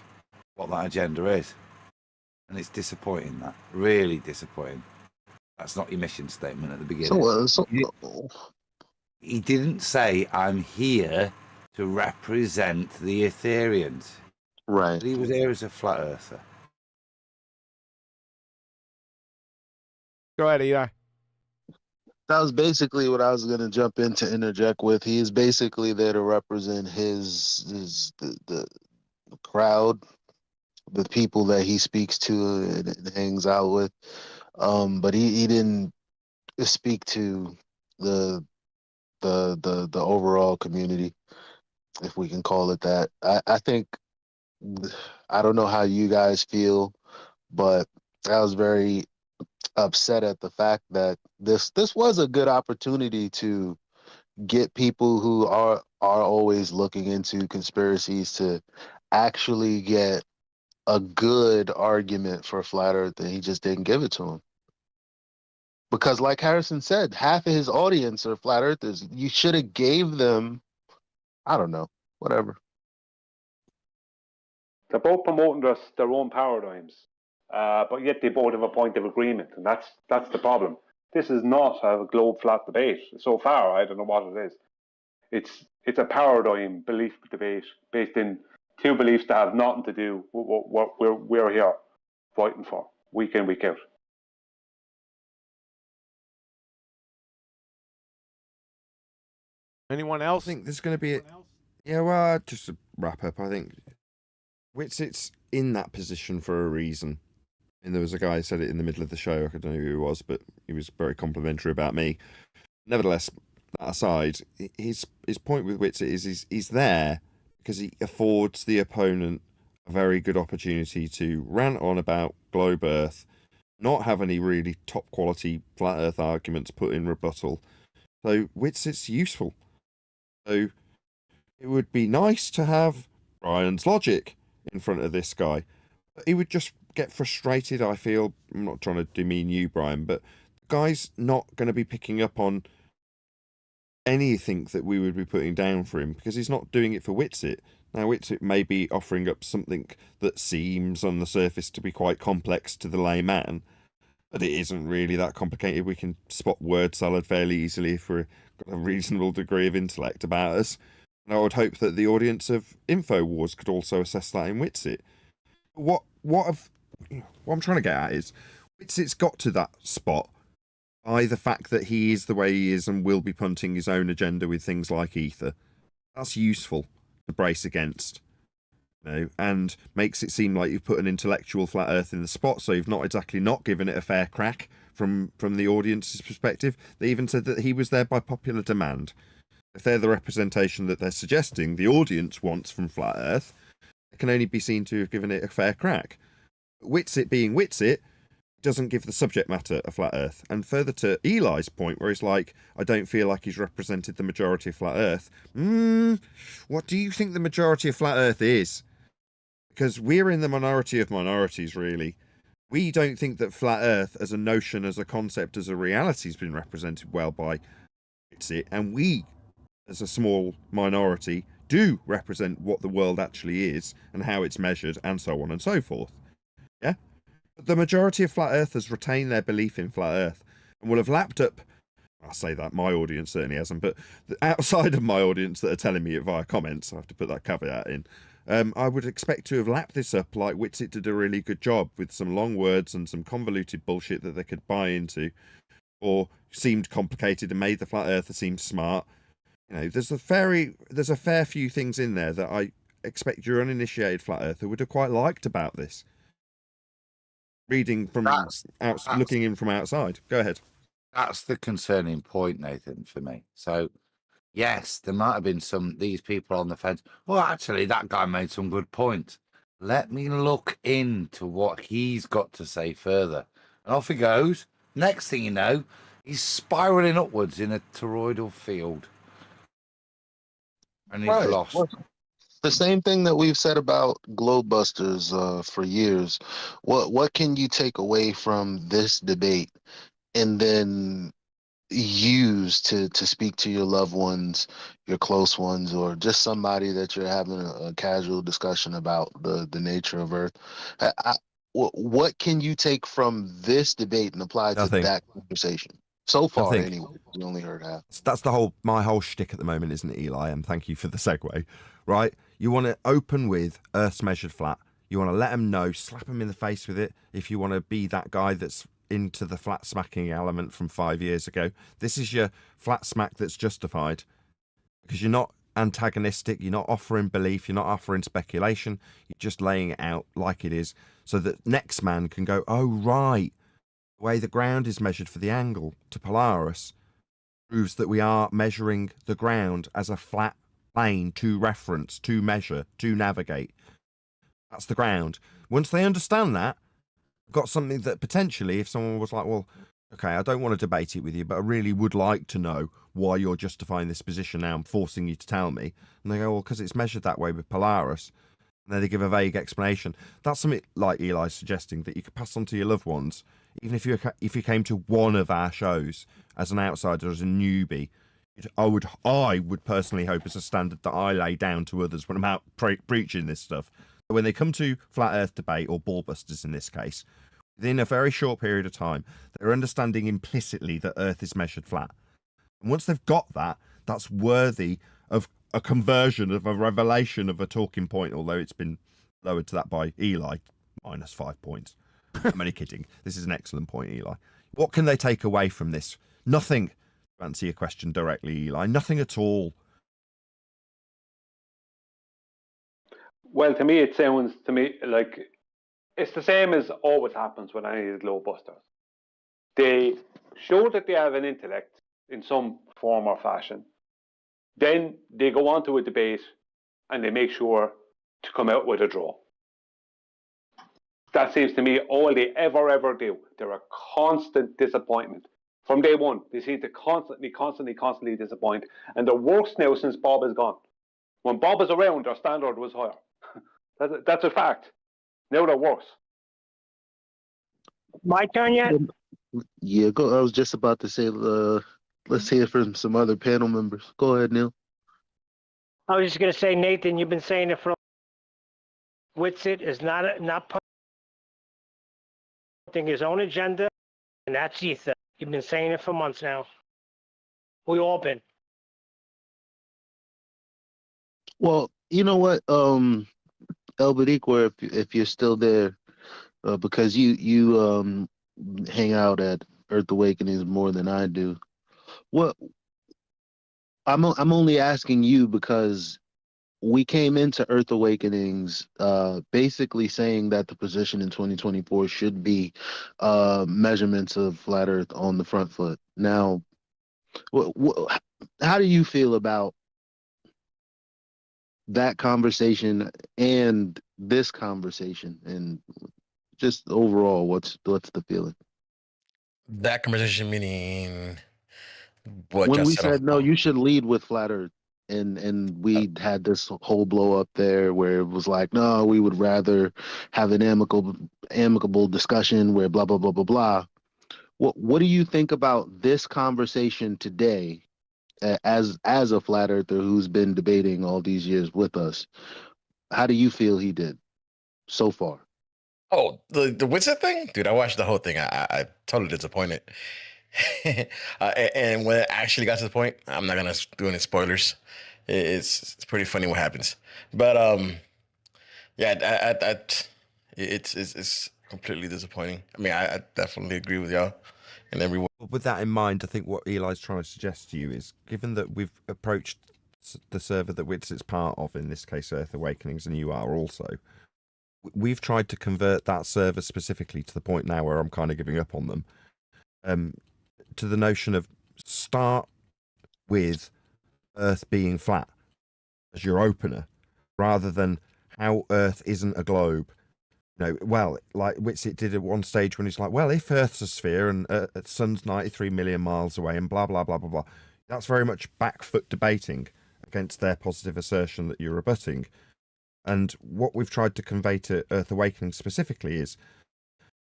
what that agenda is. And it's disappointing, that. Really disappointing. That's not your mission statement at the beginning. so He didn't say, I'm here to represent the Aetherians. Right. He was here as a flat earther. Go ahead, Eli. That was basically what I was going to jump in to interject with. He is basically there to represent the crowd, the people that he speaks to and hangs out with. But he didn't speak to the overall community, if we can call it that. I think, I don't know how you guys feel, but I was very upset at the fact that this was a good opportunity to get people who are always looking into conspiracies to actually get a good argument for flat earth, and he just didn't give it to him. Because like Harrison said, half of his audience are flat earthers. You should have gave them, I don't know, whatever. They're both promoting their own paradigms, but yet they both have a point of agreement, and that's the problem. This is not a globe flat debate. So far, I don't know what it is. It's a paradigm belief debate based in two beliefs that have nothing to do with what we're here fighting for week in, week out. Anyone else? I think there's going to be yeah, well, just to wrap up, I think Witsit's in that position for a reason. And there was a guy who said it in the middle of the show. I don't know who he was, but he was very complimentary about me. Nevertheless, that aside, his point with Witsit is he's there because he affords the opponent a very good opportunity to rant on about globe Earth, not have any really top quality flat Earth arguments put in rebuttal. So Witsit's useful. So it would be nice to have Brian's logic in front of this guy. He would just get frustrated, I feel. I'm not trying to demean you, Brian, but the guy's not going to be picking up on anything that we would be putting down for him because he's not doing it for Witsit. Now, Witsit may be offering up something that seems on the surface to be quite complex to the layman, but it isn't really that complicated. We can spot word salad fairly easily if we've got a reasonable degree of intellect about us. And I would hope that the audience of Infowars could also assess that in Witsit. What I'm trying to get at is Witsit's got to that spot by the fact that he is the way he is and will be punting his own agenda with things like Aether. That's useful to brace against, you know, and makes it seem like you've put an intellectual flat earth in the spot, so you've not exactly not given it a fair crack from the audience's perspective. They even said that he was there by popular demand. If they're the representation that they're suggesting the audience wants from flat earth, it can only be seen to have given it a fair crack. Witsit being Witsit doesn't give the subject matter a flat earth. And further to Eli's point, where he's like, I don't feel like he's represented the majority of flat earth. What do you think the majority of flat earth is? Because we're in the minority of minorities, really. We don't think that flat earth as a notion, as a concept, as a reality has been represented well by Witsit. And we, as a small minority, do represent what the world actually is and how it's measured and so on and so forth. Yeah? But the majority of flat earthers retain their belief in flat earth and will have lapped up, I'll say that, my audience certainly hasn't, but outside of my audience that are telling me it via comments, I have to put that caveat in, I would expect to have lapped this up like Witsit did a really good job with some long words and some convoluted bullshit that they could buy into or seemed complicated and made the flat earther seem smart. You know, there's a fair few things in there that I expect your uninitiated flat earther would have quite liked about this. Reading from looking in from outside. Go ahead. That's the concerning point, Nathan, for me. So, yes, there might have been these people on the fence. Well, actually, that guy made some good points. Let me look into what he's got to say further. And off he goes. Next thing you know, he's spiraling upwards in a toroidal field. And he's lost. Well, the same thing that we've said about Globebusters for years. What can you take away from this debate and then use to speak to your loved ones, your close ones, or just somebody that you're having a casual discussion about the nature of Earth? What can you take from this debate and apply to that conversation? So far, think- anyway, we only heard half. That's my whole shtick at the moment, isn't it, Eli? And thank you for the segue. Right? You want to open with Earth's measured flat. You want to let them know, slap them in the face with it. If you want to be that guy that's into the flat smacking element from 5 years ago, this is your flat smack that's justified, because you're not antagonistic, you're not offering belief, you're not offering speculation, you're just laying it out like it is, so that next man can go, oh right, the way the ground is measured for the angle to Polaris proves that we are measuring the ground as a flat plane to reference, to measure, to navigate. That's the ground. Once they understand that, I've got something that potentially, if someone was like, well, okay, I don't want to debate it with you, but I really would like to know why you're justifying this position now. I'm forcing you to tell me. And they go, well, because it's measured that way with Polaris. And then they give a vague explanation. That's something like Eli's suggesting that you could pass on to your loved ones, even if you came to one of our shows as an outsider, as a newbie. I would personally hope as a standard that I lay down to others when I'm out preaching this stuff. When they come to flat Earth debate, or ballbusters in this case, within a very short period of time, they're understanding implicitly that Earth is measured flat. And once they've got that, that's worthy of a conversion, of a revelation, of a talking point, although it's been lowered to that by Eli, -5 points. I'm only kidding. This is an excellent point, Eli. What can they take away from this? Nothing. To answer your question directly, Eli, nothing at all. Well, to me, it sounds to me like it's the same as always happens with any of the globe busters. They show that they have an intellect in some form or fashion. Then they go on to a debate and they make sure to come out with a draw. That seems to me all they ever do. They're a constant disappointment. From day one, they seem to constantly disappoint. And they're worse now since Bob is gone. When Bob is around, their standard was higher. That's a fact. Now they're worse. My turn yet? Yeah, go. I was just about to say, let's hear from some other panel members. Go ahead, Neil. I was just going to say, Nathan, you've been saying it for Witsit is not putting his own agenda, and that's Aether. You've been saying it for months now. We all been. Well, you know what, El Bariqua, if you're still there, because you hang out at Earth Awakenings more than I do. What I'm only asking you because we came into Earth Awakenings basically saying that the position in 2024 should be measurements of flat Earth on the front foot. Now, how do you feel about that conversation and this conversation, and just overall, what's the feeling? That conversation meaning what? When just we said said no, you should lead with flat Earth, and we had this whole blow up there where it was like, no, we would rather have an amicable discussion where blah blah blah blah blah. What do you think about this conversation today, as a flat earther who's been debating all these years with us? How do you feel he did so far? Oh, the Witsit thing, dude! I watched the whole thing. I totally disappointed. And when it actually got to the point, I'm not gonna do any spoilers. It's pretty funny what happens, but yeah, it's completely disappointing. I mean, I definitely agree with y'all and everyone. With that in mind, I think what Eli's trying to suggest to you is, given that we've approached the server that Witsit's part of, in this case Earth Awakenings, and you are also, we've tried to convert that server specifically to the point now where I'm kind of giving up on them, to the notion of start with Earth being flat as your opener, rather than how Earth isn't a globe. You know, well, like Witsit did at one stage when he's like, well, if Earth's a sphere and the sun's 93 million miles away and blah, blah, blah, blah, blah, that's very much back foot debating against their positive assertion that you're rebutting. And what we've tried to convey to Earth Awakening specifically is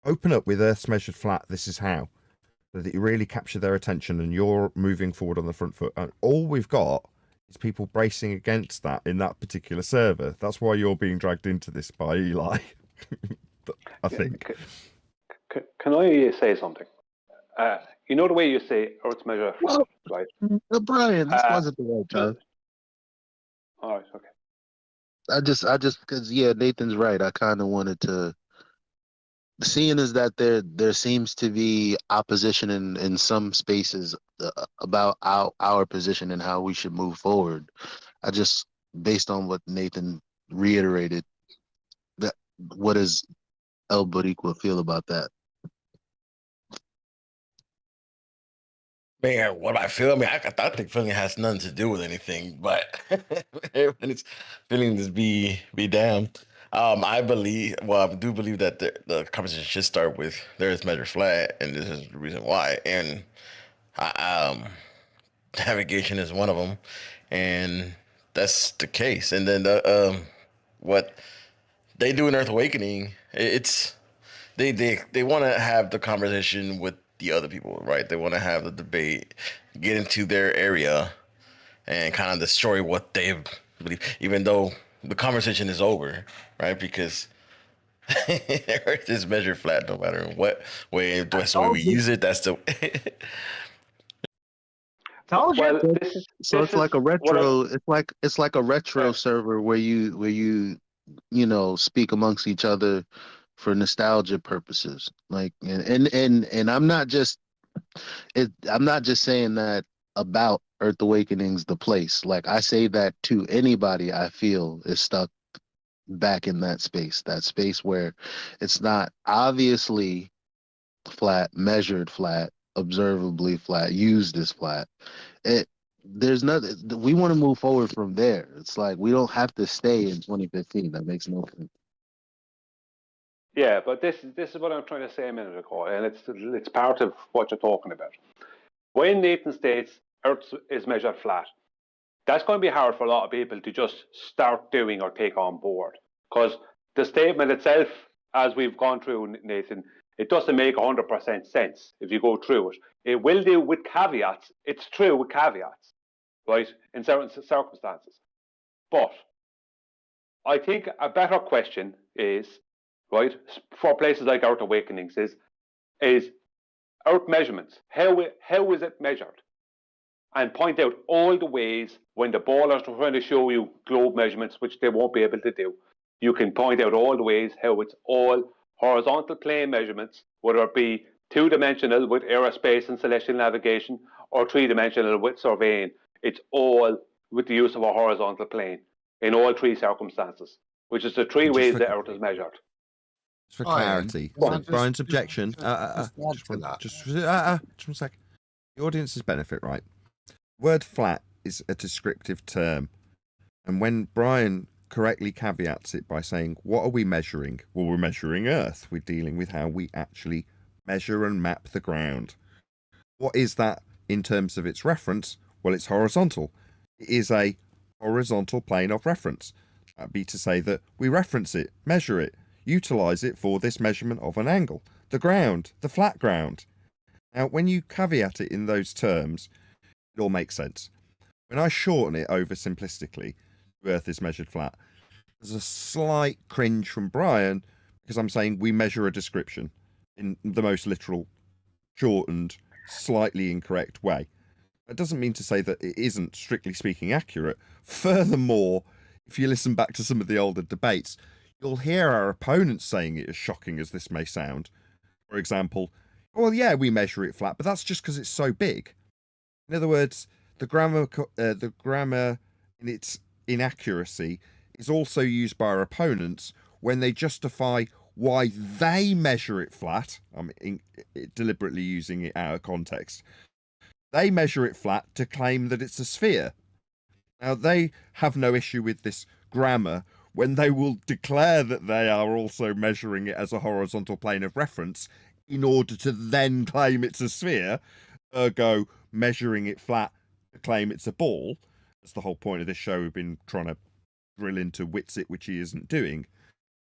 open up with Earth's measured flat, this is how, so that you really capture their attention and you're moving forward on the front foot. And all we've got is people bracing against that in that particular server. That's why you're being dragged into this by Eli. I think. Can I say something? you know the way you say Earth's measured flat, right? Brian, this wasn't the right time. All right, okay. I just because Nathan's right. I kind of wanted to, seeing as that there seems to be opposition in some spaces about our position and how we should move forward. I just, based on what Nathan reiterated, that what does El Boricua feel about that? Man, what I feel? I mean, I think feeling has nothing to do with anything, but everybody's feelings be damned. I do believe that the conversation should start with there is measure flat, and this is the reason why. And navigation is one of them, and that's the case. And then what they do in Earth Awakening, it's they want to have the conversation with the other people, right? They want to have the debate, get into their area, and kind of destroy what they believe, even though the conversation is over, right? Because Earth is measured flat, no matter what way. That's the way we use it. That's the. Told you. Well, So it's like a retro. It's like a retro server where you speak amongst each other for nostalgia purposes. Like and I'm not just saying that about Earth Awakening's the place. Like I say that to anybody I feel is stuck back in that space where it's not obviously flat, measured flat, observably flat, used as flat. There's nothing. We want to move forward from there. It's like we don't have to stay in 2015. That makes no sense. Yeah, but this is what I'm trying to say a minute ago, and it's part of what you're talking about. When Nathan states Earth is measured flat, that's going to be hard for a lot of people to just start doing or take on board, because the statement itself, as we've gone through, Nathan, it doesn't make 100% sense if you go through it. It will do with caveats. It's true with caveats, right, in certain circumstances. But I think a better question is, right, for places like Earth Awakenings is Earth measurements. How is it measured? And point out all the ways when the ballers are trying to show you globe measurements, which they won't be able to do. You can point out all the ways how it's all horizontal plane measurements, whether it be two-dimensional with aerospace and celestial navigation, or three-dimensional with surveying. It's all with the use of a horizontal plane in all three circumstances, which is the three ways the Earth is measured. Just for clarity, Brian's objection. Just one sec. The audience's benefit, right? Word flat is a descriptive term, and when Brian correctly caveats it by saying, what are we measuring? Well, we're measuring Earth. We're dealing with how we actually measure and map the ground. What is that in terms of its reference? Well, it's horizontal. It is a horizontal plane of reference. That'd be to say that we reference it, measure it, utilize it for this measurement of an angle. The ground, the flat ground. Now, when you caveat it in those terms, it all makes sense. When I shorten it over simplistically, Earth is measured flat, there's a slight cringe from Brian because I'm saying we measure a description in the most literal, shortened, slightly incorrect way. That doesn't mean to say that it isn't, strictly speaking, accurate. Furthermore, if you listen back to some of the older debates, you'll hear our opponents saying it as shocking as this may sound. For example, well, yeah, we measure it flat, but that's just because it's so big. In other words, the grammar in its inaccuracy is also used by our opponents when they justify why they measure it flat. I'm deliberately using it out of context. They measure it flat to claim that it's a sphere. Now, they have no issue with this grammar when they will declare that they are also measuring it as a horizontal plane of reference in order to then claim it's a sphere, ergo measuring it flat to claim it's a ball. That's the whole point of this show. We've been trying to drill into Witsit, which he isn't doing.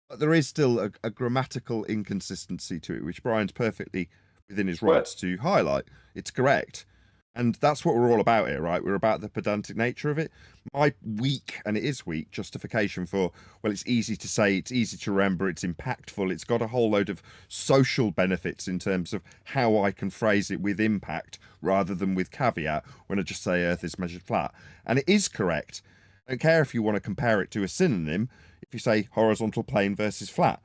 But there is still a grammatical inconsistency to it, which Brian's perfectly within his rights to highlight. It's correct. And that's what we're all about here, right? We're about the pedantic nature of it. My weak, and it is weak, justification for, well, it's easy to say, it's easy to remember, it's impactful, it's got a whole load of social benefits in terms of how I can phrase it with impact rather than with caveat when I just say Earth is measured flat. And it is correct. I don't care if you want to compare it to a synonym, if you say horizontal plane versus flat.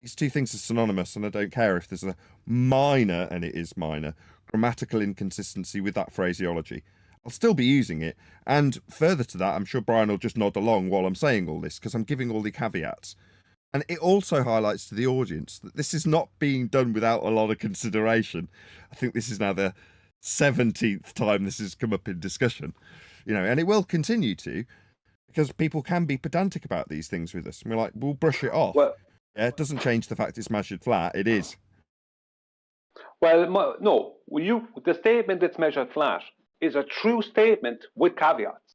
These two things are synonymous, and I don't care if there's a minor, and it is minor, grammatical inconsistency with that phraseology. I'll still be using it, and further to that, I'm sure Brian will just nod along while I'm saying all this, because I'm giving all the caveats. And it also highlights to the audience that this is not being done without a lot of consideration. I think this is now the 17th time this has come up in discussion, and it will continue to, because people can be pedantic about these things with us. And we're like, we'll brush it off. Well, yeah, it doesn't change the fact it's measured flat. It is. Well, no. The statement that's measured flat is a true statement with caveats,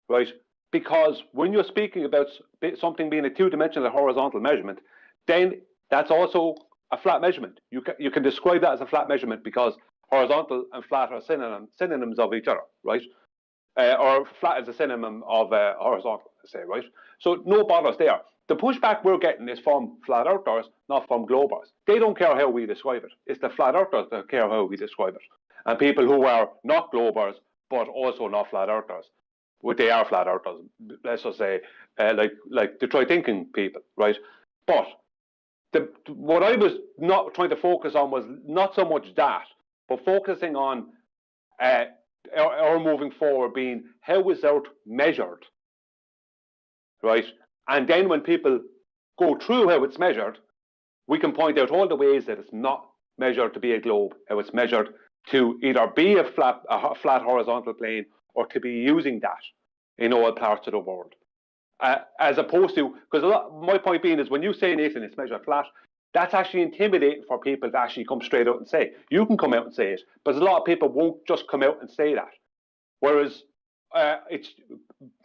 right? Because when you're speaking about something being a two-dimensional horizontal measurement, then that's also a flat measurement. You can describe that as a flat measurement because horizontal and flat are synonyms of each other, right? Or flat is a synonym of horizontal, say, right? So no bothers there. The pushback we're getting is from flat earthers, not from globers. They don't care how we describe it. It's the flat earthers that care how we describe it. And people who are not globers, but also not flat earthers, well, they are flat earthers, let's just say, like Detroit thinking people, right? But what I was not trying to focus on was not so much that, but focusing on our moving forward being how is Earth measured, right? And then when people go through how it's measured, we can point out all the ways that it's not measured to be a globe, how it's measured to either be a flat horizontal plane or to be using that in all parts of the world. As opposed to, because my point being is when you say, Nathan, it's measured flat, that's actually intimidating for people to actually come straight out and say. You can come out and say it, but a lot of people won't just come out and say that. Whereas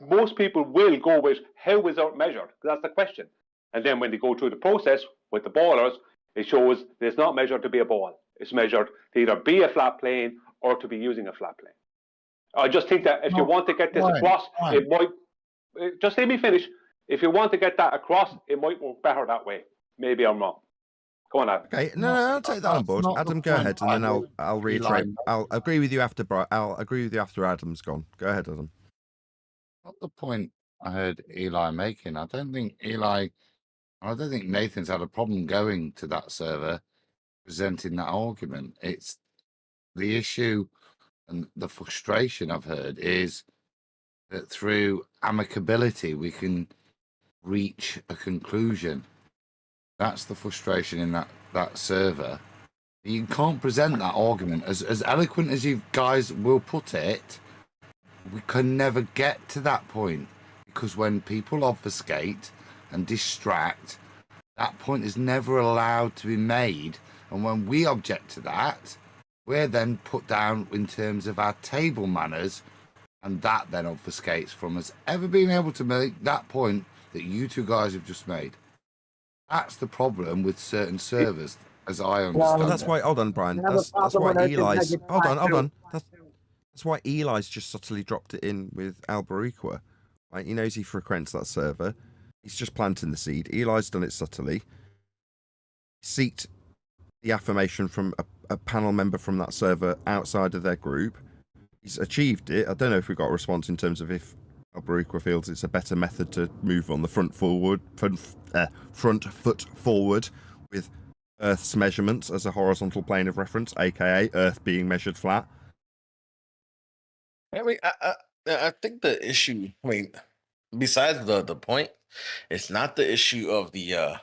most people will go with how is Earth measured? That's the question. And then when they go through the process with the ballers, it shows that it's not measured to be a ball. It's measured to either be a flat plane or to be using a flat plane. I just think that if you want to get this across, it might. Just let me finish. If you want to get that across, it might work better that way. Maybe I'm wrong. Go on, Adam. Okay, no, I'll take that on board. Adam, go ahead, and then I'll reiterate. I'll agree with you after I'll agree with you after Adam's gone. Go ahead, Adam. Not the point I heard Eli making. I don't think Nathan's had a problem going to that server, presenting that argument. It's the issue and the frustration I've heard is that through amicability we can reach a conclusion. That's the frustration in that server. You can't present that argument as eloquent as you guys will put it. We can never get to that point because when people obfuscate and distract, that point is never allowed to be made. And when we object to that, we're then put down in terms of our table manners, and that then obfuscates from us ever being able to make that point that you two guys have just made. That's the problem with certain servers, as I understand. Well, that's why. Hold on, Brian. That's why Eli's. Hold on. That's why Eli's just subtly dropped it in with Albariqua. Right? He knows he frequents that server. He's just planting the seed. Eli's done it subtly. Seeked the affirmation from a panel member from that server outside of their group. He's achieved it. I don't know if we got a response in terms of if Albariqua feels it's a better method to move on the front foot forward with Earth's measurements as a horizontal plane of reference, aka Earth being measured flat. I mean, I think the issue. I mean, besides the point, it's not the issue of the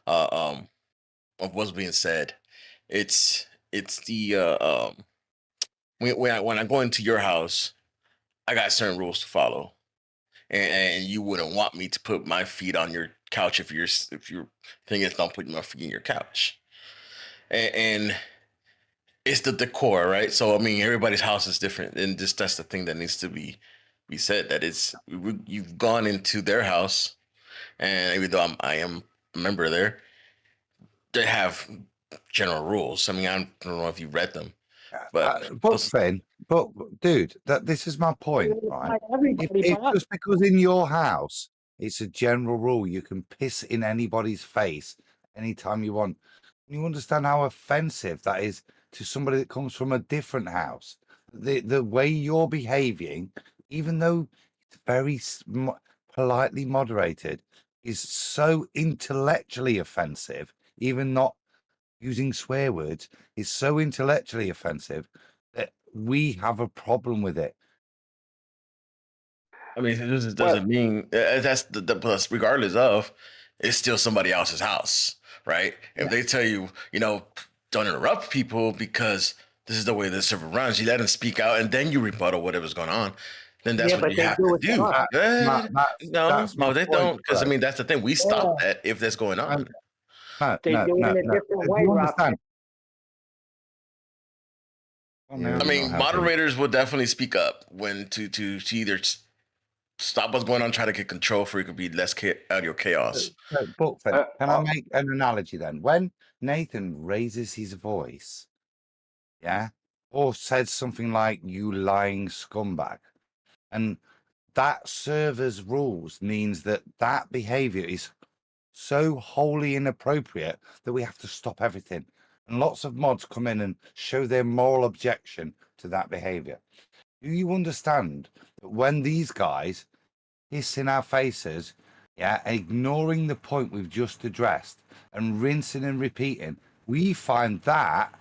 of what's being said. It's the when I go into your house, I got certain rules to follow, and you wouldn't want me to put my feet on your couch if your thing is don't put my feet in your couch, and it's the decor, right? So I mean, everybody's house is different, and that's the thing that needs to be said. That it's you've gone into their house, and even though I am a member there, they have general rules. I mean, I don't know if you read them, But But Finn, but dude, this is my point, right? Everybody but us. Just because in your house it's a general rule you can piss in anybody's face anytime you want. You understand how offensive that is to somebody that comes from a different house. The way you're behaving, even though it's very politely moderated, is so intellectually offensive. Even not using swear words is so intellectually offensive that we have a problem with it. I mean, this doesn't mean that's the plus. Regardless of, it's still somebody else's house, right? If they tell you, don't interrupt people because this is the way the server runs, you let them speak out, and then you rebuttal whatever's going on. Then that's what you have to do. No, they don't, because I mean that's the thing. We stop that if that's going on. They do it in a different way, Rob. I mean, moderators will definitely speak up when to either stop what's going on, try to get control for it could be less audio chaos. But can I make an analogy then? When Nathan raises his voice, or says something like "you lying scumbag," and that server's rules means that behavior is so wholly inappropriate that we have to stop everything. And lots of mods come in and show their moral objection to that behavior. Do you understand that when these guys hiss in our faces, ignoring the point we've just addressed and rinsing and repeating, we find that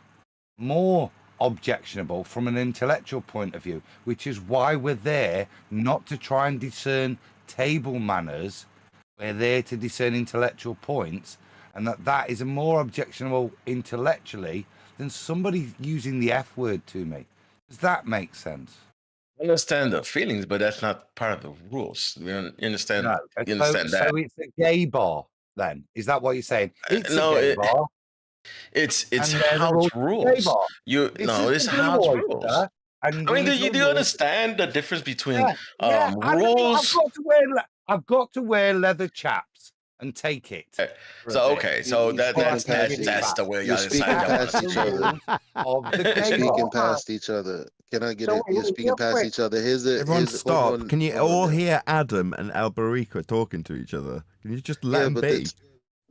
more objectionable from an intellectual point of view, which is why we're there, not to try and discern table manners. We're there to discern intellectual points, and that is a more objectionable intellectually than somebody using the F word to me. Does that make sense? I understand the feelings, but that's not part of the rules. You understand? No, you understand that? So it's a gay bar, then? Is that what you're saying? It's a gay bar. It's house rules. It's house rules. I mean, do you understand the difference between rules? I've got to wear leather chaps and take it. So that's the way y'all decide. You're speaking past each other. Can I get it? You're speaking past each other. Everyone stop. Can you all hear Adam and Alberico talking to each other? Can you just let them be?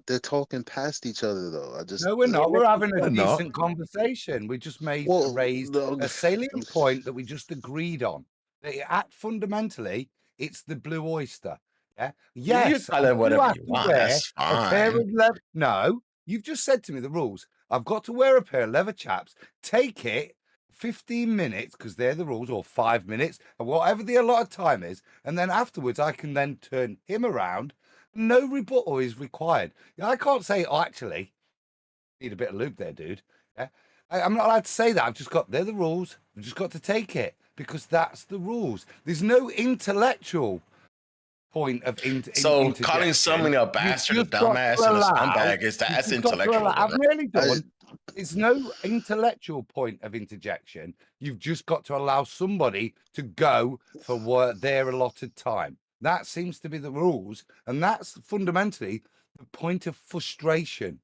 They're talking past each other, though. No, we're not. We're having a decent conversation. We just raised a salient point that we just agreed on. Fundamentally, it's the blue oyster. Yeah. Yes. You tell them whatever you want. That's fine. No, you've just said to me the rules. I've got to wear a pair of leather chaps. Take it 15 minutes because they're the rules, or 5 minutes, or whatever the allotted time is, and then afterwards I can then turn him around. No rebuttal is required. I can't say, actually, need a bit of lube there, dude. Yeah? I'm not allowed to say that. They're the rules. I've just got to take it because that's the rules. There's no intellectual point of so calling somebody a bastard, a dumbass, and a scumbag that's intellectual. I'm nearly done. There's no intellectual point of interjection. You've just got to allow somebody to go for their allotted time. That seems to be the rules, and that's fundamentally the point of frustration.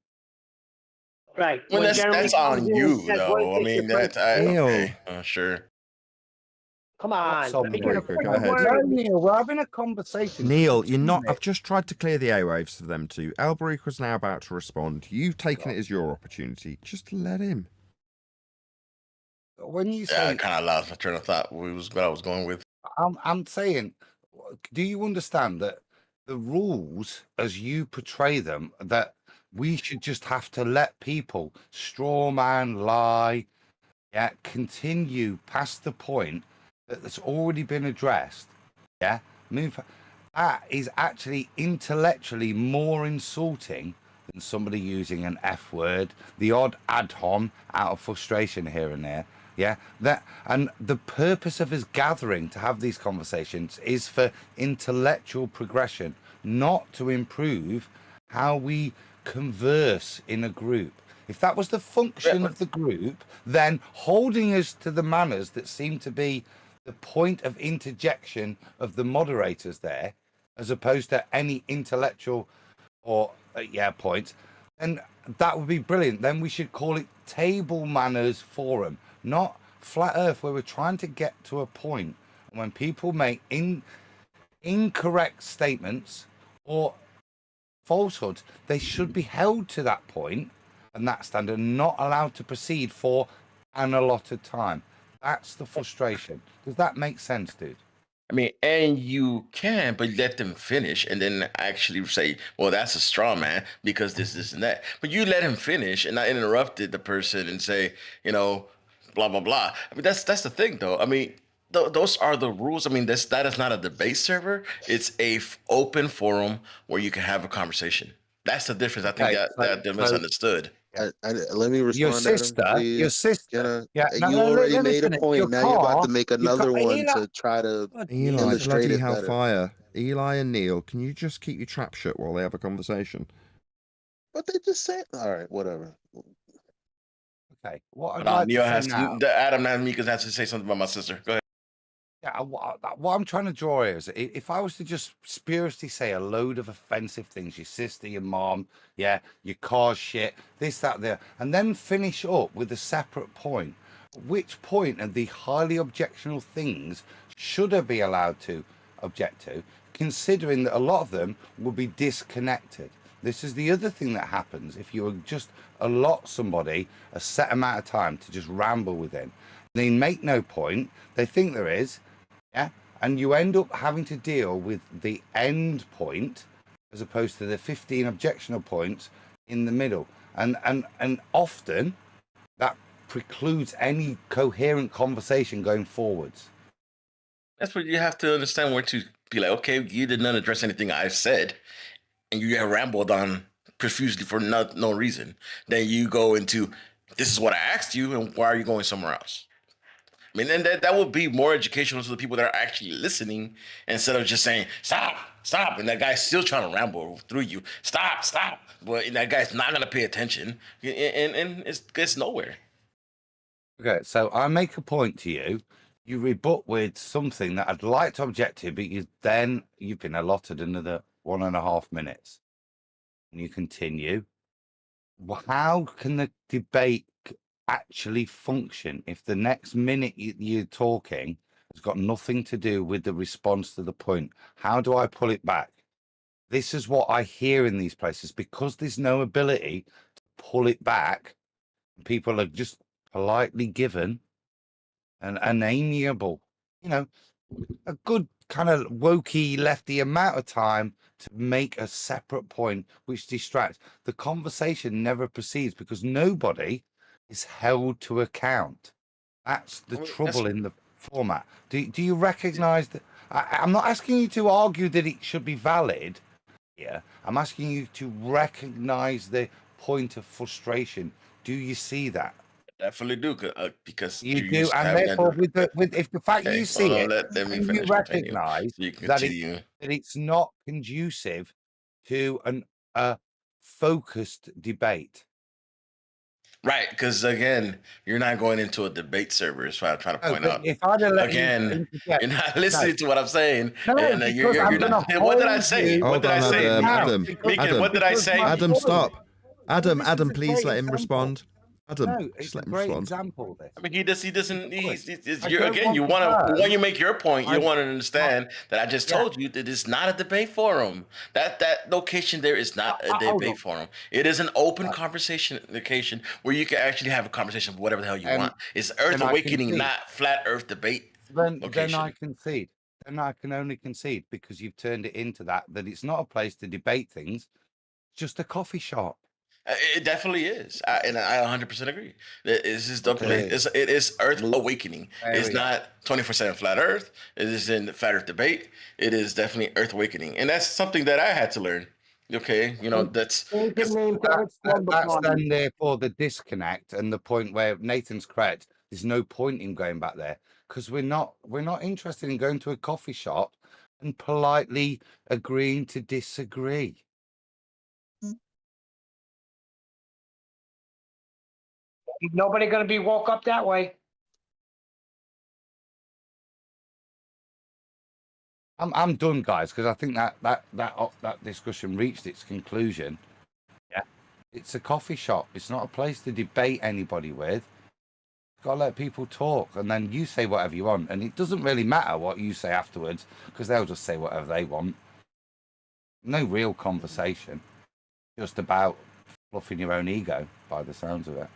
Right. Well, that's on you, though. I mean, sure. Come on. Go ahead. No, Neil, we're having a conversation. Neil, you're not. I've just tried to clear the airwaves for them too. Alberico was now about to respond. You've taken it as your opportunity. Just let him. When you say, I kind of lost my train of thought. What I was going with. I'm saying, do you understand that the rules, as you portray them, that we should just have to let people straw man, lie, continue past the point that's already been addressed, that is actually intellectually more insulting than somebody using an F word, the odd ad hom out of frustration here and there. And the purpose of us gathering to have these conversations is for intellectual progression, not to improve how we converse in a group. If that was the function of the group, then holding us to the manners that seem to be the point of interjection of the moderators there, as opposed to any intellectual or points, then that would be brilliant. Then we should call it Table Manners Forum, not Flat Earth, where we're trying to get to a point when people make incorrect statements or falsehoods, they should be held to that point and that standard, not allowed to proceed for an allotted time. That's the frustration. Does that make sense, dude? I mean, and you can, but let them finish and then actually say, well, that's a straw man because this, and that. But you let him finish and not interrupted the person and say, blah, blah, blah. I mean, that's the thing, though. I mean, those are the rules. I mean, that is not a debate server. It's a open forum where you can have a conversation. That's the difference. I think that they're misunderstood. Let me respond, Your Adam, sister, please. yeah. You already made a point. Your Now you're about car, to make another one to try to Eli, illustrate bloody it better. hellfire. Eli and Neil, can you just keep your trap shut while they have a conversation? But they just said, all right, whatever. Okay, what I'd Hold on, like Neil to has say now. Adam and Mika has to say something about my sister. Go ahead. Yeah, what I'm trying to draw here is if I was to just spuriously say a load of offensive things, your sister, your mom, yeah, your car's shit, this, that, there, and then finish up with a separate point, which point of the highly objectionable things should I be allowed to object to, considering that a lot of them will be disconnected? This is the other thing that happens if you just allot somebody a set amount of time to just ramble within. They make no point, they think there is, yeah, and you end up having to deal with the end point as opposed to the 15 objectionable points in the middle, and often that precludes any coherent conversation going forwards. That's what you have to understand, where to be like, okay, you did not address anything I said, and you have rambled on profusely for no reason. Then you go into, this is what I asked you, and why are you going somewhere else? I mean, and that would be more educational to the people that are actually listening, instead of just saying, stop, and that guy's still trying to ramble through you. Stop. But that guy's not going to pay attention, and it gets nowhere. Okay, so I make a point to you. You rebut with something that I'd like to object to, but you've been allotted another 1.5 minutes. And you continue. Well, how can the debate actually function if the next minute you're talking has got nothing to do with the response to the point? How do I pull it back? This is what I hear in these places, because there's no ability to pull it back. People are just politely given and amiable, a good kind of wokey lefty amount of time to make a separate point which distracts. The conversation never proceeds because nobody is held to account. That's the trouble in the format. Do you recognize that? I'm not asking you to argue that it should be valid. Yeah, I'm asking you to recognize the point of frustration. Do you see that? Definitely do, because You do, and therefore, if the fact you see it, let me you finish. recognize You that continue. it's not conducive to a focused debate. Right, because again, you're not going into a debate server, is what I'm trying to point out. If I'd have let Again, you you're not listening to what I'm saying. No, and because you're I'm going not. to What did I say? What did I say? Adam, Meekin, what did I say? Adam, stop. Adam, please great let him example. respond. Adam, No, just it's a let him great respond. example. This. I mean, he doesn't. I You're, don't again, you want to want to know. when you make your point, you I- want to understand that I just told you that it's not a debate forum. That location there is not a hold debate on. forum. It is an open conversation location where you can actually have a conversation of whatever the hell you want. It's Earth then I Awakening, concede. not flat Earth debate Then location. I concede. Then I can only concede because you've turned it into that it's not a place to debate things, just a coffee shop. It definitely is, and I 100% agree. This is the place. It is Earth Awakening. It's not 24/7 flat Earth. It is in the flat Earth debate. It is definitely Earth Awakening, and that's something that I had to learn. Okay, that's then therefore the disconnect and the point where Nathan's correct. There's no point in going back there because we're not interested in going to a coffee shop and politely agreeing to disagree. Nobody going to be woke up that way. I'm done, guys, because I think that discussion reached its conclusion. Yeah, It's a coffee shop. It's not a place to debate anybody with. Got to let people talk, and then you say whatever you want, and it doesn't really matter what you say afterwards because they'll just say whatever they want. No real conversation, just about fluffing your own ego by the sounds of it.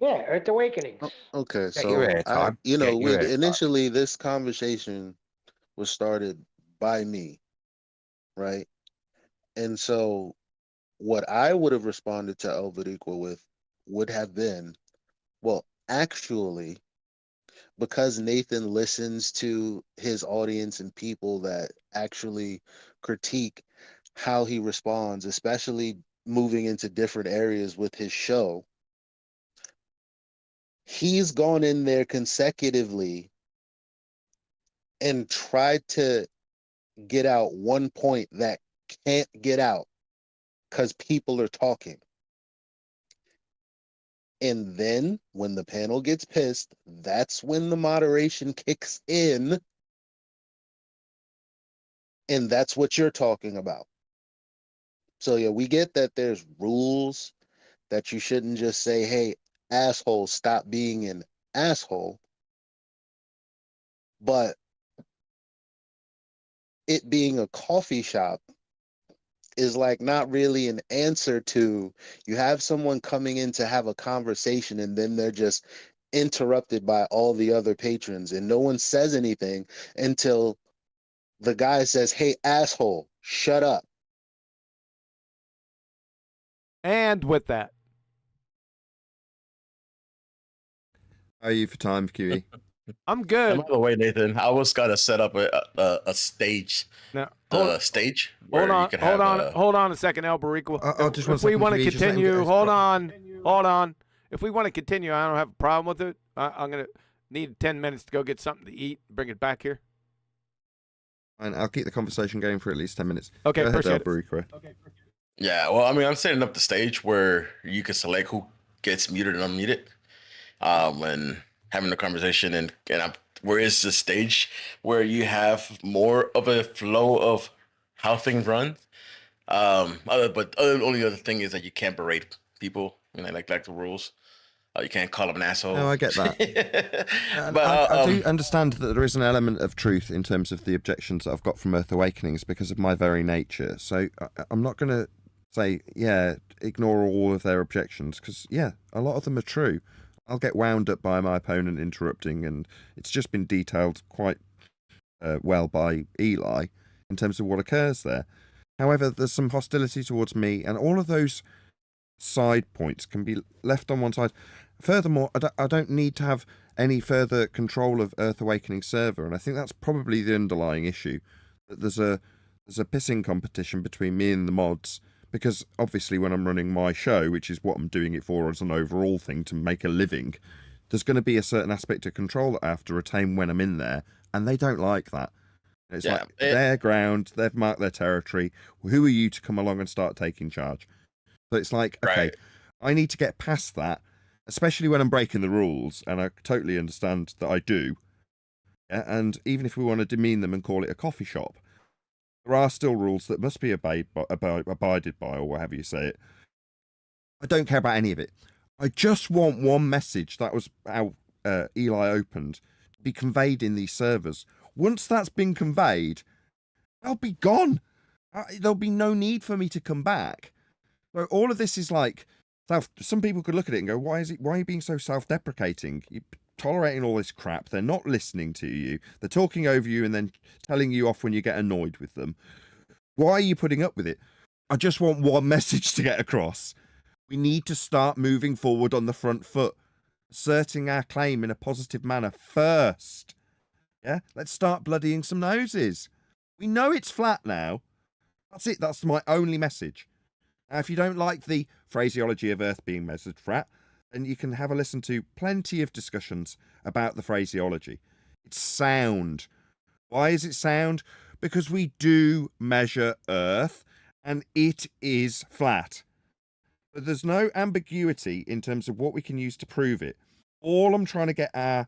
Yeah, Earth Awakenings. Okay, Get your so airtime. you Get know, your with airtime. initially this conversation was started by me, right? And so what I would have responded to Elvid Equal with would have been, well, actually, because Nathan listens to his audience and people that actually critique how he responds, especially moving into different areas with his show, he's gone in there consecutively and tried to get out one point that can't get out because people are talking. And then when the panel gets pissed, that's when the moderation kicks in. And that's what you're talking about. So yeah, we get that there's rules that you shouldn't just say, hey, asshole, stop being an asshole. But it being a coffee shop is like not really an answer to, you have someone coming in to have a conversation and then they're just interrupted by all the other patrons and no one says anything until the guy says, hey, asshole, shut up. And with that, How are you for time, QE? I'm good. And by the way, Nathan, I was gonna set up a stage. Now, The stage where hold on, you could have hold on a second, El Barico. Just one If we second, want to QE, just let him get continue, his hold on. If we want to continue, I don't have a problem with it. I'm gonna need 10 minutes to go get something to eat. Bring it back here. And I'll keep the conversation going for at least 10 minutes. Okay, Go ahead, appreciate it. Barico. Yeah, well, I mean, I'm setting up the stage where you can select who gets muted and unmuted, and having a conversation, and where is the stage where you have more of a flow of how things run. Only other thing is that you can't berate people, like the rules. You can't call them an asshole. No, I get that. And But I do understand that there is an element of truth in terms of the objections that I've got from Earth Awakenings because of my very nature. So I'm not going to say, yeah, ignore all of their objections because, yeah, a lot of them are true. I'll get wound up by my opponent interrupting, and it's just been detailed quite well by Eli in terms of what occurs there. However, there's some hostility towards me, and all of those side points can be left on one side. Furthermore, I don't need to have any further control of Earth Awakening server, and I think that's probably the underlying issue. That there's a pissing competition between me and the mods, because obviously when I'm running my show, which is what I'm doing it for as an overall thing to make a living, there's going to be a certain aspect of control that I have to retain when I'm in there, and they don't like that. It's like their ground, they've marked their territory. Who are you to come along and start taking charge? So it's like, okay, I need to get past that, especially when I'm breaking the rules, and I totally understand that I do. Yeah, and even if we want to demean them and call it a coffee shop, there are still rules that must be abided by, or whatever you say it. I don't care about any of it. I just want one message. That was how Eli opened, to be conveyed in these servers. Once that's been conveyed, I'll be gone. There'll be no need for me to come back. So all of this is like, some people could look at it and go, why are you being so self-deprecating? You're tolerating all this crap. They're not listening to you. They're talking over you and then telling you off when you get annoyed with them. Why are you putting up with it? I just want one message to get across. We need to start moving forward on the front foot, asserting our claim in a positive manner first. Yeah, let's start bloodying some noses. We know it's flat now. That's it. That's my only message. Now, if you don't like the phraseology of Earth being measured flat, then you can have a listen to plenty of discussions about the phraseology. It's sound. Why is it sound? Because we do measure Earth, and it is flat. But there's no ambiguity in terms of what we can use to prove it. All I'm trying to get our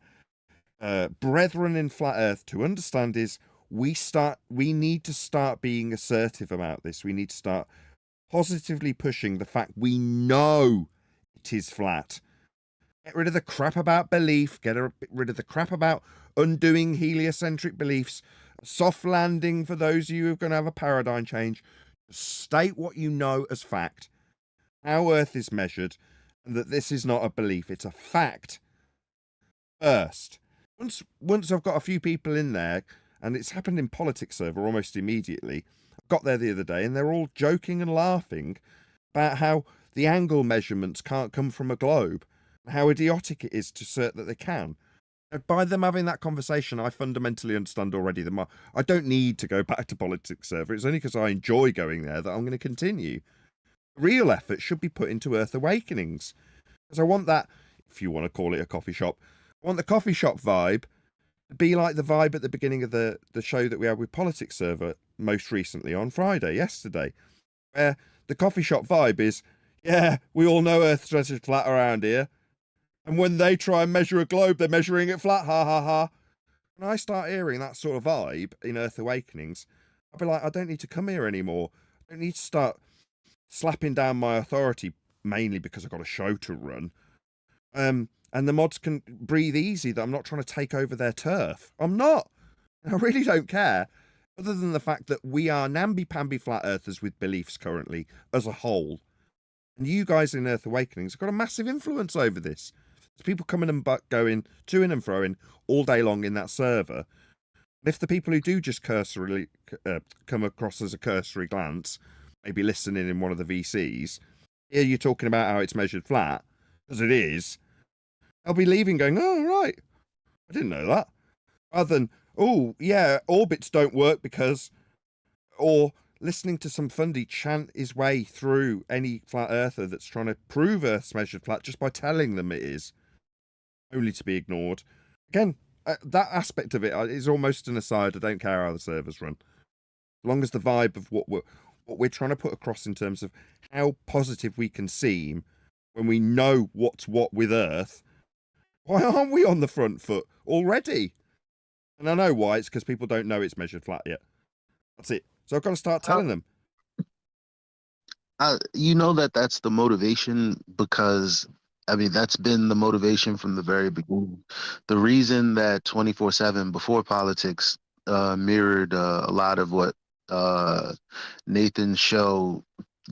brethren in flat Earth to understand is we need to start being assertive about this. We need to start positively pushing the fact we know it is flat. Get rid of the crap about belief. Get rid of the crap about undoing heliocentric beliefs. Soft landing for those of you who are going to have a paradigm change. State what you know as fact. How Earth is measured, and that this is not a belief, it's a fact. First, once I've got a few people in there, and it's happened in Politics Server almost immediately. I got there the other day, and they're all joking and laughing about how the angle measurements can't come from a globe, and how idiotic it is to assert that they can. By them having that conversation, I fundamentally understand already that I don't need to go back to Politics Server. It's only because I enjoy going there that I'm going to continue. Real effort should be put into Earth Awakenings, because I want that, if you want to call it a coffee shop, I want the coffee shop vibe to be like the vibe at the beginning of the show that we had with Politics Server most recently on Friday, yesterday, where the coffee shop vibe is, yeah, we all know Earth's measured flat around here, and when they try and measure a globe, they're measuring it flat, ha ha ha. When I start hearing that sort of vibe in Earth Awakenings, I'll be like, I don't need to come here anymore. I don't need to start slapping down my authority, mainly because I've got a show to run. And the mods can breathe easy that I'm not trying to take over their turf. I'm not. I really don't care. Other than the fact that we are namby-pamby flat earthers with beliefs currently, as a whole. And you guys in Earth Awakenings have got a massive influence over this. There's people coming and going, to-ing and fro-ing all day long in that server. And if the people who do just cursorily come across as a cursory glance, maybe listening in one of the VCs, here you're talking about how it's measured flat, as it is, they'll be leaving going, oh, right, I didn't know that. Rather than, oh, yeah, orbits don't work because, or listening to some fundy chant his way through any flat earther that's trying to prove Earth's measured flat just by telling them it is, only to be ignored. Again, that aspect of it is almost an aside. I don't care how the servers run. As long as the vibe of what we're trying to put across in terms of how positive we can seem when we know what's what with Earth, why aren't we on the front foot already? And I know why. It's because people don't know it's measured flat yet. That's it. So I've got to start telling them. You know that's the motivation, because I mean that's been the motivation from the very beginning. The reason that 24/7 before politics mirrored a lot of what Nathan's show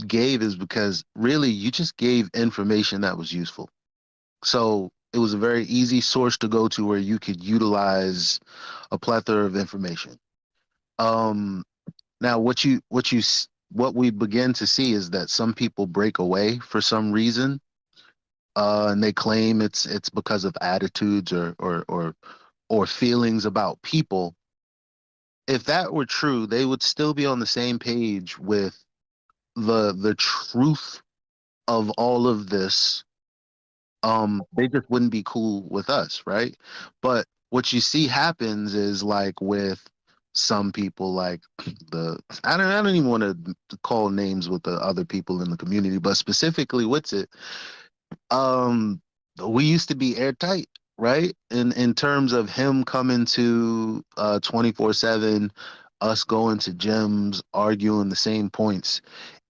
gave is because really you just gave information that was useful. So it was a very easy source to go to where you could utilize a plethora of information. Now what we begin to see is that some people break away for some reason, and they claim it's because of attitudes or feelings about people. If that were true, they would still be on the same page with the truth of all of this. They just wouldn't be cool with us, right? But what you see happens is like with some people, like I don't even want to call names with the other people in the community, but specifically Witsit, we used to be airtight, right? In terms of him coming to 24/7, us going to gyms, arguing the same points.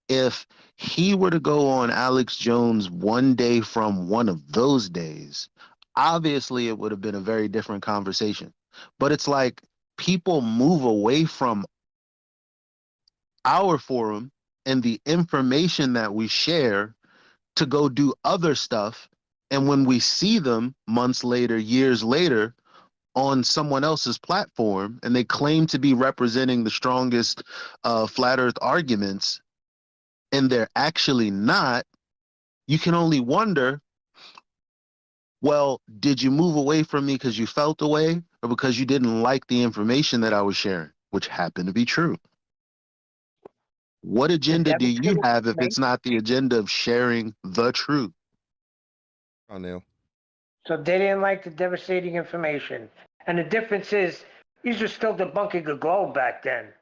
If he were to go on Alex Jones one day from one of those days, obviously it would have been a very different conversation. But it's like people move away from our forum and the information that we share to go do other stuff. And when we see them months later, years later, on someone else's platform, and they claim to be representing the strongest flat earth arguments, and they're actually not, you can only wonder, well, did you move away from me because you felt away, or because you didn't like the information that I was sharing, which happened to be true? What agenda do you have if it's not the agenda of sharing the truth? Oh, Neil. So they didn't like the devastating information. And the difference is, these were still debunking the globe back then.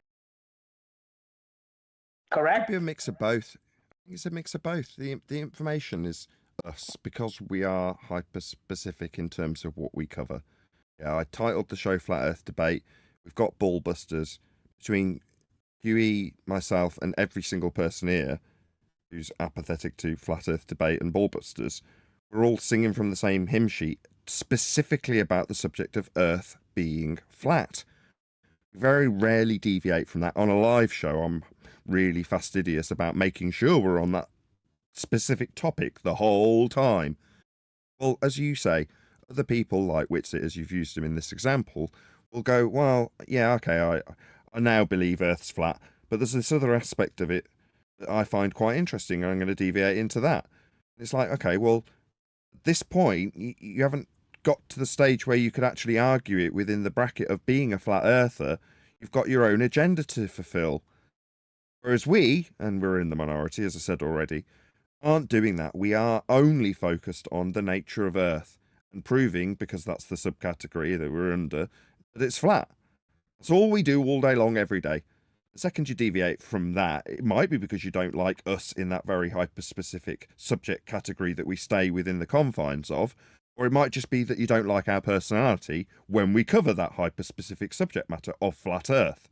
Correct? It could be a mix of both. I think it's a mix of both. The information is us, because we are hyper-specific in terms of what we cover. Yeah, I titled the show Flat Earth Debate. We've got BALLBUSTERS between Huey, myself, and every single person here. who's apathetic to flat Earth debate and ballbusters, we're all singing from the same hymn sheet, specifically about the subject of Earth being flat. We very rarely deviate from that. On a live show, I'm really fastidious about making sure we're on that specific topic the whole time. Well, as you say, other people like Witsit, as you've used him in this example, will go, well, yeah, okay, I now believe Earth's flat, but there's this other aspect of it that I find quite interesting, and I'm going to deviate into that. It's like, okay, well, at this point, you haven't got to the stage where you could actually argue it within the bracket of being a flat earther. You've got your own agenda to fulfill. Whereas we, and we're in the minority, as I said already, aren't doing that. We are only focused on the nature of Earth and proving, because that's the subcategory that we're under, that it's flat. That's all we do all day long, every day. The second you deviate from that, it might be because you don't like us in that very hyper-specific subject category that we stay within the confines of, or it might just be that you don't like our personality when we cover that hyper-specific subject matter of flat Earth.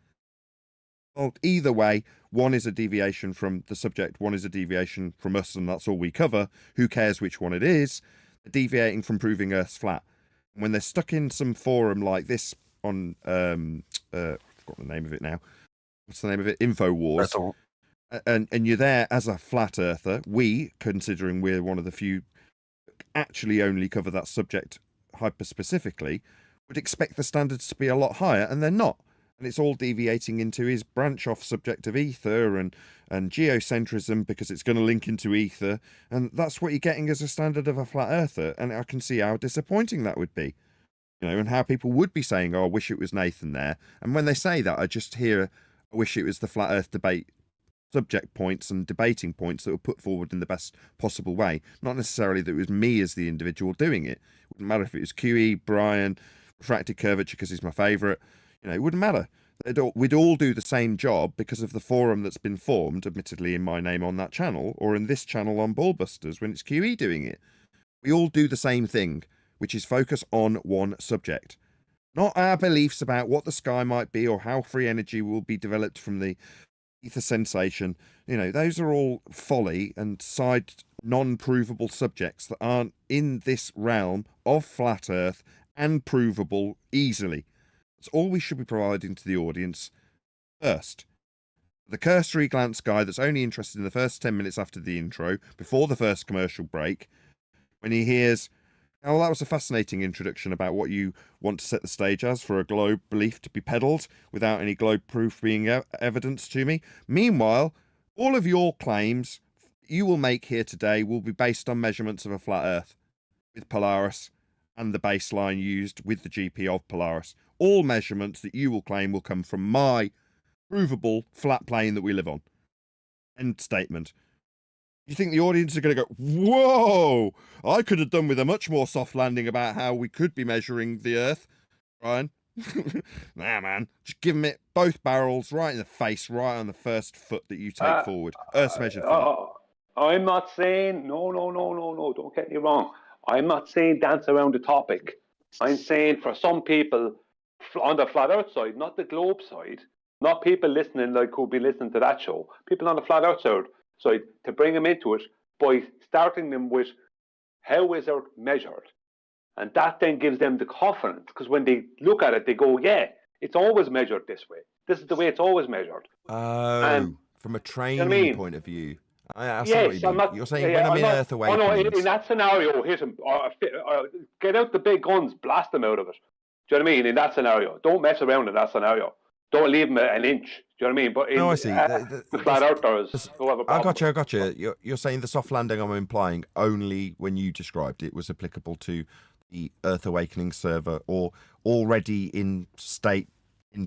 Well, either way, one is a deviation from the subject, one is a deviation from us, and that's all we cover. Who cares which one it is? They're deviating from proving Earth's flat. And when they're stuck in some forum like this on, I've forgotten the name of it now. What's the name of it? Infowars. And you're there as a flat earther. We, considering we're one of the few actually only cover that subject hyper-specifically, would expect the standards to be a lot higher, and they're not. And it's all deviating into his branch-off subject of Aether and geocentrism, because it's going to link into Aether, and that's what you're getting as a standard of a flat earther, and I can see how disappointing that would be. You know, and how people would be saying, oh, I wish it was Nathan there. And when they say that, I just hear, I wish it was the flat earth debate subject points and debating points that were put forward in the best possible way. Not necessarily that it was me as the individual doing it. It wouldn't matter if it was QE, Brian, refracted curvature because he's my favourite. You know, it wouldn't matter. We'd all do the same job because of the forum that's been formed, admittedly in my name on that channel, or in this channel on Ballbusters when it's QE doing it. We all do the same thing, which is focus on one subject. Not our beliefs about what the sky might be or how free energy will be developed from the ether sensation. You know, those are all folly and side non-provable subjects that aren't in this realm of flat earth and provable easily. That's all we should be providing to the audience first. The cursory glance guy that's only interested in the first 10 minutes after the intro, before the first commercial break, when he hears, oh, that was a fascinating introduction about what you want to set the stage as for a globe belief to be peddled without any globe proof being evidence to me. Meanwhile, all of your claims you will make here today will be based on measurements of a flat Earth with Polaris and the baseline used with the GP of Polaris. All measurements that you will claim will come from my provable flat plane that we live on. End statement. You think the audience are going to go, whoa, I could have done with a much more soft landing about how we could be measuring the Earth, Ryan? Nah, man. Just give them it both barrels right in the face, right on the first foot that you take forward. Earth's measured flat. I'm not saying, no, don't get me wrong. I'm not saying dance around the topic. I'm saying for some people on the flat Earth side, not the globe side, not people listening like who'll be listening to that show, people on the flat Earth side, to bring them into it by starting them with how is Earth measured, and that then gives them the confidence, because when they look at it they go, yeah, it's always measured this way, this is the way it's always measured. From a training point of view. Yes, you're saying when I'm in Earth Awakenings. In that scenario, hit him, get out the big guns, blast them out of it. Do you know what I mean? In that scenario, don't mess around in that scenario. Don't leave them an inch. Do you know what I mean? But I see. The flat earthers don't have a problem. I got you. You're saying the soft landing I'm implying only when you described it was applicable to the Earth Awakening server, or already in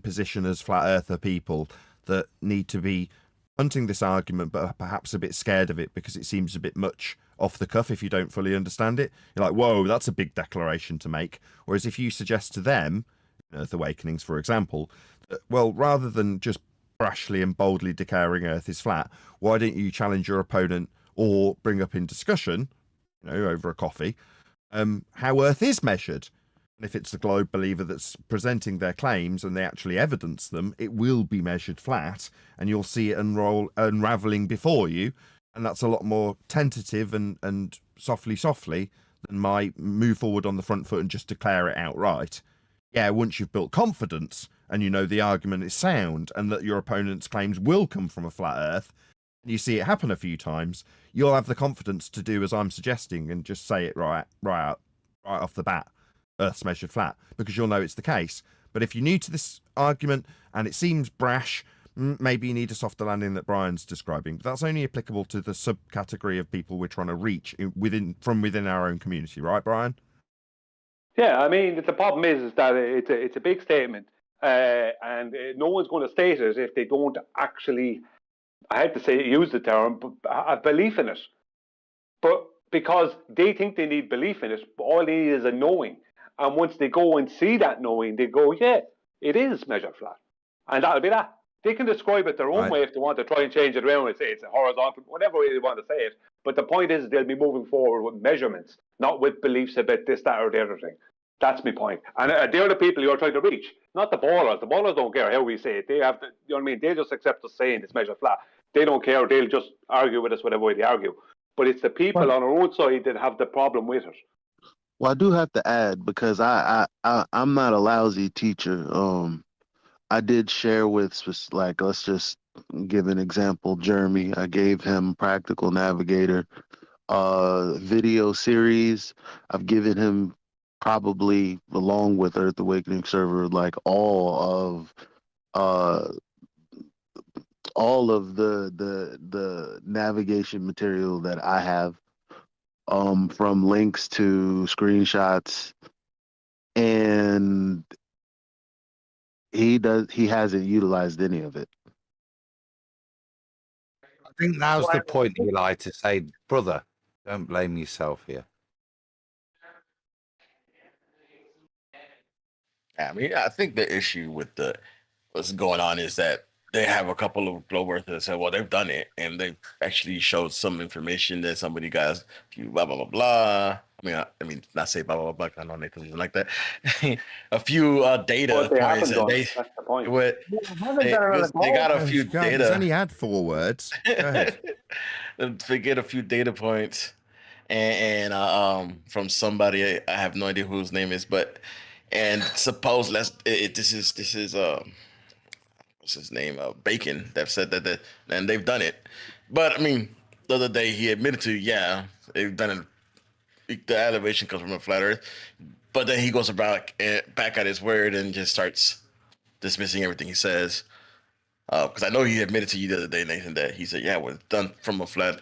position as flat earther people that need to be hunting this argument but are perhaps a bit scared of it because it seems a bit much off the cuff if you don't fully understand it. You're like, whoa, that's a big declaration to make. Whereas if you suggest to them, Earth Awakenings, for example, that, well, rather than just brashly and boldly declaring Earth is flat, why don't you challenge your opponent or bring up in discussion, over a coffee, how Earth is measured? And if it's the globe believer that's presenting their claims and they actually evidence them, it will be measured flat, and you'll see it unraveling before you. and that's a lot more tentative and softly than my move forward on the front foot and just declare it outright. Yeah, once you've built confidence and you know the argument is sound and that your opponent's claims will come from a flat earth, and you see it happen a few times, you'll have the confidence to do as I'm suggesting and just say it right off the bat, Earth's measured flat, because you'll know it's the case. But if you're new to this argument and it seems brash, maybe you need a softer landing that Brian's describing. But that's only applicable to the subcategory of people we're trying to reach from within our own community, right, Brian? Yeah, I mean, the problem is that it's a big statement, and no one's going to state it if they don't actually, I had to say, use the term, but have belief in it. But because they think they need belief in it, but all they need is a knowing. And once they go and see that knowing, they go, yeah, it is measured flat. And that'll be that. They can describe it their own way if they want to try and change it around and say it's a horizontal, whatever way they want to say it. But the point is they'll be moving forward with measurements, not with beliefs about this, that, or the other thing. That's my point. And they're the people you're trying to reach, not the ballers. The ballers don't care how we say it. They have to, you know what I mean? They just accept us saying it's measured flat. They don't care. They'll just argue with us whatever way they argue. But it's the people on our own side that have the problem with it. Well, I do have to add, because I'm not a lousy teacher. I did share with, like, let's just give an example, Jeremy. I gave him Practical Navigator video series. I've given him probably, along with Earth Awakening Server, like all of the navigation material that I have, from links to screenshots, and he hasn't utilized any of it. I think now's the point, Eli, to say, brother, don't blame yourself here. I mean, I think the issue with what's going on is that they have a couple of globe earthers that said, well, they've done it, and they've actually showed some information that somebody guys, blah, blah, blah, blah. I mean, not say blah, blah, blah, I know Nathan doesn't like that. A few data But they points. haven't done They, it. That's the point. they got a few He's data. only had 4 words. Go ahead. They get a few data points, and from somebody, I have no idea who his name is, and suppose this is what's his name, Bacon, that said that and they've done it. But I mean, the other day he admitted to, yeah, they've done it. The elevation comes from a flat earth, but then he goes back at his word and just starts dismissing everything he says. Because I know he admitted to you the other day, Nathan, that he said, yeah, it was done from a flat.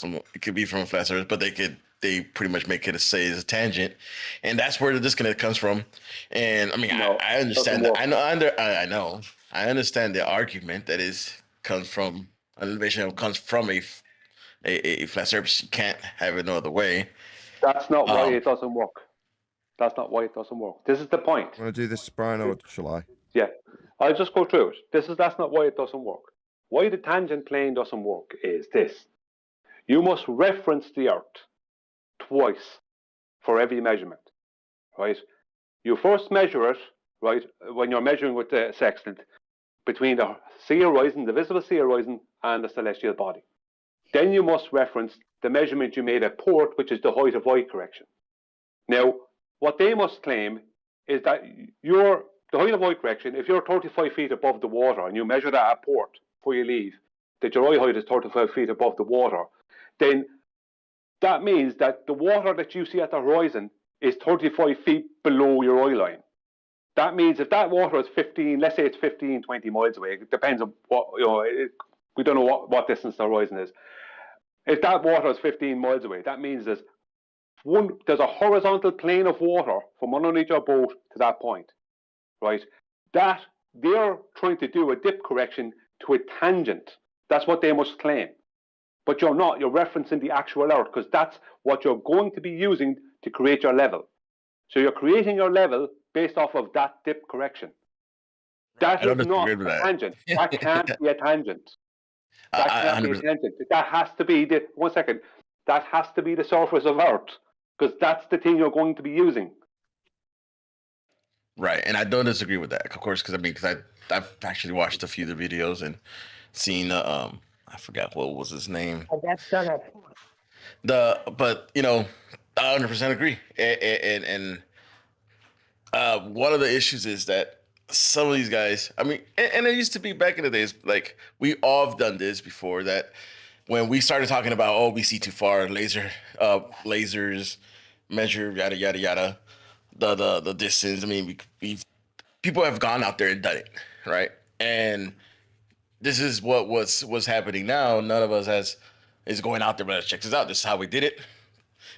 It could be from a flat earth, but they pretty much make it say it's a tangent, and that's where the disconnect comes from. And I mean, I understand that. I understand the argument that comes from an elevation comes from a flat surface. You can't have it no other way. That's not why it doesn't work. That's not why it doesn't work. This is the point. Want to do this, Brian, or shall I? Yeah, I'll just go through it. That's not why it doesn't work. Why the tangent plane doesn't work is this. You must reference the Earth twice for every measurement, right? You first measure it, right, when you're measuring with the sextant, between the sea horizon, the visible sea horizon, and the celestial body. Then you must reference the measurement you made at port, which is the height of void correction. Now, what they must claim is that the height of void correction, if you're 35 feet above the water and you measure that at port before you leave, that your eye height is 35 feet above the water, then that means that the water that you see at the horizon is 35 feet below your eye line. That means if that water is 15, let's say it's 15, 20 miles away, it depends on what, we don't know what distance the horizon is. If that water is 15 miles away, that means there's a horizontal plane of water from underneath your boat to that point, right? That they're trying to do a dip correction to a tangent. That's what they must claim. But you're not. You're referencing the actual Earth because that's what you're going to be using to create your level. So you're creating your level based off of that dip correction. That is not a tangent. That can't be a tangent. That can't be a tangent. That has to be that has to be the surface of Earth because that's the thing you're going to be using. Right, and I don't disagree with that, of course, because I've actually watched a few of the videos and seen I forgot what was his name. That's done it. But you know, I 100% agree. And one of the issues is that some of these guys, I mean, and it used to be back in the days, like we all have done this before, that when we started talking about, oh, we see too far, lasers measure, yada, yada, yada, the distance. I mean, people have gone out there and done it, right? And this is what's happening now. None of us is going out there, but let's check this out. This is how we did it.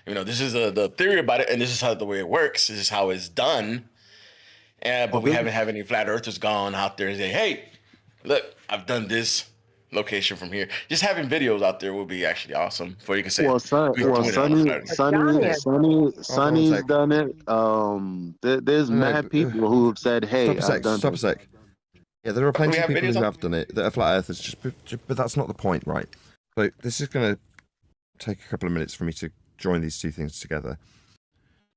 You know, this is the theory about it, and this is how the way it works. This is how it's done. But we haven't had any flat earthers gone out there and say, "Hey, look, I've done this location from here." Just having videos out there would be actually awesome. For you can say, Well, Sonny's done it. There's mad people who have said, "Hey, Stop a sec. Yeah, there are plenty of people who have done it that are flat earthers. But that's not the point, right? So this is going to take a couple of minutes for me to join these two things together.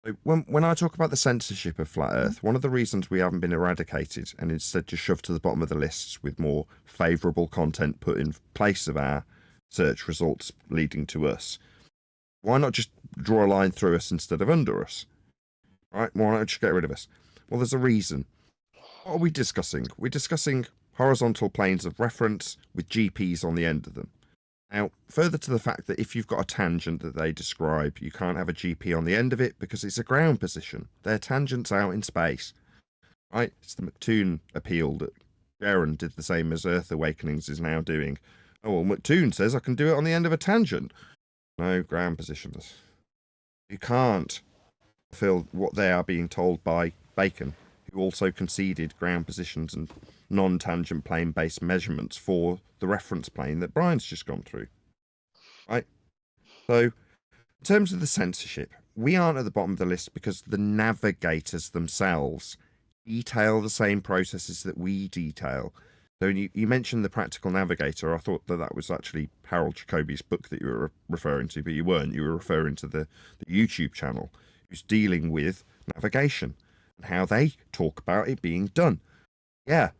So when I talk about the censorship of flat Earth, one of the reasons we haven't been eradicated and instead just shoved to the bottom of the lists with more favourable content put in place of our search results leading to us, why not just draw a line through us instead of under us? Right? Why not just get rid of us? Well, there's a reason. What are we discussing? We're discussing horizontal planes of reference with GPs on the end of them. Now, further to the fact that if you've got a tangent that they describe, you can't have a GP on the end of it because it's a ground position. They're tangents out in space. Right? It's the McToon appeal that Jaron did the same as Earth Awakenings is now doing. Oh, well, McToon says I can do it on the end of a tangent. No, ground positions. You can't fulfill what they are being told by Bacon, who also conceded ground positions and non-tangent plane-based measurements for the reference plane that Brian's just gone through. Right? So, in terms of the censorship, we aren't at the bottom of the list because the navigators themselves detail the same processes that we detail. So you mentioned the Practical Navigator. I thought that was actually Harold Jacobi's book that you were referring to, but you weren't. You were referring to the YouTube channel, who's dealing with navigation and how they talk about it being done. Yeah,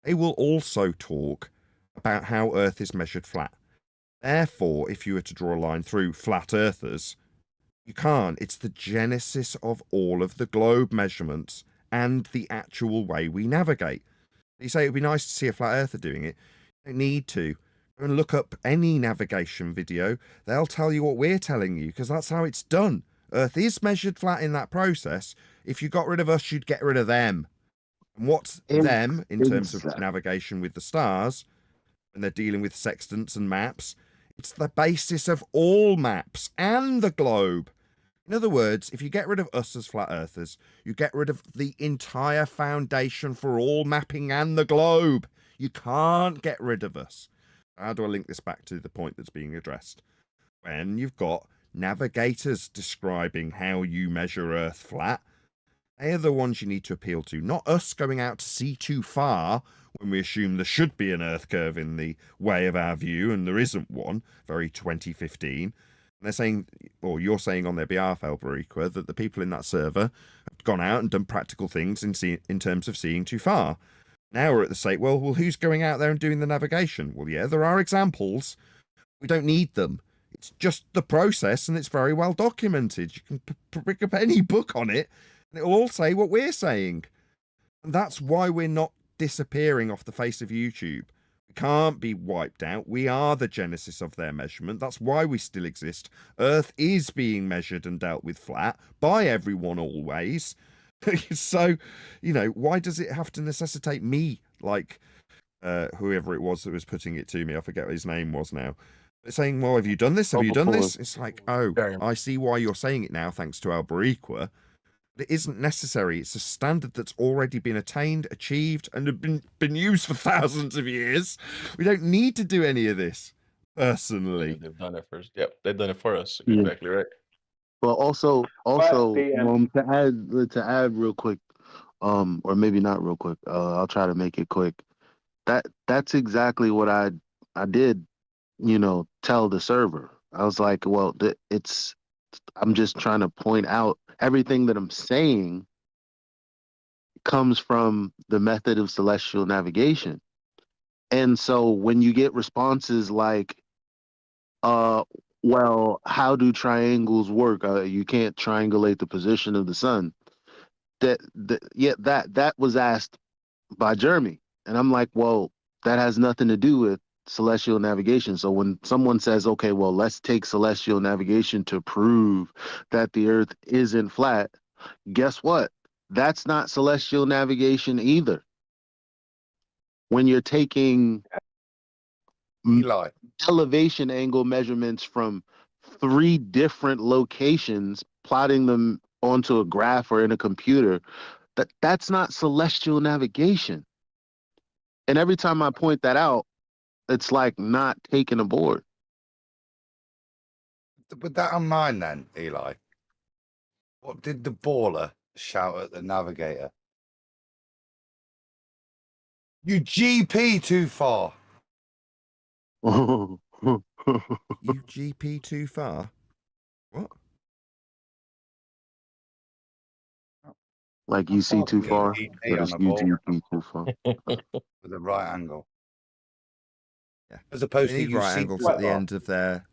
they will also talk about how Earth is measured flat. Therefore, if you were to draw a line through flat Earthers, you can't. It's the genesis of all of the globe measurements and the actual way we navigate. You say it would be nice to see a flat Earther doing it. You don't need to. Go and look up any navigation video. They'll tell you what we're telling you because that's how it's done. Earth is measured flat in that process. If you got rid of us, you'd get rid of them. And what's them in terms of navigation with the stars, when they're dealing with sextants and maps? It's the basis of all maps and the globe. In other words, if you get rid of us as flat earthers, you get rid of the entire foundation for all mapping and the globe. You can't get rid of us. How do I link this back to the point that's being addressed? When you've got navigators describing how you measure Earth flat, they are the ones you need to appeal to, not us going out to see too far when we assume there should be an Earth curve in the way of our view, and there isn't one, very 2015. And they're saying, or you're saying on their behalf, Alberiqua, that the people in that server have gone out and done practical things in terms of seeing too far. Now we're at the state, well, who's going out there and doing the navigation? Well, yeah, there are examples. We don't need them. It's just the process, and it's very well documented. You can pick up any book on it, and it'll all say what we're saying. And that's why we're not disappearing off the face of YouTube. We can't be wiped out. We are the genesis of their measurement. That's why we still exist. Earth is being measured and dealt with flat by everyone always. So, why does it have to necessitate me, like whoever it was that was putting it to me? I forget what his name was now. Saying, well, have you done this? Have you done this? It's like, oh, I see why you're saying it now, thanks to Alberiqua. It isn't necessary. It's a standard that's already been attained, achieved, and have been used for thousands of years. We don't need to do any of this, personally. They've done it first. Yep, they've done it for us. Yeah. Exactly right. But also, to add real quick, or maybe not real quick. I'll try to make it quick. That's exactly what I did. Tell the server. I was like, well, I'm just trying to point out everything that I'm saying comes from the method of celestial navigation. And so when you get responses like, well, how do triangles work? You can't triangulate the position of the sun. That was asked by Jeremy. And I'm like, well, that has nothing to do with celestial navigation. So when someone says, okay, well, let's take celestial navigation to prove that the earth isn't flat, guess what? That's not celestial navigation either. When you're taking Eli. elevation angle measurements from 3 different locations, plotting them onto a graph or in a computer, that's not celestial navigation. And every time I point that out, it's like not taking a board. With that in mind, then, Eli, what did the baller shout at the navigator? You GP too far. You GP too far? What? Like you see too far, but it's you GP too far. With a right angle. Yeah. As opposed they to need you right see angles too at the far. end of their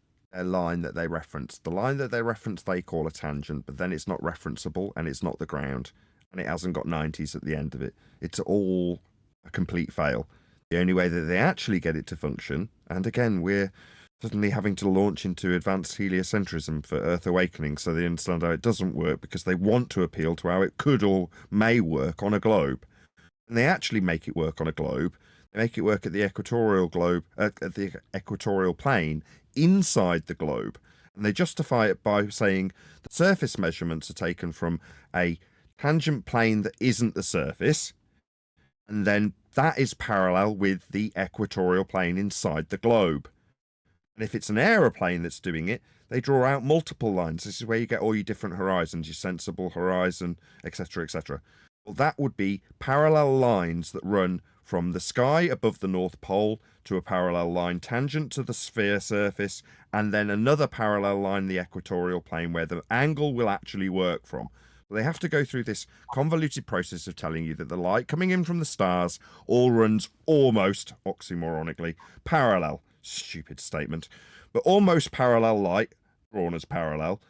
line that they reference. The line that they reference they call a tangent, but then it's not referenceable and it's not the ground. And it hasn't got 90s at the end of it. It's all a complete fail. The only way that they actually get it to function, and again, we're suddenly having to launch into advanced heliocentrism for Earth Awakening so they understand how it doesn't work because they want to appeal to how it could or may work on a globe. And they actually make it work on a globe. They make it work at the equatorial globe, at the equatorial plane inside the globe. And they justify it by saying the surface measurements are taken from a tangent plane that isn't the surface. And then that is parallel with the equatorial plane inside the globe. And if it's an aeroplane that's doing it, they draw out multiple lines. This is where you get all your different horizons, your sensible horizon, etc., etc. Well, that would be parallel lines that run from the sky above the North Pole to a parallel line tangent to the sphere surface, and then another parallel line, the equatorial plane, where the angle will actually work from. They have to go through this convoluted process of telling you that the light coming in from the stars all runs almost, oxymoronically, parallel. Stupid statement. But almost parallel light, drawn as parallel,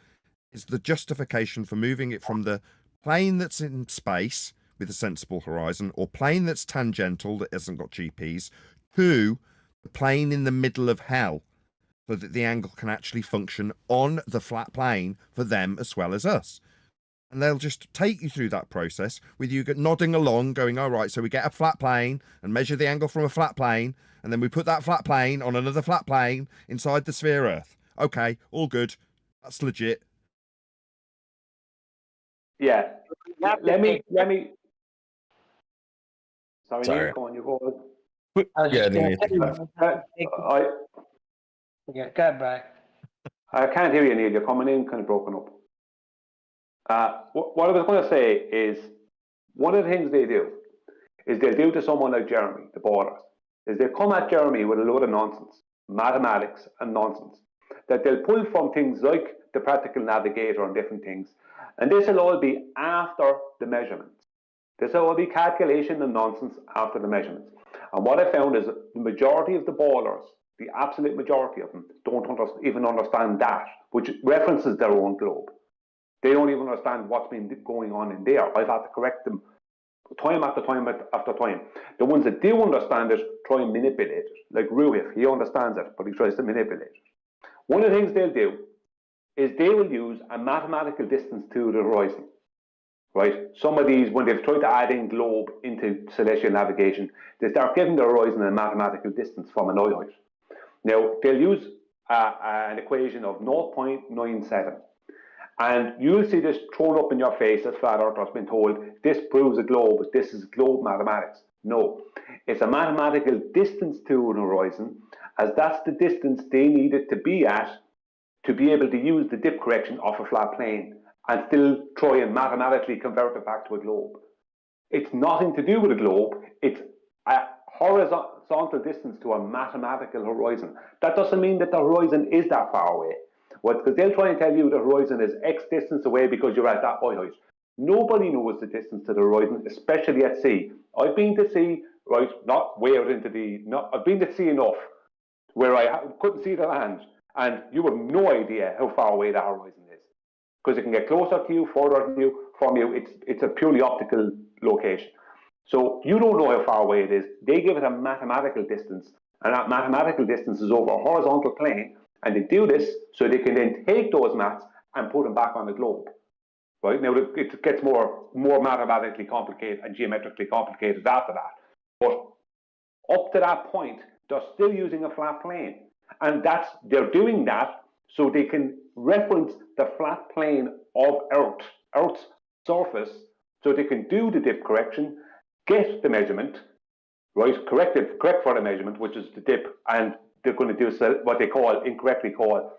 is the justification for moving it from the plane that's in space with a sensible horizon, or plane that's tangential that hasn't got GPs, to the plane in the middle of hell, so that the angle can actually function on the flat plane for them as well as us. And they'll just take you through that process with you nodding along, going, all right, so we get a flat plane and measure the angle from a flat plane, and then we put that flat plane on another flat plane inside the sphere Earth. Okay, all good. That's legit. Yeah. Let me. Sorry, Sorry. Neil, go on, you go. Yeah, Neil. Yeah, go ahead, Brian. I can't hear you, Neil. You're coming in kind of broken up. What I was going to say is, one of the things they do is they'll do to someone like Jeremy, the ballers, is they come at Jeremy with a load of nonsense, mathematics and nonsense, that they'll pull from things like the practical navigator and different things, and this will all be after the measurements. This will all be calculation and nonsense after the measurements. And what I found is that the majority of the ballers, the absolute majority of them, don't even understand that, which references their own globe. They don't even understand what's been going on in there. I've had to correct them time after time after time. The ones that do understand it try and manipulate it. Like Lieu, he understands it, but he tries to manipulate it. One of the things they'll do is they will use a mathematical distance to the horizon. Right? Some of these, when they've tried to add in globe into celestial navigation, they start giving the horizon a mathematical distance from an eye height. Now, they'll use an equation of 0.97. And you'll see this thrown up in your face as flat earthers been told, this proves a globe, this is globe mathematics. No, it's a mathematical distance to an horizon, as that's the distance they needed to be at to be able to use the dip correction of a flat plane and still try and mathematically convert it back to a globe. It's nothing to do with a globe, it's a horizontal distance to a mathematical horizon. That doesn't mean that the horizon is that far away. Because they'll try and tell you the horizon is X distance away because you're at that eye height. Nobody knows the distance to the horizon, especially at sea. I've been to sea, right? Not way out into the. Not I've been to sea enough where I couldn't see the land, and you have no idea how far away the horizon is, because it can get closer to you, further from you. It's a purely optical location. So you don't know how far away it is. They give it a mathematical distance, and that mathematical distance is over a horizontal plane. And they do this so they can then take those maths and put them back on the globe. Right now, it gets more mathematically complicated and geometrically complicated after that. But up to that point, they're still using a flat plane, and they're doing that so they can reference the flat plane of Earth's surface, so they can do the dip correction, get the measurement, right? Correct for the measurement, which is the dip, and they're going to do what they incorrectly call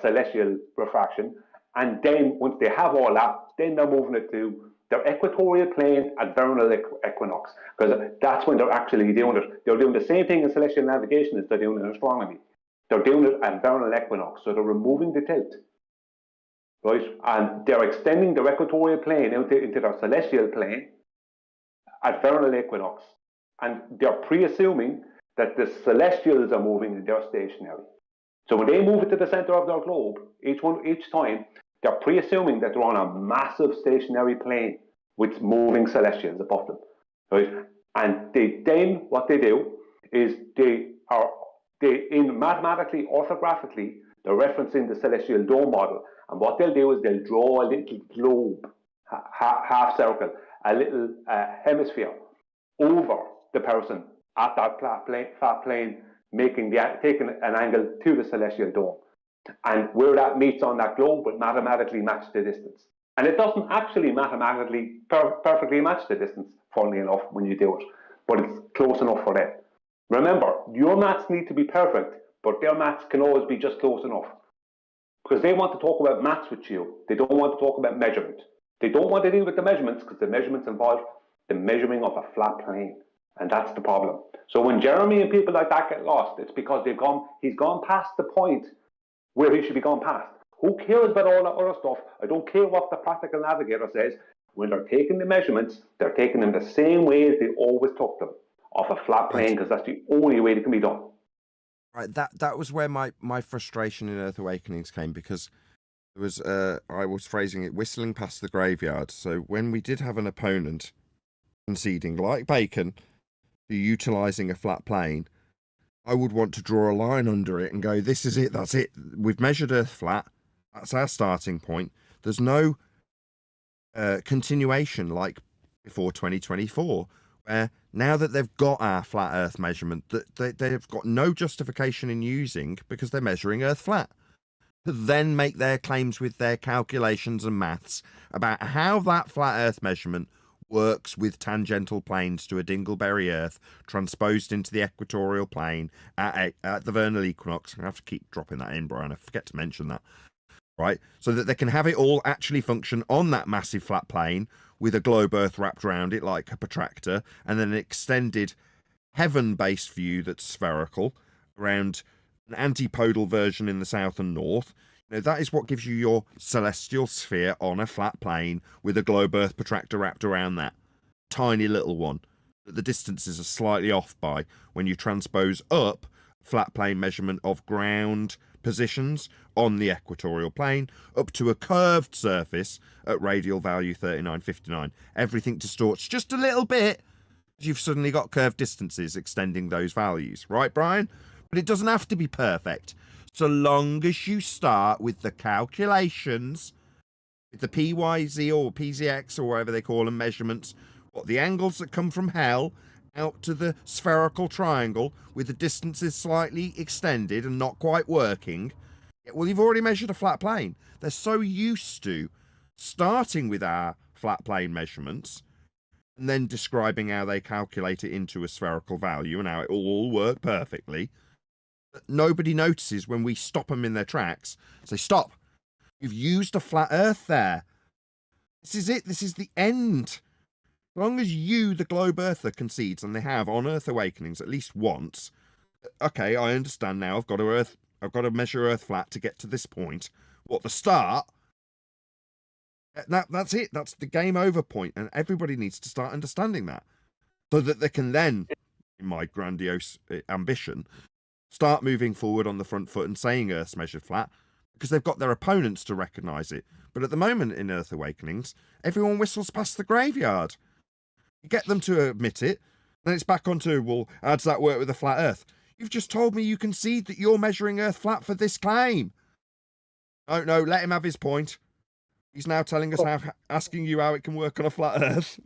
celestial refraction. And then once they have all that, then they're moving it to their equatorial plane at vernal equinox, because that's when they're actually doing it. They're doing the same thing in celestial navigation as they're doing in astronomy. They're doing it at vernal equinox, so they're removing the tilt, right? And they're extending their equatorial plane into their celestial plane at vernal equinox. And they're pre-assuming that the celestials are moving and they're stationary. So when they move it to the center of their globe, each time, they're pre-assuming that they're on a massive stationary plane with moving celestials above them, right? And then what they do is mathematically, orthographically, they're referencing the celestial dome model. And what they'll do is they'll draw a little globe, half circle, a little hemisphere over the person at that flat plane, taking an angle to the celestial dome. And where that meets on that globe would mathematically match the distance. And it doesn't actually mathematically perfectly match the distance, funnily enough, when you do it. But it's close enough for them. Remember, your maths need to be perfect, but their maths can always be just close enough. Because they want to talk about maths with you. They don't want to talk about measurement. They don't want to deal with the measurements, because the measurements involve the measuring of a flat plane. And that's the problem. So when Jeremy and people like that get lost, it's because he's gone past the point where he should be gone past. Who cares about all that other stuff? I don't care what the practical navigator says. When they're taking the measurements, they're taking them the same way as they always took them, off a flat plane, because that's the only way they can be done. Right, that was where my frustration in Earth Awakenings came, because there was I was phrasing it whistling past the graveyard. So when we did have an opponent conceding, like Bacon, to utilising a flat plane, I would want to draw a line under it and go, this is it, that's it. We've measured Earth flat. That's our starting point. There's no continuation like before 2024, where now that they've got our flat Earth measurement, that they've got no justification in using, because they're measuring Earth flat, to then make their claims with their calculations and maths about how that flat Earth measurement works with tangential planes to a dingleberry Earth transposed into the equatorial plane at the vernal equinox. I have to keep dropping that in, Brian. I forget to mention that. Right? So that they can have it all actually function on that massive flat plane with a globe Earth wrapped around it like a protractor, and then an extended heaven-based view that's spherical around an antipodal version in the south and north. Now, that is what gives you your celestial sphere on a flat plane with a globe Earth protractor wrapped around that tiny little one that the distances are slightly off by when you transpose up flat plane measurement of ground positions on the equatorial plane up to a curved surface at radial value 3959. Everything distorts just a little bit as you've suddenly got curved distances extending those values. Right, Brian? But it doesn't have to be perfect. So long as you start with the calculations, with the PYZ or PZX or whatever they call them measurements, what the angles that come from hell out to the spherical triangle with the distances slightly extended and not quite working, well, you've already measured a flat plane. They're so used to starting with our flat plane measurements and then describing how they calculate it into a spherical value and how it will all work perfectly. Nobody notices when we stop them in their tracks. Say, stop. You've used a flat Earth there. This is it. This is the end. As long as you, the globe Earther, concedes, and they have on Earth Awakenings at least once. Okay, I understand now. I've got to measure Earth flat to get to this point. What, the start? That's it. That's the game over point, and everybody needs to start understanding that. so that they can then, in my grandiose ambition, start moving forward on the front foot and saying Earth's measured flat, because they've got their opponents to recognise it. But at the moment in Earth Awakenings, everyone whistles past the graveyard. You get them to admit it, then it's back onto, well, how does that work with the flat Earth? You've just told me you concede that you're measuring Earth flat for this claim. No, let him have his point. He's now telling us how, asking you how it can work on a flat Earth.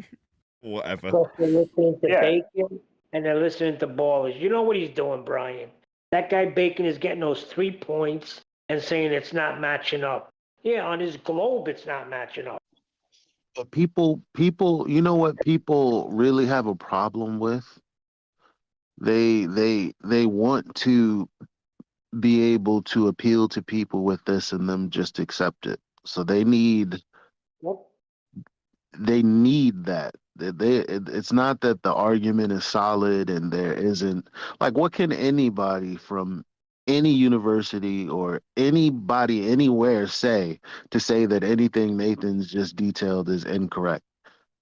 Or whatever. Because they're listening to Bacon and they're listening to Ballers. You know what he's doing, Brian. That guy Bacon is getting those 3 points and saying it's not matching up. Yeah, on his globe, it's not matching up. But people, you know what people really have a problem with? They want to be able to appeal to people with this and them just accept it. So they need that. It's not that the argument is solid and there isn't, like, what can anybody from any university or anybody anywhere say to say that anything Nathan's just detailed is incorrect?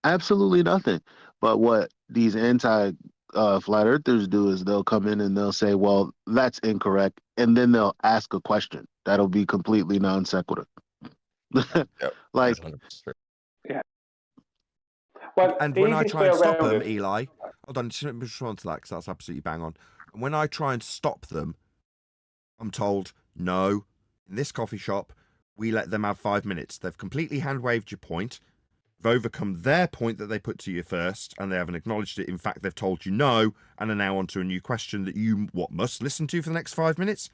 Absolutely nothing. But what these anti flat earthers do is they'll come in and they'll say, well, that's incorrect, and then they'll ask a question that'll be completely non sequitur. Like, yeah. Well, and when I try and stop them, Eli, hold on, just let me respond to that because that's absolutely bang on. And when I try and stop them, I'm told, no, in this coffee shop, we let them have 5 minutes. They've completely hand-waved your point. They've overcome their point that they put to you first, and they haven't acknowledged it. In fact, they've told you no, and are now on to a new question that you, must listen to for the next 5 minutes?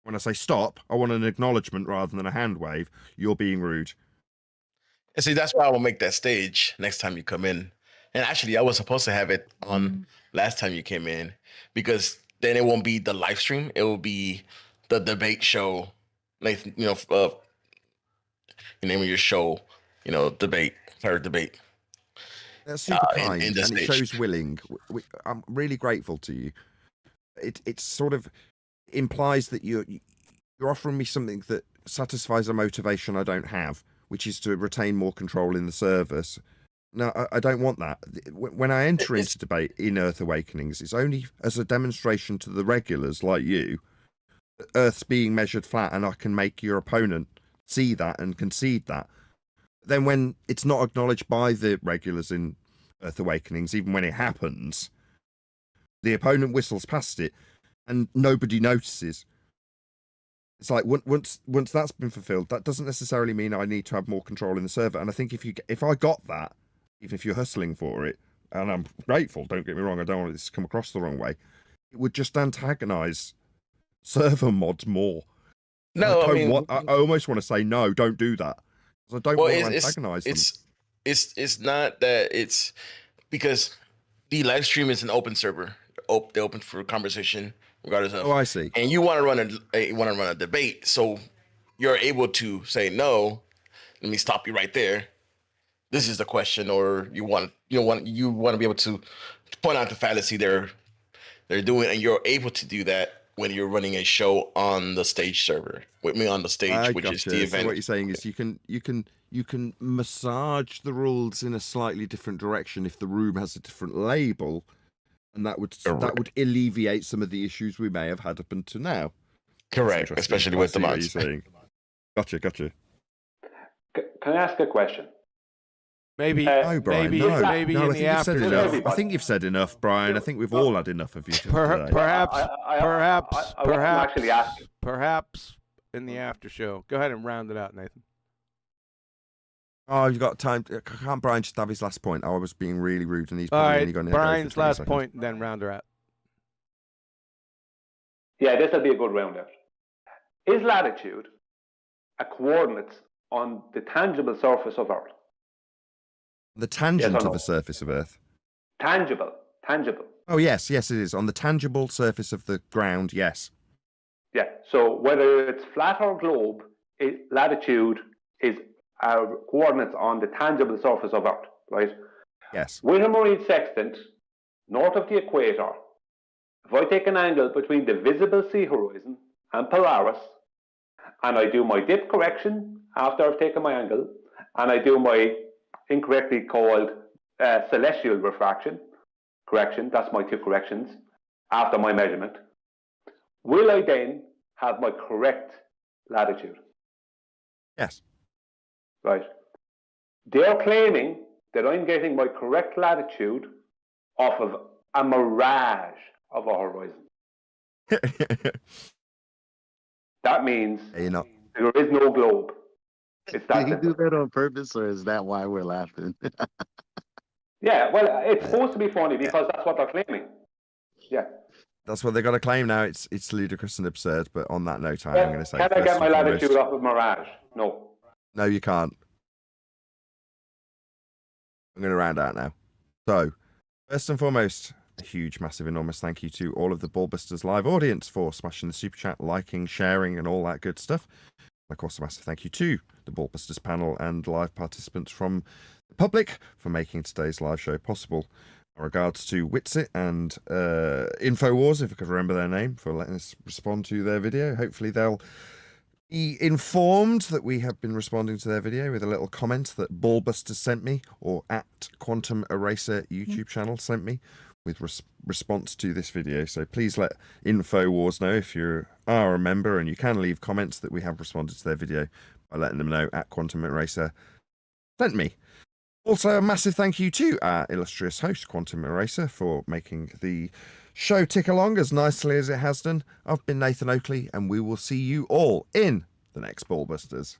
When I say stop, I want an acknowledgement rather than a hand wave. You're being rude. And see, that's why I will make that stage next time you come in. And actually, I was supposed to have it on last time you came in, because then it won't be the live stream. It will be the debate show. Nathan, your name of your show, debate, fair debate. That's super kind, and it shows willing. I'm really grateful to you. It sort of implies that you're offering me something that satisfies a motivation I don't have, which is to retain more control in the service. No, I don't want that. When I enter into debate in Earth Awakenings, it's only as a demonstration to the regulars like you that Earth's being measured flat, and I can make your opponent see that and concede that. Then when it's not acknowledged by the regulars in Earth Awakenings, even when it happens, the opponent whistles past it and nobody notices. It's like once that's been fulfilled, that doesn't necessarily mean I need to have more control in the server. And I think if I got that, even if you're hustling for it, and I'm grateful, don't get me wrong, I don't want this to come across the wrong way, it would just antagonize server mods more. No, I almost want to say no, don't do that. I don't want to antagonize them. It's not that, it's because the live stream is an open server. They open for conversation regardless of. Oh, I see. And you want to run a debate, so you're able to say no. Let me stop you right there. This is the question, or you want to be able to point out the fallacy they're doing, and you're able to do that when you're running a show on the stage server with me on the stage, which is the event. So what you're saying is you can massage the rules in a slightly different direction if the room has a different label, and that would alleviate some of the issues we may have had up until now. Correct, especially with the mods. Gotcha. Can I ask a question? Maybe, no, Brian, maybe in the afternoon. I think you've said enough, Brian. I think we've all had enough of you. Perhaps actually asking. Perhaps in the after show. Go ahead and round it out, Nathan. Oh, you've got time. Can't Brian just have his last point? I was being really rude, and he's all probably right. only going to Brian's last point, and then round her out. Yeah, this will be a good round out. Is latitude a coordinate on the tangible surface of Earth? The tangent of the surface of Earth. Tangible. Oh, yes, it is. On the tangible surface of the ground, yes. Yeah, so whether it's flat or globe, latitude is coordinates on the tangible surface of Earth, right? Yes. With a marine sextant, north of the equator, if I take an angle between the visible sea horizon and Polaris, and I do my dip correction after I've taken my angle, and I do my incorrectly called celestial refraction, correction, that's my 2 corrections, after my measurement, will I then have my correct latitude? Yes. Right. They're claiming that I'm getting my correct latitude off of a mirage of a horizon. That means there is no globe. It's that Did he do simple. that on purpose, or is that why we're laughing? Yeah, well, it's supposed to be funny because that's what they're claiming. Yeah. That's what they got to claim now. It's ludicrous and absurd. But on that note, I'm going to say, Can I get my latitude off of mirage? No. No, you can't. I'm going to round out now. So, first and foremost, a huge, massive, enormous thank you to all of the BALLBUSTERS live audience for smashing the super chat, liking, sharing, and all that good stuff. And of course, a massive thank you to the BALLBUSTERS panel and live participants from the public for making today's live show possible. In regards to Witsit and Infowars, if I could remember their name, for letting us respond to their video. Hopefully they'll be informed that we have been responding to their video with a little comment that BALLBUSTERS sent me, or at Quantum Eraser YouTube channel sent me, with response to this video. So please let Infowars know if you are a member, and you can leave comments that we have responded to their video by letting them know at Quantum Eraser sent me. Also, a massive thank you to our illustrious host, Quantum Eraser, for making the show tick along as nicely as it has done. I've been Nathan Oakley, and we will see you all in the next BALLBUSTERS.